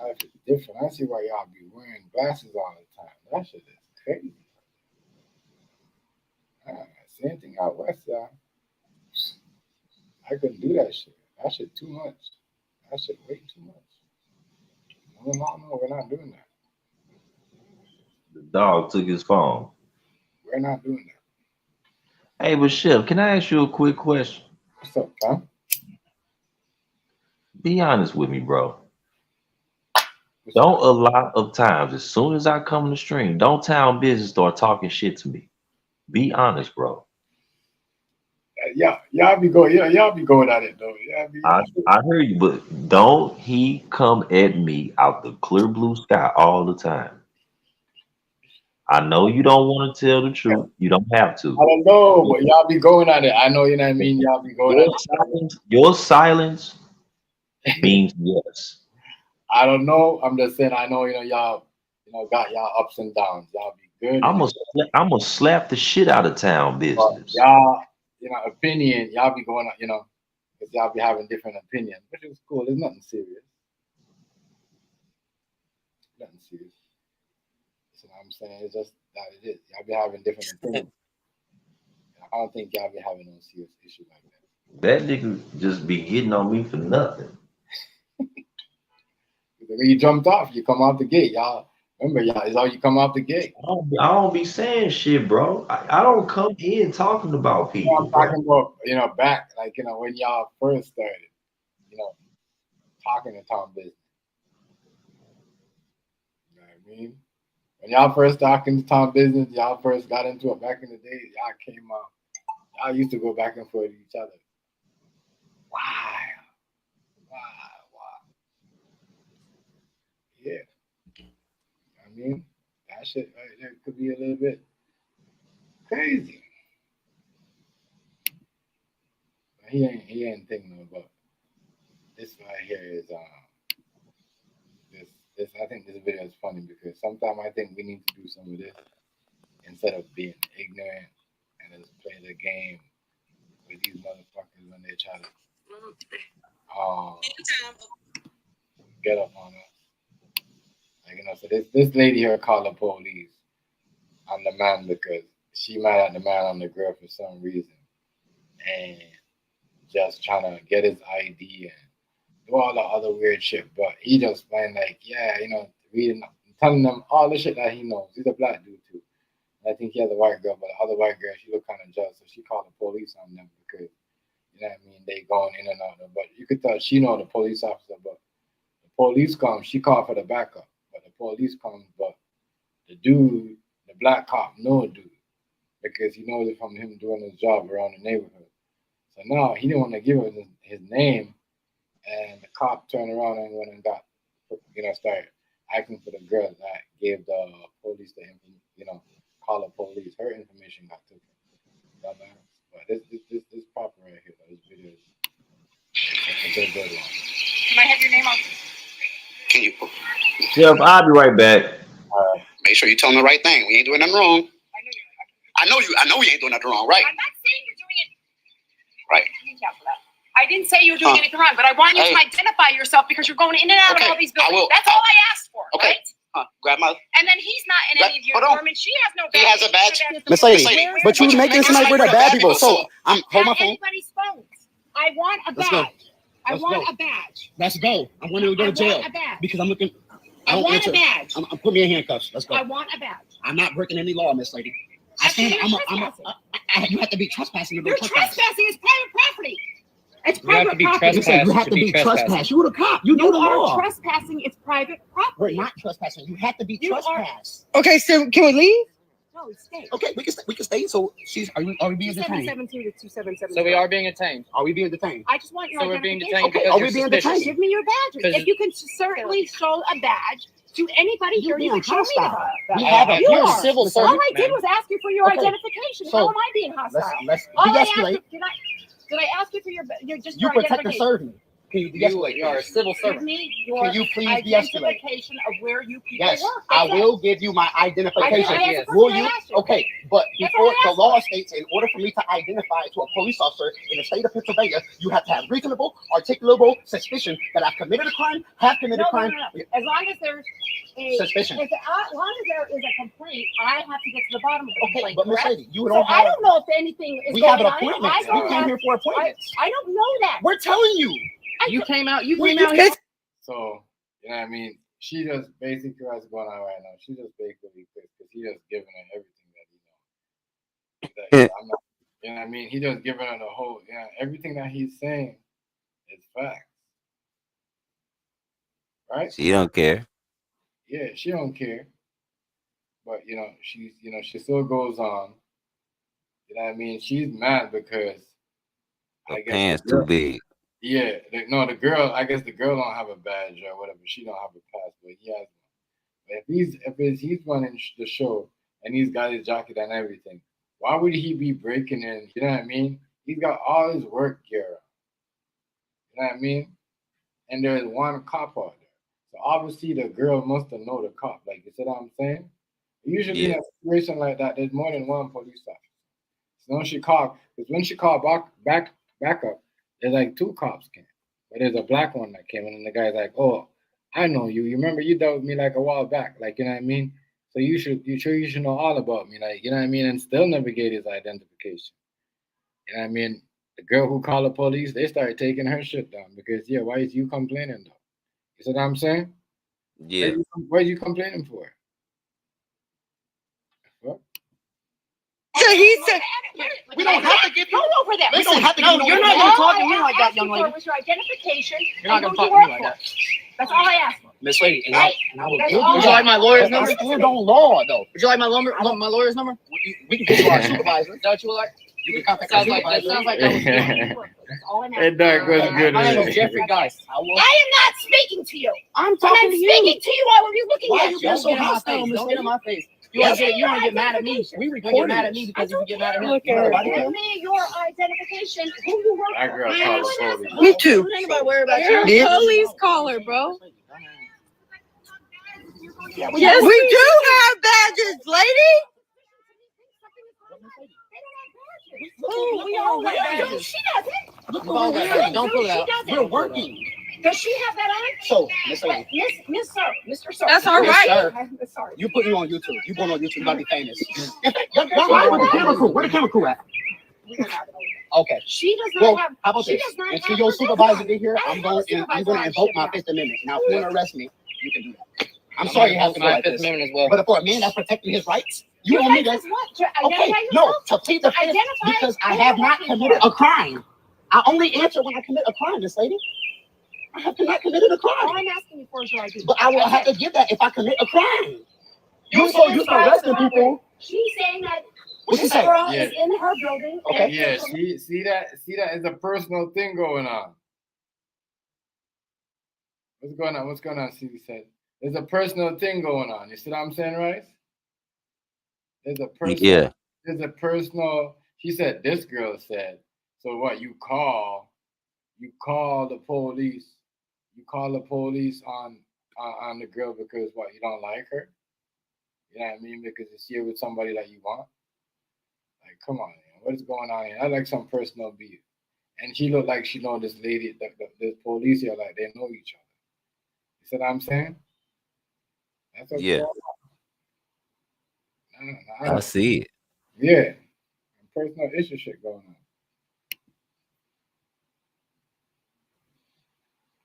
life is different. I see why y'all be wearing glasses all the time. That shit is crazy. Same thing out west, y'all. I couldn't do that shit. That shit too much. That shit way too much. No, we're not doing that. The dog took his phone. We're not doing that. Hey, but Chef, can I ask you a quick question? What's up, Tom? Be honest with me, bro. Don't a lot of times, as soon as I come to the stream, don't town business start talking shit to me. Be honest, bro. Y'all be going at it though. I hear you, but don't he come at me out the clear blue sky all the time. I know you don't want to tell the truth. You don't have to. I don't know, but y'all be going at it. I know, you know what I mean? Y'all be going at it. Your silence means yes. I don't know. I'm just saying I know, y'all got y'all ups and downs. Y'all be good. I'm gonna slap the shit out of town business. Y'all, opinion, y'all be going, because y'all be having different opinions, which is cool. There's nothing serious. Nothing serious. You know what I'm saying? It's just that it is. Y'all be having different opinions. I don't think y'all be having no serious issue like that. That nigga just be getting on me for nothing. When you jumped off, you come out the gate, y'all. Remember, y'all, is how you come out the gate. I don't be saying shit, bro. I don't come in talking about people. I'm talking about, back, like, when y'all first started, talking to Tom business. You know what I mean? When y'all first talking to Tom business, y'all first got into it back in the day, y'all came out. Y'all used to go back and forth with each other. Wow. Yeah. I mean, that shit right there could be a little bit crazy. But he ain't thinking about this right here is this I think this video is funny because sometimes I think we need to do some of this instead of being ignorant and just play the game with these motherfuckers when they try to get up on us. Like, so this lady here called the police on the man because she mad at the man on the girl for some reason and just trying to get his ID and do all the other weird shit. But he just playing like, reading, telling them all the shit that he knows. He's a black dude too. And I think he has a white girl, but the other white girl, she looked kind of jealous, so she called the police on them because, they going in and out. But you could tell she know the police officer, but the police come, she called for the backup. But the police comes, but the dude, the black cop, no dude, because he knows it from him doing his job around the neighborhood. So now he didn't want to give him his name, and the cop turned around and went and got, started asking for the girl that gave the police the information, call the police. Her information got taken. But this proper right here, this video is a good one. Can I have your name on? Can you? Chef, I'll be right back. Make sure you tell them the right thing. We ain't doing nothing wrong. I know we ain't doing nothing wrong, right? I'm not saying you're doing it right. I didn't say you were doing anything wrong, but I want you to identify yourself because you're going in and out of all these buildings. That's all I asked for, right? Grab my. And then he's not in any of your uniform, and she has no badge. He has a badge. Miss Lady, but you're making somebody with bad people. So I'm hold my phone. Anybody's phones. I want a badge. I want a badge. Let's go. I want to go to jail because I'm looking. I want a badge. I'm putting me in handcuffs. Let's go. I want a badge. I'm not breaking any law, Miss Lady. You have to be trespassing. You're trespassing. It's private property. It's private property. You have to be trespassing. You're the cop. You know the law. Trespassing. It's private property. We're not trespassing. You have to be trespassed. Okay, so can we leave? No, stay. Okay, we can stay. So are we being detained? 2772 to 2777. So we are being detained. Are we being detained? I just want your So we're being identification. detained. Okay, are we being detained? Give me your badges. If you can certainly show a badge to anybody here, you can show me the badge. We have a You're a civil servant. All I did was ask you for your identification. How am I being hostile? Let's All I de-escalate. Did I ask you for your You identification? protect the servant. Can you de-escalate? You are a civil Give servant. me your Can you please de-escalate? identification of where you people Yes, work. I will give you my identification. Yes. Will you? Okay, but That's before what I the asked law for. states, in order for me to identify to a police officer in the state of Pennsylvania, you have to have reasonable, articulable suspicion that I've committed a crime, have committed a crime. No. As long as there's a Suspicion. As long as there is a complaint, I have to get to the bottom of the Okay, complaint. but Miss correct? Lady, you So don't I have. don't know if anything is We going have an on. appointment. I We don't came have- here for appointments. I don't know that. We're telling you. You came out. You We- came out here. So, she just basically what's going on right now. She just basically because he just giving her everything that he knows. I'm not, he just giving her the whole, everything that he's saying is facts. Right? She don't care. Yeah, she don't care. But she still goes on. She's mad because Her pants too big. Yeah, the girl. I guess the girl don't have a badge or whatever. She don't have a pass, but he has one. If he's running the show and he's got his jacket and everything, why would he be breaking in? You know what I mean? He's got all his work gear. You know what I mean? And there's one cop out there, so obviously the girl must have known the cop. Like, you see what I'm saying? Usually in a situation like that, there's more than one police officer. So when she called back up. There's like two cops came, but there's a black one that came in, and the guy's like, "Oh, I know you. You remember you dealt with me like a while back, like you know what I mean." So you should know all about me, like, you know what I mean, and still never get his identification. You know what I mean? The girl who called the police, they started taking her shit down because why is you complaining though? You see what I'm saying? Yeah. What are you complaining for? What? So he said, we don't have to give you. Hold over there. We don't have to No, give you. you're not going to talk to me like that, young lady. Was your identification? You're not going to talk to me like that. That's all I asked for. Miss Lady, and I will give you. Would you like my lawyer's number? Stand on law, though. Would you like my lawyer's number? We can give you our supervisor. Is that what you would like? You can contact Sounds our like that. supervisor. Sounds like that was good. That's all I'm Hey, asking. Doug, what's good? My name is Jeffrey Geist. I am not speaking to you. I'm When talking I'm to you. speaking to you, why were you looking Why at you me? get so hostile? Don't get in my face. You want to get mad at me? We You get recorded mad at this. me because you get mad at me. Look at Give me your identification. Who you work That for. girl called the police. Me too. Don't anybody worry about You're you. a police caller, bro. Yes, we do have badges, lady. Oh, we all have badges. She doesn't. Don't pull it out. We're working. Does she have that on? So, Miss Lady. Miss Sir, Mr. Sir. That's all Yes, right. sir. You put me on YouTube. You going on YouTube, you gotta be famous. Where the camera crew? Where the camera crew at? Okay. She does not Well, have. how about She this? does not Until have your her supervisor on. get here, I I'm have going a to supervisor on invoke my shift. Fifth Amendment. Now, if you want to arrest me, you can do that. I'm sorry it has to go like this. Amendment as well. But for a man that's protecting his rights, you Your want me rights to? is what? To Okay, identify no, yourself? to plead the fifth Identify because I who have you're not working committed for. a crime. I only answer when I commit a crime, Miss Lady. I have not committed a All crime. I'm asking you for is your ID. But I will have to give that if I commit a crime. You're so used to arresting people. She's saying that What you this say? girl Yeah. is in her building. Okay. and Yeah, see that is a personal thing going on. What's going on, CD said? There's a personal thing going on. You see what I'm saying, right? There's a personal she said, this girl said, so what, you call the police, on the girl because what, you don't like her? You know what I mean? Because it's here with somebody that you want. Like, come on, man. What is going on here? I like some personal beef. And she looked like she know this lady, the police here, like they know each other. You see what I'm saying? That's what's Yeah. going on. I see it. Yeah. Personal issue shit going on.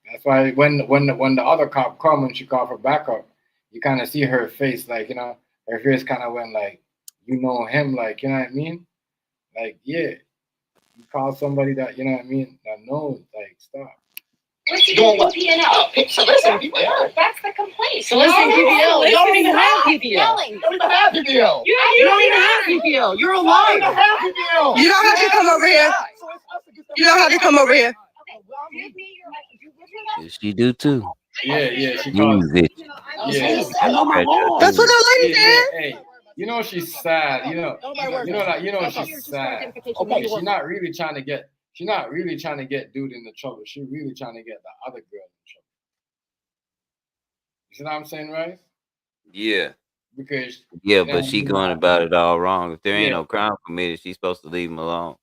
That's why when the other cop come and she called for backup, you kind of see her face, like, you know, her face kind of went like, you know him, like, you know what I mean? Like, yeah, you call somebody that, you know what I mean, that knows, like, stop. Doing what? Soliciting people. That's the complaint. Soliciting PPL. You don't even have PPL. You don't even have PPL. You don't even have PPL. You're a liar. You don't have PPL. You don't have to come over here. You don't have to come over here. Give me your She do too. Yeah, she called. Use it. Yeah. I know my law. That's what the lady said. Hey, you know she's sad. You know she's sad. Okay, she's not really trying to get dude into trouble. She's really trying to get the other girl in trouble. You see what I'm saying, right? Yeah. Because but she going about it all wrong. If there ain't no crime committed, she's supposed to leave him alone.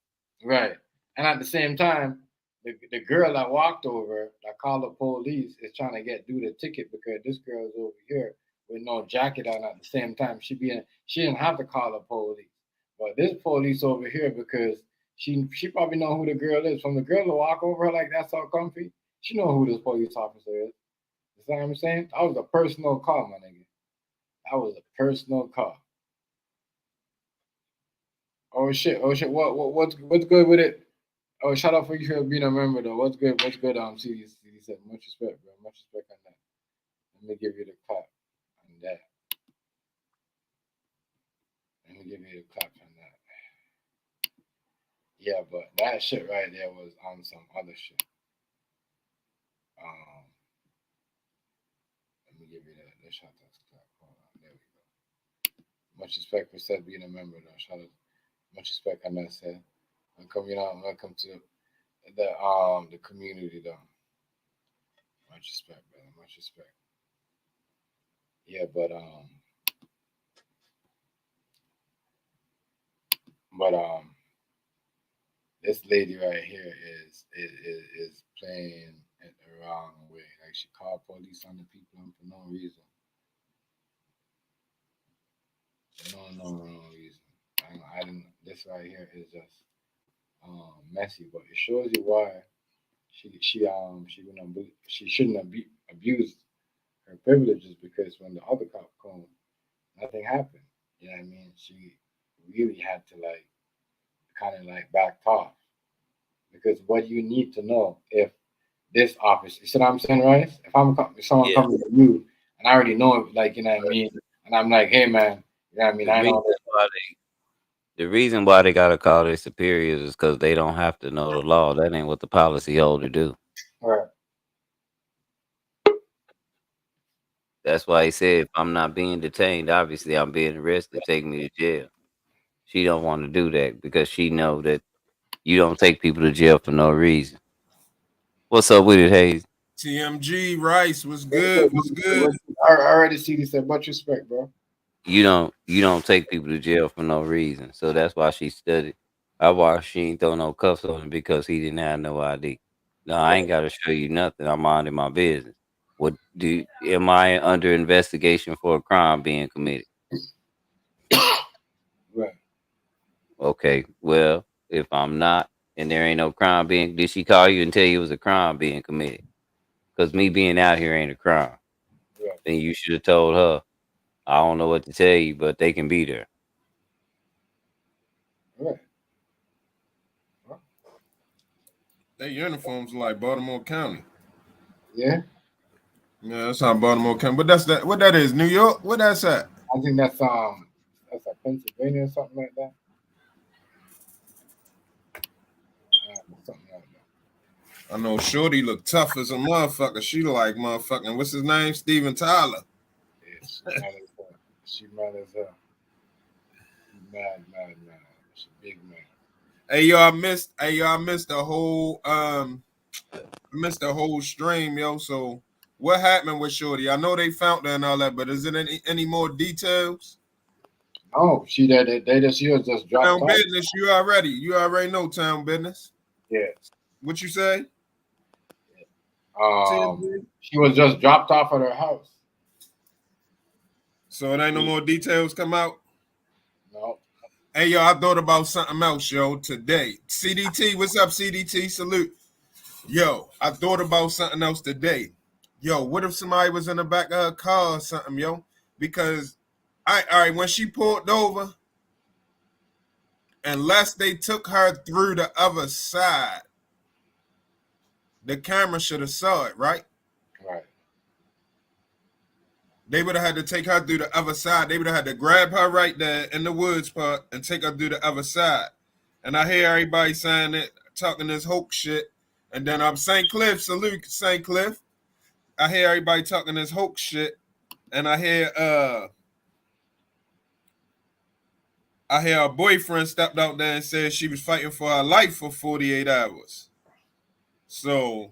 Right. And at the same time, the girl that walked over, that called the police, is trying to get dude a ticket because this girl is over here with no jacket on. At the same time, she didn't have to call the police, but this police over here because she probably know who the girl is. From the girl to walk over her like that's all comfy, she know who this police officer is. You see what I'm saying? That was a personal call, my nigga. That was a personal call. Oh shit! What's good with it? Oh, shout out for you for being a member though. What's good? CD said, much respect, bro. Much respect on that. Let me give you the clap on that. Yeah, but that shit right there was on some other shit. Let me give you the shout out clap. Hold on, there we go. Much respect for said being a member though. Shout out. Much respect on that said. Welcome to the community though. Much respect, brother. Much respect. Yeah, but this lady right here is playing it the wrong way. Like she called police on the people for no reason. this right here is just messy, but it shows you why she shouldn't have abused her privileges, because when the other cop come, nothing happened. You know what I mean? She really had to like kind of like back off, because what you need to know, if this office, you see what I'm saying, right? If someone comes to you and I already know it, like, you know what I mean, and I'm like, hey man, you know what I mean, I know that. The reason why they gotta call their superiors is because they don't have to know the law. That ain't what the policyholder do. Right. That's why he said, if I'm not being detained, obviously I'm being arrested. Take me to jail. She don't want to do that because she know that you don't take people to jail for no reason. What's up with it, Hayes? TMG Rice was good. Was good. I already see this. Said much respect, bro. You don't take people to jail for no reason. So that's why she studied. I watched she ain't throw no cuffs on him because he didn't have no ID. No, I ain't gotta show you nothing. I'm minding my business. Am I under investigation for a crime being committed? Right. Okay. Well, if I'm not and there ain't no crime being, did she call you and tell you it was a crime being committed? Because me being out here ain't a crime. Yeah. Then you should have told her, I don't know what to tell you, but they can be there. Right. Their uniforms are like Baltimore County. Yeah. Yeah, that's how Baltimore County. But that's that. What that is? New York? What that's at? I think that's like Pennsylvania or something like that. Something like that. I know Shorty look tough as a motherfucker. She like motherfucking, what's his name? Steven Tyler. Yeah, she mad as hell. Mad. She big man. Hey yo, I missed the whole stream, yo. So what happened with Shorty? I know they found her and all that, but is it any more details? No, she was just dropped Town off. business, you already know town business. Yeah. What you say? She was just dropped off at her house. So it ain't no more details come out? No. Hey, yo, I thought about something else, yo, today. CDT, what's up, CDT? Salute. Yo, I thought about something else today. Yo, what if somebody was in the back of a car or something, yo? Because, all right, when she pulled over, unless they took her through the other side, the camera should have saw it, right? Right. They would have had to take her through the other side. They would have had to grab her right there in the woods part and take her through the other side. And I hear everybody saying it, talking this hoax shit. And then I'm St. Cliff, salute St. Cliff. I hear everybody talking this hoax shit. And I hear her boyfriend stepped out there and said she was fighting for her life for 48 hours. So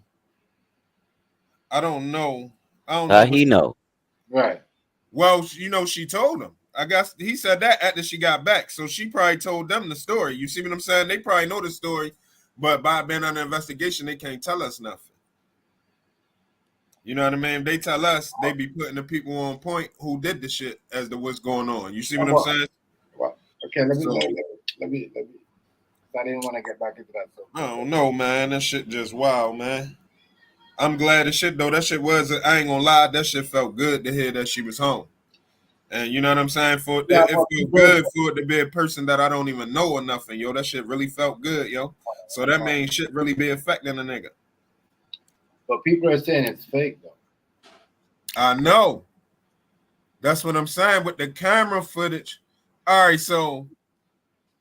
I don't know. How he know? Right. Well, she told him. I guess he said that after she got back. So she probably told them the story. You see what I'm saying? They probably know the story, but by being under investigation, they can't tell us nothing. You know what I mean? They tell us, they be putting the people on point who did the shit as to what's going on. You see what I'm saying? Well, okay, let me. I didn't want to get back into that. So. I don't know, man. That shit just wild, man. I'm glad the shit though. That shit I ain't gonna lie. That shit felt good to hear that she was home. And you know what I'm saying? It felt good for it to be a person that I don't even know or nothing, yo. That shit really felt good, yo. So that means shit really be affecting a nigga. But people are saying it's fake though. I know. That's what I'm saying with the camera footage. All right, so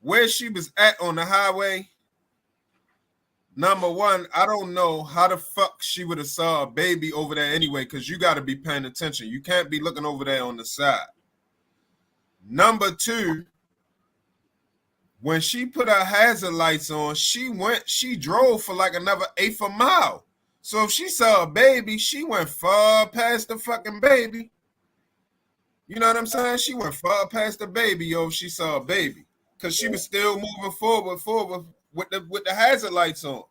where she was at on the highway, number one, I don't know how the fuck she would have saw a baby over there anyway, because you got to be paying attention. You can't be looking over there on the side. Number two, when she put her hazard lights on, she drove for like another 1/8 of a mile. So if she saw a baby, she went far past the fucking baby. You know what I'm saying? She went far past the baby, yo. She saw a baby. Because she was still moving forward with the hazard lights on.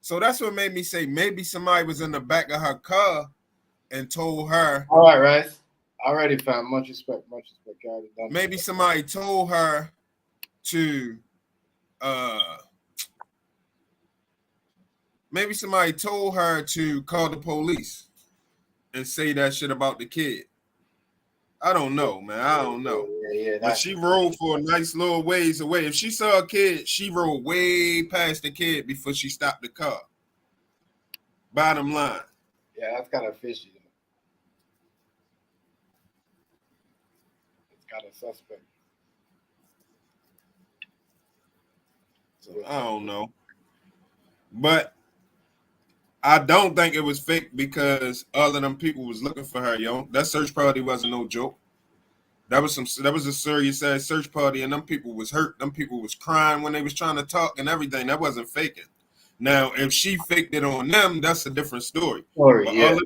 So that's what made me say maybe somebody was in the back of her car and told her. All right, Rice. Already found much respect. Maybe somebody told her to maybe somebody told her to call the police and say that shit about the kid. I don't know, man. I don't know. But she rode for a nice little ways away. If she saw a kid, she rode way past the kid before she stopped the car. Bottom line. Yeah, that's kind of fishy. It's kind of suspect. So I don't know. But I don't think it was fake because all of them people was looking for her, yo. That search party wasn't no joke. That was a serious ass search party, and them people was hurt. Them people was crying when they was trying to talk and everything. That wasn't faking. Now, if she faked it on them, that's a different story. But Yeah.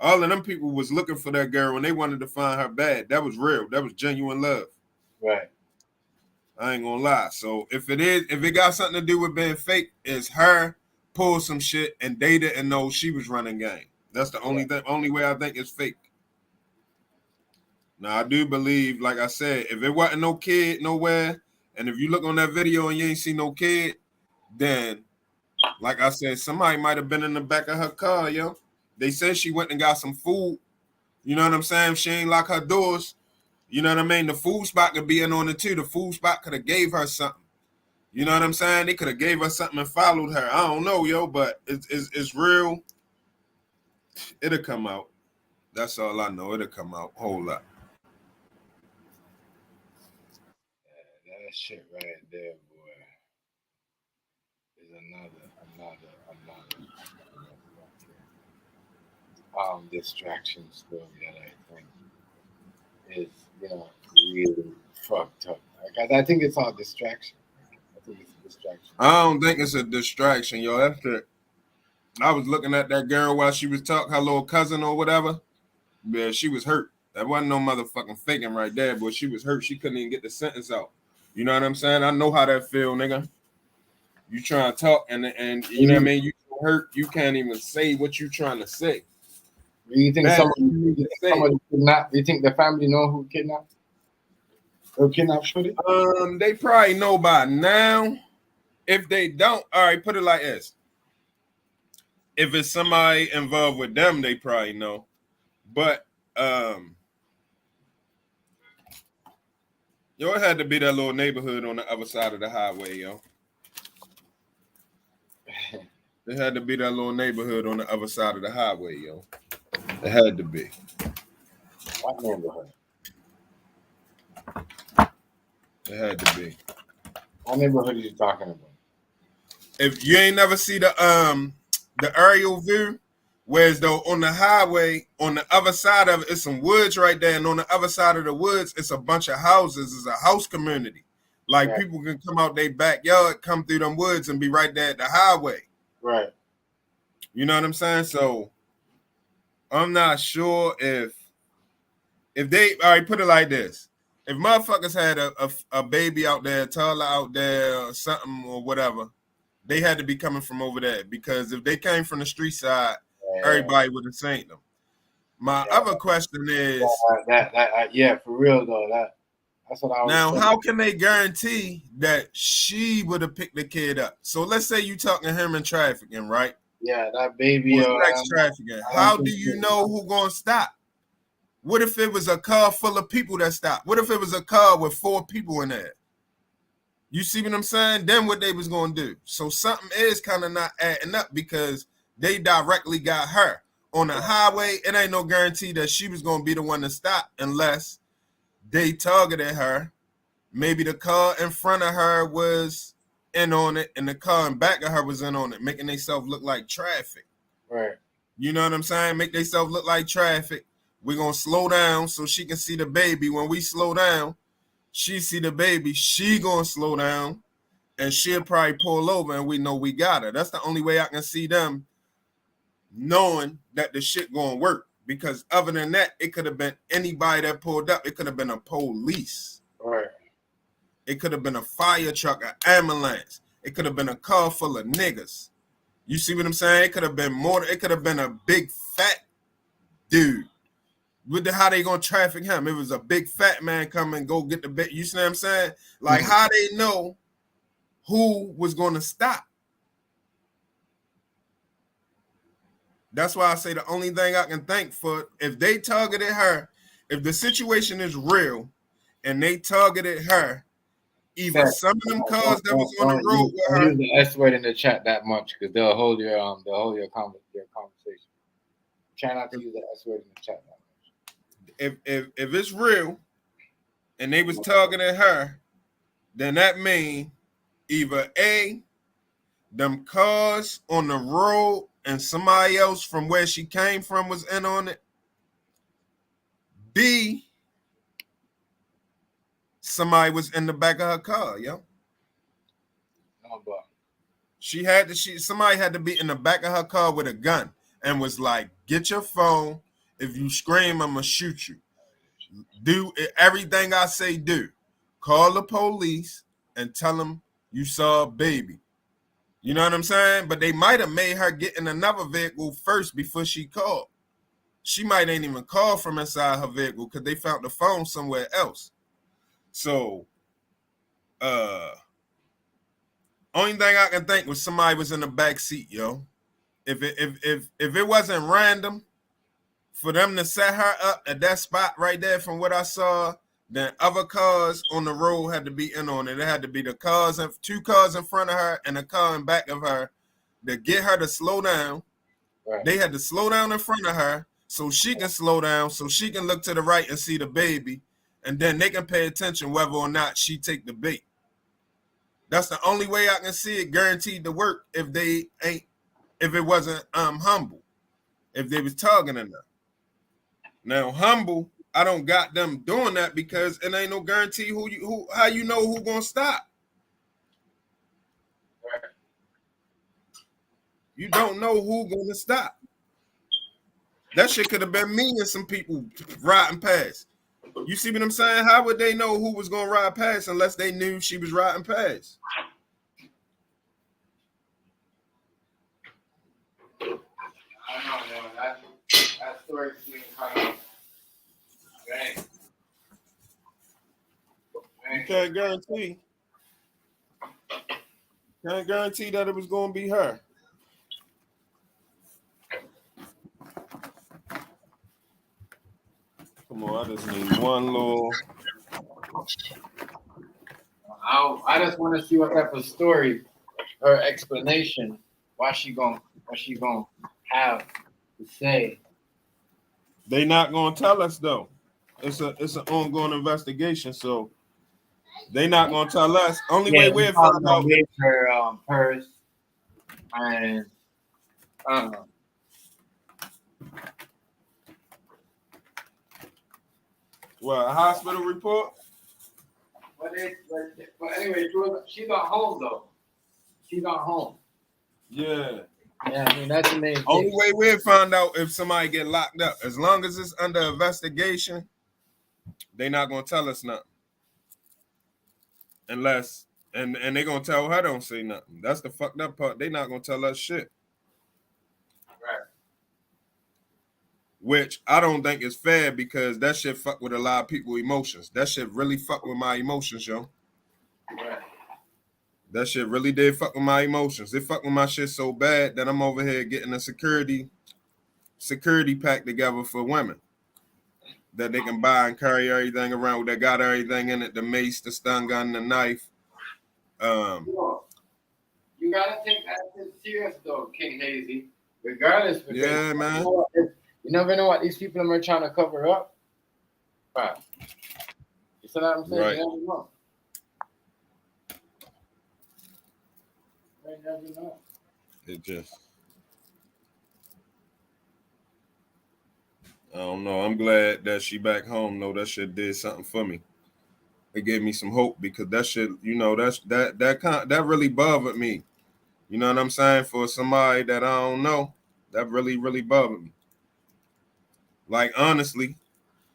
all of them people was looking for that girl and they wanted to find her bad. That was real. That was genuine love. Right. I ain't gonna lie. So if it got something to do with being fake, it's her pull some shit and they didn't know she was running game. That's the only way I think it's fake. Now I do believe, like I said, if it wasn't no kid nowhere, and if you look on that video and you ain't see no kid, then like I said, somebody might have been in the back of her car, yo. They said she went and got some food. You know what I'm saying? She ain't lock her doors. You know what I mean? The food spot could be in on it too. The food spot could have gave her something. You know what I'm saying? They could have gave her something and followed her. I don't know, yo, but it's real. It'll come out. That's all I know. It'll come out. Whole lot. Yeah, that shit right there, boy, is another distraction story that I think is, really fucked up. Like, I think it's all distraction. I think it's a distraction. I don't think it's a distraction, yo. That's it. I was looking at that girl while she was talking, her little cousin or whatever. Yeah, she was hurt. That wasn't no motherfucking faking right there, but she was hurt. She couldn't even get the sentence out. You know what I'm saying? I know how that feel, nigga. You trying to talk and you know what I mean? You hurt. You can't even say what you trying to say. Do you think somebody kidnapped? Do you think the family know who kidnapped? Who kidnapped Shorty? They probably know by now. If they don't, all right, put it like this. If it's somebody involved with them, they probably know. But yo, it had to be that little neighborhood on the other side of the highway, yo. It had to be that little neighborhood on the other side of the highway, yo. It had to be. What neighborhood? It had to be. What neighborhood are you talking about? If you ain't never see the aerial view, whereas though on the highway, on the other side of it, it's some woods right there, and on the other side of the woods, it's a bunch of houses. It's a house community. Like people can come out their backyard, come through them woods, and be right there at the highway. Right. You know what I'm saying? So I'm not sure if they, all right, put it like this. If motherfuckers had a baby out there, a toddler out there, or something or whatever, they had to be coming from over there, because if they came from the street side, everybody would have seen them. My other question is, yeah, for real though, that's what I was now, saying. how can they guarantee that she would have picked the kid up? So let's say you talking human trafficking, right? Yeah, that baby. Sex trafficking. How do you know who gonna stop? What if it was a car full of people that stopped? What if it was a car with 4 people in there? You see what I'm saying? Then what they was gonna do. So something is kind of not adding up, because they directly got her on the highway. It ain't no guarantee that she was gonna be the one to stop unless they targeted her. Maybe the car in front of her was in on it, and the car in back of her was in on it, making themselves look like traffic. Right. You know what I'm saying? Make themselves look like traffic. We're gonna slow down so she can see the baby. When we slow down, she see the baby, she gonna slow down, and she'll probably pull over, and we know we got her. That's the only way I can see them knowing that the shit gonna work. Because other than that, it could have been anybody that pulled up. It could have been a police. Right. It could have been a fire truck, an ambulance. It could have been a car full of niggas. You see what I'm saying? It could have been more. It could have been a big fat dude. With how they gonna traffic him? It was a big fat man come and go get the bit. You see what I'm saying? Like how they know who was going to stop. That's why I say the only thing I can think for, if they targeted her, if the situation is real and they targeted her, either some of them cars that was on the road with her. Use the S word in the chat that much because they'll hold your conversation. Try not to use the S word in the chat that much. If it's real and they was targeting her, then that means either A, them cars on the road and somebody else from where she came from was in on it. B, somebody was in the back of her car, yo. Somebody had to be in the back of her car with a gun and was like, get your phone. If you scream, I'm gonna shoot you. Do everything I say, do. Call the police and tell them you saw a baby. You know what I'm saying? But they might have made her get in another vehicle first before she called. She might ain't even call from inside her vehicle because they found the phone somewhere else. So, only thing I can think was somebody was in the back seat, yo. If it wasn't random for them to set her up at that spot right there, from what I saw, then other cars on the road had to be in on it. It had to be the cars and 2 cars in front of her and a car in back of her to get her to slow down. Right. They had to slow down in front of her so she can slow down, so she can look to the right and see the baby, and then they can pay attention whether or not she take the bait. That's the only way I can see it guaranteed to work if it wasn't humble, if they was targeting her. Now humble, I don't got them doing that because it ain't no guarantee how you know who gonna stop. You don't know who gonna stop. That shit could have been me and some people riding past. You see what I'm saying? How would they know who was gonna ride past unless they knew she was riding past? I don't know, man. That story seems kind of dang. You can't guarantee that it was gonna be her. Come on, I just need one little. I just want to see what type of story, her explanation, what she gonna have to say. They not gonna tell us though. It's an ongoing investigation, so they not gonna tell us. Only way we'll find out her purse and what, a hospital report? But anyway, she's not home though. She's not home. Yeah. Yeah, I mean that's the main thing. Only way we'll find out if somebody get locked up. As long as it's under investigation, they not gonna tell us nothing. Unless and they gonna tell her don't say nothing. That's the fucked up part. They not gonna tell us shit. Right. Which I don't think is fair because that shit fuck with a lot of people's emotions. That shit really fuck with my emotions, yo. Right. That shit really did fuck with my emotions. It fucked with my shit so bad that I'm over here getting a security pack together for women that they can buy and carry everything around. That got everything in it: the mace, the stun gun, the knife. You gotta take that serious though, King Hazy. Regardless, yeah, man. You never know what these people are trying to cover up. Right. You see what I'm saying? Right. You never know. You never know. It just, I don't know. I'm glad that she back home though. That shit did something for me. It gave me some hope because that shit, you know, that really bothered me. You know what I'm saying? For somebody that I don't know, that really, really bothered me. Like honestly,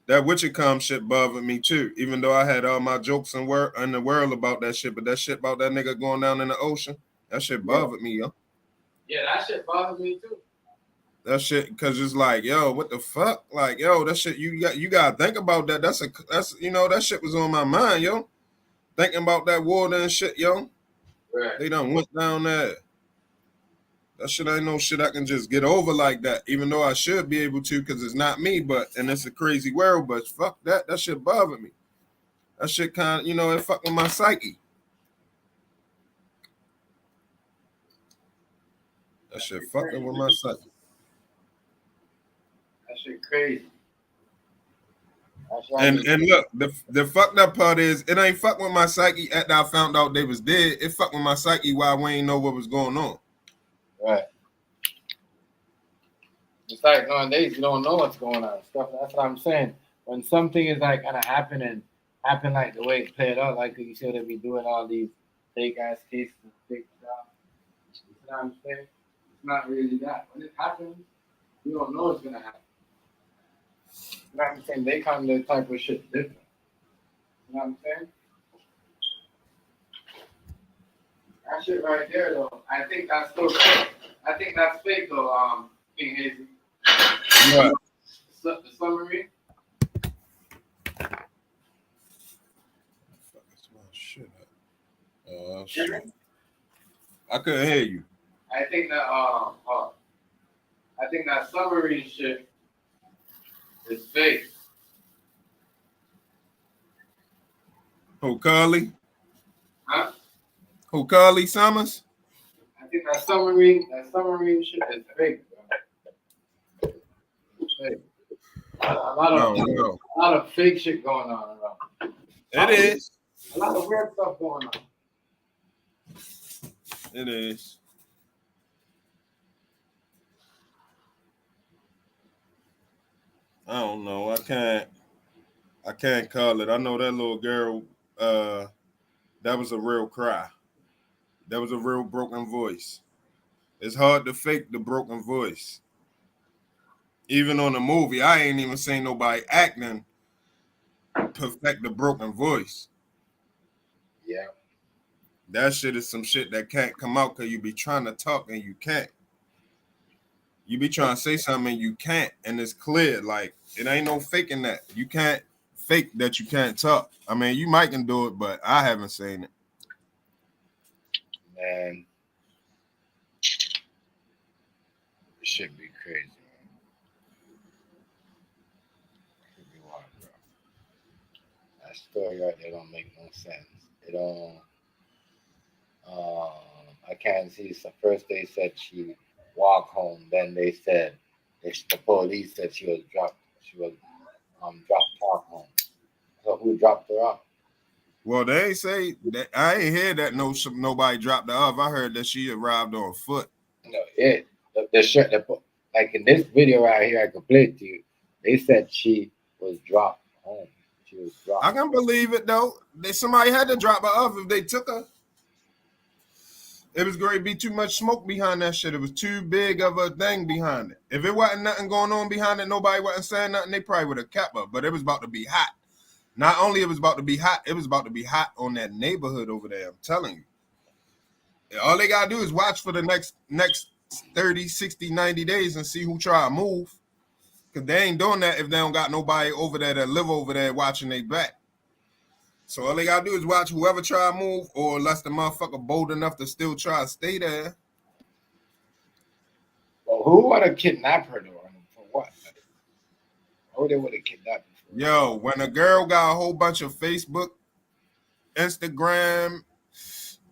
that Witchcom shit bothered me too. Even though I had all my jokes in the world about that shit, but that shit about that nigga going down in the ocean, that shit bothered me, yo. Yeah, that shit bothered me too. That shit, cause it's like, yo, what the fuck? Like, yo, that shit, you gotta think about that. That's you know, that shit was on my mind, yo. Thinking about that water and shit, yo. Right. They done went down there. That shit ain't no shit I can just get over like that, even though I should be able to because it's not me, and it's a crazy world, but fuck that. That shit bothered me. That shit kind of, it fucked with my psyche. That shit fucking with my psyche. That shit crazy. And look, the fucked up part is it ain't fuck with my psyche after I found out they was dead. It fucked with my psyche while we ain't know what was going on. Right. It's like nowadays you don't know what's going on. Stuff. That's what I'm saying. When something is like gonna happen and happen like the way it played out, like you said, they be doing all these fake ass cases, fake stuff. You know what I'm saying? It's not really that. When it happens, you don't know what's gonna happen. You know what I'm saying? They kind of type of shit different. You know what I'm saying? That shit right there, though. I think that's still fake. I think that's fake, though. King Hazy. What? The summary. Shit. I couldn't hear you. I think that summary shit is fake. Who, Carlee? Huh? Who, Carlee Summers? I think that summary shit is fake, bro. It's fake. A lot of fake shit going on around. It is. A lot of weird stuff going on. It is. I don't know. I can't call it. I know that little girl, that was a real cry. That was a real broken voice. It's hard to fake the broken voice. Even on the movie, I ain't even seen nobody acting perfect the broken voice. Yeah. That shit is some shit that can't come out because you be trying to talk and you can't. You be trying to say something and you can't, and it's clear. Like, it ain't no faking that. You can't fake that you can't talk. I mean, you might can do it, but I haven't seen it. Man. It should be crazy, man. It should be wild, bro. That story right there don't make no sense. It don't. I can't see. So first they said she walked home. Then they said the police said she was dropped. She was dropped off home. So who dropped her off? Well, they ain't say that. I ain't hear that nobody dropped her off. I heard that she arrived on foot. No, the shirt. Like in this video right here, I could play it to you. They said she was dropped home. She was dropped. I can believe it though. Somebody had to drop her off if they took her. It was going to be too much smoke behind that shit. It was too big of a thing behind it. If it wasn't nothing going on behind it, nobody wasn't saying nothing, they probably would have kept her. But it was about to be hot. Not only it was about to be hot, it was about to be hot on that neighborhood over there. I'm telling you. All they got to do is watch for the next 30, 60, 90 days and see who try to move. Because they ain't doing that if they don't got nobody over there that live over there watching their back. So all they gotta do is watch whoever try to move, or unless the motherfucker bold enough to still try to stay there. Well, who would have kidnapped her though? For what? Who they would have kidnapped her for? Yo, when a girl got a whole bunch of Facebook, Instagram,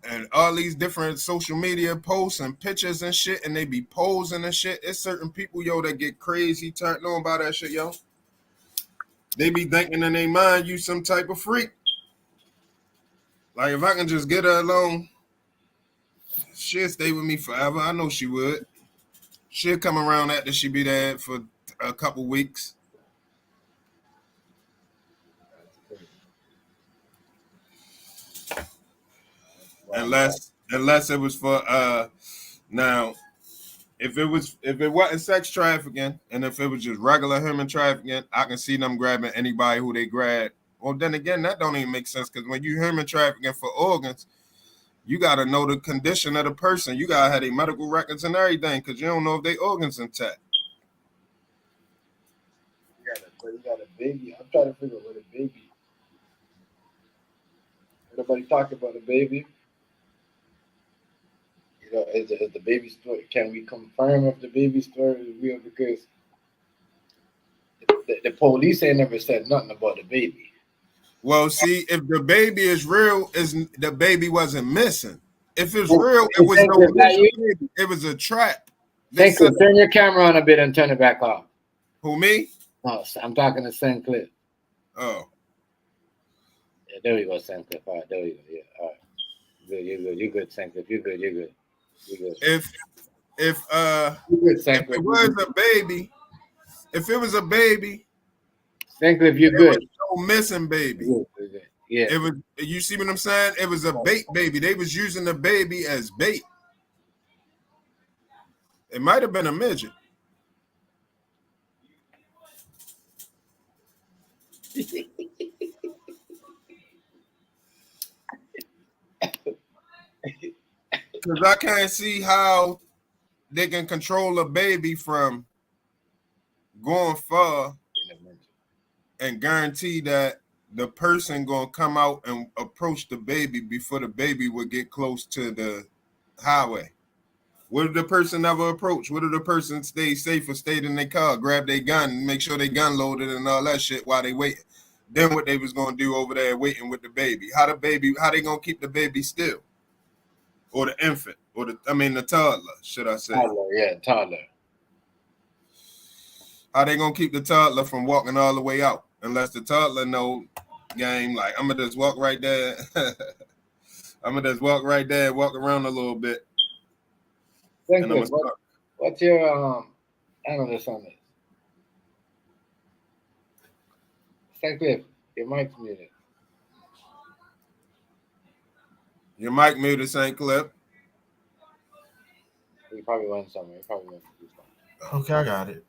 and all these different social media posts and pictures and shit, and they be posing and shit, it's certain people, yo, that get crazy turned on by that shit, yo. They be thinking in their mind you some type of freak. Like, if I can just get her alone, she'll stay with me forever. I know she would. She'll come around after she be there for a couple weeks. Unless it was for now, if it wasn't sex trafficking and if it was just regular human trafficking, I can see them grabbing anybody who they grab. Well, then again, that don't even make sense because when you human trafficking for organs, you got to know the condition of the person. You got to have their medical records and everything because you don't know if their organs intact. You got a baby. I'm trying to figure out what a baby. Everybody talking about a baby. You know, is the baby story? Can we confirm if the baby story is real? Because the police ain't never said nothing about the baby. Well, see, if the baby is real, the baby wasn't missing. If it's real, it was no baby. It was a trap. Turn your camera on a bit and turn it back off. Who, me? No, I'm talking to Sinclair. Oh. Yeah, there we go, Sinclair. All right, there we go. Yeah, all right. You're good, Sinclair. You're good. If it was a baby, Sinclair, you're good. No missing baby. Yeah. It was. You see what I'm saying? It was a bait baby. They was using the baby as bait. It might have been a midget. Because I can't see how they can control a baby from going far and guarantee that the person gonna come out and approach the baby before the baby would get close to the highway. What if the person never approach? What if the person stayed safe or stayed in their car, grab their gun, make sure they gun loaded and all that shit while they wait? Then what they was gonna do over there waiting with the baby? How they gonna keep the baby still? Or the infant, or the toddler, should I say? Toddler. How they gonna keep the toddler from walking all the way out? Unless the toddler know game, like I'm gonna just walk right there. I'm gonna just walk right there, walk around a little bit. What's your analysis on this? St. Cliff, your mic's muted. Your mic muted, St. Cliff. You probably went somewhere. Okay, I got it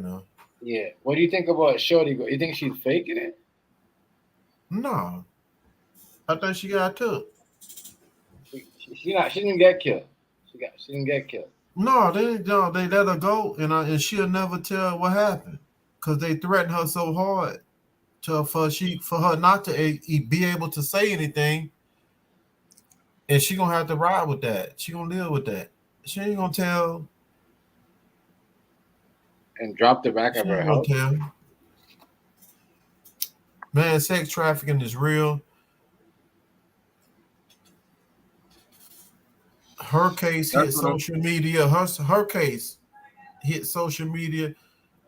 now. Yeah. What do you think about Shorty? You think she's faking it? No. I think she got took. She didn't get killed. She didn't get killed. No, they let her go, and she'll never tell what happened because they threatened her so hard for her not to be able to say anything, and she gonna have to ride with that. She gonna live with that. She ain't gonna tell. And drop the back of her house. Man, sex trafficking is real. Her case hit social media. Her case hit social media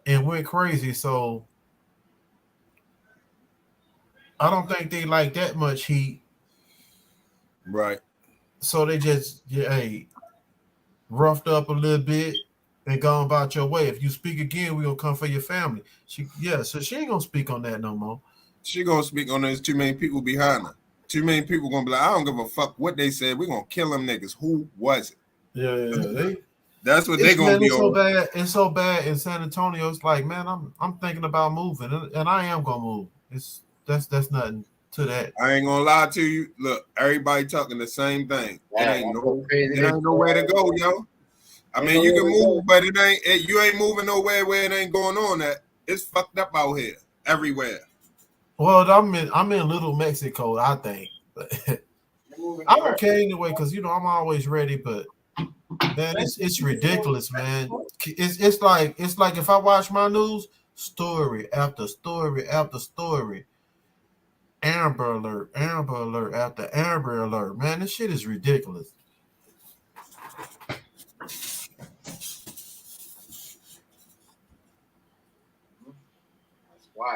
and went crazy. So I don't think they like that much heat. Right. So they just roughed up a little bit and gone about your way. If you speak again, we gonna come for your family. So she ain't gonna speak on that no more. She gonna speak on there's too many people behind her. Too many people gonna be like, I don't give a fuck what they said. We're gonna kill them niggas. Who was it? Yeah. That's what they gonna be. It's so bad. It's so bad in San Antonio. It's like, man, I'm thinking about moving, and I am gonna move. That's nothing to that. I ain't gonna lie to you. Look, everybody talking the same thing. Yeah, it ain't nowhere to go, yo. I mean, you can move, but you ain't moving nowhere where it ain't going on. That it's fucked up out here, everywhere. Well, I'm in Little Mexico, I think. I'm okay anyway, because I'm always ready. But man, it's ridiculous, man. It's like if I watch my news, story after story after story, Amber Alert after Amber Alert. Man, this shit is ridiculous.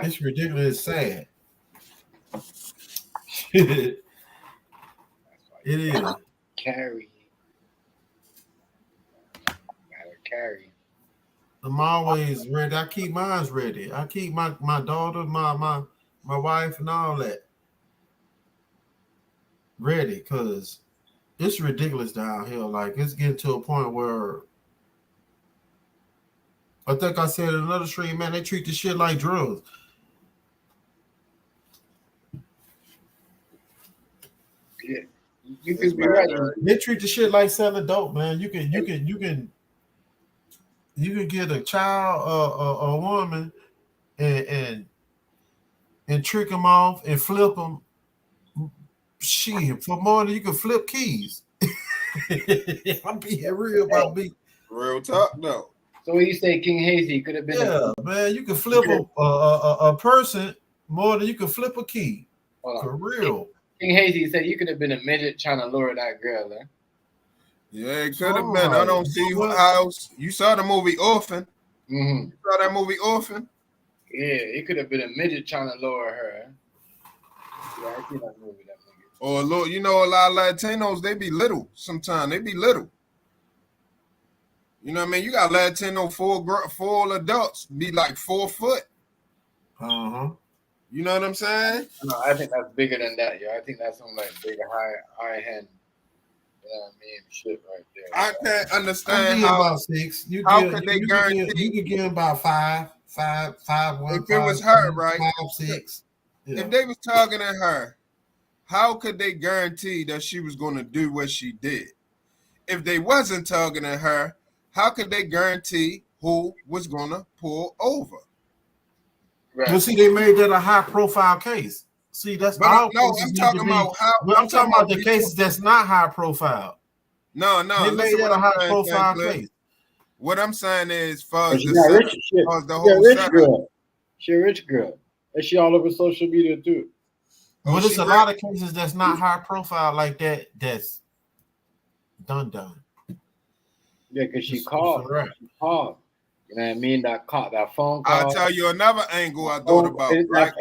It's ridiculous. It's sad. It is. Carry. I'm always ready. I keep mine ready. I keep my daughter, my wife, and all that ready because it's ridiculous down here. Like it's getting to a point where I think I said in another stream, man, they treat this shit like drugs. Yeah, you could be right. They treat the shit like selling dope, man. You can get a child, a woman, and trick them off and flip them. Shit, for more than you can flip keys. I'm being real about me. Real talk though. So when you say King Hazy could have been, man, you can flip a person more than you can flip a key. For real. King Hazy said you could have been a midget trying to lure that girl, eh? Yeah, it could have been. I don't see how else. You saw the movie Orphan. Mm-hmm. You saw that movie Orphan? Yeah, it could have been a midget trying to lure her. Eh? Yeah, I see that movie. Or look, you know, a lot of Latinos, they be little sometimes. They be little. You know what I mean? You got Latino full adults be like 4 foot. Uh-huh. You know what I'm saying? No, I think that's bigger than that, yo. I think that's some like bigger high hand. You know what I mean? Shit right there. I can't understand how about 6. How could they guarantee? You could give him about 5, 1. If it was her, right? 5, 6. Yeah. If they was talking to her, how could they guarantee that she was going to do what she did? If they wasn't talking to her, how could they guarantee who was going to pull over? Right. Well, see, they made that a high-profile case. See, that's all. No, I'm talking about how. I'm talking about the cases that's not high-profile. No, they made that a high-profile case. What I'm saying is, for the whole girl. She a rich girl, and she all over social media too. But it's a lot of cases that's not high-profile like that. That's done. Yeah, because she called. She called. You know what I mean? That phone call. I'll tell you another angle I thought about. Right?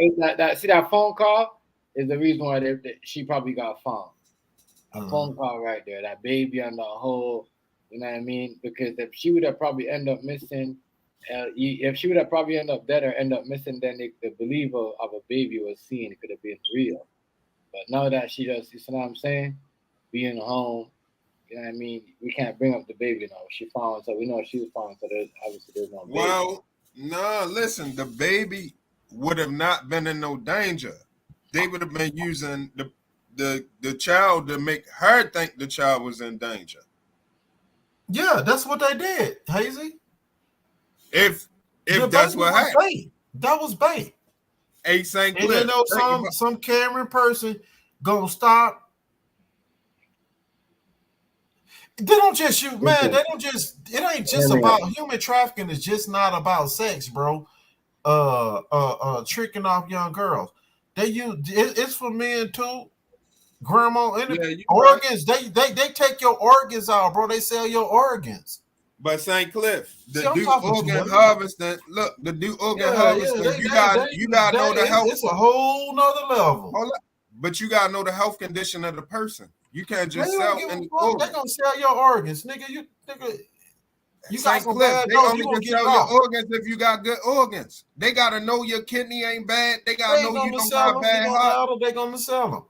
See that phone call is the reason why she probably got found. A phone call right there. That baby on the whole. You know what I mean? Because if she would have probably end up missing, if she would have probably end up dead or end up missing, then the belief of a baby was seen. It could have been real. But now that she does, you see what I'm saying? Being home. You know what I mean? We can't bring up the baby now. She found, so we know she was found, so there's no baby. Well, no, listen, the baby would have not been in no danger. They would have been using the child to make her think the child was in danger. Yeah, that's what they did, Hazy. If that's what happened. That was bait. A St. And you know some Cameron person gonna stop. They don't just shoot, man. They don't just. It ain't just about human trafficking. It's just not about sex, bro. Tricking off young girls. It's for men too. Grandma, organs. Right. They take your organs out, bro. They sell your organs. But St. Cliff, the organ harvesting. Look, the organ harvesting. You got to know the health. It's a whole nother level. But you gotta know the health condition of the person. You can't just sell any organs. They're gonna sell your organs, nigga. You got some bad. They only can sell your organs if you got good organs. They gotta know your kidney ain't bad. They gotta know you don't got bad heart. They gonna sell them.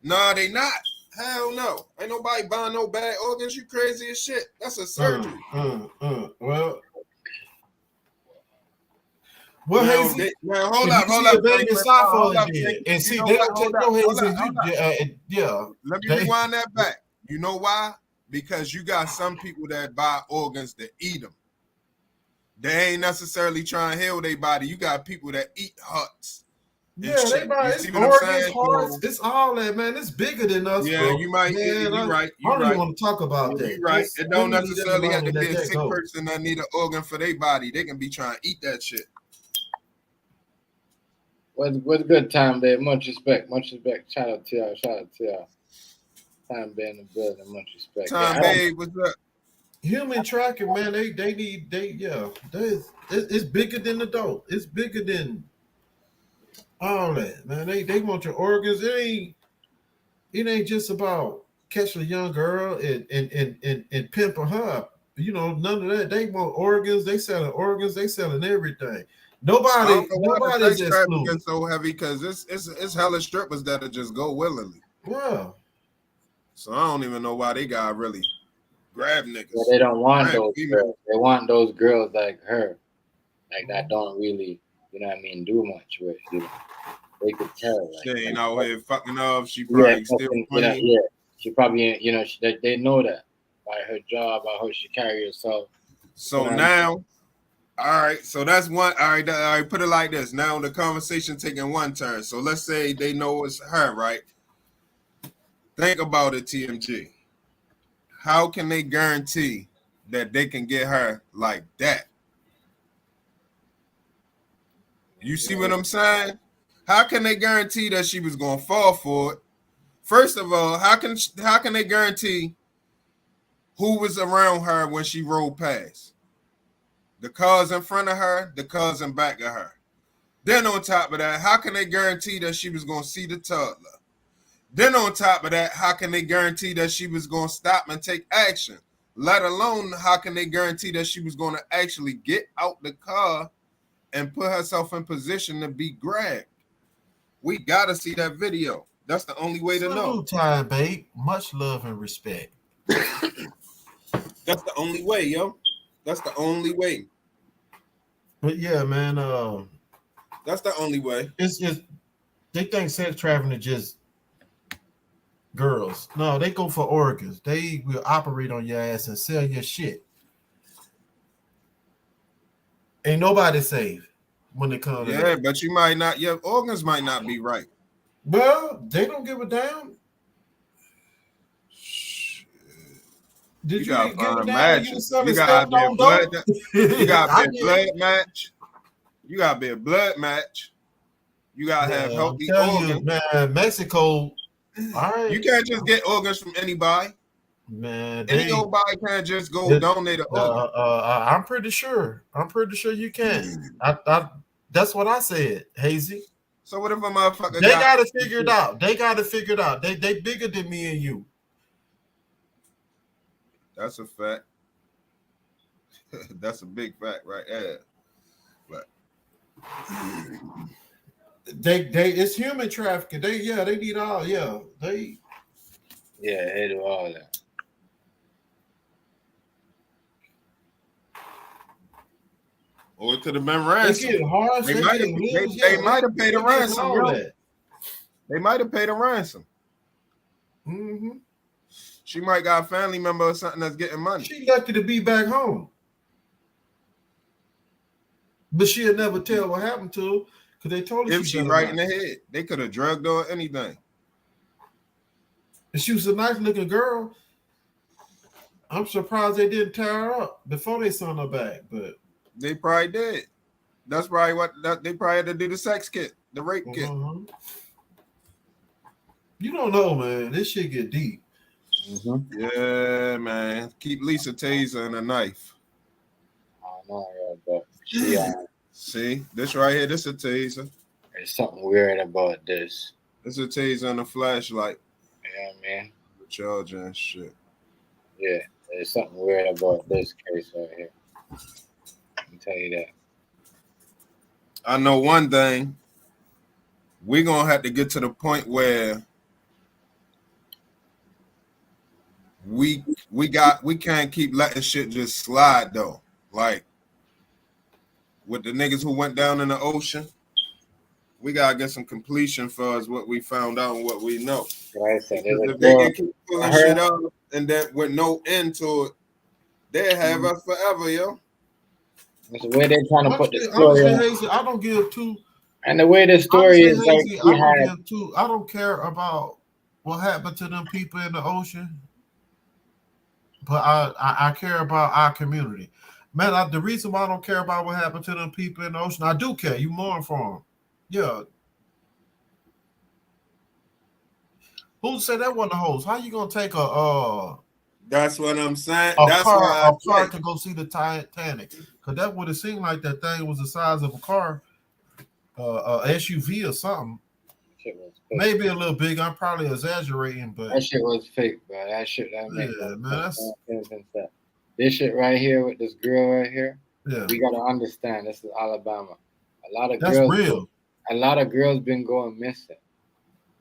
No, they not. Hell no. Ain't nobody buying no bad organs. You crazy as shit. That's a surgery. Well, Hazy, now hold up. And see, they don't take no Hazy. Yeah. Let me rewind that back. You know why? Because you got some people that buy organs to eat them. They ain't necessarily trying to heal their body. You got people that eat hearts. Yeah, they buy it's organs, hearts. It's all that, man. It's bigger than us. Yeah, bro. You might. Man, you're right. I don't even want to talk about that. You're right. It don't necessarily have to be a sick person that need an organ for their body. They can be trying to eat that shit. What's good, Time Babe? Much respect. Shout out to y'all. Time Babe in the building. Much respect. Time Babe, what's up? Human trafficking, man. It's bigger than the dope. It's bigger than all that, man. They want your organs. It ain't just about catching a young girl and pimping her up. You know, none of that. They want organs. They selling organs. They selling everything. Nobody's excluded. So heavy because it's hella strippers that'll just go willingly. Wow. So I don't even know why they got really grab niggas. Yeah, they don't want those girls. They want those girls like her, like that don't really, you know what I mean, do much with you. They could tell. Like, she ain't out here fucking up. She probably still playing. Yeah, she probably, you know, they know that by her job, by how she carry herself. So now. All right, so that's one. All right, put it like this. Now the conversation taking one turn. So let's say they know it's her, right? Think about it, TMG. how can they guarantee that they can get her like that? You see what I'm saying? How can they guarantee that she was gonna fall for it? First of all, how can they guarantee who was around her when she rolled past? The cars in front of her, the cars in back of her. Then on top of that, how can they guarantee that she was gonna see the toddler? Then on top of that, how can they guarantee that she was gonna stop and take action? Let alone, how can they guarantee that she was gonna actually get out the car and put herself in position to be grabbed? We gotta see that video. That's the only way to know. Time, babe. Much love and respect. That's the only way, yo. That's the only way. But yeah, man. That's the only way. It's they think sex trafficking is just girls. No, they go for organs. They will operate on your ass and sell your shit. Ain't nobody safe when it comes to that. Yeah, but you might not, your organs might not be right. Well, they don't give a damn. Did you gotta give a find a damn match. You gotta be a blood. You gotta be a blood match. You gotta be a blood match. You gotta have healthy organs. Man, Mexico. All right. You can't just get organs from anybody. Man, nobody can't just go donate an organ. I'm pretty sure. You can. That's what I said, Hazy. So what if a motherfucker? They gotta figure it out. They bigger than me and you. That's a fact. That's a big fact right there. But they it's human trafficking. They need all they do all that. Or it could have been ransom. They might have paid a ransom, yo. They might have paid a ransom. Mm-hmm. She might got a family member or something that's getting money. She lucky to be back home. But she'll never tell what happened to her because they told her if she right in the head. They could have drugged her or anything. And she was a nice looking girl. I'm surprised they didn't tear her up before they sent her back, but they probably did. That's probably they probably had to do the sex kit, the rape kit. You don't know, man. This shit get deep. Mm-hmm. Yeah, man. Keep Lisa Taser and a knife. I know, but she see this right here. This a taser. There's something weird about this. This a taser and a flashlight. Yeah, man. The charger and shit. Yeah, there's something weird about this case right here. I can tell you that. I know one thing. We're gonna have to get to the point where we can't keep letting shit just slide though. Like with the niggas who went down in the ocean, we gotta get some completion for us what we found out and what we know. Right, so if they can keep pulling shit up and that with no end to it, they'll have us forever, yo. That's the way they're trying to put the story. I don't give two. And the way the story is like, I don't care about what happened to them people in the ocean, but I care about our community. Man, the reason why I don't care about what happened to them people in the ocean, I do care. You mourn for them. Yeah. Who said that wasn't a host? How you gonna take a That's what I'm saying. That's a car to go see the Titanic? Because that would have seemed like that thing was the size of a car, a SUV or something. Maybe a little big. I'm probably exaggerating, but that shit was fake, bro. That shit this shit right here with this girl right here. Yeah, we gotta understand. This is Alabama. That's real. A lot of girls been going missing.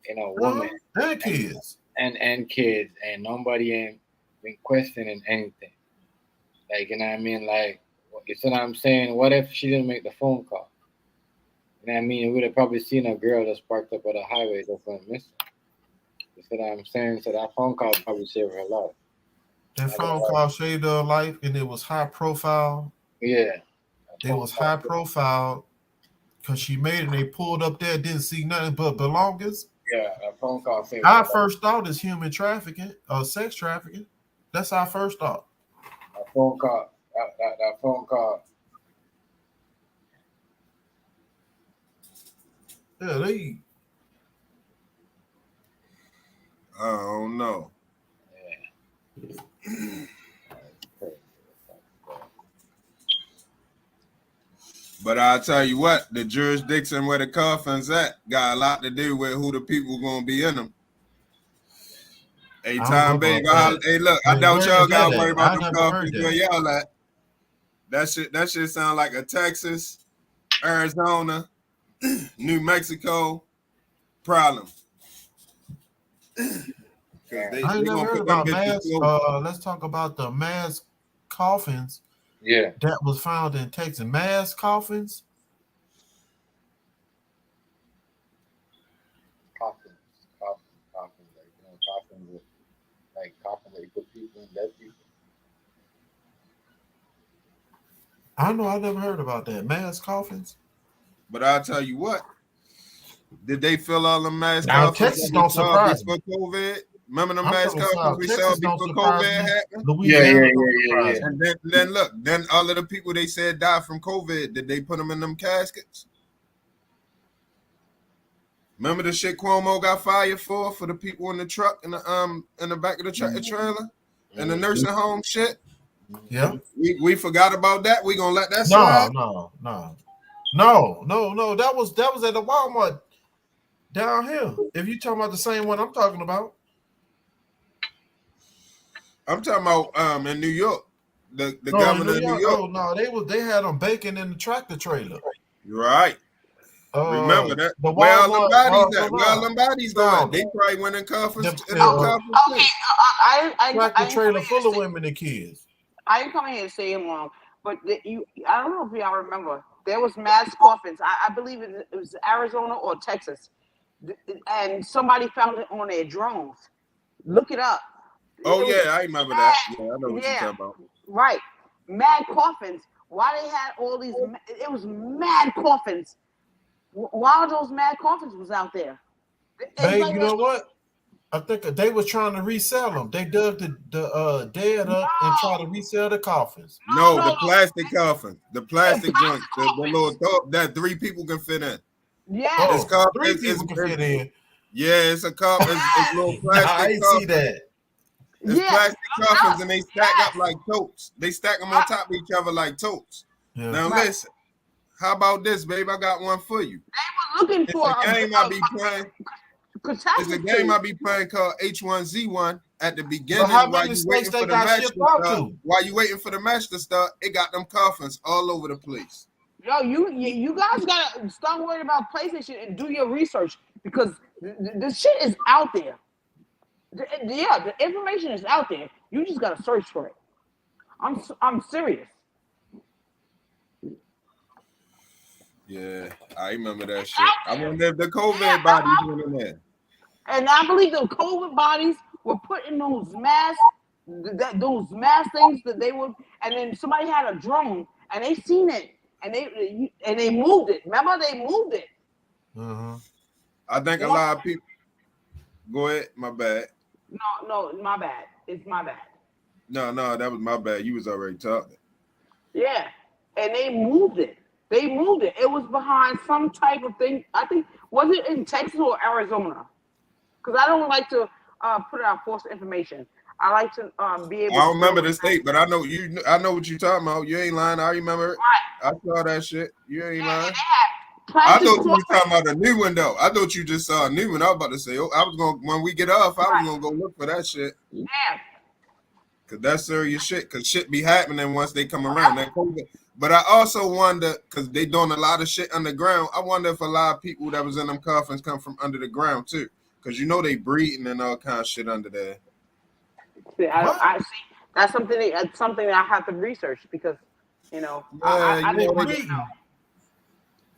You know, women and kids, and kids, and nobody ain't been questioning anything. Like, you know what I mean? Like, you see what I'm saying? What if she didn't make the phone call? You know what I mean? We'd have probably seen a girl that's parked up at a highway that went missing. You see what I'm saying? So that phone call probably saved her life. That phone call saved her life, and it was high profile. Yeah. It was high profile because she made it and they pulled up there, didn't see nothing but belongings. Yeah, a phone call saved our first thought is human trafficking or sex trafficking. That's our first thought. That phone call. That phone call. Yeah, they. I don't know. But I'll tell you what, the jurisdiction where the coffins at got a lot to do with who the people gonna be in them. Hey, Tom, baby, hey, look, I doubt y'all gotta worry about them coffins where y'all at. That shit sound like a Texas, Arizona, New Mexico problem. I ain't never heard about mass. Let's talk about the mass coffins. Yeah, that was found in Texas. Mass coffins. Coffins, like coffins that you put people in, dead people. I know. I never heard about that. Mass coffins. But I'll tell you what. Did they fill all the mass now, coffins Texas don't surprise before COVID? Remember the I'm mass coffins we saw before COVID happened? Yeah. And then look, then all of the people they said died from COVID, did they put them in them caskets? Remember the shit Cuomo got fired for the people in the truck in the back of the tractor trailer and the nursing home shit? Yeah. We forgot about that. We gonna let that slide? No. That was at the Walmart down here. If you talking about the same one I'm talking about. I'm talking about in New York. The governor of New York. Oh no, they had them baking in the tractor trailer. Right. Remember that. Where all the bodies at? Where all the bodies go at? They probably went in coffins. Okay, tractor trailer full of women and kids. I ain't coming here to say him wrong, but I don't know if y'all remember. There was mass coffins. I believe it was Arizona or Texas, and somebody found it on their drones. Look it up. Oh yeah, I remember that. Yeah, I know what you're talking about. Right, mad coffins. Why they had all these? It was mad coffins. Why are those mad coffins was out there? Hey, you know what? I think they was trying to resell them. They dug the dead up and tried to resell the coffins. No, the plastic coffin, the plastic joint, the little top that 3 people can fit in. Yeah, three people can fit in. Yeah, it's a coffin. It's little plastic. I ain't see that. It's plastic coffins and they stack up like totes. They stack them on top of each other like totes. Yeah. Now listen, how about this, babe? I got one for you. They were looking for a game I be playing. It's a game I be playing called H1Z1. At the beginning, while you waiting for the match to start, while you waiting for the match to start, it got them coffins all over the place. Yo, you guys gotta stop worrying about PlayStation and do your research because the shit is out there. The information is out there. You just gotta search for it. I'm serious. Yeah, I remember that shit. I wonder if the COVID bodies went in there. And I believe the COVID bodies were put in those mass things that they would, and then somebody had a drone and they seen it and they moved it. Remember, they moved it. Mm-hmm. I think a lot of people. Go ahead, my bad. No, my bad. It's my bad. No, that was my bad. You was already talking. Yeah, and they moved it. It was behind some type of thing. I think, was it in Texas or Arizona? Because I don't like to put out false information. I like to be able. I don't remember the state, but I know you. I know what you're talking about. You ain't lying. I remember it. Right. I saw that shit. You ain't lying. I thought you was talking about a new one though. I thought you just saw a new one. I was about to say, when we get off, I was gonna go look for that shit. Yeah. Cause that's serious shit. Cause shit be happening once they come around. That COVID. But I also wonder, cause they doing a lot of shit underground. I wonder if a lot of people that was in them coffins come from under the ground too. Cause you know they breathing and all kind of shit under there. See, I see. That's something that I have to research because, you know, I didn't know.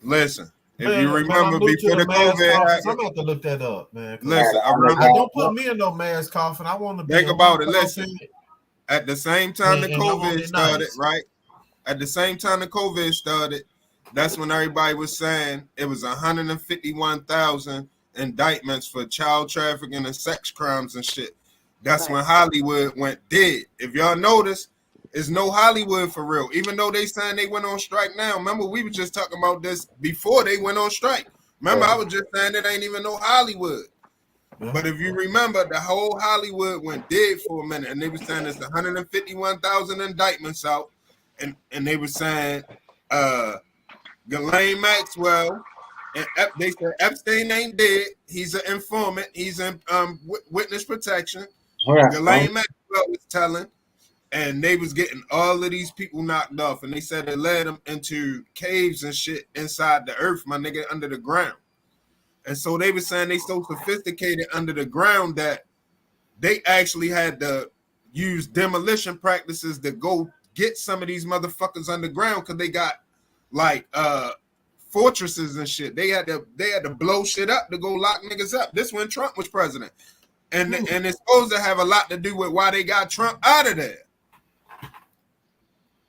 Listen, if you remember before the COVID, I'm gonna have to look that up, man. Listen, don't put me in no mass coffin. I want to be. Think about it. Listen, at the same time the COVID started, right? At the same time the COVID started, that's when everybody was saying it was 151,000 indictments for child trafficking and sex crimes and shit. That's when Hollywood went dead. If y'all notice, there's no Hollywood for real. Even though they saying they went on strike now. Remember, we were just talking about this before they went on strike. Remember, I was just saying it ain't even no Hollywood. But if you remember, the whole Hollywood went dead for a minute, and they were saying there's 151,000 indictments out, and they were saying Ghislaine Maxwell, and they said Epstein ain't dead. He's an informant. He's in witness protection. Ghislaine Maxwell was telling, and they was getting all of these people knocked off, and they said it led them into caves and shit inside the earth, my nigga, under the ground. And so they were saying they so sophisticated under the ground that they actually had to use demolition practices to go get some of these motherfuckers underground because they got like fortresses and shit. They had to blow shit up to go lock niggas up. This when Trump was president. And it's supposed to have a lot to do with why they got Trump out of there.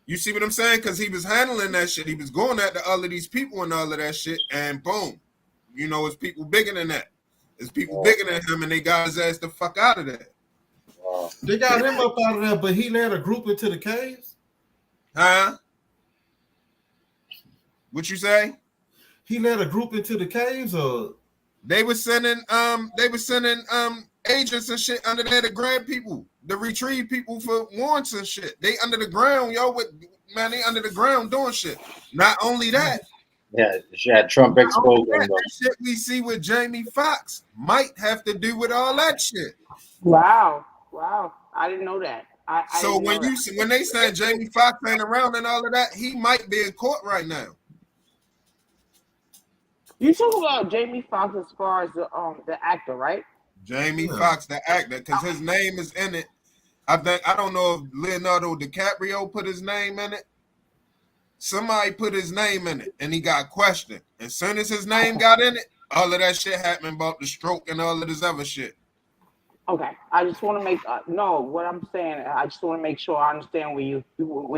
You see what I'm saying? Because he was handling that shit. He was going after all of these people and all of that shit, and boom. You know, it's people bigger than that. It's people bigger than him, and they got his ass the fuck out of there. They got him up out of there, but he led a group into the caves? Huh? What you say? He led a group into the caves, or they were sending agents and shit under there to grab people, to retrieve people for warrants and shit. They under the ground, yo. They under the ground doing shit. Not only that. Yeah, she had Trump exposed. That shit we see with Jamie Foxx might have to do with all that shit. Wow, I didn't know that. So when they say Jamie Foxx ain't around and all of that, he might be in court right now. You talk about Jamie Foxx as far as the actor, right? Jamie Foxx, the actor, because his name is in it. I don't know if Leonardo DiCaprio put his name in it. Somebody put his name in it, and he got questioned. As soon as his name got in it, all of that shit happened about the stroke and all of this other shit. Okay, I just want to make what I'm saying. I just want to make sure I understand when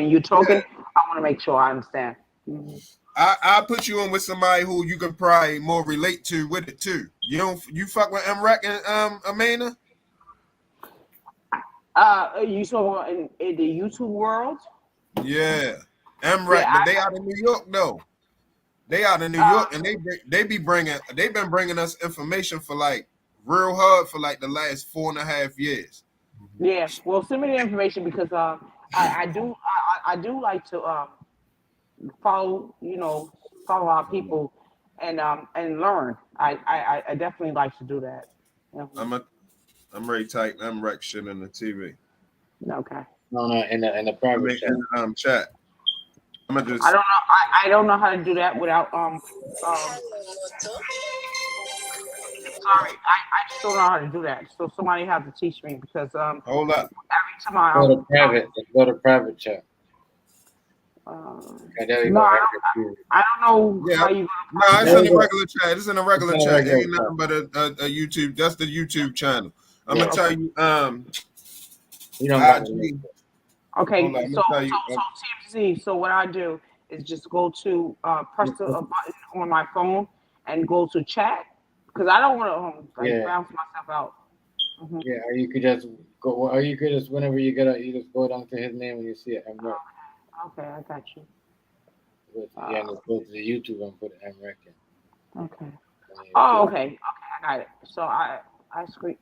you're talking. I want to make sure I understand. Mm-hmm. I'll put you in with somebody who you can probably more relate to with it too. You fuck with MREC and Amina? You talking about in the YouTube world? Yeah. MREC, but they out of New York though. They out of New York, and they've been bringing us information for like real hard for like the last 4.5 years. Yeah, well, send me the information because I do like to follow our people and learn. I definitely like to do that. Yeah. I'm ready to type MREC shit in the TV. Okay. No, in the private chat. I'm gonna just. I don't know how to do that without Sorry, I just don't know how to do that. So somebody has to teach me because hold up. Every time go to private chat. I don't know how you. No, it's in a regular chat. It's in a regular chat. It ain't nothing but a YouTube. That's the YouTube channel. I'm gonna tell you. You don't Okay, so TMZ. So what I do is just go to press the button on my phone and go to chat because I don't want to bounce myself out. Mm-hmm. Yeah, or you could just go. Or you could just whenever you get out, you just go down to his name when you see it. MREC. Okay, I got you. Just go to the YouTube and put MREC in. Okay. Oh, okay. I got it. So I screen.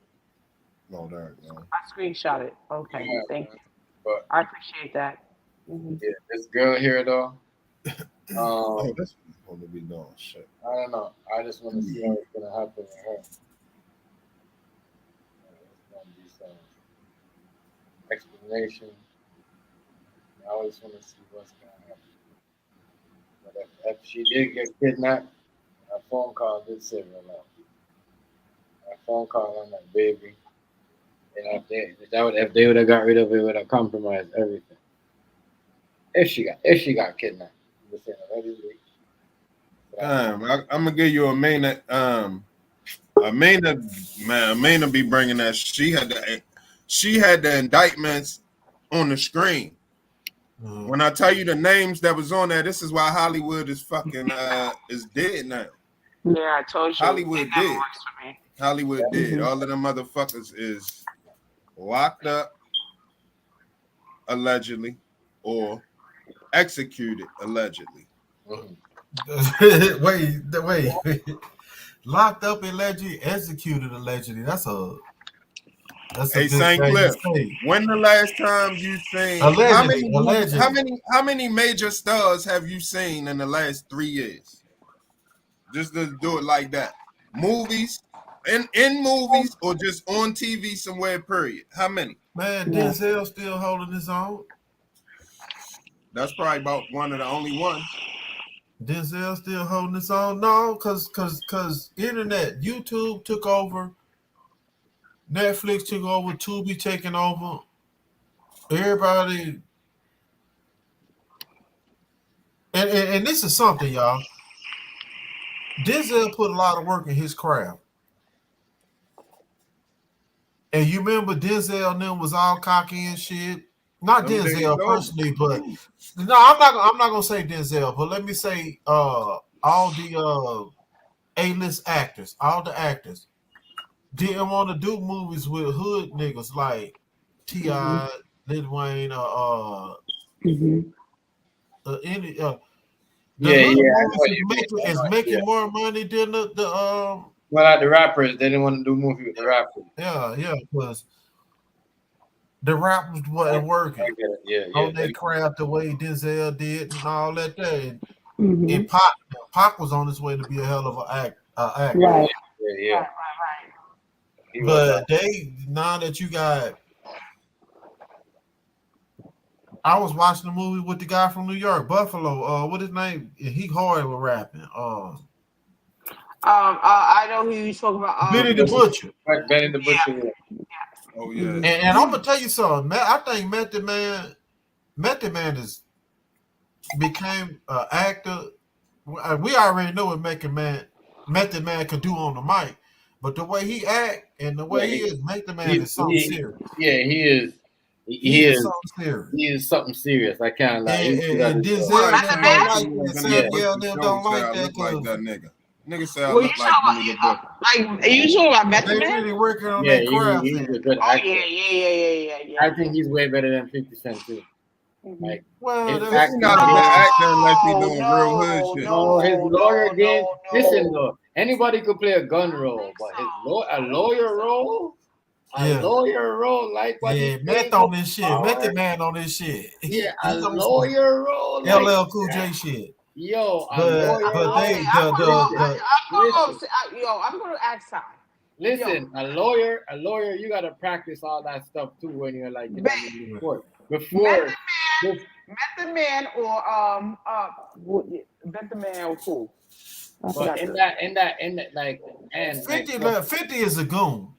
No, there you go. I screenshot it. Okay, thank you. But I appreciate that. Mm-hmm. Yeah, this girl here though. That's going to be doing shit. I don't know. I just want to see what's gonna happen with her. There's gonna be some explanation. I always want to see what's gonna happen. But if she did get kidnapped, a phone call did save her life. A phone call on that baby. And if they would have got rid of it, would have compromised everything. If she got kidnapped. I'm gonna give you Amina. Amina be bringing that. She had the indictments on the screen. When I tell you the names that was on there, this is why Hollywood is fucking is dead now. Yeah, I told you. Hollywood did. Works for me. Hollywood did. All of them motherfuckers is locked up allegedly or executed allegedly. wait. Locked up allegedly, executed allegedly. That's a Hey, big St. thing to Cliff, say. when the last time you seen Allegedly. how many major stars have you seen in the last 3 years? Just to do it like that. Movies, in movies or just on TV somewhere, period. How many? Man, Denzel still holding his own. That's probably about one of the only ones. Denzel still holding his own. No, cause internet, YouTube took over, Netflix took over, Tubi taking over. Everybody, and this is something, y'all. Denzel put a lot of work in his craft. And you remember Denzel and them was all cocky and shit. Not Denzel personally, but no, I'm not gonna say Denzel, but let me say all the A-list actors, all the actors didn't want to do movies with hood niggas like T.I., Lil Wayne, any movies is making more money than the well, like the rappers, they didn't want to do movie with the rappers. Yeah, because the rappers wasn't working on their craft the way Denzel did and all that there. And Pac was on his way to be a hell of an actor. Right. Yeah. But now that you got, I was watching the movie with the guy from New York, Buffalo. What his name? He hard with rapping. I know who you talking about. Benny the Butcher. Benny the Butcher. Yeah. Oh yeah. And I'm gonna tell you something. I think Method Man became an actor. We already know what Method Man can do on the mic, but the way he act and the way he is, Method Man is something serious. Yeah, he is. He is something serious. He is something serious. I can't lie. And Denzel don't like that nigga. Nigga say I look like Benny the Butcher. Like, you talking about Method Man? They really working on that craft. He's a good actor. Yeah. I think he's way better than 50 Cent too. Like, well, that's not a good actor unless he's doing real hood shit. No, his lawyer game. Listen, though, anybody could play a gun role, but a lawyer role. Lawyer role, like what? Yeah, Meth on this shit. Method Man on this shit. Yeah, a lawyer role. LL Cool J shit. Yo, I'm gonna ask Ty. Listen, a lawyer, you gotta practice all that stuff too when you're like in court. Before Method Man or Method Man or who? But in that like and 50 is a goon.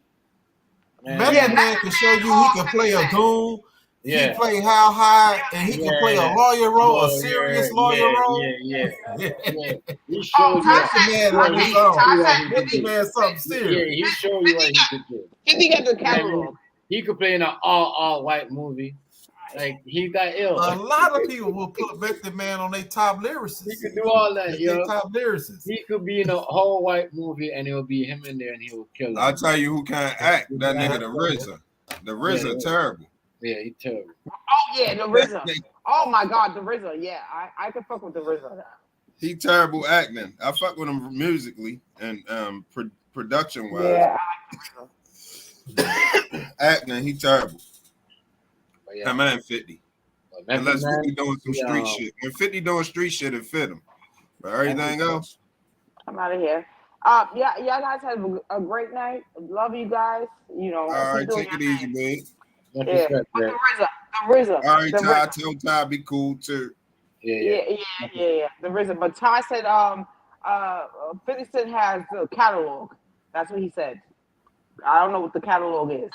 Method Man can show you he can play a goon. He can play how high, and he can play a lawyer role, a serious lawyer role. Yeah. He showed Method Man something serious. Yeah, he showed you what he could do. He got the catalog. He could play in an all white movie. Like he got ill. A lot of people will put Method Man on their top lyricists. He could do all that, yo. Top lyricists. He could be in a whole white movie, and it'll be him in there, and he will kill him. I'll tell you who can't act. That nigga, the RZA. The RZA terrible. Yeah, he's terrible. Oh yeah, the RZA. Oh my God, the RZA. Yeah, I can fuck with the RZA. He terrible acting. I fuck with him musically and production wise. Yeah, I like the RZA. Acting, he terrible. That man 50. Unless 50 doing some street shit. When 50 doing street shit, it fit him. But everything else, I'm out of here. Yeah, y'all guys have a great night. Love you guys. You know. All right, take it easy, babe. Yeah, but the RZA. All right, Ty, tell Ty be cool too. Yeah. The RZA. But Ty said, 50 Cent has the catalog. That's what he said. I don't know what the catalog is.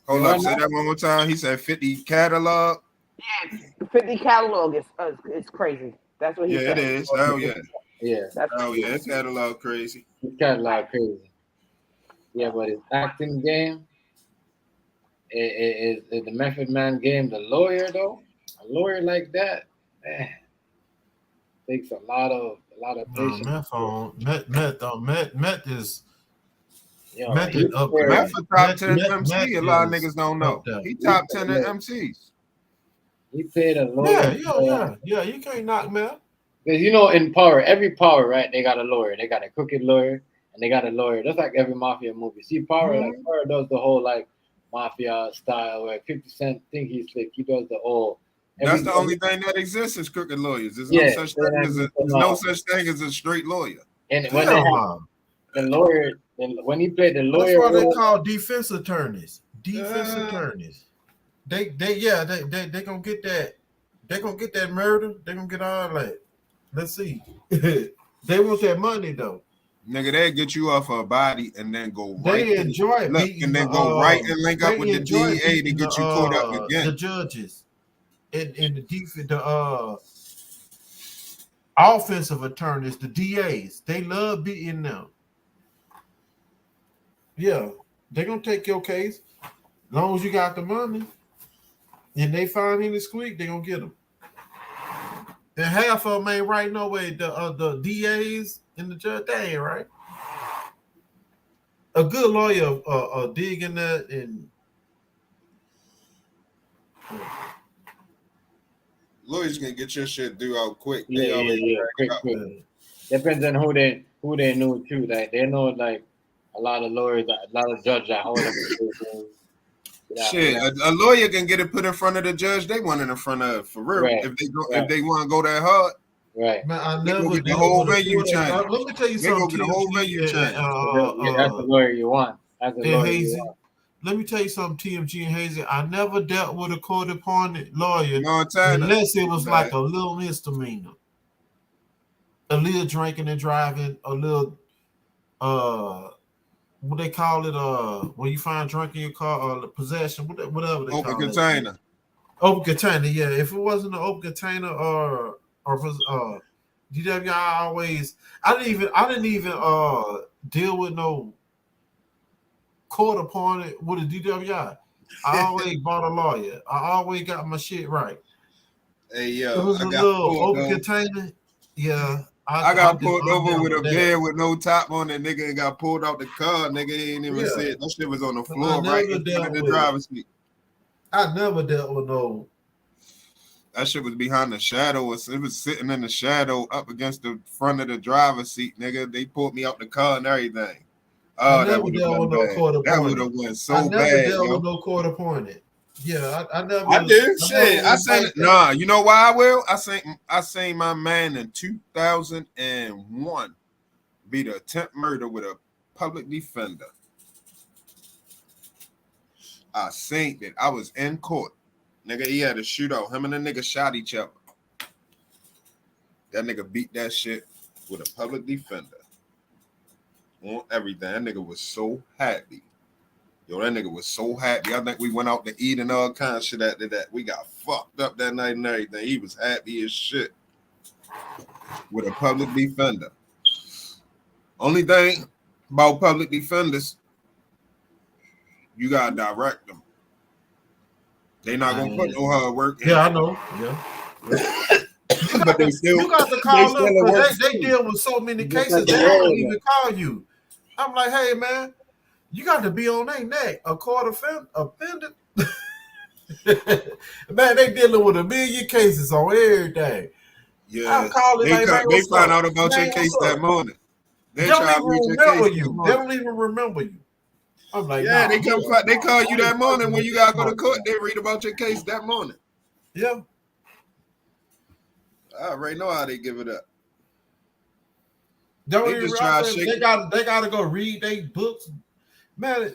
Hold up, say that one more time. He said 50 catalog. Yeah, the 50 catalog is crazy. That's what he said. Yeah, it is. Oh yeah. Yeah. Oh yeah, it's catalog crazy. It's catalog crazy. Yeah, but his acting game is the Method Man game. The lawyer though, a lawyer like that, man, takes a lot of patience. Meth is Method top 10 MC. A lot of niggas don't know. He top 10 in MCs. He paid a lawyer. Yeah. You can't knock Meth. Because in Power, every Power, right? They got a lawyer. They got a crooked lawyer, and they got a lawyer. That's like every mafia movie. See, Power, Power does the whole mafia style where 50 Cent think he's slick. He does the whole. That's the only thing that exists is crooked lawyers. There's no such thing as a straight lawyer. And when they have the lawyer, when he played the lawyer, that's why they call defense attorneys. Defense attorneys. They gonna get that. They gonna get that murder. They gonna get all that. Let's see. They want that money though. Nigga, they get you off a body and then go right. They enjoy it. And then go right and link up with the DEA to get you caught up again. The judges and the offensive attorneys, the DAs, they love beating them. Yeah, they're gonna take your case as long as you got the money. And they find any squeak, they're gonna get them. And half of them ain't right no way. The DAs and the judge, they ain't right. A good lawyer digging that and lawyers can get your shit due out quick. Yeah. Quick. Depends on who they know too. Like they know a lot of lawyers, a lot of judges that hold them. Shit, a lawyer can get it put in front of the judge they want it in front of for real. Right. If they want to go that hard. Right. Man, I never get the whole venue change. Let me tell you something. The whole venue change. That's the lawyer you want. That's the lawyer Hazy, you want. let me tell you something, TMG and Hazy. I never dealt with a court-appointed lawyer unless it was like a little misdemeanor. A little drinking and driving, a little what they call it, when you find drunk in your car, possession, whatever they call it. Open container. Open container, yeah. If it wasn't an open container or DWI, I didn't even deal with no court appointed with a DWI. I always bought a lawyer. I always got my shit right. Hey yo, it was a little open container. Yeah. I got pulled over with a bed with no top on it, nigga, and got pulled out the car. Nigga ain't even said that shit was on the floor right in front of the driver's seat. I never dealt with no. That shit was behind the shadow. It was sitting in the shadow up against the front of the driver's seat, nigga. They pulled me out the car and everything. Oh, that would have been bad. That would have went so bad. I never dealt with no court appointed. Yeah, I never. I did. Shit, I seen it. Nah, you know why I will? I seen my man in 2001 beat an attempt murder with a public defender. I seen it. I was in court. Nigga, he had a shootout. Him and the nigga shot each other. That nigga beat that shit with a public defender. On everything. That nigga was so happy. Yo, that nigga was so happy. I think we went out to eat and all kinds of shit after that. We got fucked up that night and everything. He was happy as shit with a public defender. Only thing about public defenders, you gotta direct them. They not gonna put no hard work in. Yeah, I know. Yeah. But they still, you got to call them because they deal with so many cases. They don't even call you. I'm like, hey man, you got to be on their neck. A court offender. Man, they dealing with a million cases on everything. Yeah, I'm calling. They find out about your case that morning. They don't even remember you. They don't even remember you. I'm like, yeah, they call you that morning when you gotta go to court. They read about your case that morning. Yeah. I already know how they give it up. They gotta go read their books. Man,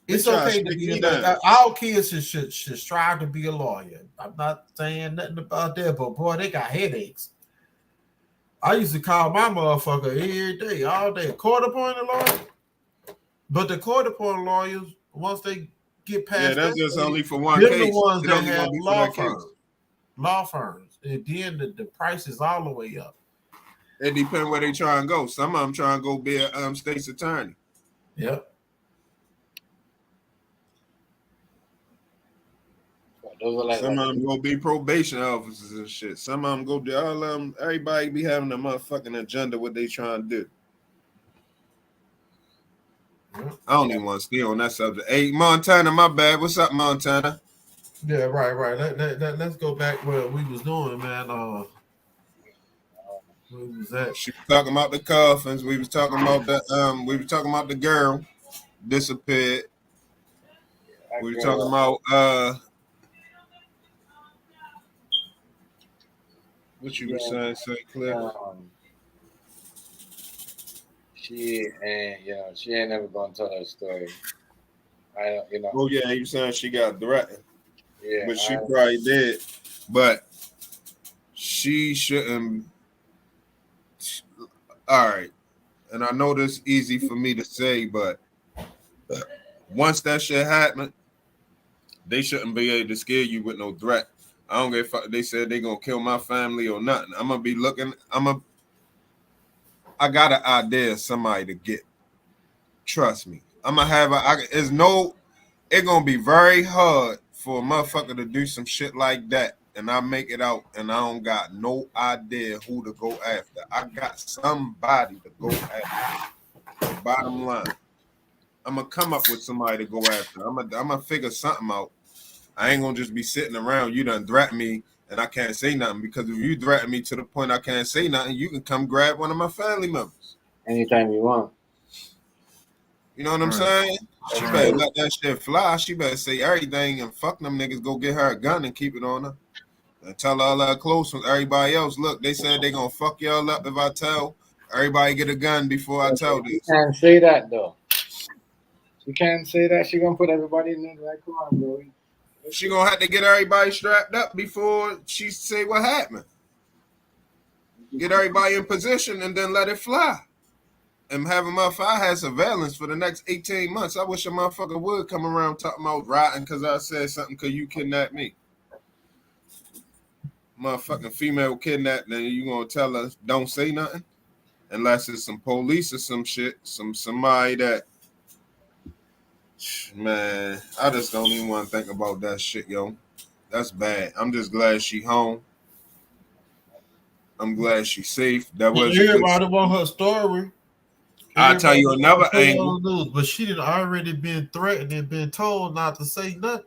it's okay to be all kids should strive to be a lawyer. I'm not saying nothing about that, but boy, they got headaches. I used to call my motherfucker every day, all day. Court-appointed lawyer. But the court-appointed lawyers, once they get past that's just only for one case. The ones that have law firms. And then the price is all the way up. It depends where they try and go. Some of them try and go be a state's attorney. Yep. Some of them go be probation officers and shit. Some of them go do all of them. Everybody be having a motherfucking agenda what they trying to do. I don't even want to stay on that subject. Hey, Montana, my bad. What's up, Montana? Yeah, right. Let's go back where we was doing, man. Where was that? She was talking about the coffins. We was talking about the We were talking about the girl disappeared. We were talking about what you were saying, Cliff. She ain't never gonna tell her story. Oh yeah, you saying she got threatened. Yeah, but she probably did. But she shouldn't. All right, and I know this is easy for me to say, but once that shit happened, they shouldn't be able to scare you with no threat. I don't give a fuck. They said they gonna kill my family or nothing. I'm gonna be looking. I got an idea of somebody to get. Trust me. I'm gonna have it's gonna be very hard for a motherfucker to do some shit like that, and I make it out, and I don't got no idea who to go after. I got somebody to go after. Bottom line, I'm gonna come up with somebody to go after. I'm gonna figure something out. I ain't gonna just be sitting around. You done threaten me, and I can't say nothing, because if you threaten me to the point I can't say nothing, you can come grab one of my family members anytime you want. You know what I'm saying? She better let that shit fly. She better say everything and fuck them niggas. Go get her a gun and keep it on her. And tell all her close ones, everybody else, look, they said they gonna fuck y'all up if I tell. Everybody get a gun before I tell this. You can't say that though. You can't say that. She gonna put everybody in there like, come on, bro. She gonna have to get everybody strapped up before she say what happened. Get everybody in position and then let it fly. And have a motherfucker, I had surveillance for the next 18 months. I wish a motherfucker would come around talking about rotting because I said something because you kidnapped me. Motherfucking female kidnapped, then you gonna tell us don't say nothing? Unless it's some police or some shit, somebody that, man, I just don't even want to think about that shit, yo. That's bad. I'm just glad she home. I'm glad she's safe. That was everybody want her story. I'll tell you another angle. News, but she did already been threatened and been told not to say nothing.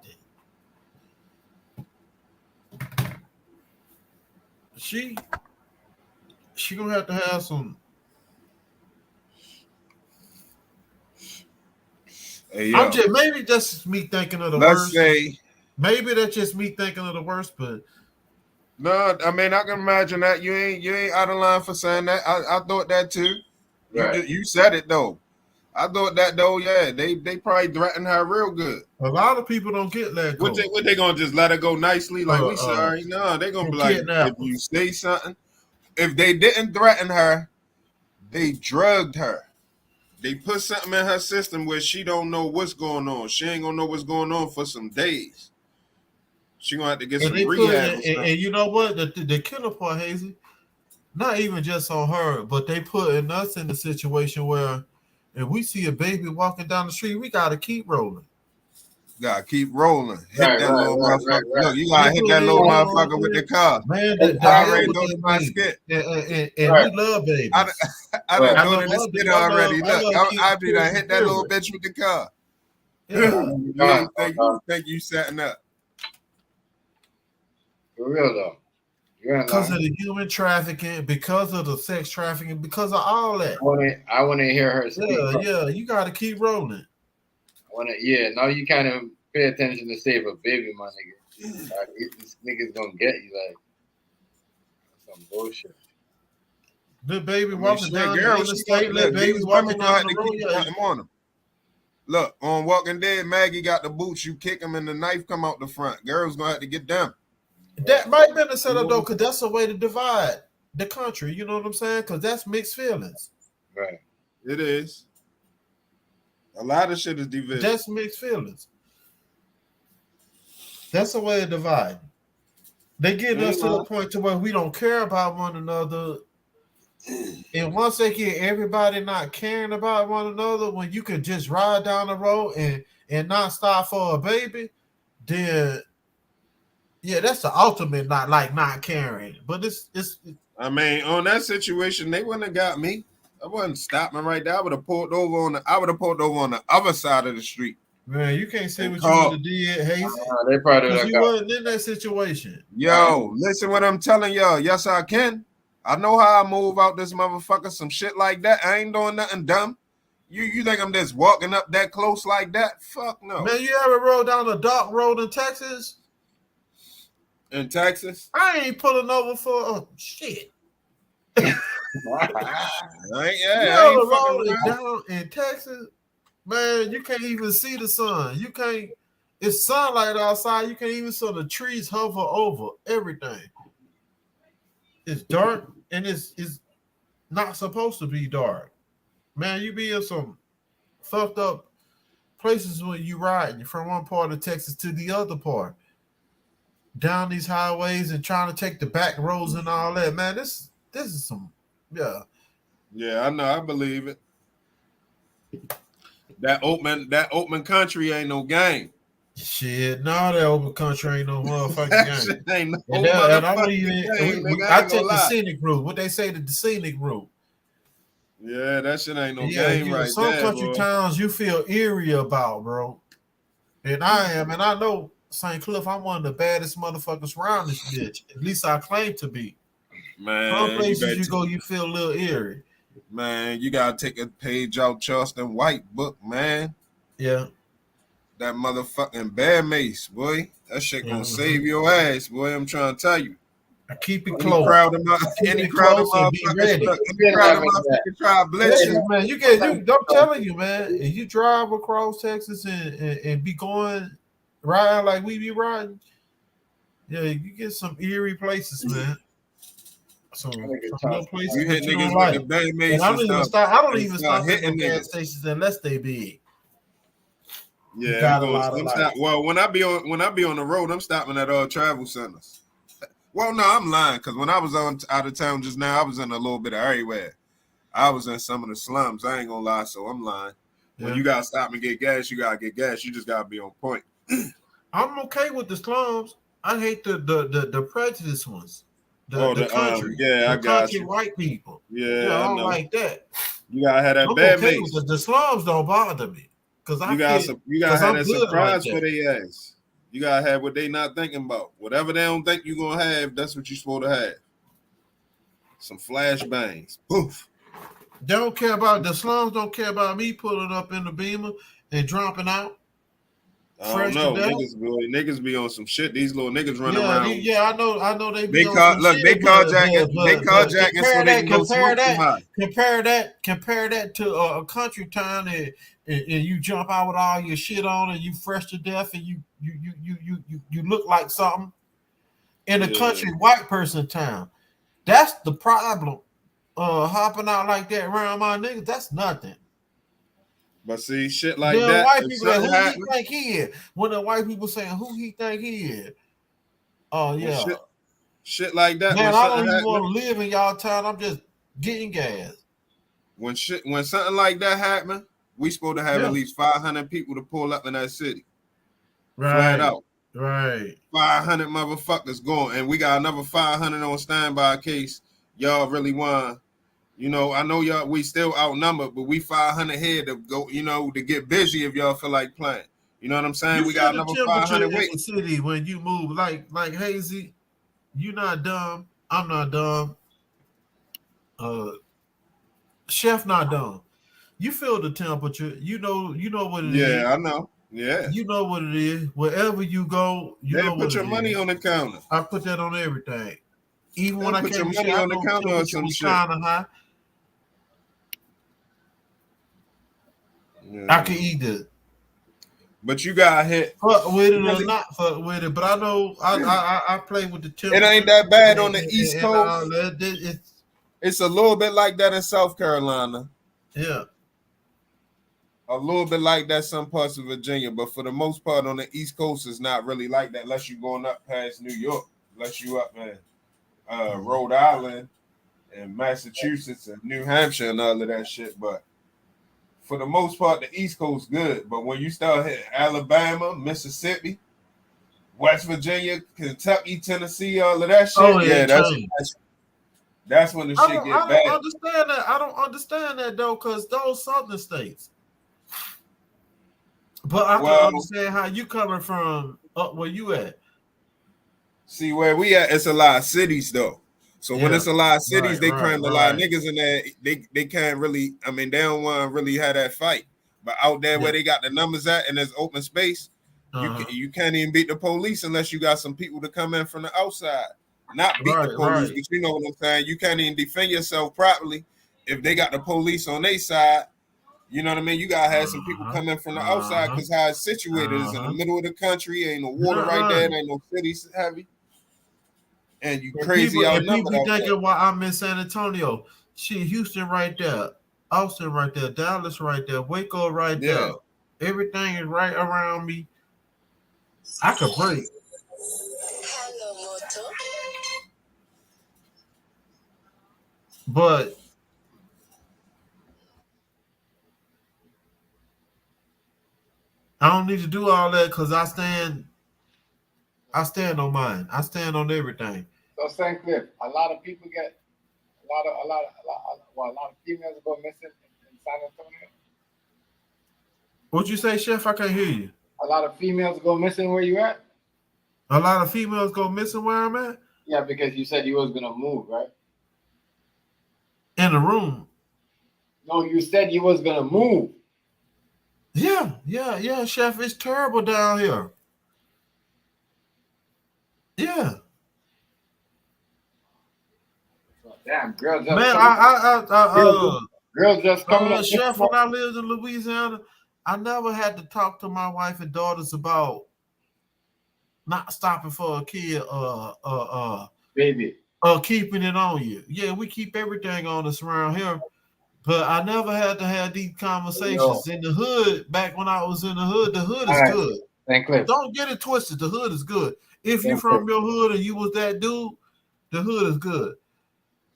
She gonna have to have some. Hey, yo. Maybe that's just me thinking of the worst. Maybe that's just me thinking of the worst, but no, I mean I can imagine that you ain't out of line for saying that. I thought that too. Right. You said it though. I thought that though. Yeah, they probably threatened her real good. A lot of people don't get let go. What they gonna just let her go nicely? Like we sorry? No, they gonna be like, if you say something. If they didn't threaten her, they drugged her. They put something in her system where she don't know what's going on. She ain't gonna know what's going on for some days. She gonna have to get some rehab. And you know what? The killer part, Hazy, not even just on her, but they putting us in the situation where if we see a baby walking down the street, we gotta keep rolling. Gotta keep rolling. Hit that little motherfucker. Look, you gotta hit that little motherfucker with the car. Man, I already know my skit. And we love babies. I done know this skit already. Look, I be done hit that little bitch with the car. Yeah. You think you setting up. For real though. Because of the human trafficking, because of the sex trafficking, because of all that. I want to hear her speak. Yeah, you got to keep rolling. Now you kind of pay attention to save a baby, my nigga. This nigga's gonna get you like some bullshit. The baby walking down the interstate, baby walking down the road. On him. Look, on Walking Dead, Maggie got the boots. You kick him and the knife come out the front. Girl's gonna have to get them. That might be a setup though, because that's a way to divide the country. You know what I'm saying? Because that's mixed feelings. Right. It is. A lot of shit is divided. That's mixed feelings. That's a way of dividing. They get us to the point to where we don't care about one another. And once they get everybody not caring about one another, when you can just ride down the road and not stop for a baby, then yeah, that's the ultimate not caring. But it's I mean, on that situation, they wouldn't have got me. I wasn't stopping right there. I would have pulled over on the other side of the street. Man, you can't say what you would have did, Hazy. They probably because you wasn't in that situation. Yo, listen what I'm telling y'all. Yes, I can. I know how I move out this motherfucker. Some shit like that. I ain't doing nothing dumb. You think I'm just walking up that close like that? Fuck no. Man, you ever rode down a dark road in Texas? In Texas? I ain't pulling over for shit. I ain't rolling down in Texas, man. You can't even see the sun. You can't. It's sunlight outside. You can't even see the trees hover over everything. It's dark and it's not supposed to be dark, man. You be in some fucked up places when you ride from one part of Texas to the other part, down these highways and trying to take the back roads and all that, man. This is some. Yeah, I know. I believe it. That open country ain't no game. Shit, no, that open country ain't no motherfucking game. Ain't no I take the scenic route. What they say, the scenic route. Yeah, that shit ain't no game right some there. Some country towns you feel eerie about, bro. And I am, and I know St. Cliff, I'm one of the baddest motherfuckers around this bitch. At least I claim to be. Man, some places you go, you feel a little eerie. Man, you gotta take a page out Charleston White book, man. Yeah. That motherfucking bear mace, boy. That shit gonna save your ass, boy. I'm trying to tell you. I keep it close. Any crowd of motherfuckers try to bless you. Man, I'm telling you, man, if you drive across Texas and be riding like we be riding, yeah, you get some eerie places, man. Some places you hit you niggas like. with the bang mace. I don't even stop hitting gas stations unless they big. Yeah, when I be on the road, I'm stopping at all travel centers. Well, no, I'm lying because when I was out of town just now, I was in a little bit of everywhere. I was in some of the slums. I ain't gonna lie, so I'm lying. Yeah. When you gotta stop and get gas, you gotta get gas. You just gotta be on point. I'm okay with the slums. I hate the prejudice ones. The country, I got country you. White people. Yeah, I don't like that. You gotta have that bad okay mace. The slums don't bother me because you gotta have that surprise for their ass. You gotta have what they not thinking about. Whatever they don't think you're gonna have, that's what you're supposed to have. Some flashbangs. Poof. They don't care about the slums. Don't care about me pulling up in the Beamer and dropping out. I don't know. Niggas be on some shit. These little niggas run around. I know they be on some shit. They carjacking so they can go smoke somebody. Compare that to a country town and you jump out with all your shit on and you fresh to death and you look like something in a country white person town. That's the problem. Hopping out like that around my niggas, that's nothing. But see, shit like that. White people like, who he think he is? When the white people saying who he think he is. Oh yeah. Shit like that. Man, I don't even want to live in y'all town. I'm just getting gas. When something like that happen, we supposed to have at least 500 people to pull up in that city. Right. Flat out. Right. 500 motherfuckers going, and we got another 500 on standby in case y'all really want. You know, I know y'all, we still outnumbered, but we 500 here to go, to get busy if y'all feel like playing. You know what I'm saying? We got another 500 wait. The city when you move, like Hazy, you not dumb. I'm not dumb. Chef not dumb. You feel the temperature. You know what it is. Yeah, I know. Yeah. You know what it is. Wherever you go, you know what it is. Put your money on the counter. I put that on everything. Even when I put came your money on the counter or some shit. Kind of high. Yeah. I can eat it. But you got hit. Fuck with it or not fuck with it. But I know I play with the temperature. It ain't that bad on the East Coast. It's a little bit like that in South Carolina. Yeah. A little bit like that some parts of Virginia, but for the most part on the East Coast, it's not really like that unless you're going up past New York, unless you up in Rhode Island and Massachusetts and New Hampshire and all of that shit. But for the most part, the East Coast good. But when you start hitting Alabama, Mississippi, West Virginia, Kentucky, Tennessee, all of that shit, That's when the shit get bad. I don't understand that. I don't understand that though, because those southern states. But I can understand how you coming from up where you at. See where we at, it's a lot of cities though. So when it's a lot of cities, they crammed a lot of niggas in there. They can't really, I mean, they don't want to really have that fight. But out there where they got the numbers at and there's open space, you can't even beat the police unless you got some people to come in from the outside. Not beat the police, but you know what I'm saying? You can't even defend yourself properly if they got the police on their side. You know what I mean? You gotta have some people come in from the outside because how it's situated is in the middle of the country, ain't no water right there, ain't no cities heavy. And you crazy outnumbered. People thinking why I'm in San Antonio. Shit, Houston right there, Austin right there, Dallas right there, Waco right there. Everything is right around me. I could break. But I don't need to do all that because I stand on mine. I stand on everything. So St. Cliff, a lot of people get a lot of females go missing in San Antonio. What'd you say, Chef? I can't hear you. A lot of females go missing where you at? A lot of females go missing where I'm at? Yeah, because you said you was gonna move, right? In the room. No, you said you was gonna move. Yeah, Chef. It's terrible down here. Yeah. Damn, girls. Man, girls just coming up. Chef, when I lived in Louisiana, I never had to talk to my wife and daughters about not stopping for a kid, baby, keeping it on you. Yeah, we keep everything on us around here, but I never had to have these conversations in the hood. Back when I was in the hood is good. Thank you. Don't get it twisted. The hood is good. If you from your hood and you was that dude, the hood is good.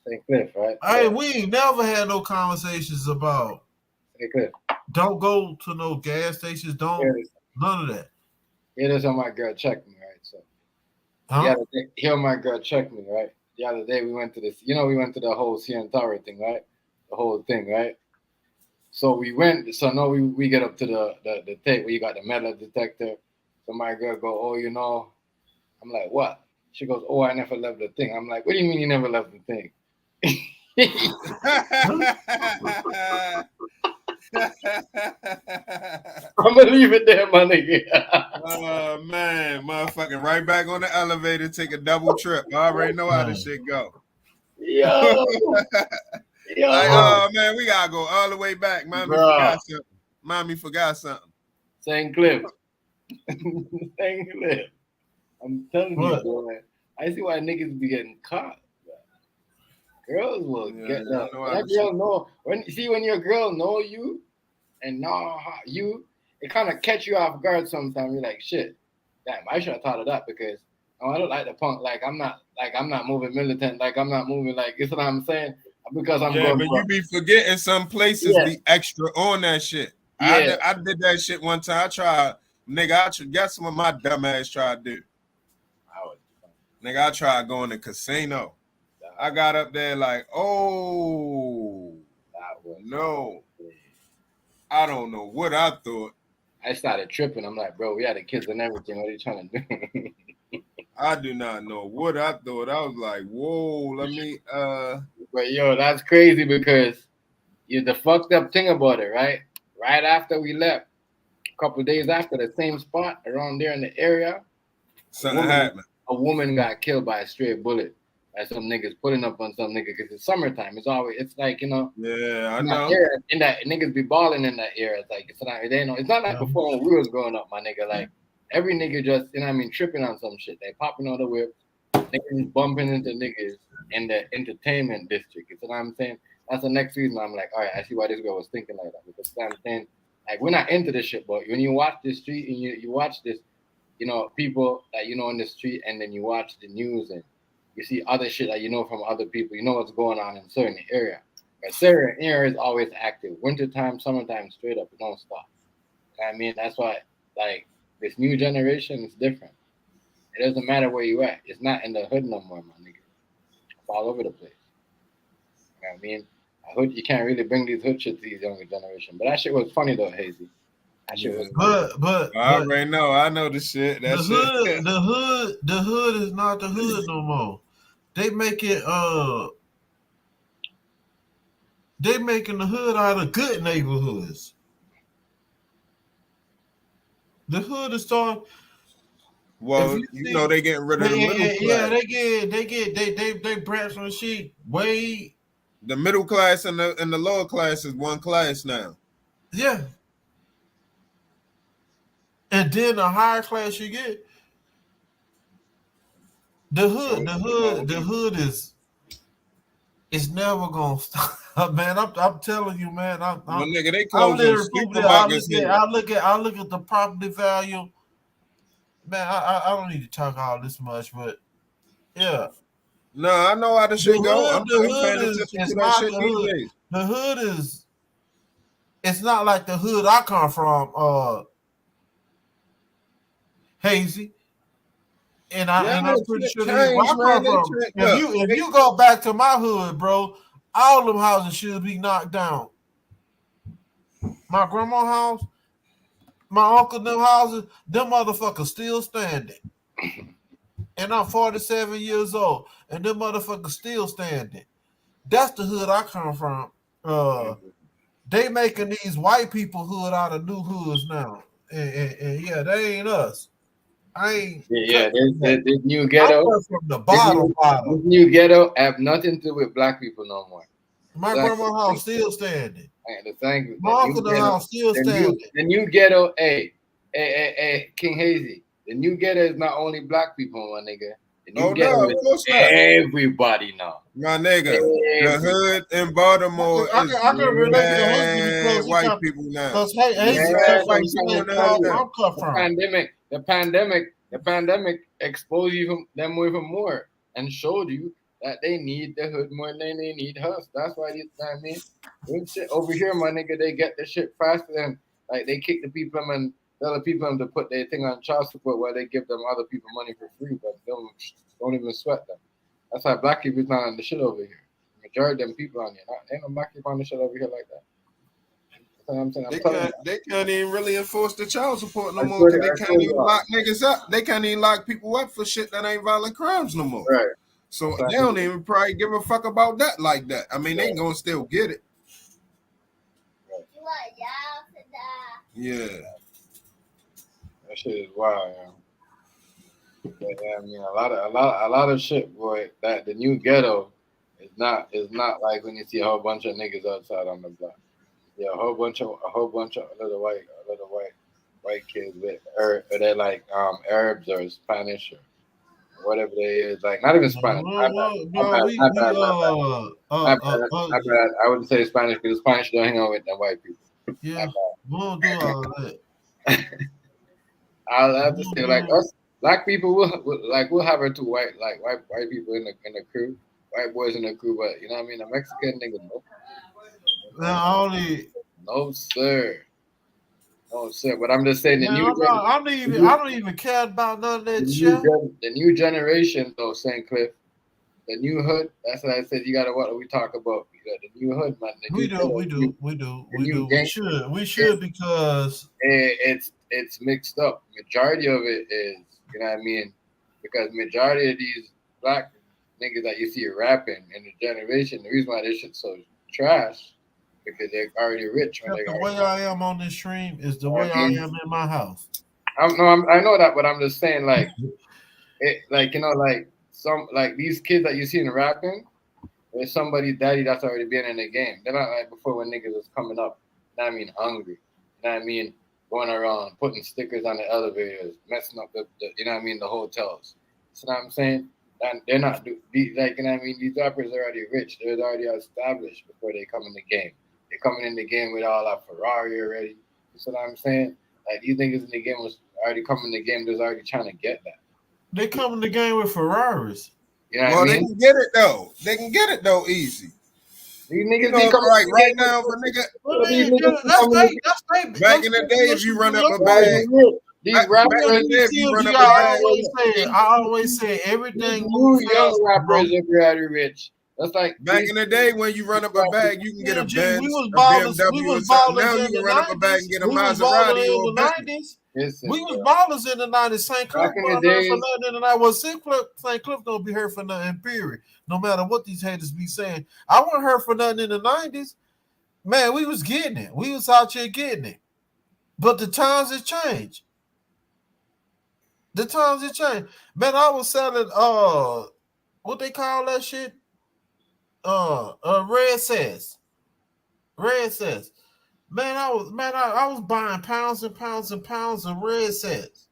St. Cliff, right? Hey, we ain't never had no conversations about St. Cliff. Don't go to no gas stations. None of that. Here is how my girl checked me, right? So here my girl checked me, right? The other day we went to this, we went to the whole CN Tower thing, right? The whole thing, right? So we went, so now we get up to the tape where you got the metal detector. So my girl go, I'm like, what? She goes, I never left the thing. I'm like, what do you mean you never left the thing? I'm gonna leave it there, my nigga. Oh man, motherfucking right back on the elevator, take a double trip. I already know how this shit go. Yo. Like, oh man, we gotta go all the way back. Mommy forgot something. St. Cliff. St. Cliff. I'm telling you, boy. I see why niggas be getting caught. Girls will get that. That girl know when your girl know you and know you, it kind of catch you off guard sometimes. You're like, shit, damn, I should have thought of that because I don't like the punk. I'm not moving militant. I'm not moving you know what I'm saying? Because I'm going. But you be forgetting some places be extra on that shit. Yeah. I did that shit one time. I tried, nigga. Guess what my dumb ass tried to do? Nigga, I tried going to casino. I got up there like, no. I don't know what I thought. I started tripping. I'm like, bro, we had the kids and everything. What are you trying to do? I do not know what I thought. I was like, whoa, let me But yo, that's crazy because the fucked up thing about it, right? Right after we left, a couple of days after, the same spot around there in the area, something happened. A woman got killed by a stray bullet. Like some niggas putting up on some nigga because it's summertime. It's like, Yeah, I know. In that niggas be balling in that area. It's like it's not like before when we was growing up, my nigga. Like every nigga just tripping on some shit. They popping on the whip, niggas bumping into niggas in the entertainment district. You know what I'm saying? That's the next reason I'm like, all right, I see why this girl was thinking like that. Because I'm saying, like, we're not into this shit, but when you watch the street and you watch this, people that in the street, and then you watch the news and you see other shit that from other people, what's going on in certain area. But certain area is always active. Wintertime, summertime, straight up, it don't stop. I mean, that's why, like, this new generation is different. It doesn't matter where you at. It's not in the hood no more, my nigga. It's all over the place. You know what I mean? Hood, you can't really bring these hood shit to these younger generation. But that shit was funny though, Hazy. That shit was funny. But I already know. I know the shit. That shit. The hood is not the hood no more. They making the hood out of good neighborhoods. The hood is starting. Well, you know they getting rid of the middle class. Yeah, they branch on shit way. The middle class and the lower class is one class now. Yeah. And then the higher class you get, the hood is never gonna stop. Man, I'm telling you, man. Well, nigga, they closing supermarkets here. I look at the property value. Man, I don't need to talk all this much, but yeah. No, I know how the shit go. I'm paying attention to that shit these days. The hood is. It's not like the hood I come from, Hazy. And I'm pretty sure where I come from. If you go back to my hood, bro, all them houses should be knocked down. My grandma's house, my uncle, them houses, them motherfuckers still standing. And I'm 47 years old, and them motherfuckers still standing. That's the hood I come from. They making these white people hood out of new hoods now. And yeah, they ain't us. I ain't. Yeah, this new ghetto. From the bottom. This new ghetto have nothing to do with black people no more. My grandma's house still standing. The thing. My uncle's house still standing. The new ghetto, hey, King Hazy. The new ghetto is not only black people, my nigga. The new ghetto is everybody now. My nigga, the hood in Baltimore is white people now. Because the pandemic exposed them even more and showed you that they need the hood more than they need us. That's why shit over here, my nigga, they get the shit faster than like they kick the people and tell the people to put their thing on child support while they give them other people money for free, but don't even sweat them. That's why black people is not on the shit over here. The majority of them people on here, ain't no black people on the shit over here like that. That's what I'm saying. They can't even really enforce the child support no more. They can't even lock niggas up. They can't even lock people up for shit that ain't violent crimes no more. Right. So they don't even probably give a fuck about that like that. I mean, they ain't gonna still get it. Yeah. That shit is wild, yeah. But, yeah, I mean, a lot of shit, boy. That the new ghetto is not like when you see a whole bunch of niggas outside on the block. Yeah, a whole bunch of little white kids with they're like Arabs or Spanish or whatever they is, like not even Spanish. My bad. I wouldn't say Spanish because Spanish don't hang out with the white people. Yeah, we'll do all that. I'll have to say, like us black people, we'll have our two white people in the crew, white boys in the crew, but you know what I mean, a Mexican nigga, no. No sir. But I'm just saying I don't even care about none of that shit. The new generation, though, St. Cliff, the new hood. That's what I said. You gotta what we talk about. You got the new hood, man. We do. We should because it's mixed up. Majority of it is, you know what I mean, because majority of these black niggas that you see rapping in the generation, the reason why this shit's so trash. Because they're already rich. The way I am on this stream is the way I am in my house. I know that, but I'm just saying, like, some these kids that you see in rapping, there's somebody's daddy that's already been in the game. They're not like before when niggas was coming up. You know what I mean, hungry. You know what I mean, going around putting stickers on the elevators, messing up the you know what I mean, the hotels. You know what I'm saying? And they're not like, you know what I mean. These rappers are already rich. They're already established before they come in the game. They're coming in the game with all that Ferrari already. You see what I'm saying? Like these niggas in the game was already coming in the game. They're already trying to get that. They come in the game with Ferraris. You know what I mean? They can get it though. They can get it though easy. These niggas right now, for nigga. Back in the day, if you run up a bag. I always say everything. Young rappers are very rich. That's like back in the day when you run up a bag, you can get a Benz, we was a ballers. BMW, We or was something. ballers Now in you can the run up a bag 90s. and get a We was Maserati ballers or in a the Bentley. 90s. We was ballers in the 90s. St. Cliff wasn't hurt for nothing in the night. Well, St. Cliff don't be hurt for nothing, period. No matter what these haters be saying. I wasn't hurt for nothing in the 90s. Man, we was getting it. We was out here getting it. But the times has changed. The times have changed. Man, I was selling what they call that shit? Red Sass. Red Sass. Man, I was buying pounds and pounds and pounds of Red Sass.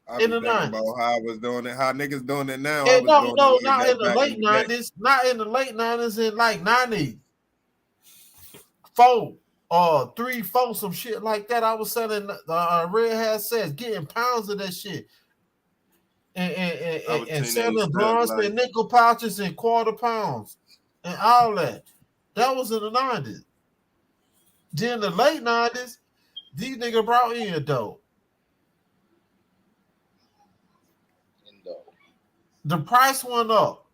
I be thinking about how I was doing it, how niggas doing it now. Yeah, not in the late 90s. Not in the late 90s, in like 90. 3, 4, some shit like that. I was selling Red Hat sets, getting pounds of that shit. And selling blunts and nickel pouches and quarter pounds and all that. That was in the 90s. Then the late 90s, these niggas brought in dope. The price went up.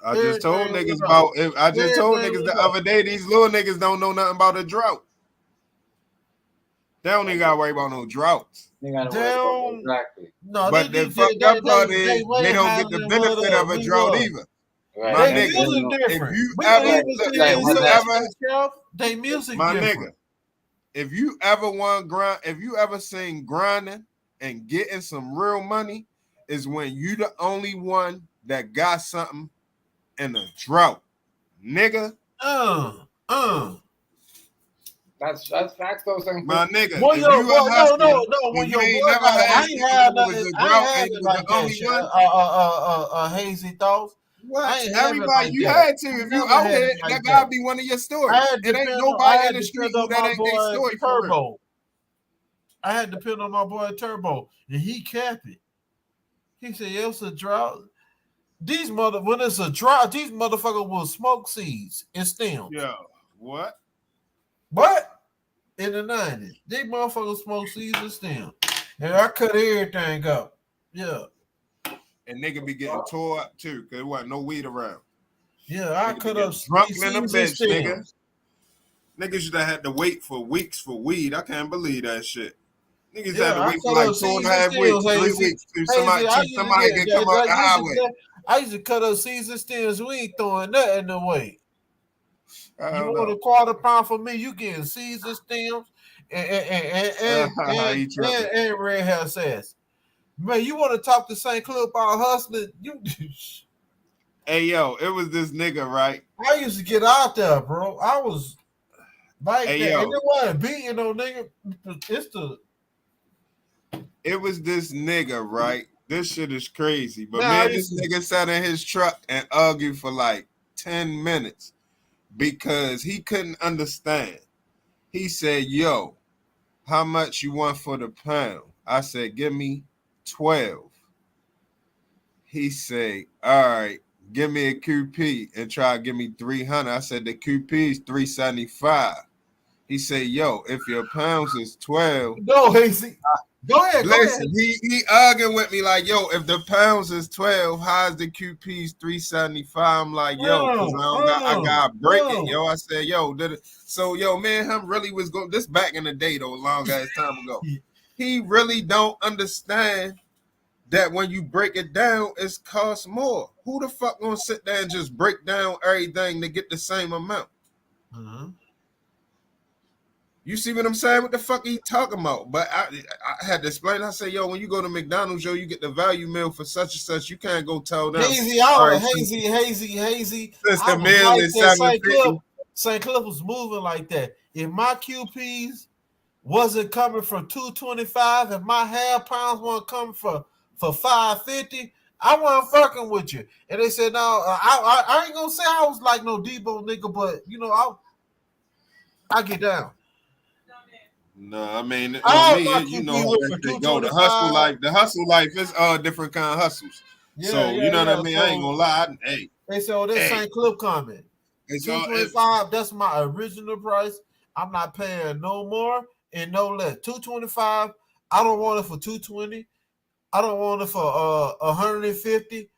I just told niggas the other day, these little niggas don't know nothing about a drought. They don't even gotta worry about no droughts. Exactly. No, but the fucked up part is they don't get the benefit of a drought either. Right. My nigga, if you ever seen grinding and getting some real money, is when you the only one that got something in a drought, nigga. That's facts though, saying my nigga. Well, if yo, you no. When you your ain't boy, never I ain't had nothing. I ain't had it like that. Hazy thoughts. What? Everybody, you had to. If you out here, that gotta be one of your stories. It ain't nobody in the street who that ain't their story for real. I had to depend on my boy Turbo, and he kept it. He said, "Yeah, it's a drought. When it's a drought, these motherfuckers will smoke seeds and stems." Yo, what? What? In the 90s, these motherfuckers smoke seeds and stems, and I cut everything up. Yeah. And nigga be getting tore up too, cause there wasn't no weed around. Yeah, I cut up drunk in a bench, nigga. Niggas should have had to wait for weeks for weed. I can't believe that shit. Niggas had to wait for like 2.5 weeks, 3 weeks to somebody can come up the highway. I used to cut up seeds and stems. We ain't throwing nothing away. You want a quarter pound for me? You getting seeds and stems and red hair sass. Man, you want to talk to St. Club about hustling? Hey, yo, it was this nigga, right? I used to get out there, bro. I was like that. Yo. And it wasn't beating no nigga. It was this nigga, right? This shit is crazy. But man, this nigga sat in his truck and argued for like 10 minutes because he couldn't understand. He said, yo, how much you want for the pound? I said, give me 12. He said, all right, give me a QP and try to give me 300. I said, the QP is 375. He said, yo, if your pounds is 12. No, Hazy. Go ahead. Listen, he arguing with me like, yo, if the pounds is 12, how's the QP's 375? I'm like, yo, because I gotta break it, yo. I said, yo, so yo, man, him really was going this back in the day though, a long ass time ago. He really don't understand that when you break it down, it's cost more. Who the fuck gonna sit there and just break down everything to get the same amount? You see what I'm saying? What the fuck are you talking about? But I had to explain. I say, yo, when you go to McDonald's, yo, you get the value meal for such and such. You can't go tell them. Hazy. Since the meal is $7.50. St. Cliff was moving like that. If my QPs wasn't coming from 225, if my half pounds weren't coming for 550, I wasn't fucking with you. And they said, no, I ain't gonna say I was like no Debo nigga, but you know, I get down. No, I mean, you know how they go. The hustle life is different kind of hustles. You know what I mean? I ain't gonna lie. They said, this St. Cliff comment. 225, that's my original price. I'm not paying no more and no less. 225, I don't want it for 220. I don't want it for 150.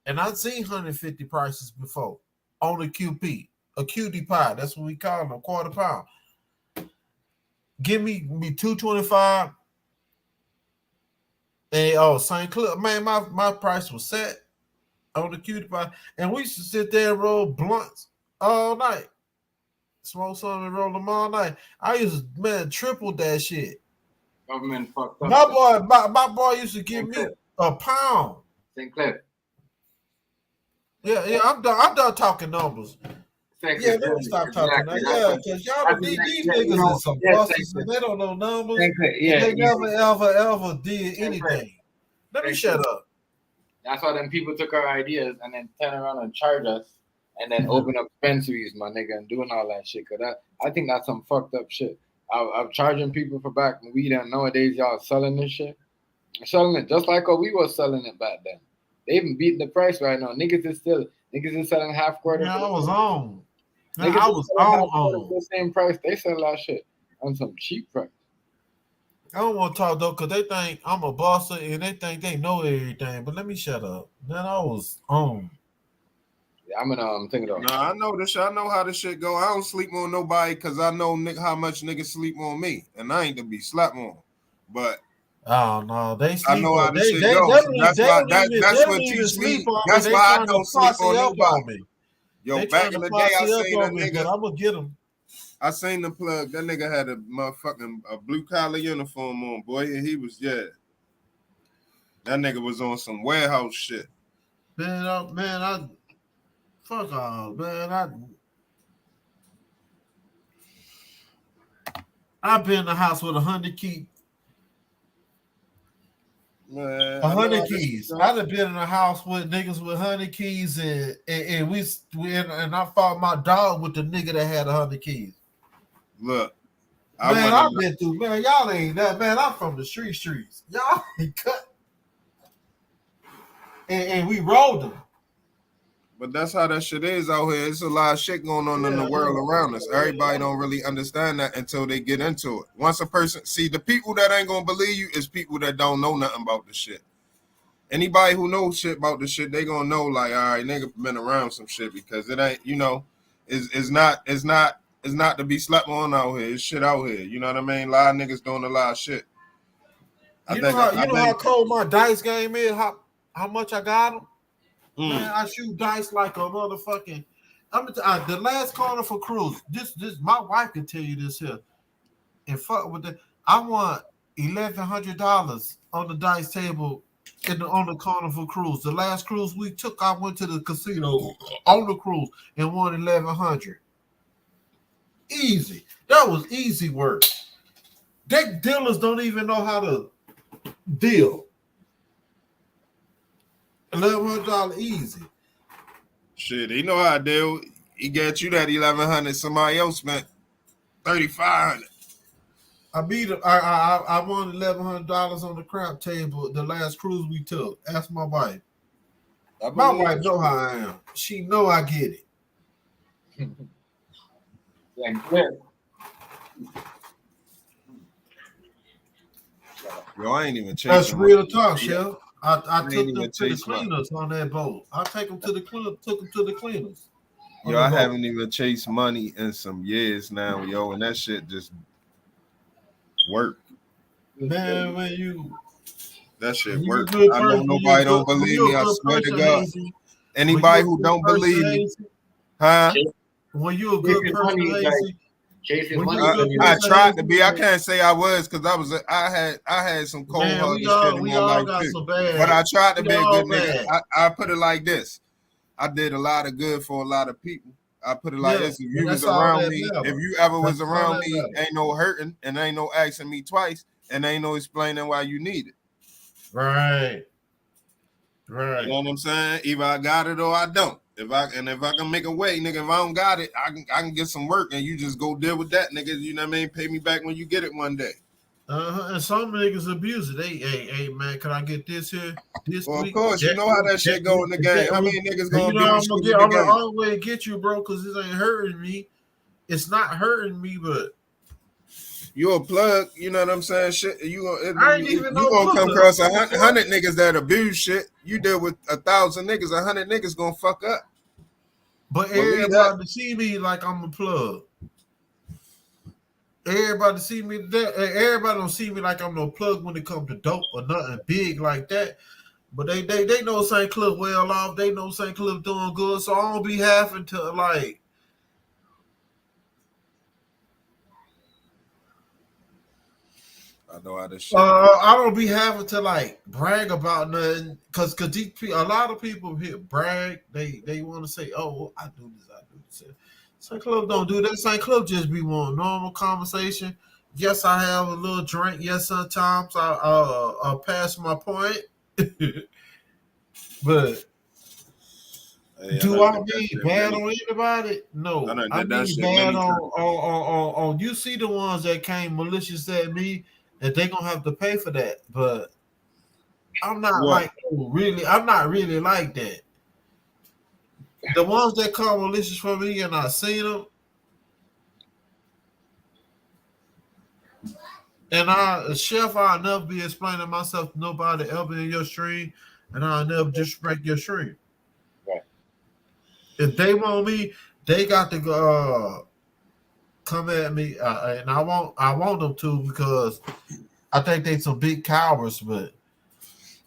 And I've seen 150 prices before on a QP, a cutie pie. That's what we call them, a quarter pound. Give me 225. And St. Clair, man, my price was set on the cutie pie. And we used to sit there and roll blunts all night. Smoke something and roll them all night. I used to, man, triple that shit. Government fucked up. My boy used to give me a pound. St. Clair. Yeah, I'm done talking numbers. St. Yeah, Clair. let me stop talking now. Yeah, because y'all these niggas is some busters and they don't know numbers. Yeah, they never ever did anything. Let me shut up. That's why them people took our ideas and then turn around and charge us and then open up dispensaries, my nigga, and doing all that shit. Cause I think that's some fucked up shit. I'm charging people for back weed, and nowadays y'all selling this shit. Selling it just like how we was selling it back then. They even beating the price right now. Niggas is selling half quarter. Yeah, I was on. Niggas I was on the same price. They sell that shit on some cheap price. I don't want to talk though, because they think I'm a boss and they think they know everything. But let me shut up. Then I was on. Yeah, I'm thinking of. No, I know this. I know how this shit go. I don't sleep on nobody because I know how much niggas sleep on me, and I ain't to be slapped on. But oh no, they sleep. I know how this shit goes. That's what teach me. That's why I don't sleep on nobody. Yo, back in the day, I seen a nigga. I'm gonna get him. I seen the plug. That nigga had a motherfucking blue collar uniform on, boy, and he was That nigga was on some warehouse shit. Man, fuck off, man. I've been in the house with 100 keys. Man, 100 keys. I'd have been in the house with niggas with 100 keys, and I fought my dog with the nigga that had 100 keys. Look, I've been through. Man, y'all ain't that. Man, I'm from the streets. Y'all ain't cut, and we rolled them. But that's how that shit is out here. It's a lot of shit going on in the world around us. Everybody don't really understand that until they get into it. Once a person see the people that ain't gonna believe you is people that don't know nothing about the shit. Anybody who knows shit about the shit, they gonna know like, all right, nigga been around some shit because it ain't, it's not to be slept on out here. It's shit out here. You know what I mean? A lot of niggas doing a lot of shit. You know how cold my dice game is? How much I got them? Man, I shoot dice like a motherfucking. The last Carnival cruise. This my wife can tell you this here. And fuck with that. I won $1,100 on the dice table on the Carnival cruise. The last cruise we took, I went to the casino on the cruise and won $1,100. Easy. That was easy work. Deck dealers don't even know how to deal. $1,100 easy. Shit, he know how to deal. He got you that $1,100. Somebody else spent $3,500. I beat him. I won $1,100 on the crap table the last cruise we took. Ask my wife. My wife know how I am. She know I get it. Yo, I ain't even chasing. That's real talk, Shell. I took them to the cleaners on that boat. I take them to the cleaners. Yo, I haven't even chased money in some years now, yo, and that shit just work. Man, that shit work. I know nobody don't believe me. I swear to God. Anybody who don't believe me, huh? When you a good person, lazy. I tried to be. I can't say I was because I had some cold hearted shit in my life too. But I tried to be a good nigga. I put it like this. I did a lot of good for a lot of people. I put it like this. If you was around me, if you ever was around me, ain't no hurting and ain't no asking me twice and ain't no explaining why you need it. Right. You know what I'm saying? Either I got it or I don't. If I can make a way, nigga, if I don't got it, I can get some work and you just go deal with that, nigga. You know what I mean? Pay me back when you get it one day. And some niggas abuse it. Hey, man, can I get this here? Well, of course, you know how that shit go in the game. How many niggas gonna do I'm gonna always get you, bro, because this ain't hurting me. It's not hurting me, but You a plug, you know what I'm saying? Shit, you even gonna come across 100 niggas that abuse shit. You deal with 1,000 niggas, 100 niggas gonna fuck up. But everybody see me like I'm a plug. Everybody see me that. Everybody don't see me like I'm no plug when it comes to dope or nothing big like that. But they know St. Cliff well off. They know St. Cliff doing good. So I don't be having to like. I know how this shit. I don't be having to like brag about nothing because a lot of people here brag. They want to say, "Oh, I do this, I do this." St. Cliff don't do that. St. Cliff just be one normal conversation. Yes, I have a little drink. Yes, sometimes I pass my point. But do I mean bad on anybody? No, I mean bad on you see the ones that came malicious at me, and they gonna have to pay for that. But I'm not I'm not really like that. The ones that come malicious for me and I seen them, and Chef, I'll never be explaining myself to nobody ever in your stream, and I'll never disrespect your stream. Right. If they want me, they got to go come at me, and I want them to because I think they some big cowards. But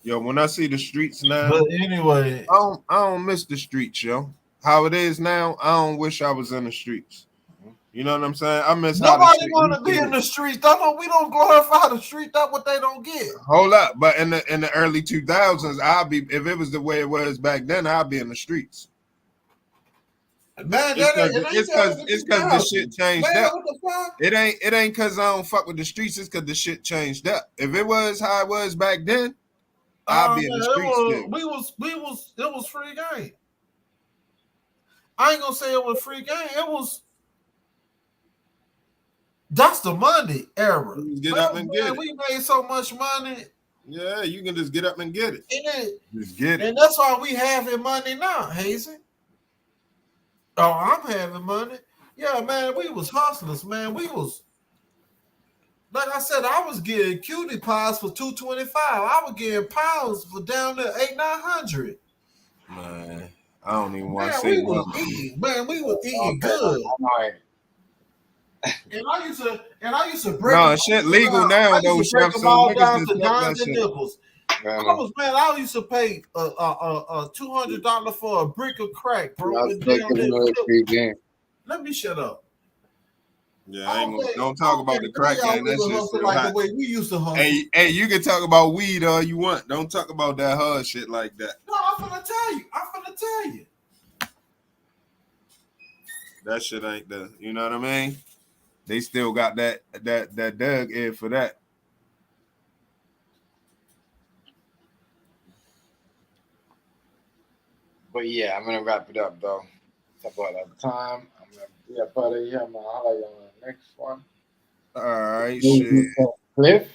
yo, when I see the streets now, but anyway, I don't miss the streets, yo. How it is now, I don't wish I was in the streets. You know what I'm saying? I miss nobody want to be in the streets. We don't glorify the street. That's what they don't get. Hold up, but in the early 2000s, I'll be if it was the way it was back then, I'll be in the streets. Man, it's because the shit changed up. It ain't because I don't fuck with the streets. It's because the shit changed up. If it was how it was back then, I'll be in the streets. It was free game. I ain't gonna say it was free game. It was. That's the money era. Get up and get it. We made so much money. Yeah, you can just get up and get it. Just get it. And that's why we having money now, Hazy. Oh, I'm having money. Yeah, man, we was hustlers, man. We was, like I said, I was getting cutie pies for $2.25. I was getting pounds for down there $800-900. Man, I don't even want to say we was eating good. And I used to break. No, shit legal now though. Break them all down to dimes and nickels. I used to pay $200 for a brick of crack, bro. Let me shut up. Yeah, I ain't don't talk about the crack game. That's just like the way we used to hustle. Hey, you can talk about weed all you want. Don't talk about that hard shit like that. No, I'm finna tell you. That shit ain't the. You know what I mean? They still got that Doug Ed for that. But yeah, I'm gonna wrap it up though. It's about that time. I'm gonna be a part of here. I'm gonna holler you on the next one. All right, shit. Cliff.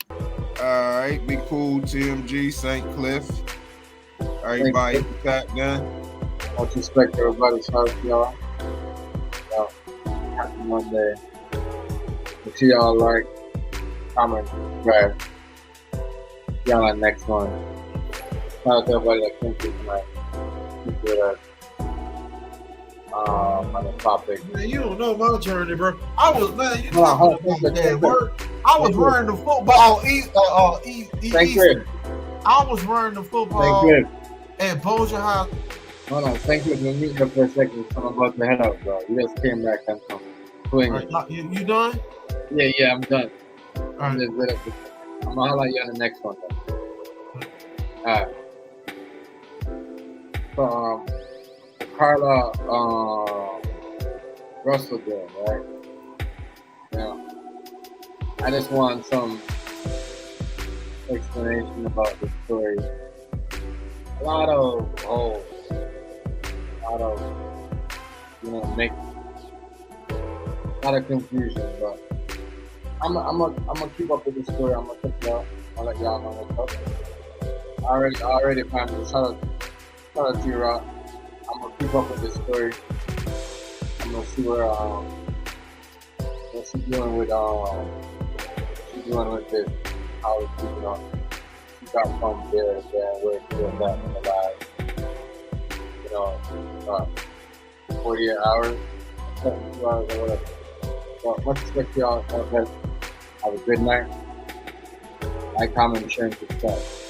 All right, be cool. TMG, St. Cliff. Everybody, that gun. Much respect to everybody's health, y'all. Happy Monday. Make sure y'all like, comment, subscribe. See y'all on the next one. Shout out to everybody that came through tonight. Appreciate us. On the topic. Man, you don't know my journey, bro. I was, man, you talking about that work. I was wearing the football I was wearing the football at Bossier High. Hold on, thank you. Let me meet up for a second. I'm about to head out, bro. You just came back. I'm you done? Yeah, I'm done. All right. I'm gonna highlight you on the next one. All right. So, Carlee Russell girl, right? Now, I just want some explanation about the story. A lot of make a lot of confusion, but I'm gonna keep up with the story. I'm gonna check it out. I'll let y'all know what's up. I already found it. Shout out to T-Rock. I'm gonna keep up with this story. I'm gonna see where What's she doing with this? How is she she got from there where it's doing that in the last 48 hours, 72 hours or whatever. So much respect to y'all. Have a good night. Like, comment, and share, and subscribe.